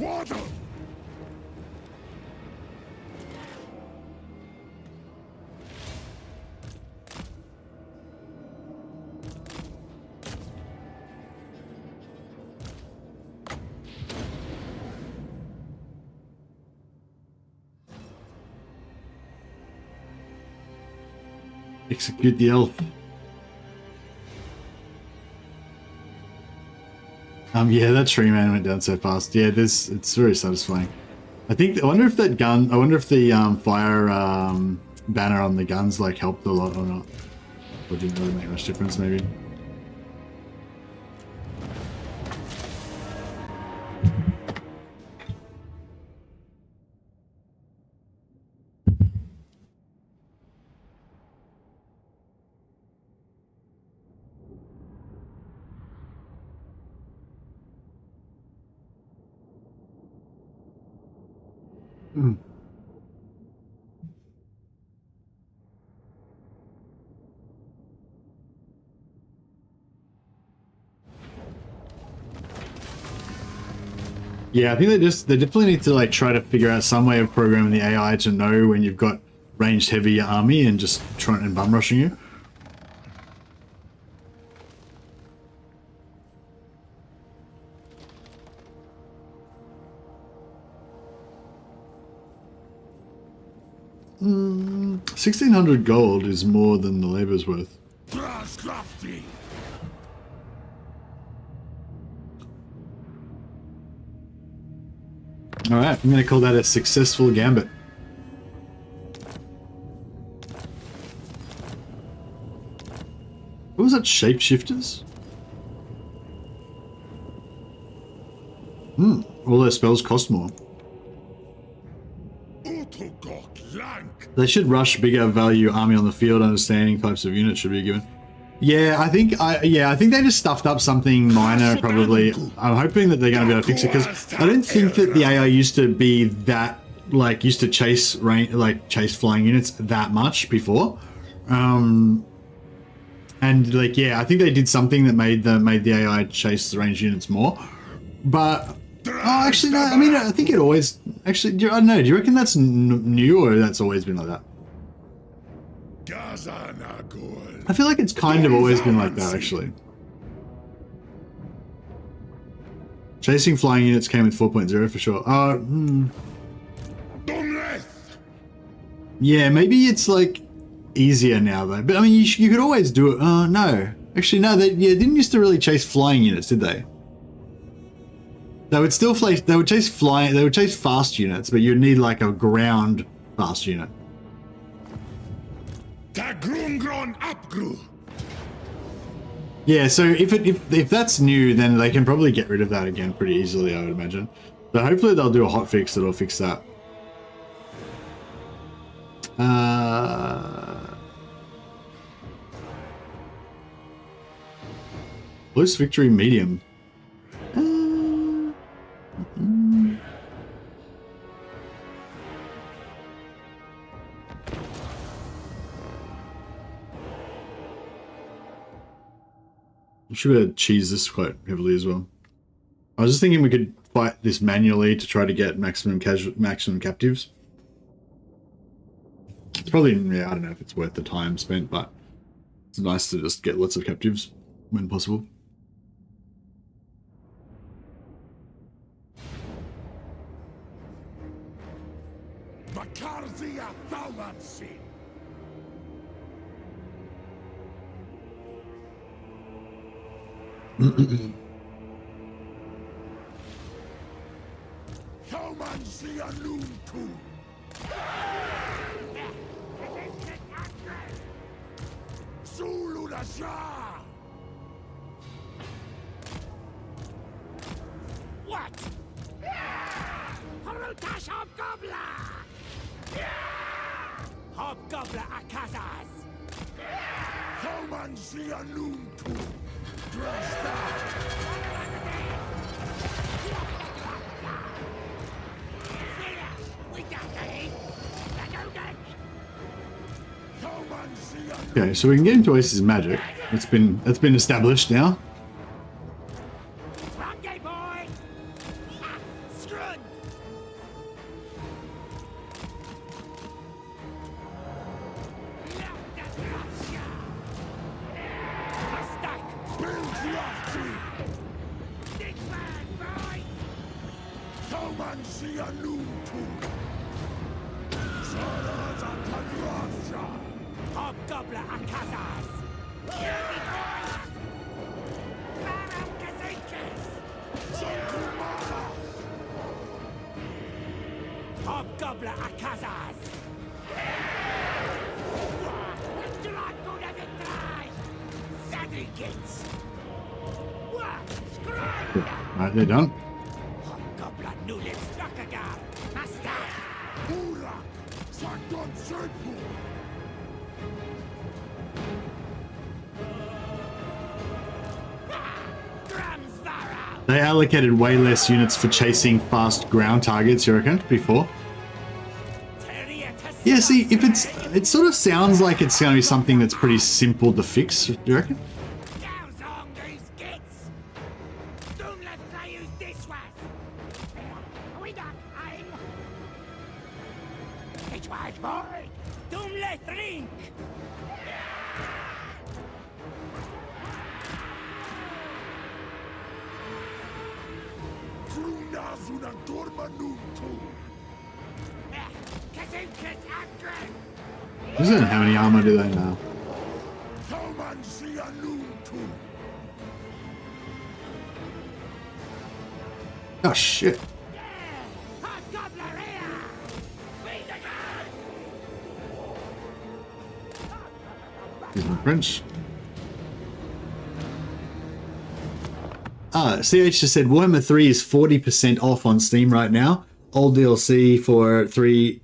Execute the elf. Yeah, that tree man went down so fast. Yeah, it's very satisfying. I wonder if that gun, I wonder if the fire banner on the guns like helped a lot or not. Or didn't really make much difference maybe. Yeah, I think they definitely need to like try to figure out some way of programming the AI to know when you've got ranged heavy army and just trying and bum rushing you. 1600 gold is more than the labor's worth. Crafty. Alright, I'm going to call that a successful gambit. What was that? Shapeshifters? All their spells cost more. They should rush bigger value army on the field. Understanding types of units should be given. Yeah, I think they just stuffed up something minor. Probably. I'm hoping that they're going to be able to fix it because I don't think that the AI used to be that used to chase flying units that much before. And I think they did something that made the AI chase the ranged units more. But actually no. I mean, I think it always actually. I don't know. Do you reckon that's new or that's always been like that? I feel like it's kind of always been like that, actually. Chasing flying units came with 4.0 for sure. Yeah, maybe it's like easier now though. But I mean, you could always do it. No, actually no. They didn't used to really chase flying units, did they? They would still They would chase flying. They would chase fast units, but you'd need like a ground fast unit. Yeah, so if that's new, then they can probably get rid of that again pretty easily, I would imagine. So hopefully they'll do a hotfix that'll fix that. Close victory medium. We should be able to cheese this quite heavily as well. I was just thinking we could fight this manually to try to get maximum captives. It's probably, yeah, I don't know if it's worth the time spent, but it's nice to just get lots of captives when possible. What? Harutash Hobgoblin Akazas! Okay, so we can get into Oasis magic. That's been established now. Right, they're done. They allocated way less units for chasing fast ground targets, you reckon, before? Yeah, see, if it sort of sounds like it's going to be something that's pretty simple to fix, do you reckon? Isn't how many armor do they now? Come and see a new tool. Oh shit. Here's my French. CH just said Warhammer 3 is 40% off on Steam right now. All DLC for 3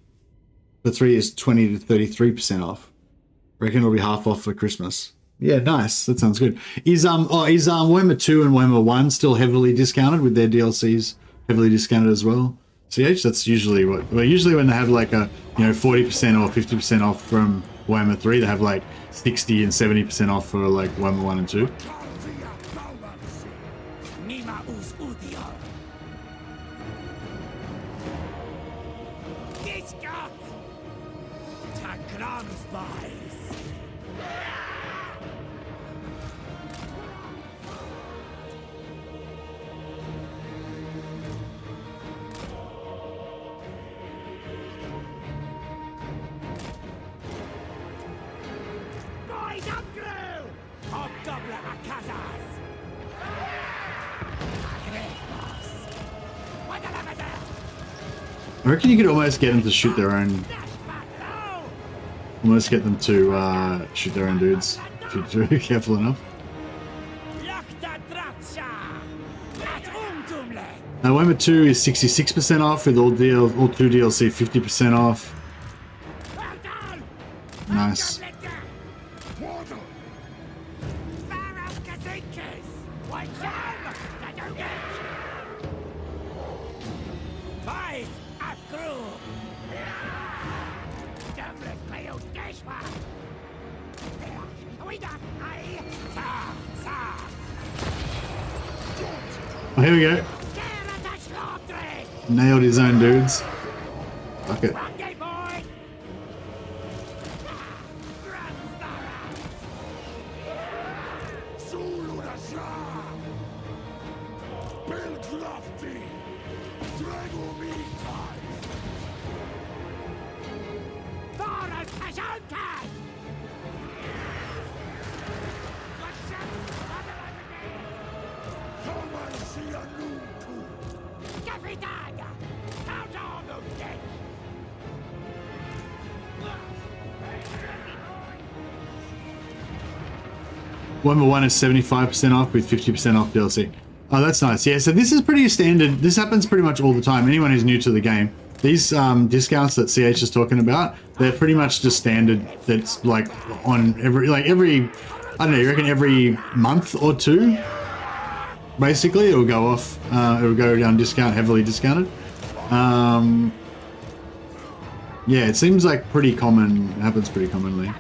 is 20 to 33% off. Reckon it'll be half off for Christmas. Yeah, nice. That sounds good. Is Warhammer 2 and Warhammer 1 still heavily discounted with their DLCs heavily discounted as well? CH, that's usually usually when they have like a 40% or 50% off from Warhammer 3, they have like 60 and 70% off for like Warhammer 1 and 2. I reckon you could almost get them to shoot their own. Almost get them to shoot their own dudes if you're careful enough. Warhammer 2 is 66% off with all 2 DLC 50% off. Nice. Oh, here we go. Nailed his own dudes. Fuck it. Warhammer 1 is 75% off with 50% off DLC. Oh, that's nice. Yeah, so this is pretty standard. This happens pretty much all the time. Anyone who's new to the game, these discounts that CH is talking about, they're pretty much just standard. That's like on every, I don't know, you reckon every month or two, basically, it'll go off. It'll go down discount, heavily discounted. Yeah, it seems like pretty common. It happens pretty commonly.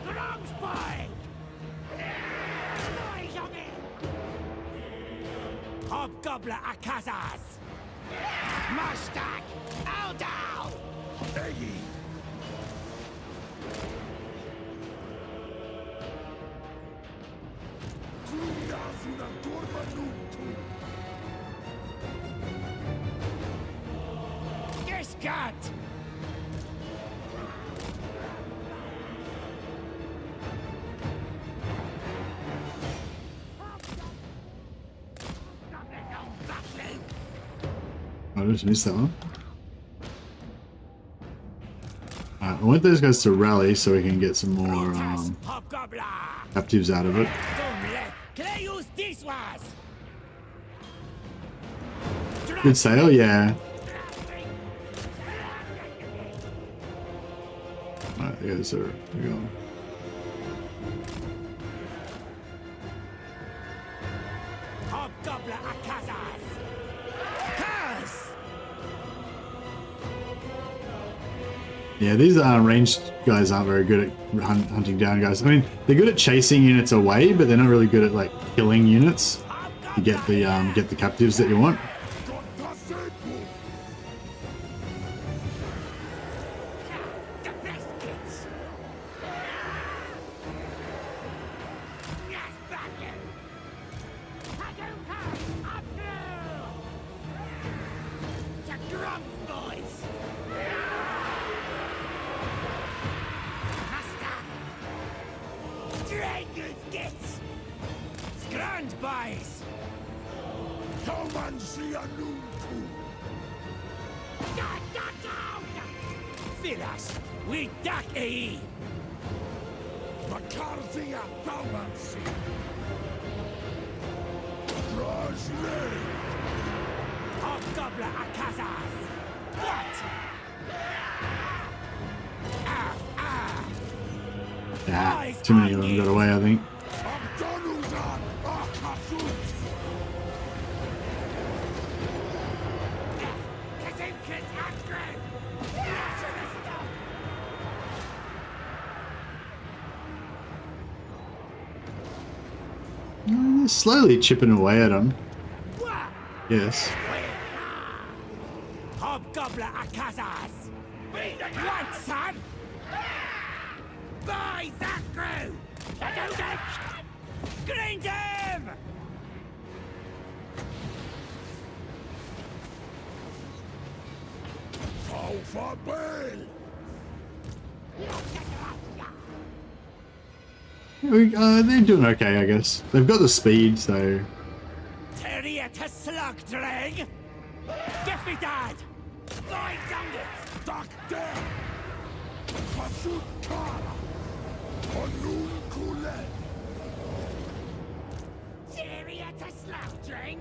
I just missed that one. Alright, I want those guys to rally so we can get some more captives out of it. Good sale, yeah. Alright, the guys are going. Yeah, these ranged guys aren't very good at hunting down guys. I mean, they're good at chasing units away, but they're not really good at like killing units to get the captives that you want. Filas, we duck e. Macarzia Thalmancy. Drajle. Hobgoblin Akazas. What? Ah, too many of them got away, I think. Abdonudan Akasut. Kazinkas Akre. They're slowly chipping away at them. Yes. Hobgoblin Akazas. Right, son. By that crew! Grind him! Alpha Bale. They're doing okay, I guess. They've got the speed, so... Terrier to slug drag! Get me dad! Lie down it! Duck down. Kasut Kara. Onun Kule. Terrier to slug drag!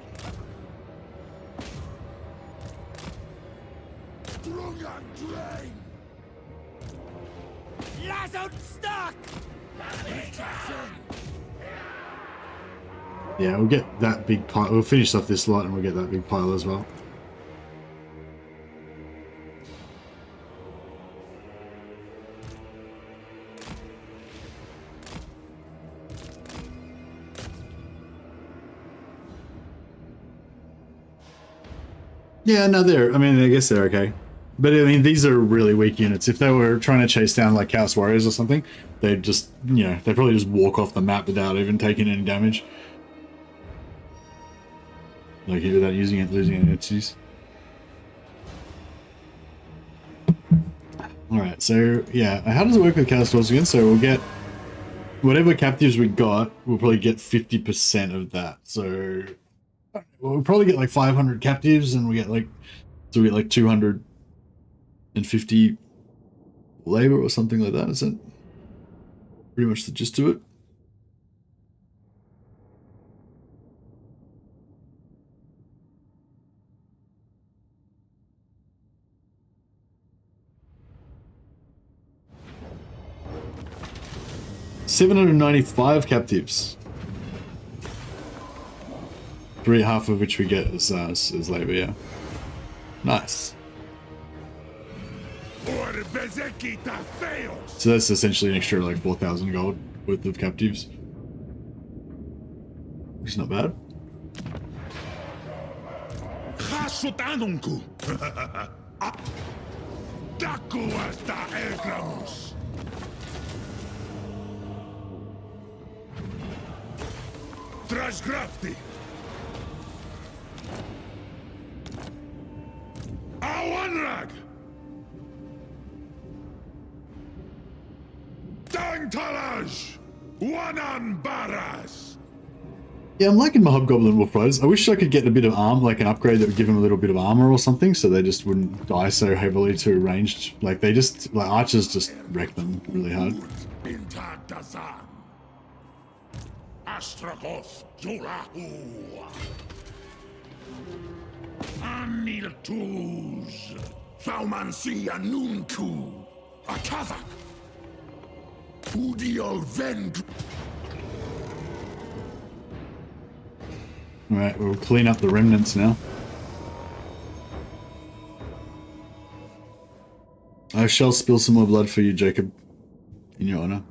Drungan Drain. Lazard stuck! Yeah, we'll get that big pile. We'll finish off this lot and we'll get that big pile as well. Yeah, no, I mean, I guess they're okay. But I mean, these are really weak units. If they were trying to chase down like Chaos Warriors or something, they'd just, you know, they'd probably just walk off the map without even taking any damage. Like without losing any entities. Alright, so yeah, how does it work with Chaos Warriors again? So we'll get whatever captives we got, we'll probably get 50% of that. So we'll probably get like 500 captives and we get like 250 labor or something like that. Is that pretty much the gist of it? $795 captives. Half of which we get as labor, yeah. Nice. So that's essentially an extra like 4,000 gold worth of captives. Which is not bad. Trasgrafti. Awanrag. Dangtalaj. Wanan Baras. Yeah, I'm liking my Hobgoblin Wolf Riders. I wish I could get a bit of arm, like an upgrade that would give them a little bit of armor or something, so they just wouldn't die so heavily to ranged. Like they just, like archers just wreck them really hard. Astragoth Jolahu. Anil Tuz. Thaumansi Anunku. Akazak. Udio Vend. Alright, we'll clean up the remnants now. I shall spill some more blood for you, Jacob, in your honor.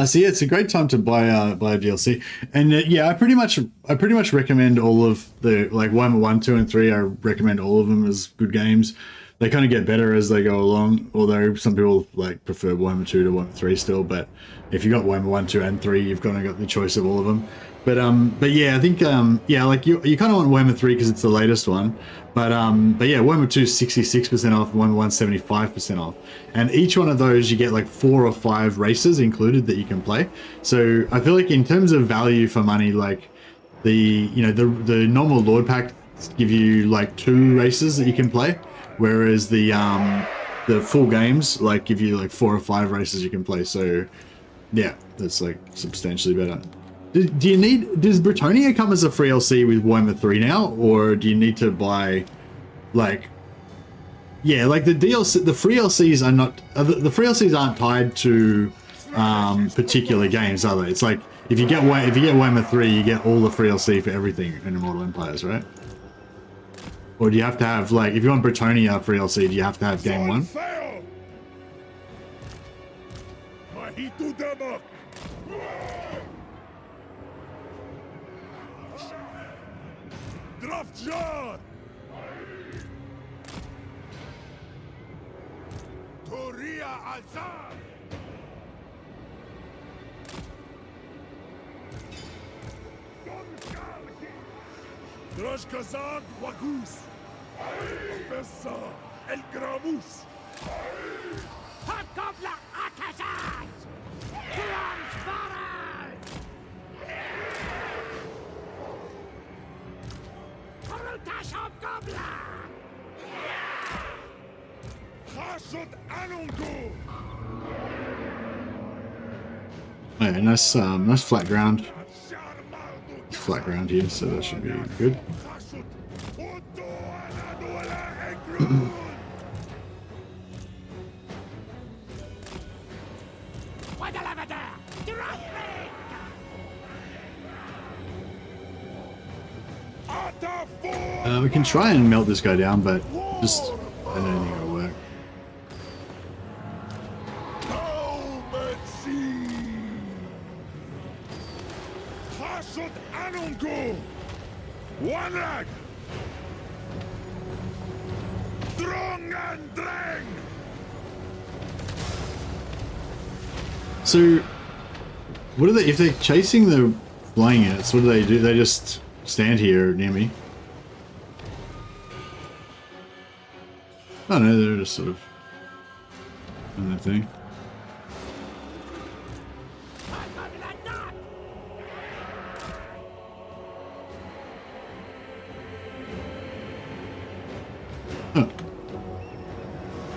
So yeah, it's a great time to buy a DLC, and yeah, I pretty much recommend all of the like Warhammer 1, 2, and 3. I recommend all of them as good games. They kind of get better as they go along, although some people like prefer Warhammer 2 to Warhammer 3 still. But if you got Warhammer 1, 2, and 3, you've kind of got the choice of all of them. But yeah, I think yeah, like you kind of want Warhammer 3 because it's the latest one. But yeah, Warhammer 2 is 66% off, Warhammer 1 75% off, and each one of those you get like 4 or 5 races included that you can play. So I feel like in terms of value for money, like the the normal Lord packs give you like 2 races that you can play, whereas the full games like give you like 4 or 5 races you can play. So yeah, that's like substantially better. Do you need, does Britannia come as a free LC with Warhammer 3 now, or do you need to buy like, yeah, like the DLC, the free LCs are not, the free LCs aren't tied to particular games, are they? It's like if you get Warhammer 3, you get all the free LC for everything in Immortal Empires, right? Or do you have to have, like, if you want Britannia free LC, do you have to have game 1? Drashkazad Wagus Fessa El Gramus Hobgobla Akazaz! Transvaral! Korutash Hobgobla! Khashut Anungu Yeah, nice, nice flat ground. Flat ground here, so that should be good. We can try and melt this guy down, but just I don't think it'll work. One leg! Drong and drang! So, what do they, if they're chasing the flying units, what do? They just stand here near me? Oh no, they're just sort of doing their thing. Huh.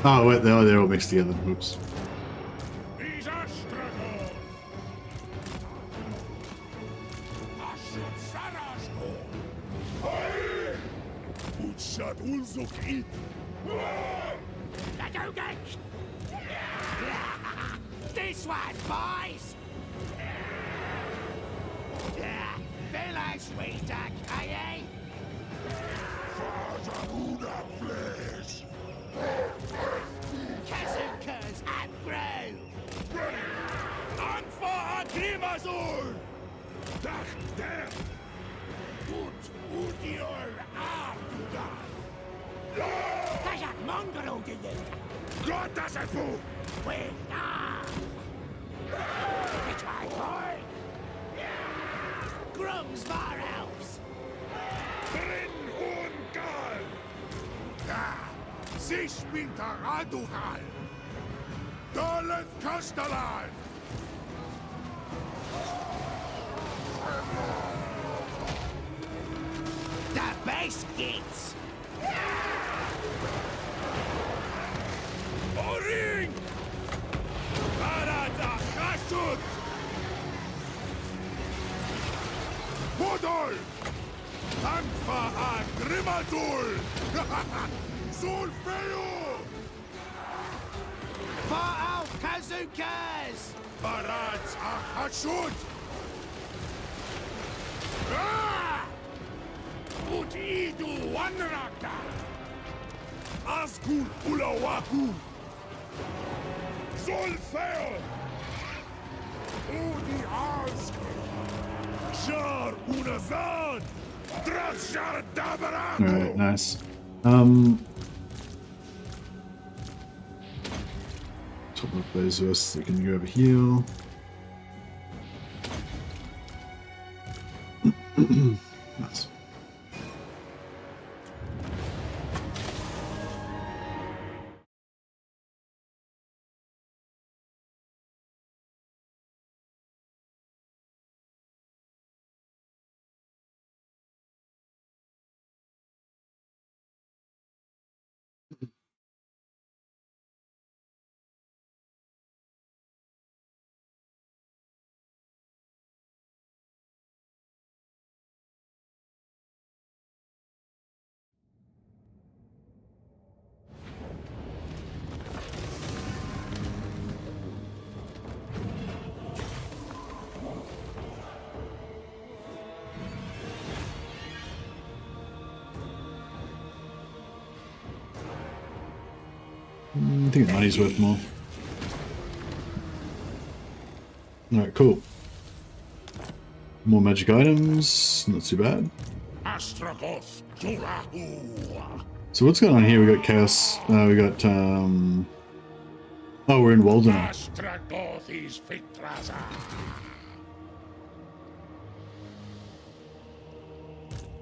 Oh wait, they're all mixed together. Oops. These Astragoth! Ashut Sarashko! Utshad Ulzuk It! This one, boys! Village sweeter, Kaye! Fajamuda flesh! Kazukas and Brew! Anfa Agrimazul! Dach der! Ut Udiol Ardugan! Kajak Mongolo gejägt! Gott, das ist gut! With It's my boy! Grum's Bar Elves! Drin Ungal! Da! Sich winter Aduhal! Doleth Kastalan! The base gates! Oring! Barada Khashut! Podol! Anfa Agrimazul! Sulfeo! Far out Kazukas! Barats Achashut! Ah! Utidu Wanrakta! Askul Ulawaku! Sulfeo! Udi Ask! Shar Unazad! Drashar Dabarako! Alright, nice. Top of those of us that can go over here. Nice. I think the money's worth more. Alright, cool. More magic items, not too bad. Astragoth, Jurahu. So what's going on here? We got chaos. We got oh, we're in Walden. Astragoth is Fitraza.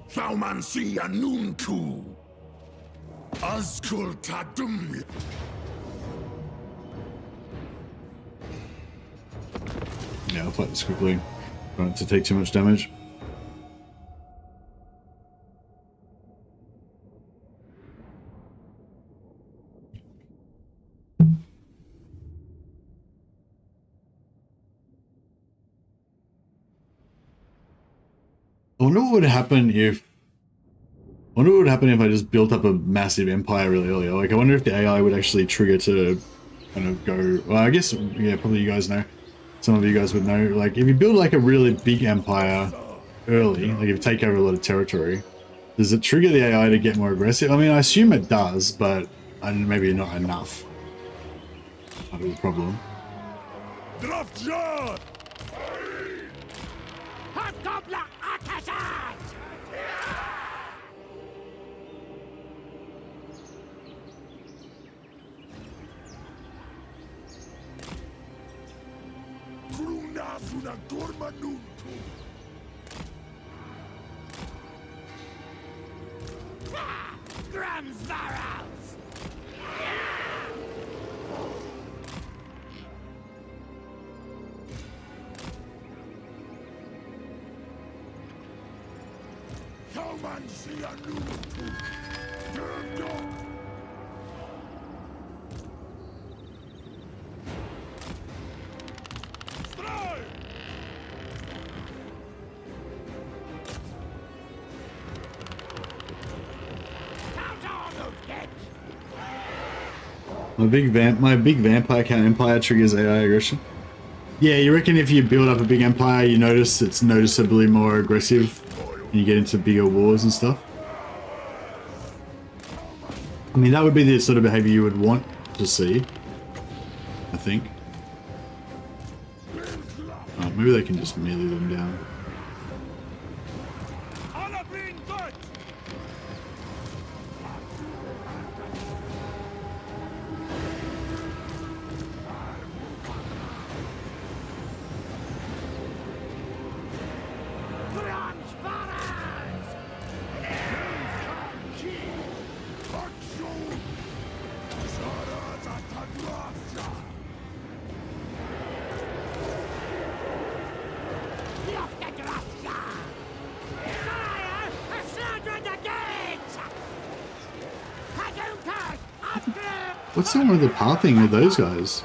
Thaumansi Anunku. Azkul Tadum. Yeah, I'll fight this quickly. Don't have to take too much damage. I wonder what would happen if I just built up a massive empire really early. Like, I wonder if the AI would actually trigger to kind of go. Well, I guess, yeah, probably you guys know. Some of you guys would know. Like, if you build like a really big empire early, like if you take over a lot of territory, does it trigger the AI to get more aggressive? I mean, I assume it does, but maybe not enough. That was the problem. My big vampire count empire triggers AI aggression. Yeah, you reckon if you build up a big empire, you notice it's noticeably more aggressive and you get into bigger wars and stuff? I mean, that would be the sort of behavior you would want to see, I think. Oh, maybe they can just melee them down. What's the one with the pathing with those guys?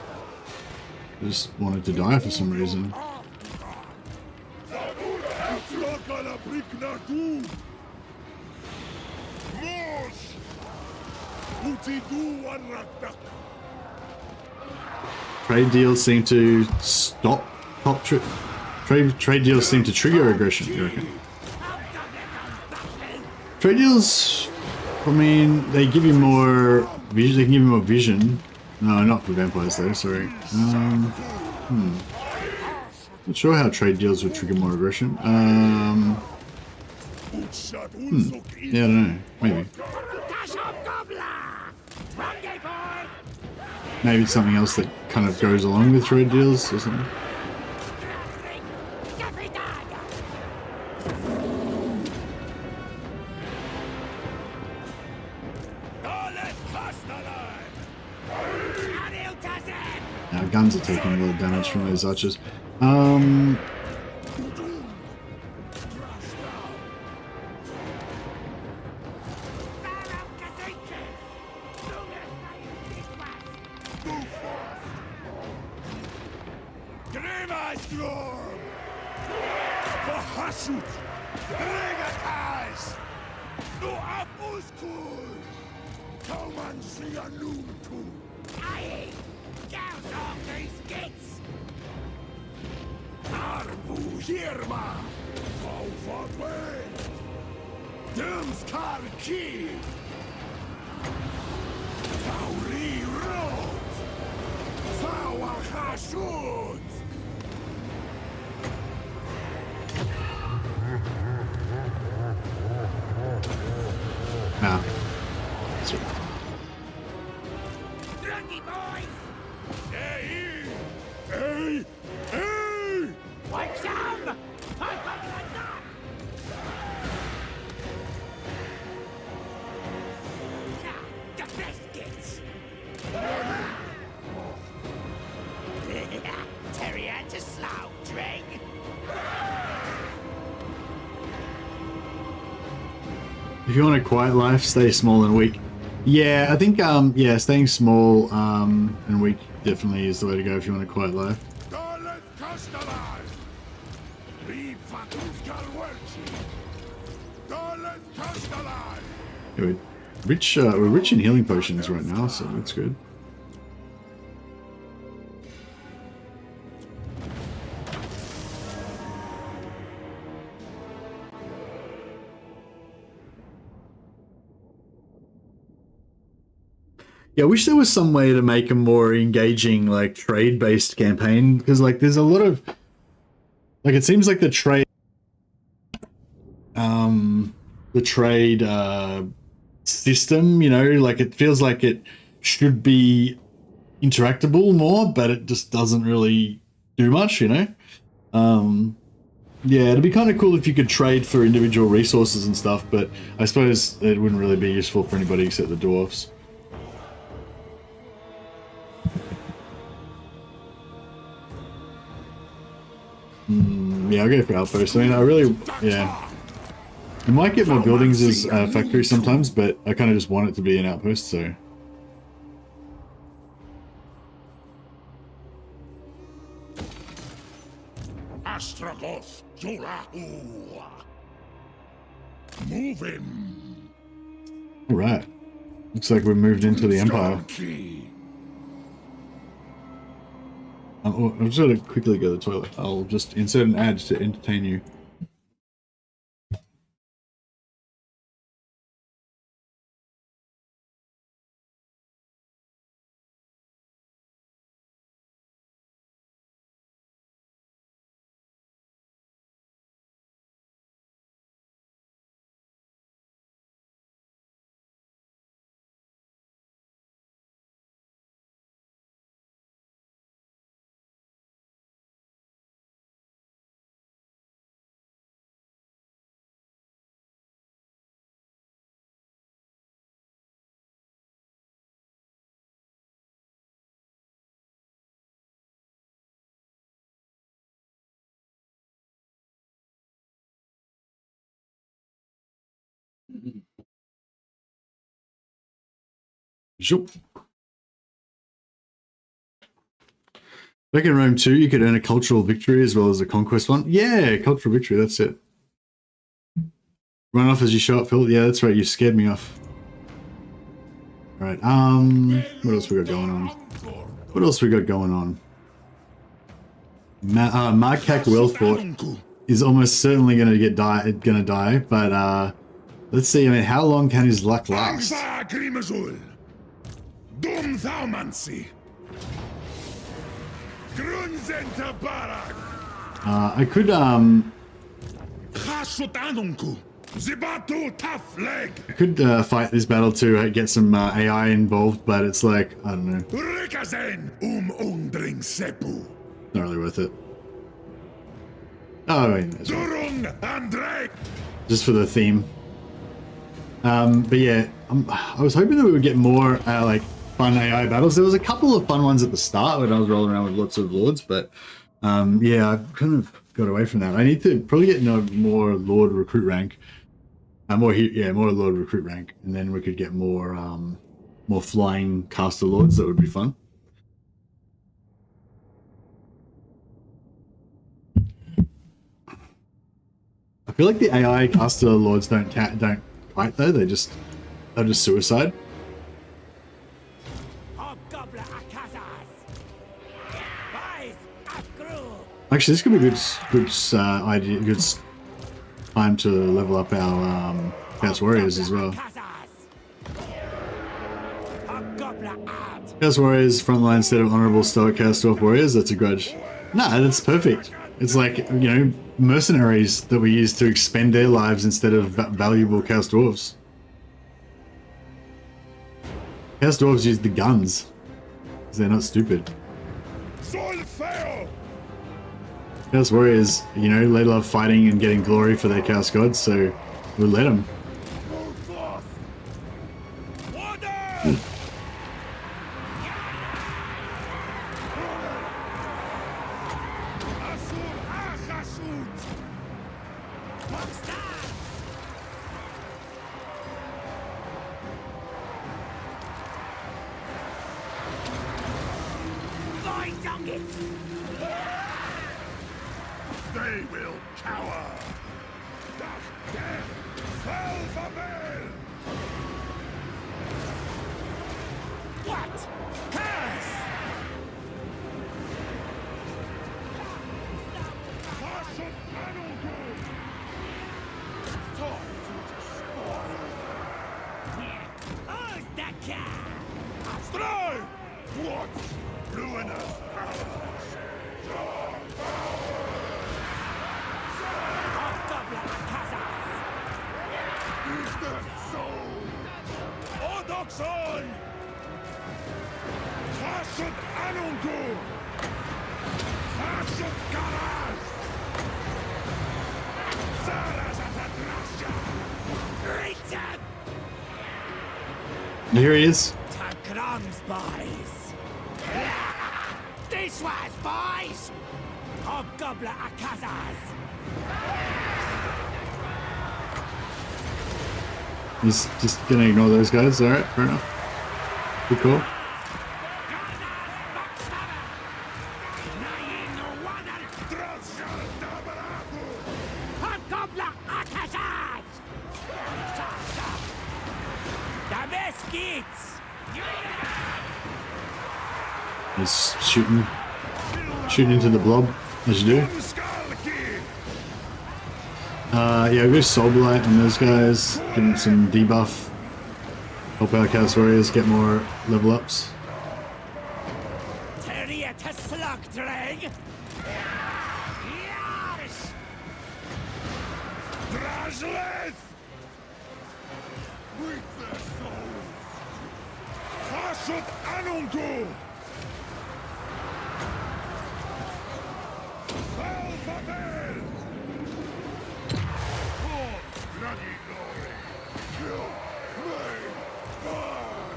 I just wanted to die for some reason. Trade deals seem to stop trade deals seem to trigger aggression, you reckon? Trade deals, I mean, they give you more vision. They can give you more vision. No, not for vampires though. Sorry. Not sure how trade deals would trigger more aggression. Yeah, I don't know. Maybe. Maybe it's something else that kind of goes along with trade deals or something. Our guns are taking a lot of damage from those archers. shoot! Ah. Drunky boys! Hey! Hey! Hey! Want some? I've got enough! The biscuits! Terrier to slaughtering! If you want a quiet life, stay small and weak. Yeah, I think yeah, staying small and weak definitely is the way to go if you want a quiet life. Yeah, we're rich in healing potions right now, so that's good. Yeah, I wish there was some way to make a more engaging, like, trade-based campaign, because, like, there's a lot of, like, it seems like the trade system, you know, like, it feels like it should be interactable more, but it just doesn't really do much, you know? Yeah, it'd be kind of cool if you could trade for individual resources and stuff, but I suppose it wouldn't really be useful for anybody except the dwarves. Yeah, I'll go for outpost. I mean, I really, yeah. I might get more buildings as factories sometimes, but I kind of just want it to be an outpost, so. Astragoth, Yolahu. Move him. All right. Looks like we've moved into the Empire. I'm just going to quickly go to the toilet. I'll just insert an ad to entertain you. Zoop. Back in Rome 2, you could earn a cultural victory as well as a conquest one. Yeah, cultural victory, that's it. Run off as you show up, Phil. Yeah, that's right, you scared me off. Alright, what else we got going on? What else we got going on? Markak Wellfort is almost certainly gonna die, but let's see, I mean, how long can his luck last? I could fight this battle to get some AI involved, but it's like, I don't know. Not really worth it. Oh, wait, just for the theme. But yeah, I was hoping that we would get more like fun AI battles. There was a couple of fun ones at the start when I was rolling around with lots of lords, but yeah, I've kind of got away from that. I need to probably get more lord recruit rank, more lord recruit rank, and then we could get more flying caster lords. That would be fun. I feel like the AI caster lords don't fight though. They're just suicide. Actually, this could be good idea, good time to level up our Chaos Warriors as well. Hobgoblin out. Chaos Warriors frontline instead of honorable stoic Chaos Dwarf Warriors, that's a grudge. Nah, that's perfect. It's like, you know, mercenaries that we use to expend their lives instead of valuable Chaos Dwarves. Chaos Dwarves use the guns, because they're not stupid. Soil fail. Chaos Warriors, you know, they love fighting and getting glory for their Chaos Gods, so we'll let them. Order. Asur achasut. What's that? Lie down it. They will cower. Das death fell for Bel. What? Curse! Hasut Anungu. Time to destroy. Oh, that cat! Strike! What? Ruinous powers. Hobgoblin Akazas! Is that so? Odoxon! Hasut Anungu! Hasut Garaz! Zaraz Atadrasha! Greet him! Here he is. To crumbs, boys! This was, boys! Hobgoblin Akazas! He's just gonna ignore those guys, alright, fair enough. Good call. Hobgoblin Akazas! The best kids! He's shooting into the blob, as you do. Yeah, we'll go Soul Blight on those guys, give them some debuff, help our Chaos Warriors get more level ups. Terrier to slug drag! Yes! Drazleth! With their souls! Hasut Anungu! Belfabel! For bloody glory! Kill, slay, burn!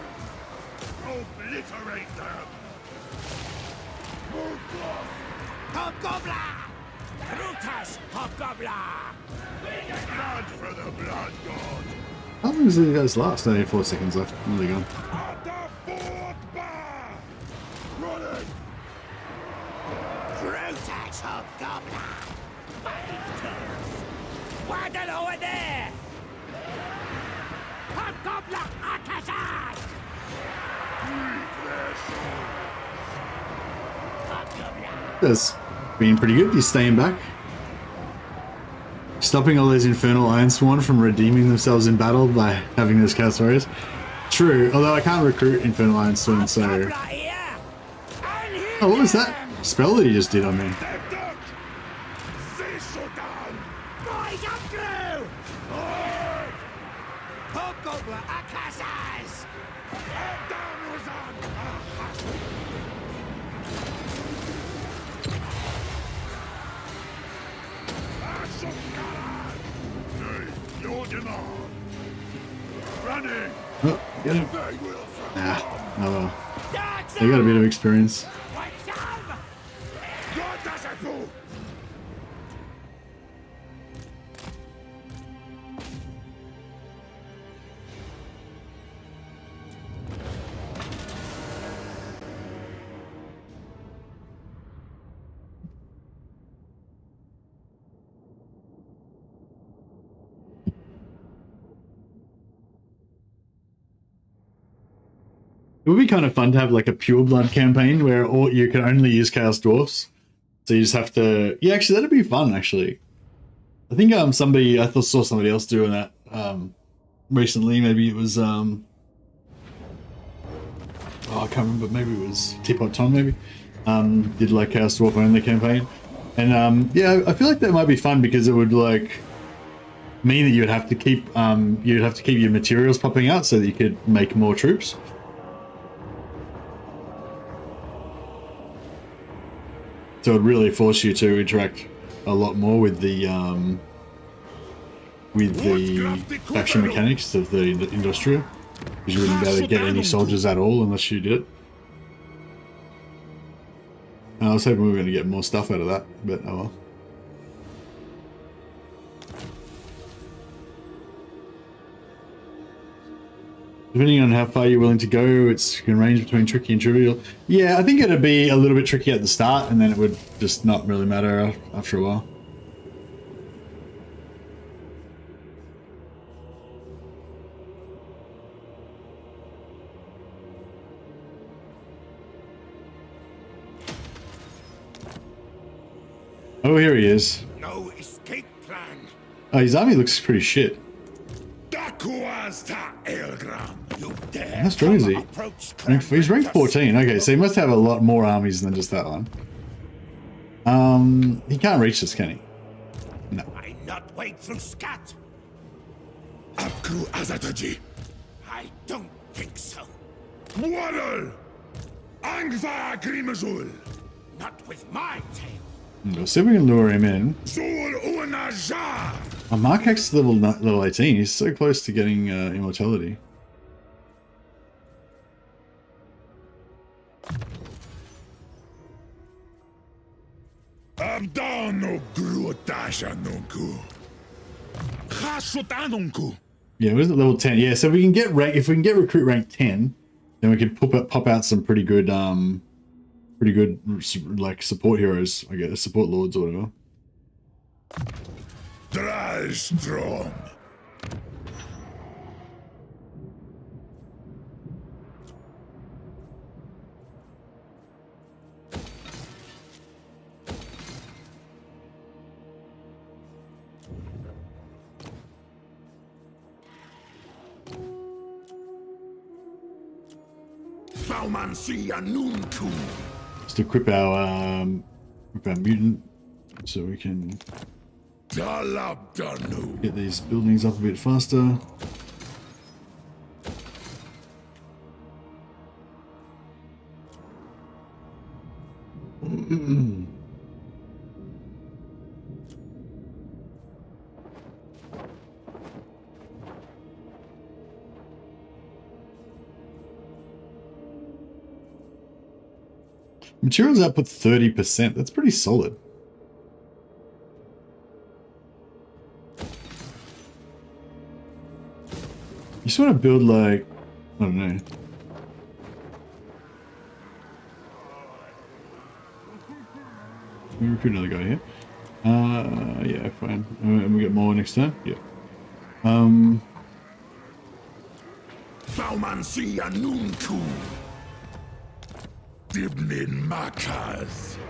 Obliterate them! Move close! Hobgoblin! Brutus Hobgoblin! Blood for the blood god! How long does these guys last? Only 4 seconds left. There they go. At the fort bar! Running! Brutus Hobgoblin! Waddle over there! Hobgoblin Akazan! Breathe their souls! Hobgoblin! That's been pretty good. He's staying back. Stopping all those Infernal Ironsworn from redeeming themselves in battle by having those Chaos Warriors. True, although I can't recruit Infernal Ironsworn, so... Hobgoblin here! Oh, what was that spell that he just did on me? Devdok! Zishodan! Boys up through! Hobgoblin Akazas! Adanuzan! Ashokara! Nay, your demand! Running! Oh, get him. They will Nah, oh well. That's They got a bit of experience. What's up? God does it do! It would be kind of fun to have like a pure blood campaign where all you can only use Chaos Dwarfs. So you just have to... Yeah, actually, that'd be fun, actually. I think I saw somebody else doing that recently. Maybe it was I can't remember, maybe it was Teapot Tom, maybe, did like Chaos Dwarf only campaign. And yeah, I feel like that might be fun because it would like mean that you'd have to keep your materials popping out so that you could make more troops. So it'd really force you to interact a lot more with the faction mechanics of the industrial, because you wouldn't be able to get any soldiers at all unless you did it. I was hoping we were going to get more stuff out of that, but oh well. Depending on how far you're willing to go, it's can range between tricky and trivial. Yeah, I think it'd be a little bit tricky at the start, and then it would just not really matter after a while. Oh, here he is. No escape plan. Oh, his army looks pretty shit. You dare How strong is he? He's ranked 14. Okay, so he must have a lot more armies than just that one. He can't reach this, can he? No. I not wait through scat. I don't think so. Waddle! Angva Grimazul! Not with my tail. We'll see if we can lure him in. Zul Unajar! Oh, Mark X is level 18. He's so close to getting immortality. Abdano Grutasha Nunku. Hasutanunku. Yeah, it was at level 10. Yeah, so we can get rank, if we can get recruit rank 10, then we could pop out some pretty good like support heroes, I guess, support lords or whatever. Dry strong. Just equip our mutant so we can get these buildings up a bit faster. Materials output 30%. That's pretty solid. You just want to build like, I don't know. Let me recruit another guy here. Yeah, fine. And we get more next turn? Yeah.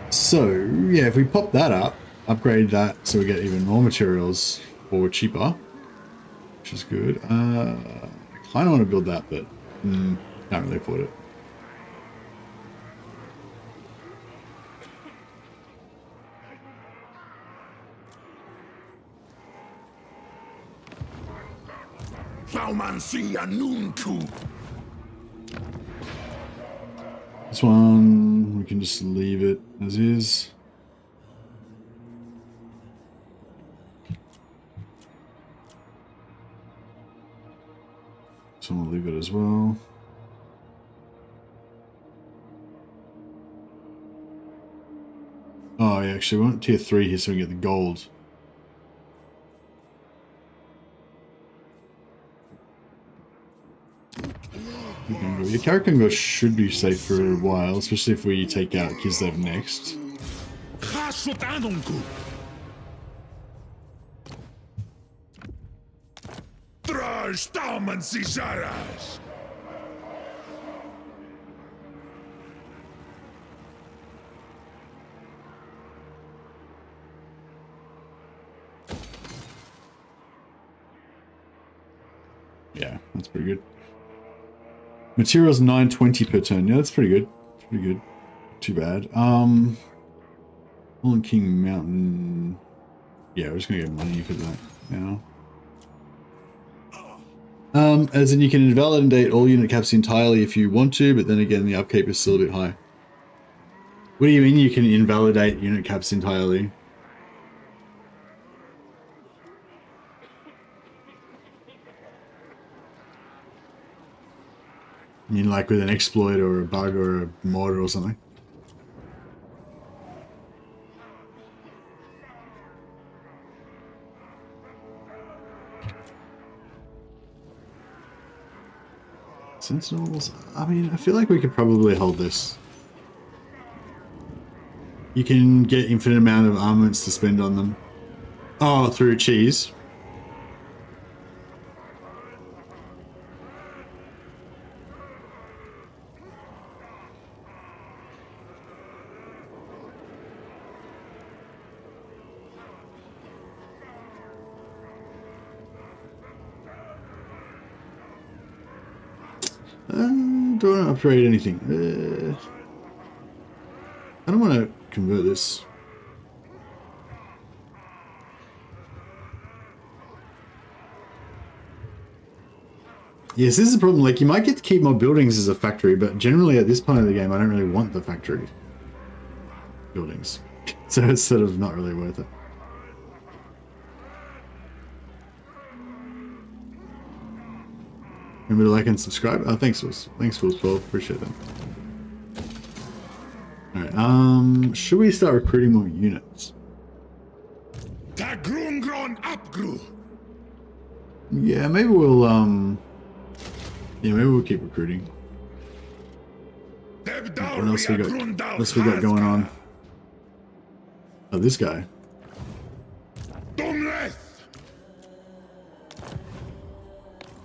So, yeah, if we pop that up, upgrade that so we get even more materials for cheaper, which is good. I kind of want to build that, but can't really afford it. This one, we can just leave it as is. So we'll leave it as well. Oh, yeah, actually, we want tier 3 here so we can get the gold. Your Caravan should be safe for a while, especially if we take out Kislev next. Yeah, that's pretty good. Materials 920 per turn. Yeah, that's pretty good. Pretty good. Too bad. Fallen King Mountain. Yeah, we're just gonna get money for that now. As in you can invalidate all unit caps entirely if you want to, but then again the upkeep is still a bit high. What do you mean you can invalidate unit caps entirely? You mean like with an exploit or a bug or a mod or something? Sentinels? I mean, I feel like we could probably hold this. You can get infinite amount of armaments to spend on them. Oh, through cheese. Don't want to upgrade anything. I don't want to convert this. Yes, this is a problem. Like, you might get to keep more buildings as a factory, but generally at this point of the game, I don't really want the factory buildings. So it's sort of not really worth it. Remember to like and subscribe. Oh, thanks, Wolves. Thanks, Wolves12. Appreciate that. Alright, should we start recruiting more units? Yeah, Yeah, maybe we'll keep recruiting. What else we got going on? Oh, this guy.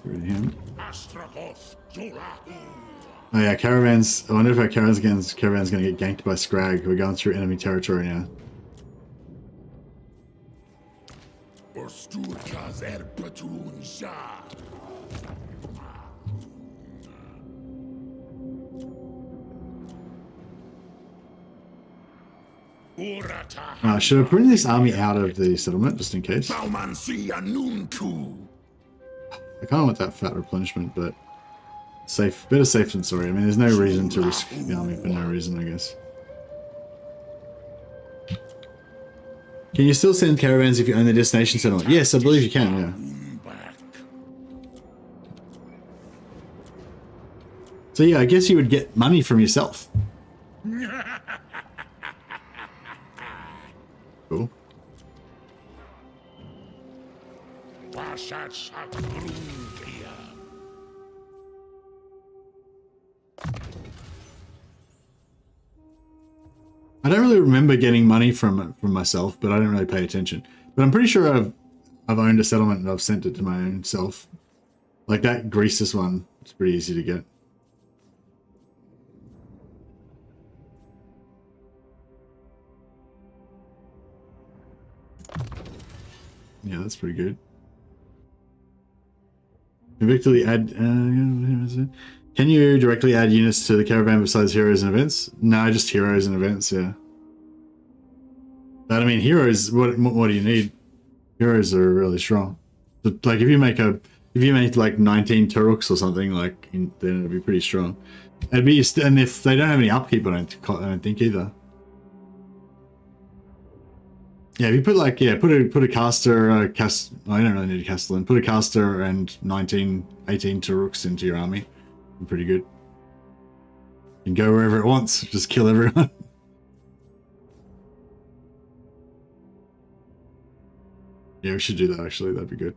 Recruit him. Astragoth. Oh yeah, caravans. I wonder if our caravan's gonna get ganked by Scrag. We're going through enemy territory now. Should I bring this army out of the settlement just in case? I kind of want that fat replenishment, but safe, better safe than sorry. I mean, there's no reason to risk the army for no reason, I guess. Can you still send caravans if you own the destination settlement? Yes, I believe you can, yeah. So yeah, I guess you would get money from yourself. Cool. I don't really remember getting money from myself, but I don't really pay attention. But I'm pretty sure I've owned a settlement and I've sent it to my own self. Like that Greasus one, it's pretty easy to get. Yeah, that's pretty good. Directly add. Can you directly add units to the caravan besides heroes and events? No, just heroes and events. Yeah. But I mean, heroes. What do you need? Heroes are really strong. But, like if you make like 19 Turuks or something, like then it'd be pretty strong. It'd be, and if they don't have any upkeep, I don't think either. Yeah, if you put like, yeah, put a caster, I don't really need a castellan. Put a caster and 18 Turuks into your army. Pretty good. You can go wherever it wants, just kill everyone. Yeah, we should do that actually, that'd be good.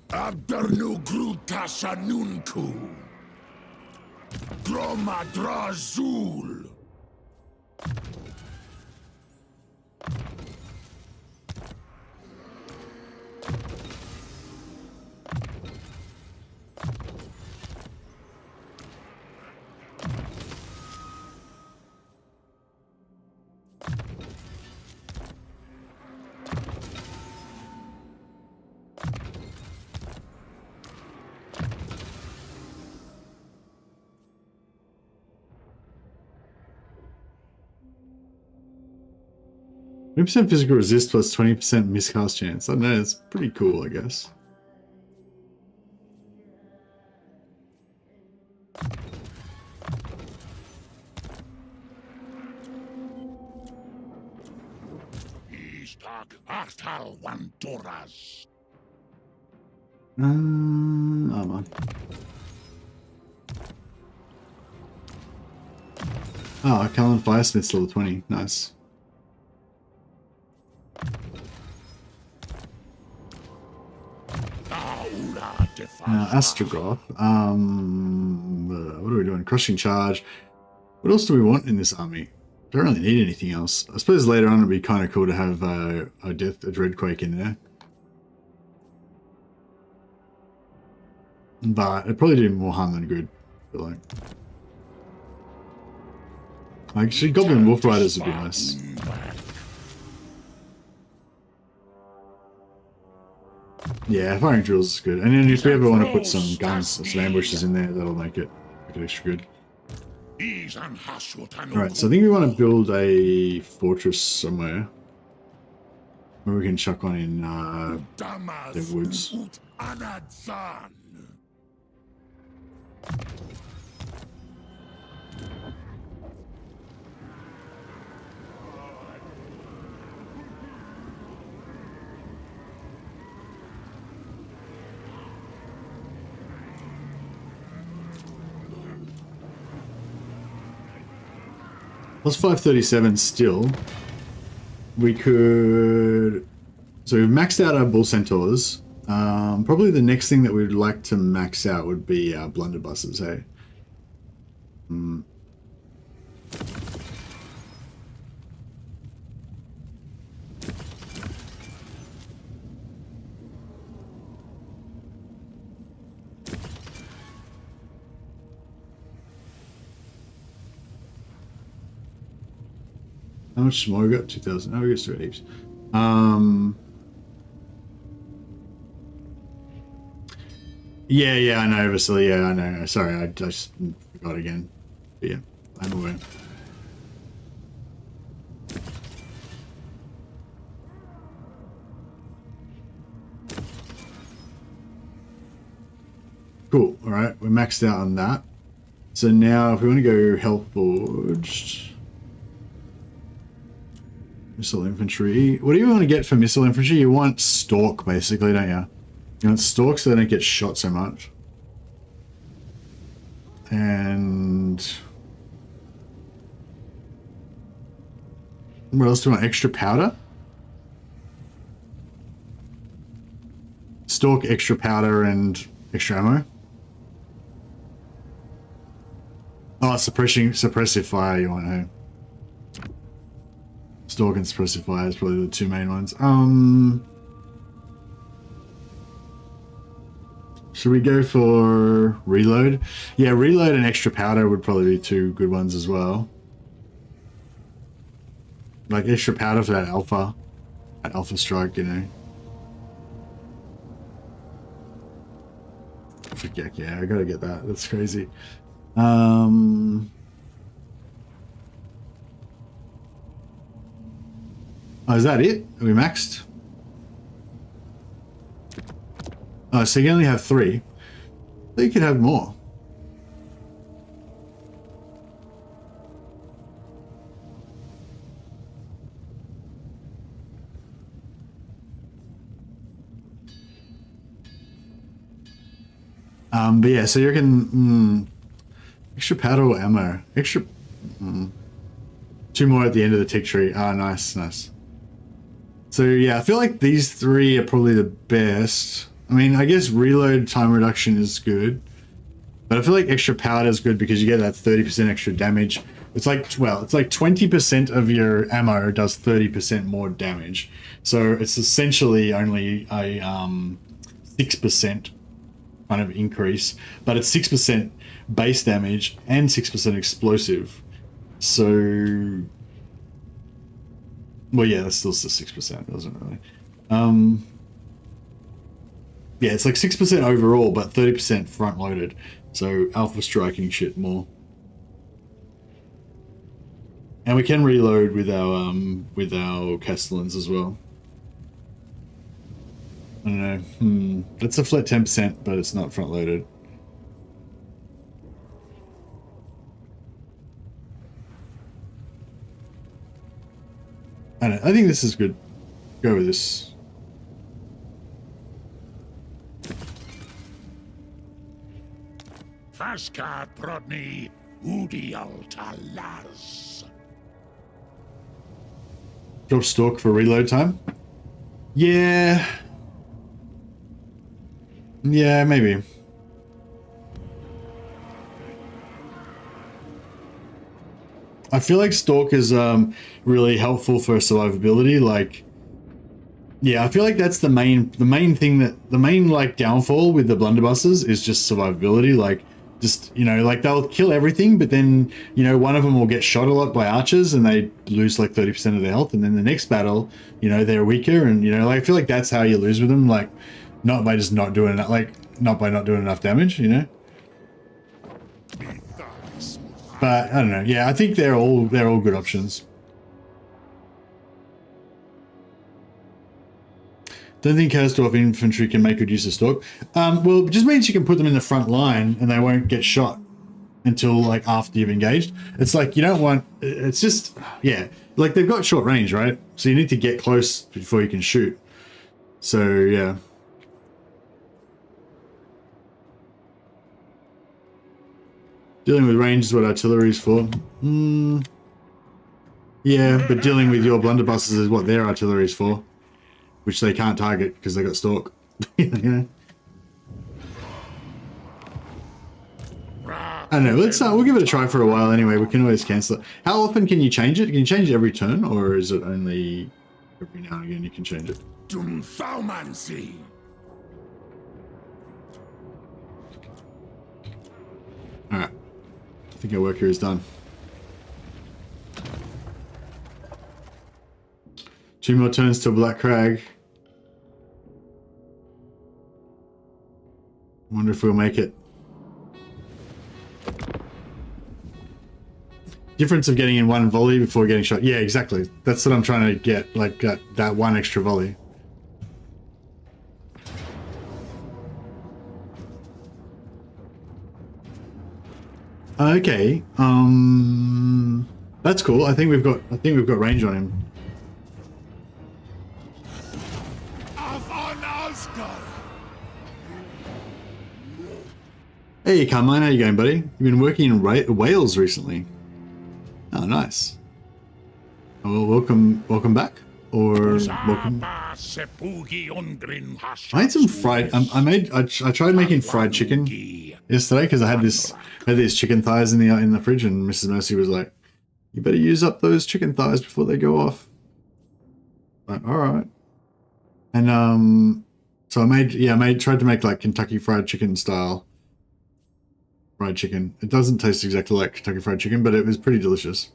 Abdernu Gruta Shanunku. Groma Drazul. 20% physical resist plus 20% miscast chance. I don't know, it's pretty cool, I guess. Armor. Oh, Callan Firesmith's level 20. Nice. Astragoth. What are we doing? Crushing Charge. What else do we want in this army? Don't really need anything else. I suppose later on it'd be kind of cool to have a Dreadquake in there. But it'd probably do more harm than good. I feel like. Actually, Goblin Wolf Riders would be nice. Yeah, firing drills is good. And then if we ever want to put some guns, some ambushes in there, that'll make it extra good. Alright, so I think we want to build a fortress somewhere. Where we can chuck one in the woods. Plus 537 still. We could... So we've maxed out our Bull Centaurs. Probably the next thing that we'd like to max out would be our Blunderbusses, hey? How much more we got? 2,000. Oh, we got 2 heaps. Yeah, I know, Vasily. Yeah, I know. Sorry, I just forgot again. But yeah, I'm aware. Cool. All right, we're maxed out on that. So now, if we want to go Health Forged. Missile infantry. What do you want to get for missile infantry? You want stalk, basically, don't you? You want stalk so they don't get shot so much. And what else do you want? Extra powder? Stalk, extra powder, and extra ammo. Oh, suppressive fire you want, hey? Stalk and suppressive fire is probably the two main ones. Should we go for reload? Yeah, reload and extra powder would probably be two good ones as well. Like extra powder for that alpha strike, you know. Yeah, I gotta get that. That's crazy. Oh, is that it? Are we maxed? Oh, so you only have 3. You could have more. But yeah, so you can extra powder or ammo. Extra 2 more at the end of the tick tree. Ah, nice. So yeah, I feel like these 3 are probably the best. I mean, I guess reload time reduction is good, but I feel like extra powder is good because you get that 30% extra damage. It's like, well, it's like 20% of your ammo does 30% more damage. So it's essentially only a 6% kind of increase, but it's 6% base damage and 6% explosive. So, well, yeah, that's still the 6%, doesn't really. Yeah, it's like 6% overall, but 30% front loaded. So alpha striking shit more. And we can reload with our Castellans as well. I don't know. That's a flat 10%, but it's not front loaded. I don't know. I think this is good. Go with this. Faska prodni udial talas. Drop stalk for reload time? Yeah. Yeah, maybe. I feel like stalk is really helpful for survivability. Like, yeah, I feel like that's the main thing that the main like downfall with the blunderbusses is just survivability. Like, just, you know, like they'll kill everything, but then, you know, one of them will get shot a lot by archers and they lose like 30% of their health, and then the next battle, you know, they're weaker, and, you know, like I feel like that's how you lose with them. Like, not by just not doing enough, like not by not doing enough damage, you know. But I don't know. Yeah, I think they're all good options. Don't think Karsdorf infantry can make good use of stalk. Well, it just means you can put them in the front line and they won't get shot until like after you've engaged. It's like you don't want. It's just, yeah, like they've got short range, right? So you need to get close before you can shoot. So yeah. Dealing with range is what artillery is for. Yeah, but dealing with your blunderbusses is what their artillery is for, which they can't target because they got stalk. You know? I don't know. Let's we'll give it a try for a while anyway. We can always cancel it. How often can you change it? Can you change it every turn, or is it only every now and again you can change it? All right. I think our work here is done. 2 more turns till Black Crag. Wonder if we'll make it. Difference of getting in one volley before getting shot. Yeah, exactly. That's what I'm trying to get, like that one extra volley. Okay. That's cool. I think we've got range on him. Hey, Carmine, how you going, buddy? You've been working in Wales recently. Oh, nice. Oh, well, welcome back, or welcome. I had some fried. I tried making fried chicken yesterday because I had these chicken thighs in the fridge, and Mrs. Mercy was like, "You better use up those chicken thighs before they go off." Like, all right. And so I tried to make like Kentucky Fried Chicken style fried chicken. It doesn't taste exactly like Kentucky Fried Chicken, but it was pretty delicious.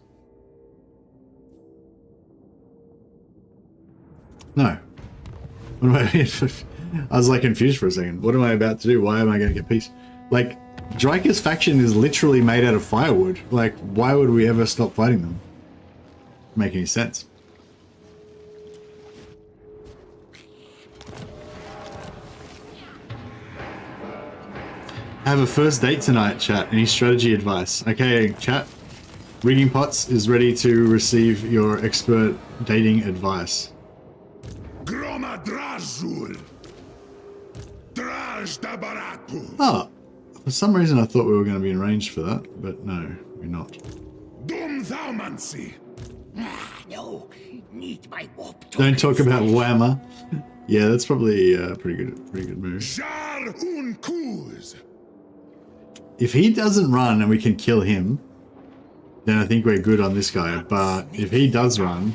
No. What am I? I was like confused for a second. What am I about to do? Why am I going to get peace? Like, Dreyker's faction is literally made out of firewood. Like, why would we ever stop fighting them? Doesn't make any sense. I have a first date tonight, chat. Any strategy advice? Okay, chat. Reading Pots is ready to receive your expert dating advice. Oh, for some reason I thought we were going to be in range for that, but no, we're not. Don't talk about Warhammer. Yeah, that's probably a pretty good move. If he doesn't run and we can kill him, then I think we're good on this guy. But if he does run,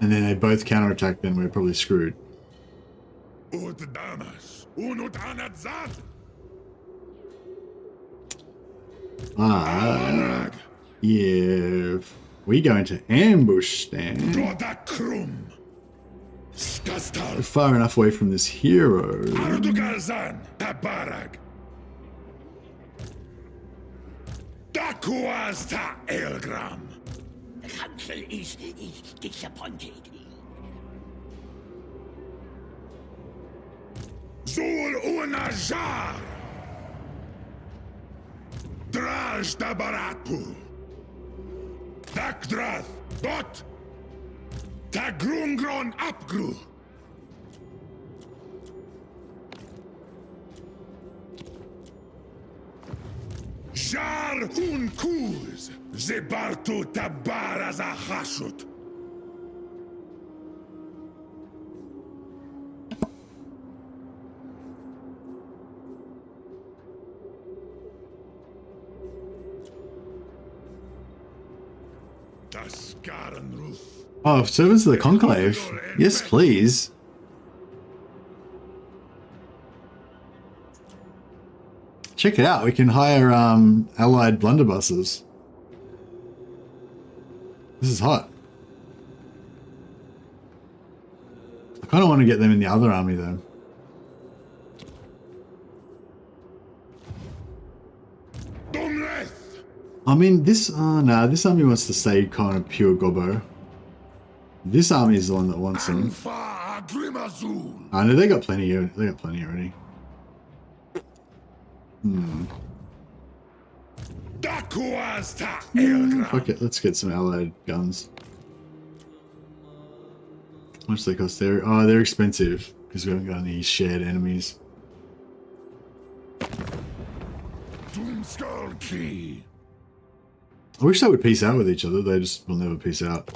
and then they both counterattack, then we're probably screwed. Yeah, we going to ambush stand. We're far enough away from this hero. The council is disappointed. Zul Unajar! Draj da Baratu! Dakdrath Dot! Tagrungron Apgru! Jar un kuz, zebartu tabara za hashut. Daskaran Ruth. Oh, servants of the Conclave. Yes, please. Check it out. We can hire allied blunderbusses. This is hot. I kind of want to get them in the other army though. I mean, this this army wants to stay kind of pure gobbo. This army is the one that wants them. I know they got plenty. They got plenty already. Fuck it, let's get some allied guns. How much do they cost there? Oh, they're expensive because we haven't got any shared enemies. I wish they would peace out with each other. They just will never peace out.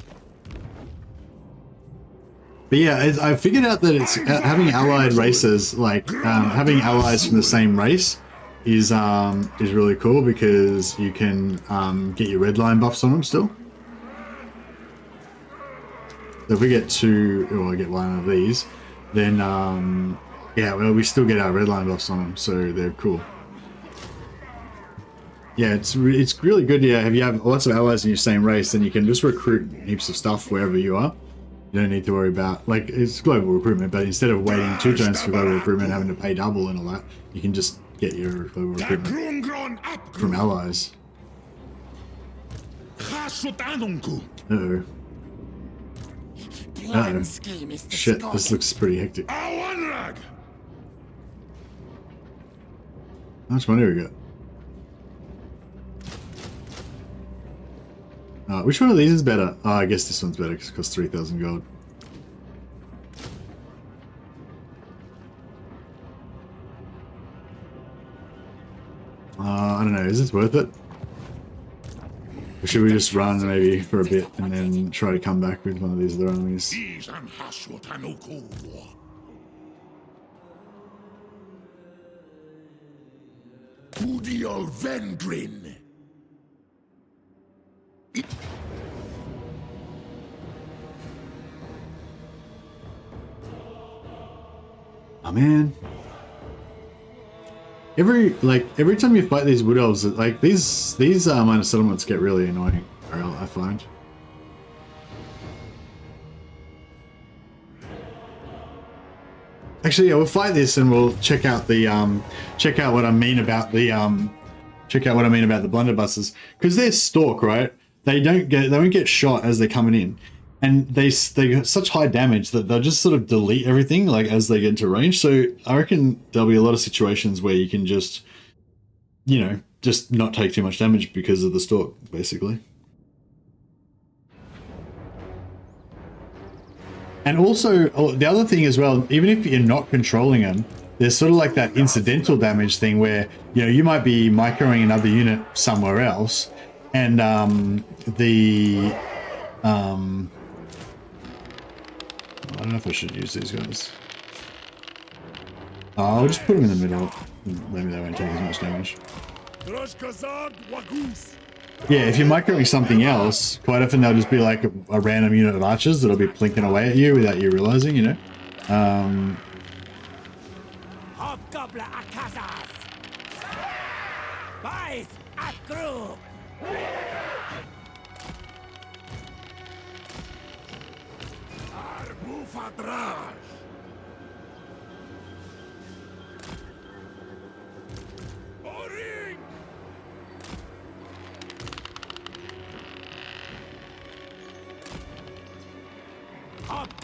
But yeah, I figured out that it's having allied races, like having allies from the same race, is really cool because you can get your red line buffs on them still. So if we get two, or I get one of these, then yeah, well, we still get our red line buffs on them, so they're cool. Yeah, it's really good. Yeah, if you have lots of allies in your same race, then you can just recruit heaps of stuff wherever you are. You don't need to worry about, like, it's global recruitment, but instead of waiting 2 turns for global recruitment and having to pay double and all that, you can just get your global recruitment from allies. Uh-oh. Uh-oh. Shit, this looks pretty hectic. How much money we got? Which one of these is better? Oh, I guess this one's better because it costs 3,000 gold. I don't know, is this worth it? Or should we just run maybe for a bit and then try to come back with one of these other armies? Oh man. Every time you fight these wood elves, like these minor settlements get really annoying, I find. Actually, yeah, we'll fight this and we'll check out the check out what I mean about the blunderbusses, because they're stalk, right? They won't get shot as they're coming in, and they get such high damage that they'll just sort of delete everything like as they get into range. So I reckon there'll be a lot of situations where you can just, you know, just not take too much damage because of the stalk, basically. And also, the other thing as well, even if you're not controlling them, there's sort of like that incidental damage thing where, you know, you might be microing another unit somewhere else, and I don't know if I should use these guys. I'll just put them in the middle. Maybe they won't take as much damage. Yeah, if you're microing something else, quite often they'll just be like a random unit of archers that'll be plinking away at you without you realizing, you know?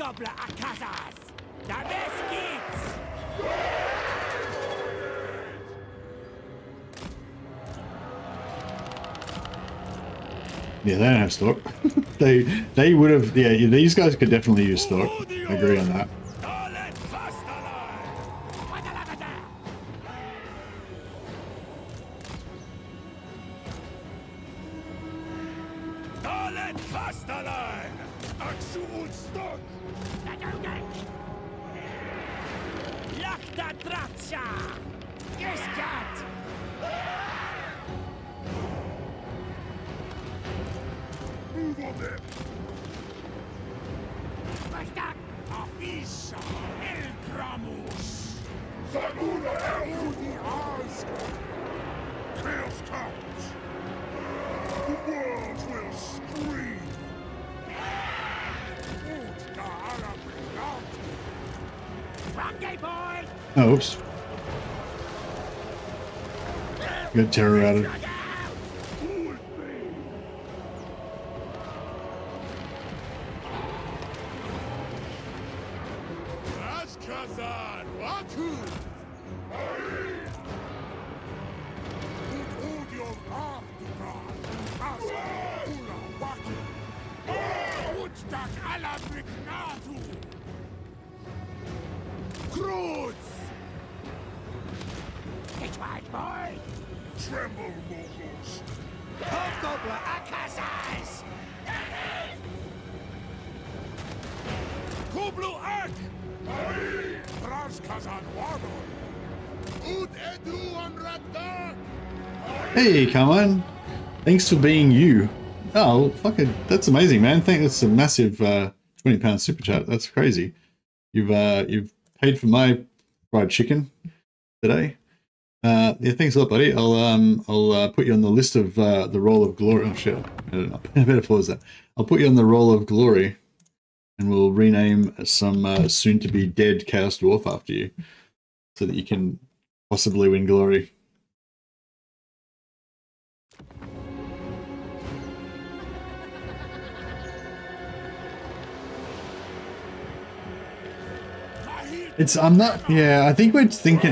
Doble a casas! Da best geht's! Yeah, they don't have stock. they would have. Yeah, these guys could definitely use stock. I agree on that. Oh, oops. Got terror out of it. Hey, come on. Thanks for being you. Oh, fucking, that's amazing, man. That's a massive £20 super chat. That's crazy. You've paid for my fried chicken today. Yeah, thanks a lot, buddy. I'll put you on the list of the Roll of Glory. Oh shit, I better pause that. I'll put you on the Roll of Glory, and we'll rename some soon-to-be dead Chaos Dwarf after you, so that you can possibly win glory. I think we're just thinking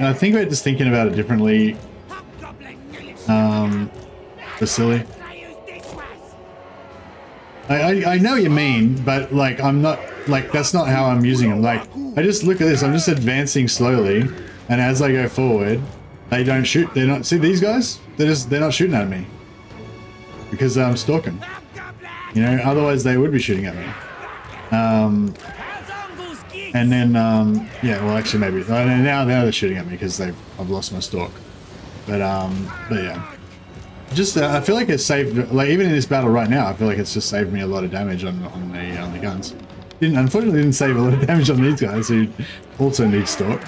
about it differently. Vasily. I know what you mean, but like I'm not like that's not how I'm using them. Like I just look at this, I'm just advancing slowly, and as I go forward, they don't shoot. They're not. See these guys? They're not shooting at me because I'm stalking. You know, otherwise they would be shooting at me. And then, yeah, well, actually, maybe now they're shooting at me because I've lost my stalk. But yeah, just I feel like it's saved. Like even in this battle right now, I feel like it's just saved me a lot of damage on the guns. Unfortunately, didn't save a lot of damage on these guys who also need stalk.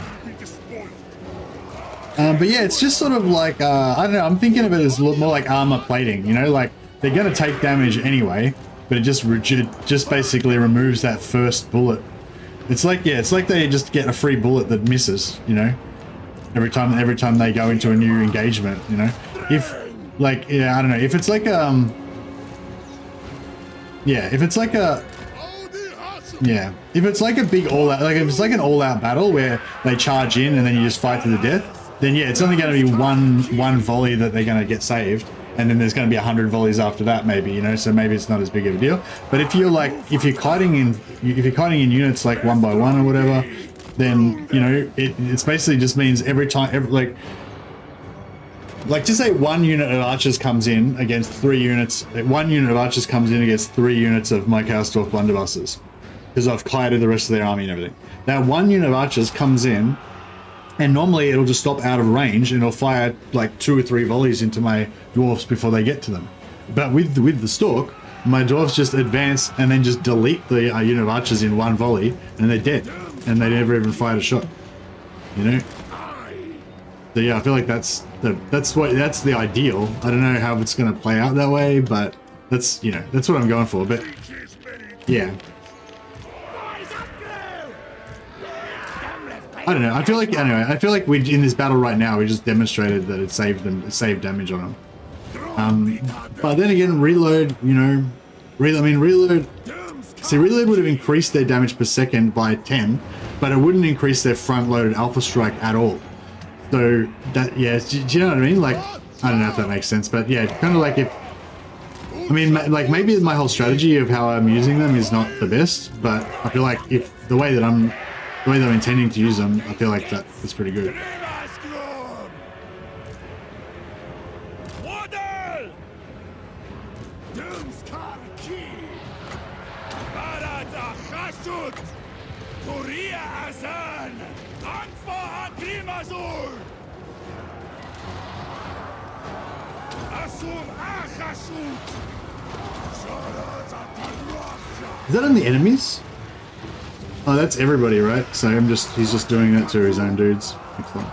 But yeah, it's just sort of like I don't know. I'm thinking of it as more like armor plating. You know, like they're gonna take damage anyway, but it just basically removes that first bullet. It's like, yeah, it's like they just get a free bullet that misses, you know, every time they go into a new engagement, you know. If like, yeah, I don't know, if it's like yeah, if it's like a big all-out, like if it's like an all-out battle where they charge in and then you just fight to the death, then yeah, it's only going to be one volley that they're going to get saved. And then there's going to be 100 volleys after that, maybe, you know. So maybe it's not as big of a deal. But if you're kiting in units like 1 by 1 or whatever, then you know it's basically just means every time, like just say 1 unit of archers comes in against 3 units. 1 unit of archers comes in against 3 units of my Chaos Dwarf blunderbusters because I've kited the rest of their army and everything. That 1 unit of archers comes in. And normally it'll just stop out of range and it'll fire like 2 or 3 volleys into my dwarfs before they get to them. But with the stalk, my dwarfs just advance and then just delete the unit of archers in 1 volley and they're dead. And they never even fired a shot. You know? So yeah, I feel like that's the ideal. I don't know how it's going to play out that way, but that's, you know, that's what I'm going for. But yeah. I don't know. I feel like we in this battle right now we just demonstrated that it saved damage on them. But then again, reload. You know, reload. See, reload would have increased their damage per second by 10, but it wouldn't increase their front-loaded alpha strike at all. So that, yeah, do you know what I mean? Like, I don't know if that makes sense, but yeah, kind of like if, I mean, like maybe my whole strategy of how I'm using them is not the best, but I feel like if the way that I'm intending to use them, I feel like that is pretty good. Is that on the enemies? Oh, that's everybody, right? So he's just doing it to his own dudes. Excellent.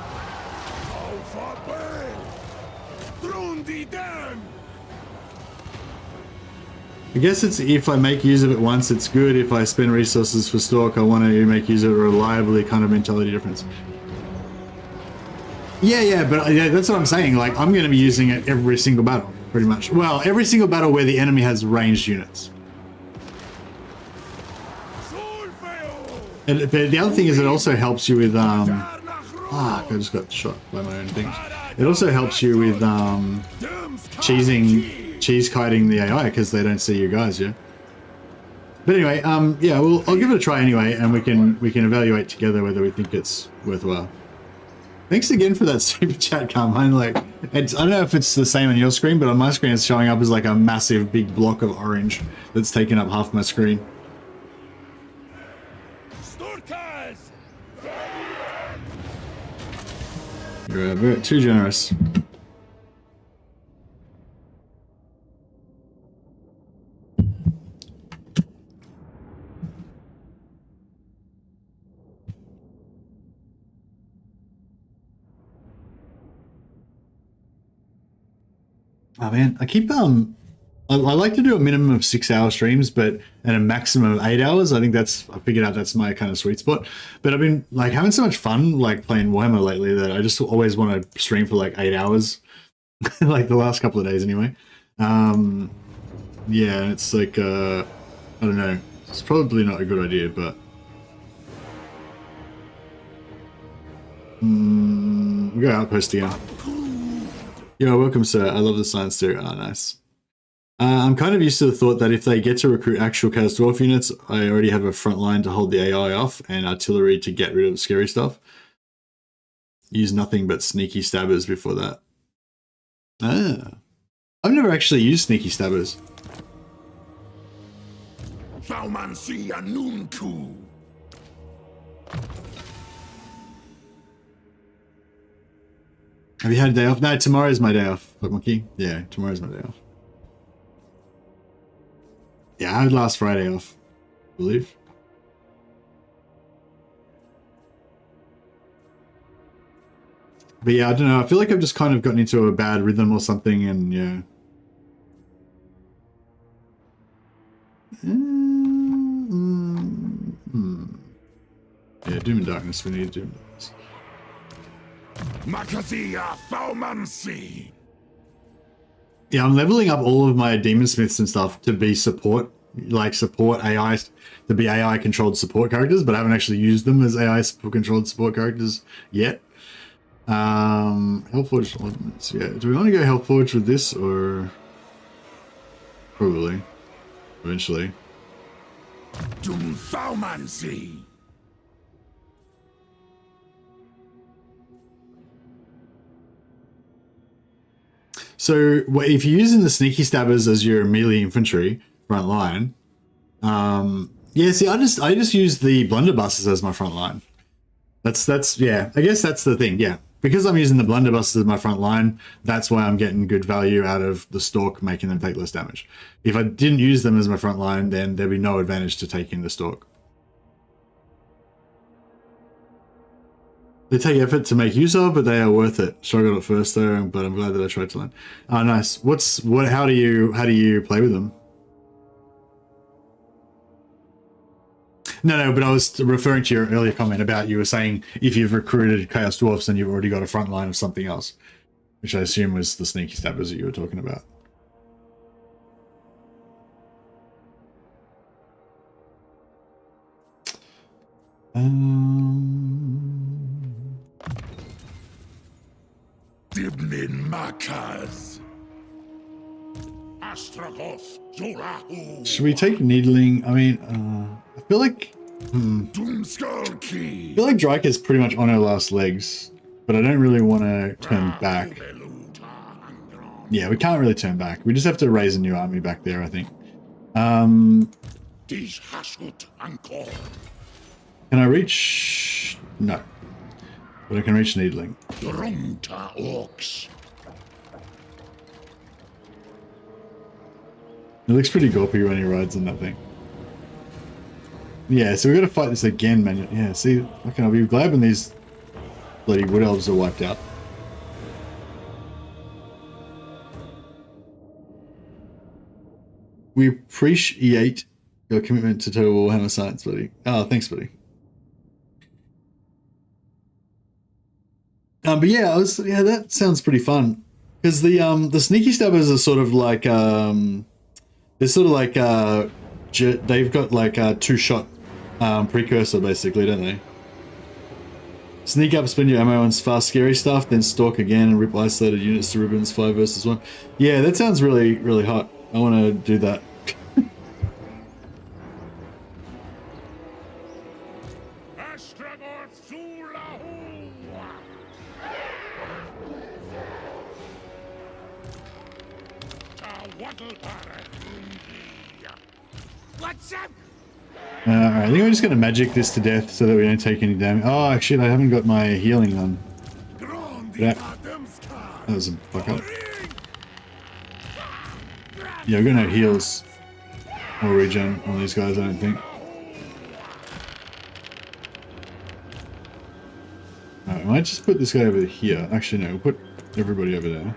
I guess it's if I make use of it once, it's good. If I spend resources for Stalk, I want to make use of it reliably, kind of mentality difference. Yeah, but yeah, that's what I'm saying. Like, I'm going to be using it every single battle, pretty much. Well, every single battle where the enemy has ranged units. And, but the other thing is it also helps you with, I just got shot by my own things. It also helps you with, cheese kiting the AI because they don't see you guys, yeah? But anyway, yeah, well, I'll give it a try anyway, and we can evaluate together whether we think it's worthwhile. Thanks again for that super chat, Carmine. Like, I don't know if it's the same on your screen, but on my screen it's showing up as like a massive big block of orange that's taken up half my screen. You're very too generous. Oh man, I keep I like to do a minimum of 6-hour streams, but and a maximum of 8 hours. I think I figured out that's my kind of sweet spot. But I've been like having so much fun like playing Warhammer lately that I just always want to stream for like 8 hours, like the last couple of days anyway. Yeah, it's like I don't know. It's probably not a good idea, but we go outpost again. Yo, welcome, sir. I love the science too. Oh, nice. I'm kind of used to the thought that if they get to recruit actual Chaos Dwarf units, I already have a front line to hold the AI off and artillery to get rid of scary stuff. Use nothing but sneaky stabbers before that. Ah. I've never actually used sneaky stabbers. Have you had a day off? No, tomorrow's my day off. Fuck monkey. Yeah, tomorrow's my day off. Yeah, I had last Friday off, I believe. But yeah, I don't know. I feel like I've just kind of gotten into a bad rhythm or something, and yeah. Yeah, Doom and Darkness. We need Doom and Darkness. Yeah, I'm leveling up all of my Demon Smiths and stuff to be support, like support AI, to be AI controlled support characters, but I haven't actually used them as AI controlled support characters yet. Hellforged Ordnance, yeah. Do we want to go Hellforged with this, or probably eventually? Doomthaumancy. So if you're using the sneaky stabbers as your melee infantry front line, yeah. See, I just use the blunderbusters as my front line. That's yeah. I guess that's the thing. Yeah, because I'm using the blunderbusters as my front line, that's why I'm getting good value out of the Stalk, making them take less damage. If I didn't use them as my front line, then there'd be no advantage to taking the Stalk. They take effort to make use of, but they are worth it. Struggled at first though, but I'm glad that I tried to learn. Oh, nice. How do you play with them? No, but I was referring to your earlier comment about you were saying if you've recruited Chaos Dwarfs, then you've already got a front line of something else, which I assume was the sneaky stabbers that you were talking about. Dibnin Makas. Astragoth, Zolahu. Should we take needling? I mean, I feel like Doomskull Key. I feel like Drake is pretty much on her last legs, but I don't really want to turn back. Yeah, we can't really turn back. We just have to raise a new army back there, I think. Dish Hashut Ankor. Can I reach? No. But I can reach needling. Drumta Orcs. It looks pretty gawpy when he rides on that thing. Yeah, so we got to fight this again, man. Yeah, see, fucking, I'll be glad when these bloody wood elves are wiped out. We appreciate your commitment to Total Warhammer Science, buddy. Oh, thanks, buddy. But yeah, that sounds pretty fun. Because the sneaky stabbers are sort of like they're sort of like they've got like a 2-shot precursor basically, don't they? Sneak up, spend your ammo on fast scary stuff, then stalk again and rip isolated units to ribbons 5 versus 1. Yeah, that sounds really, really hot. I want to do that. Alright, I think we're just going to magic this to death so that we don't take any damage. Oh, shit, I haven't got my healing on. That was a fuck up. Yeah, we're going to have heals or regen on these guys, I don't think. Alright, I might just put this guy over here. Actually, no, we'll put everybody over there.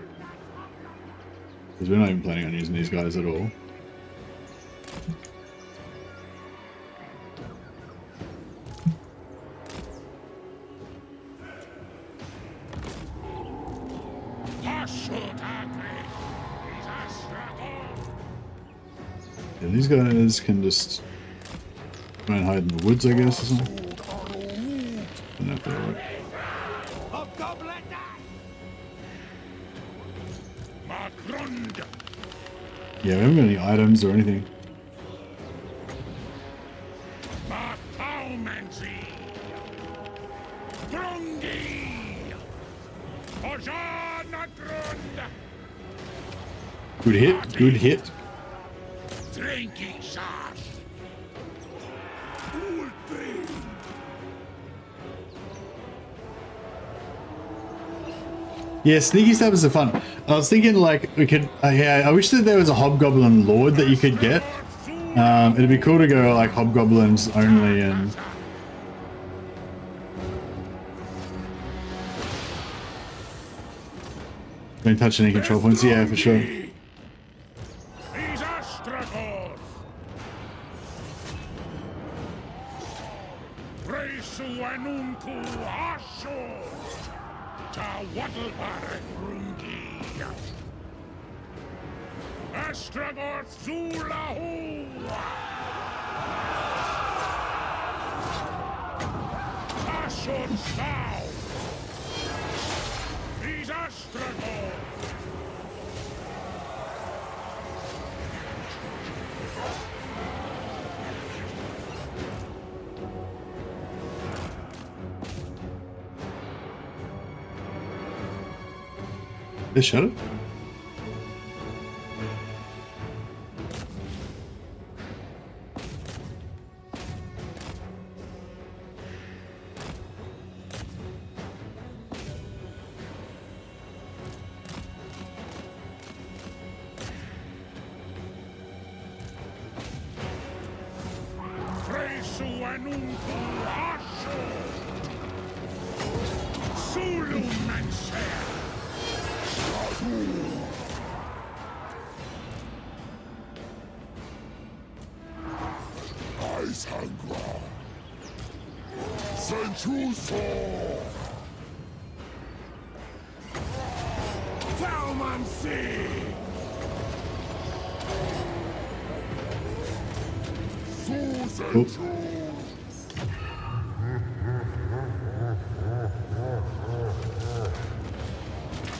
Because we're not even planning on using these guys at all. Yeah, these guys can just try and hide in the woods, I guess, or something. Don't know if that'll work. Yeah, we haven't got any items or anything. Good hit, good hit. Yeah, sneaky stabbers are fun. I was thinking like we could, yeah, I wish that there was a hobgoblin lord that you could get. It'd be cool to go like hobgoblins only and... Don't touch any control points, yeah, for sure. Astragoth Zulahu! Ashur Sao! He's Astragoth! They shut it?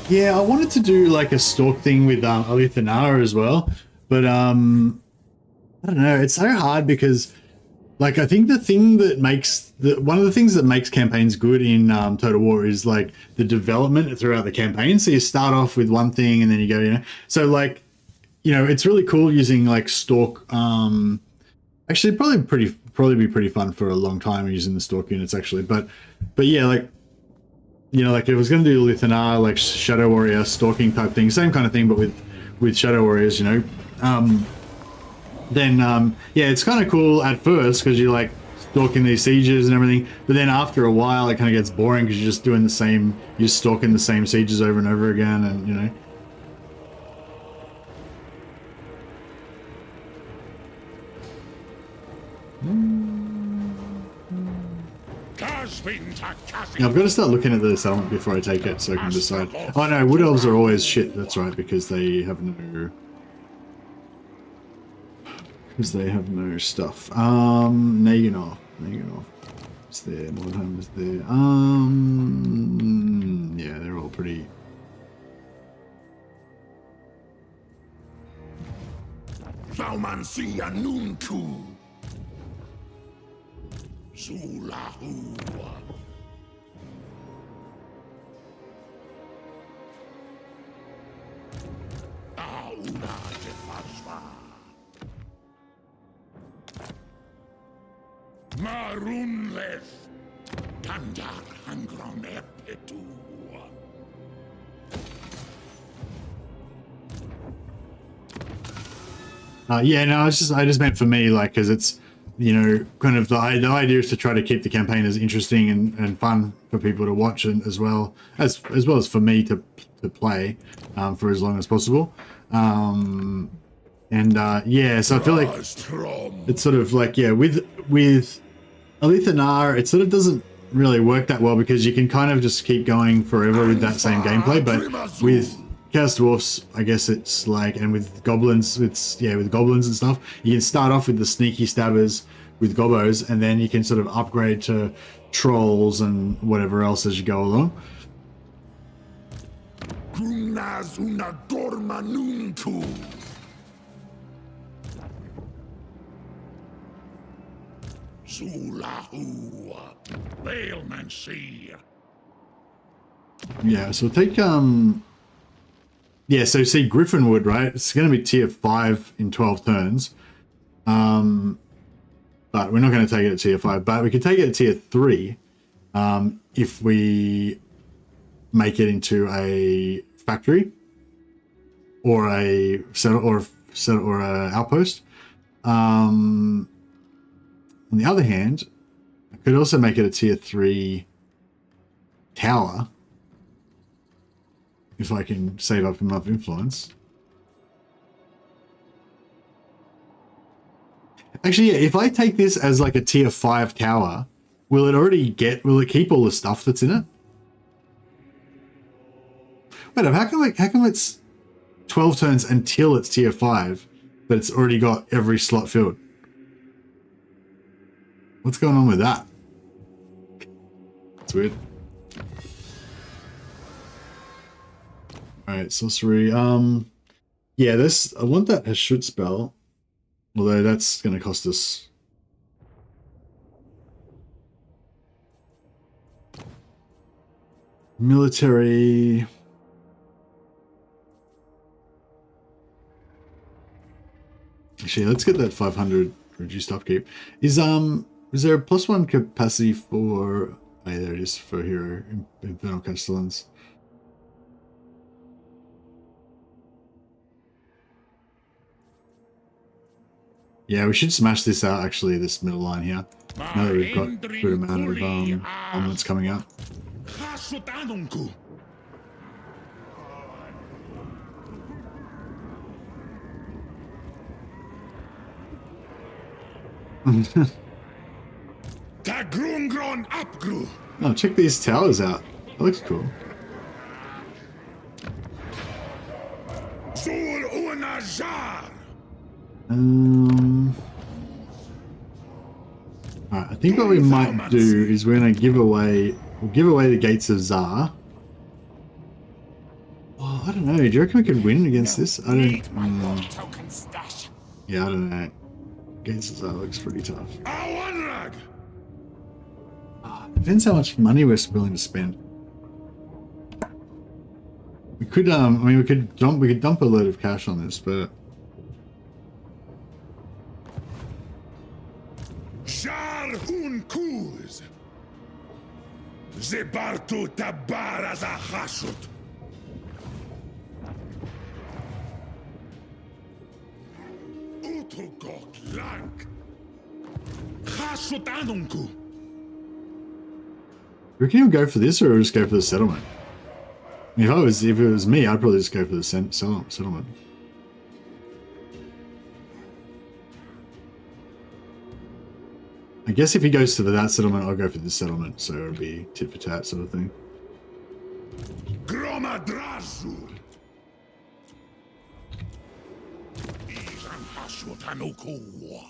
Yeah, I wanted to do like a stalk thing with Alithanar as well, but I don't know. It's so hard because, like, I think the thing that makes one of the things that makes campaigns good in Total War is like the development throughout the campaign. So you start off with one thing and then you go, you know. So like, you know, it's really cool using like stalk. Actually, probably be pretty fun for a long time using the stalk units actually. But yeah, like. You know, like if I was going to do Lithanar, like Shadow Warrior, stalking type thing, same kind of thing, but with Shadow Warriors, you know, then yeah, it's kind of cool at first because you're like stalking these sieges and everything, but then after a while it kind of gets boring because you're just doing the same, you're stalking the same sieges over and over again, and you know. Yeah, I've got to start looking at the settlement before I take it so I can decide. Oh no, Wood Elves are always shit, that's right, because they have no... Because they have no stuff. Naganov. Is there, Warhammer is there. Yeah, they're all pretty... Valmancia Nunku. Zulahu. Auna de Pasva. Marunles. Tandar Hangron Epetu. Yeah, no, I just meant for me, like, because it's, you know, kind of the idea is to try to keep the campaign as interesting and fun for people to watch, and as well as for me to play for as long as possible. Yeah, so I feel like it's sort of like, yeah, with Alithanar, it sort of doesn't really work that well because you can kind of just keep going forever with that same gameplay, but with Chaos Dwarfs, I guess it's like, and with Goblins, it's, yeah, with Goblins and stuff, you can start off with the sneaky stabbers with Gobbos, and then you can sort of upgrade to Trolls and whatever else as you go along. Yeah, so we'll take, yeah, so see Griffinwood, right? It's going to be tier 5 in 12 turns. But we're not going to take it at tier 5, but we can take it at tier 3 if we make it into a factory or a outpost. On the other hand, I could also make it a tier 3 tower if I can save up enough influence. Actually, yeah, if I take this as like a tier 5 tower, will it keep all the stuff that's in it? Wait up, how come it's 12 turns until it's tier 5, but it's already got every slot filled? What's going on with that? It's weird. Alright, sorcery. Yeah, I want that as should spell. Although that's going to cost us... Military... Actually, let's get that 500 reduced upkeep. Is there a +1 capacity for... Oh, yeah, there it is for Hero Infernal Castellans. Yeah, we should smash this out, actually, this middle line here. Now that we've got a good amount of armaments coming out. Oh, check these towers out. That looks cool. Alright, I think what we might do is we're gonna give away the Gates of Zar. I don't know. Do you reckon we could win against this? I don't. Need my war token stash. Yeah, I don't know. Against this, that looks pretty tough. Awanrag! Depends how much money we're willing to spend. We could, I mean, we could dump a load of cash on this, but Shar hun kuz! Zebartu tabar as a hashut! Utugok lank! Hashut anunku! we can even go for this, or we'll just go for the settlement. I mean, if it was me, I'd probably just go for the settlement. I guess if he goes to that settlement, I'll go for this settlement, so it'll be tit for tat sort of thing. Gromadrazu! Izan hashut anuku!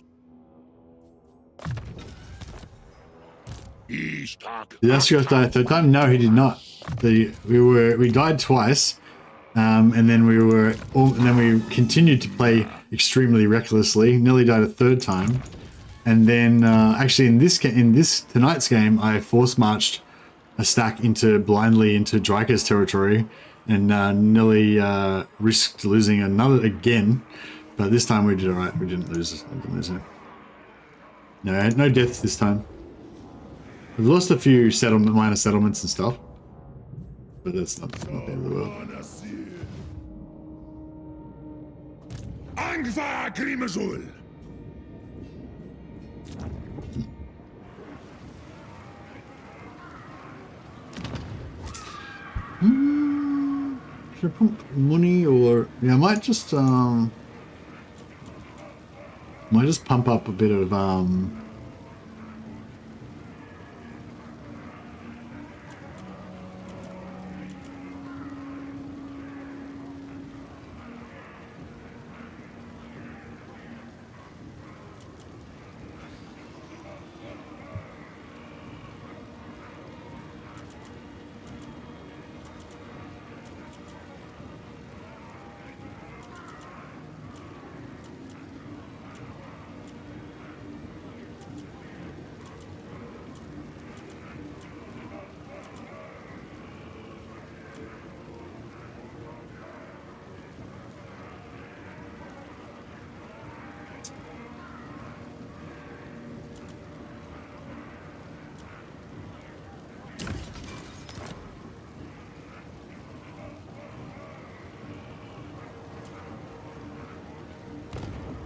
Did Astragoth die a third time? No, he did not. We died twice, and then we continued to play extremely recklessly. Nearly died a third time, and then actually in this tonight's game, I force marched a stack blindly into Dryker's territory, and nearly risked losing another again. But this time we did alright. We didn't lose. It. No deaths this time. We've lost a few minor settlements and stuff, but that's not the end of the world. Angva Grimazul! Should I put money or yeah? I might just pump up a bit of all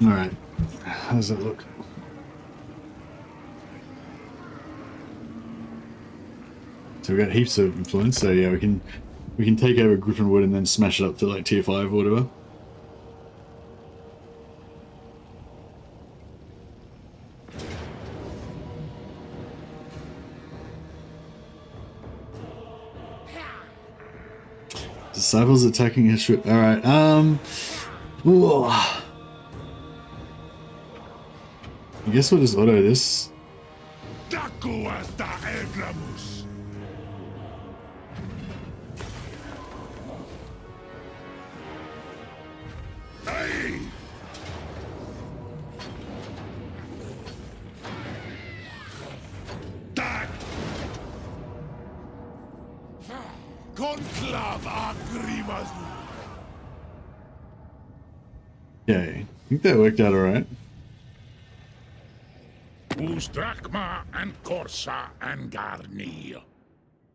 right. How does it look? So we've got heaps of influence. So yeah, we can take over Griffinwood and then smash it up to like tier 5 or whatever. Disciples attacking his ship. All right. Whoa. I guess we'll just auto this. Okay, I think that worked out all right. Who's Drachma and Corsa and Garni?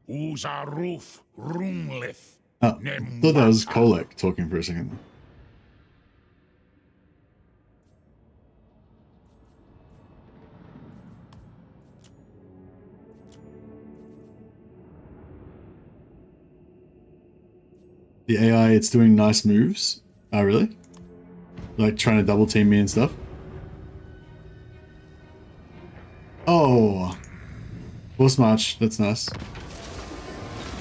Who's a roof roomlith? Oh, I thought that was Kolek talking for a second. The AI, it's doing nice moves. Oh, really? Like trying to double team me and stuff? Oh, force march. That's nice.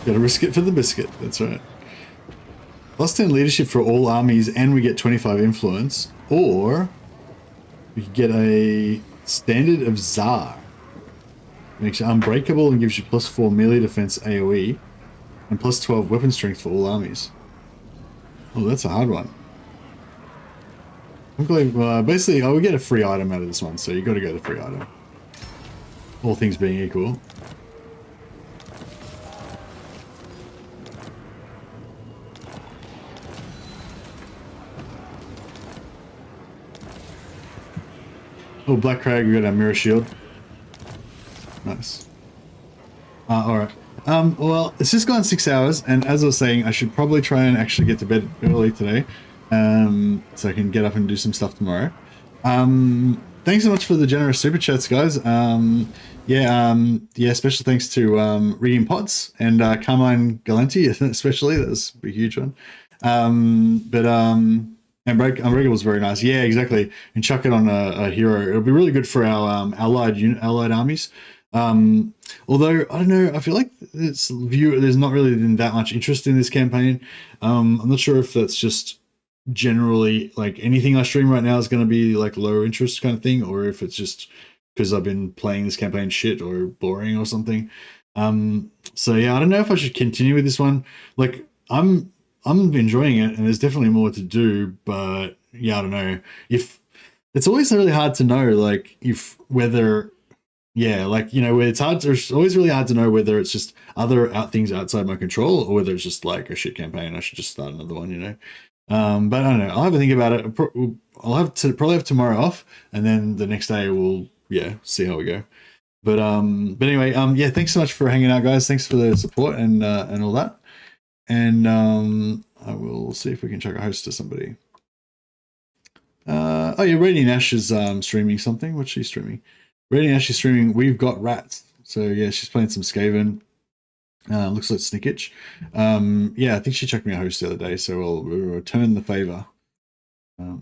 Gotta risk it for the biscuit. That's right. Plus 10 leadership for all armies, and we get 25 influence. Or we could get a standard of Tsar. Makes you unbreakable and gives you +4 melee defense AoE, and +12 weapon strength for all armies. Oh, that's a hard one. I'm glad, basically, I would get a free item out of this one, so you got to go the free item. All things being equal. Oh, Black Crag, we got a mirror shield. Nice. Alright. Well, it's just gone 6 hours, and as I was saying, I should probably try and actually get to bed early today, so I can get up and do some stuff tomorrow. Thanks so much for the generous super chats, guys. Yeah, special thanks to Reading Pots and Carmine Galante, especially. That was a huge one. Unbreakable was very nice. Yeah, exactly. And chuck it on a hero. It'll be really good for our allied armies. Although I don't know, I feel like there's not really been that much interest in this campaign. I'm not sure if that's just generally like anything I stream right now is going to be like low interest kind of thing, or if it's just because I've been playing this campaign shit or boring or something. So yeah, I don't know if I should continue with this one. Like I'm enjoying it, and there's definitely more to do, but yeah, I don't know if it's always really hard to know, like whether it's always really hard to know whether it's just other things outside my control or whether it's just like a shit campaign. I should just start another one, but I don't know. I'll have a think about it. I'll probably have tomorrow off, and then the next day we'll see how we go. But anyway, yeah, thanks so much for hanging out, guys. Thanks for the support and all that. And I will see if we can chuck a host to somebody. Oh yeah, Radiant Ash is streaming something. What's she streaming? Radiant Ash is streaming We've Got Rats. So yeah, she's playing some Skaven. Looks like Snickage. Yeah, I think she chucked me a host the other day, so we'll return the favor. All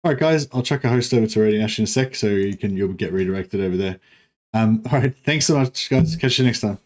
right, guys, I'll chuck a host over to Radiant Ash in a sec, so you'll get redirected over there. All right, thanks so much, guys. Catch you next time.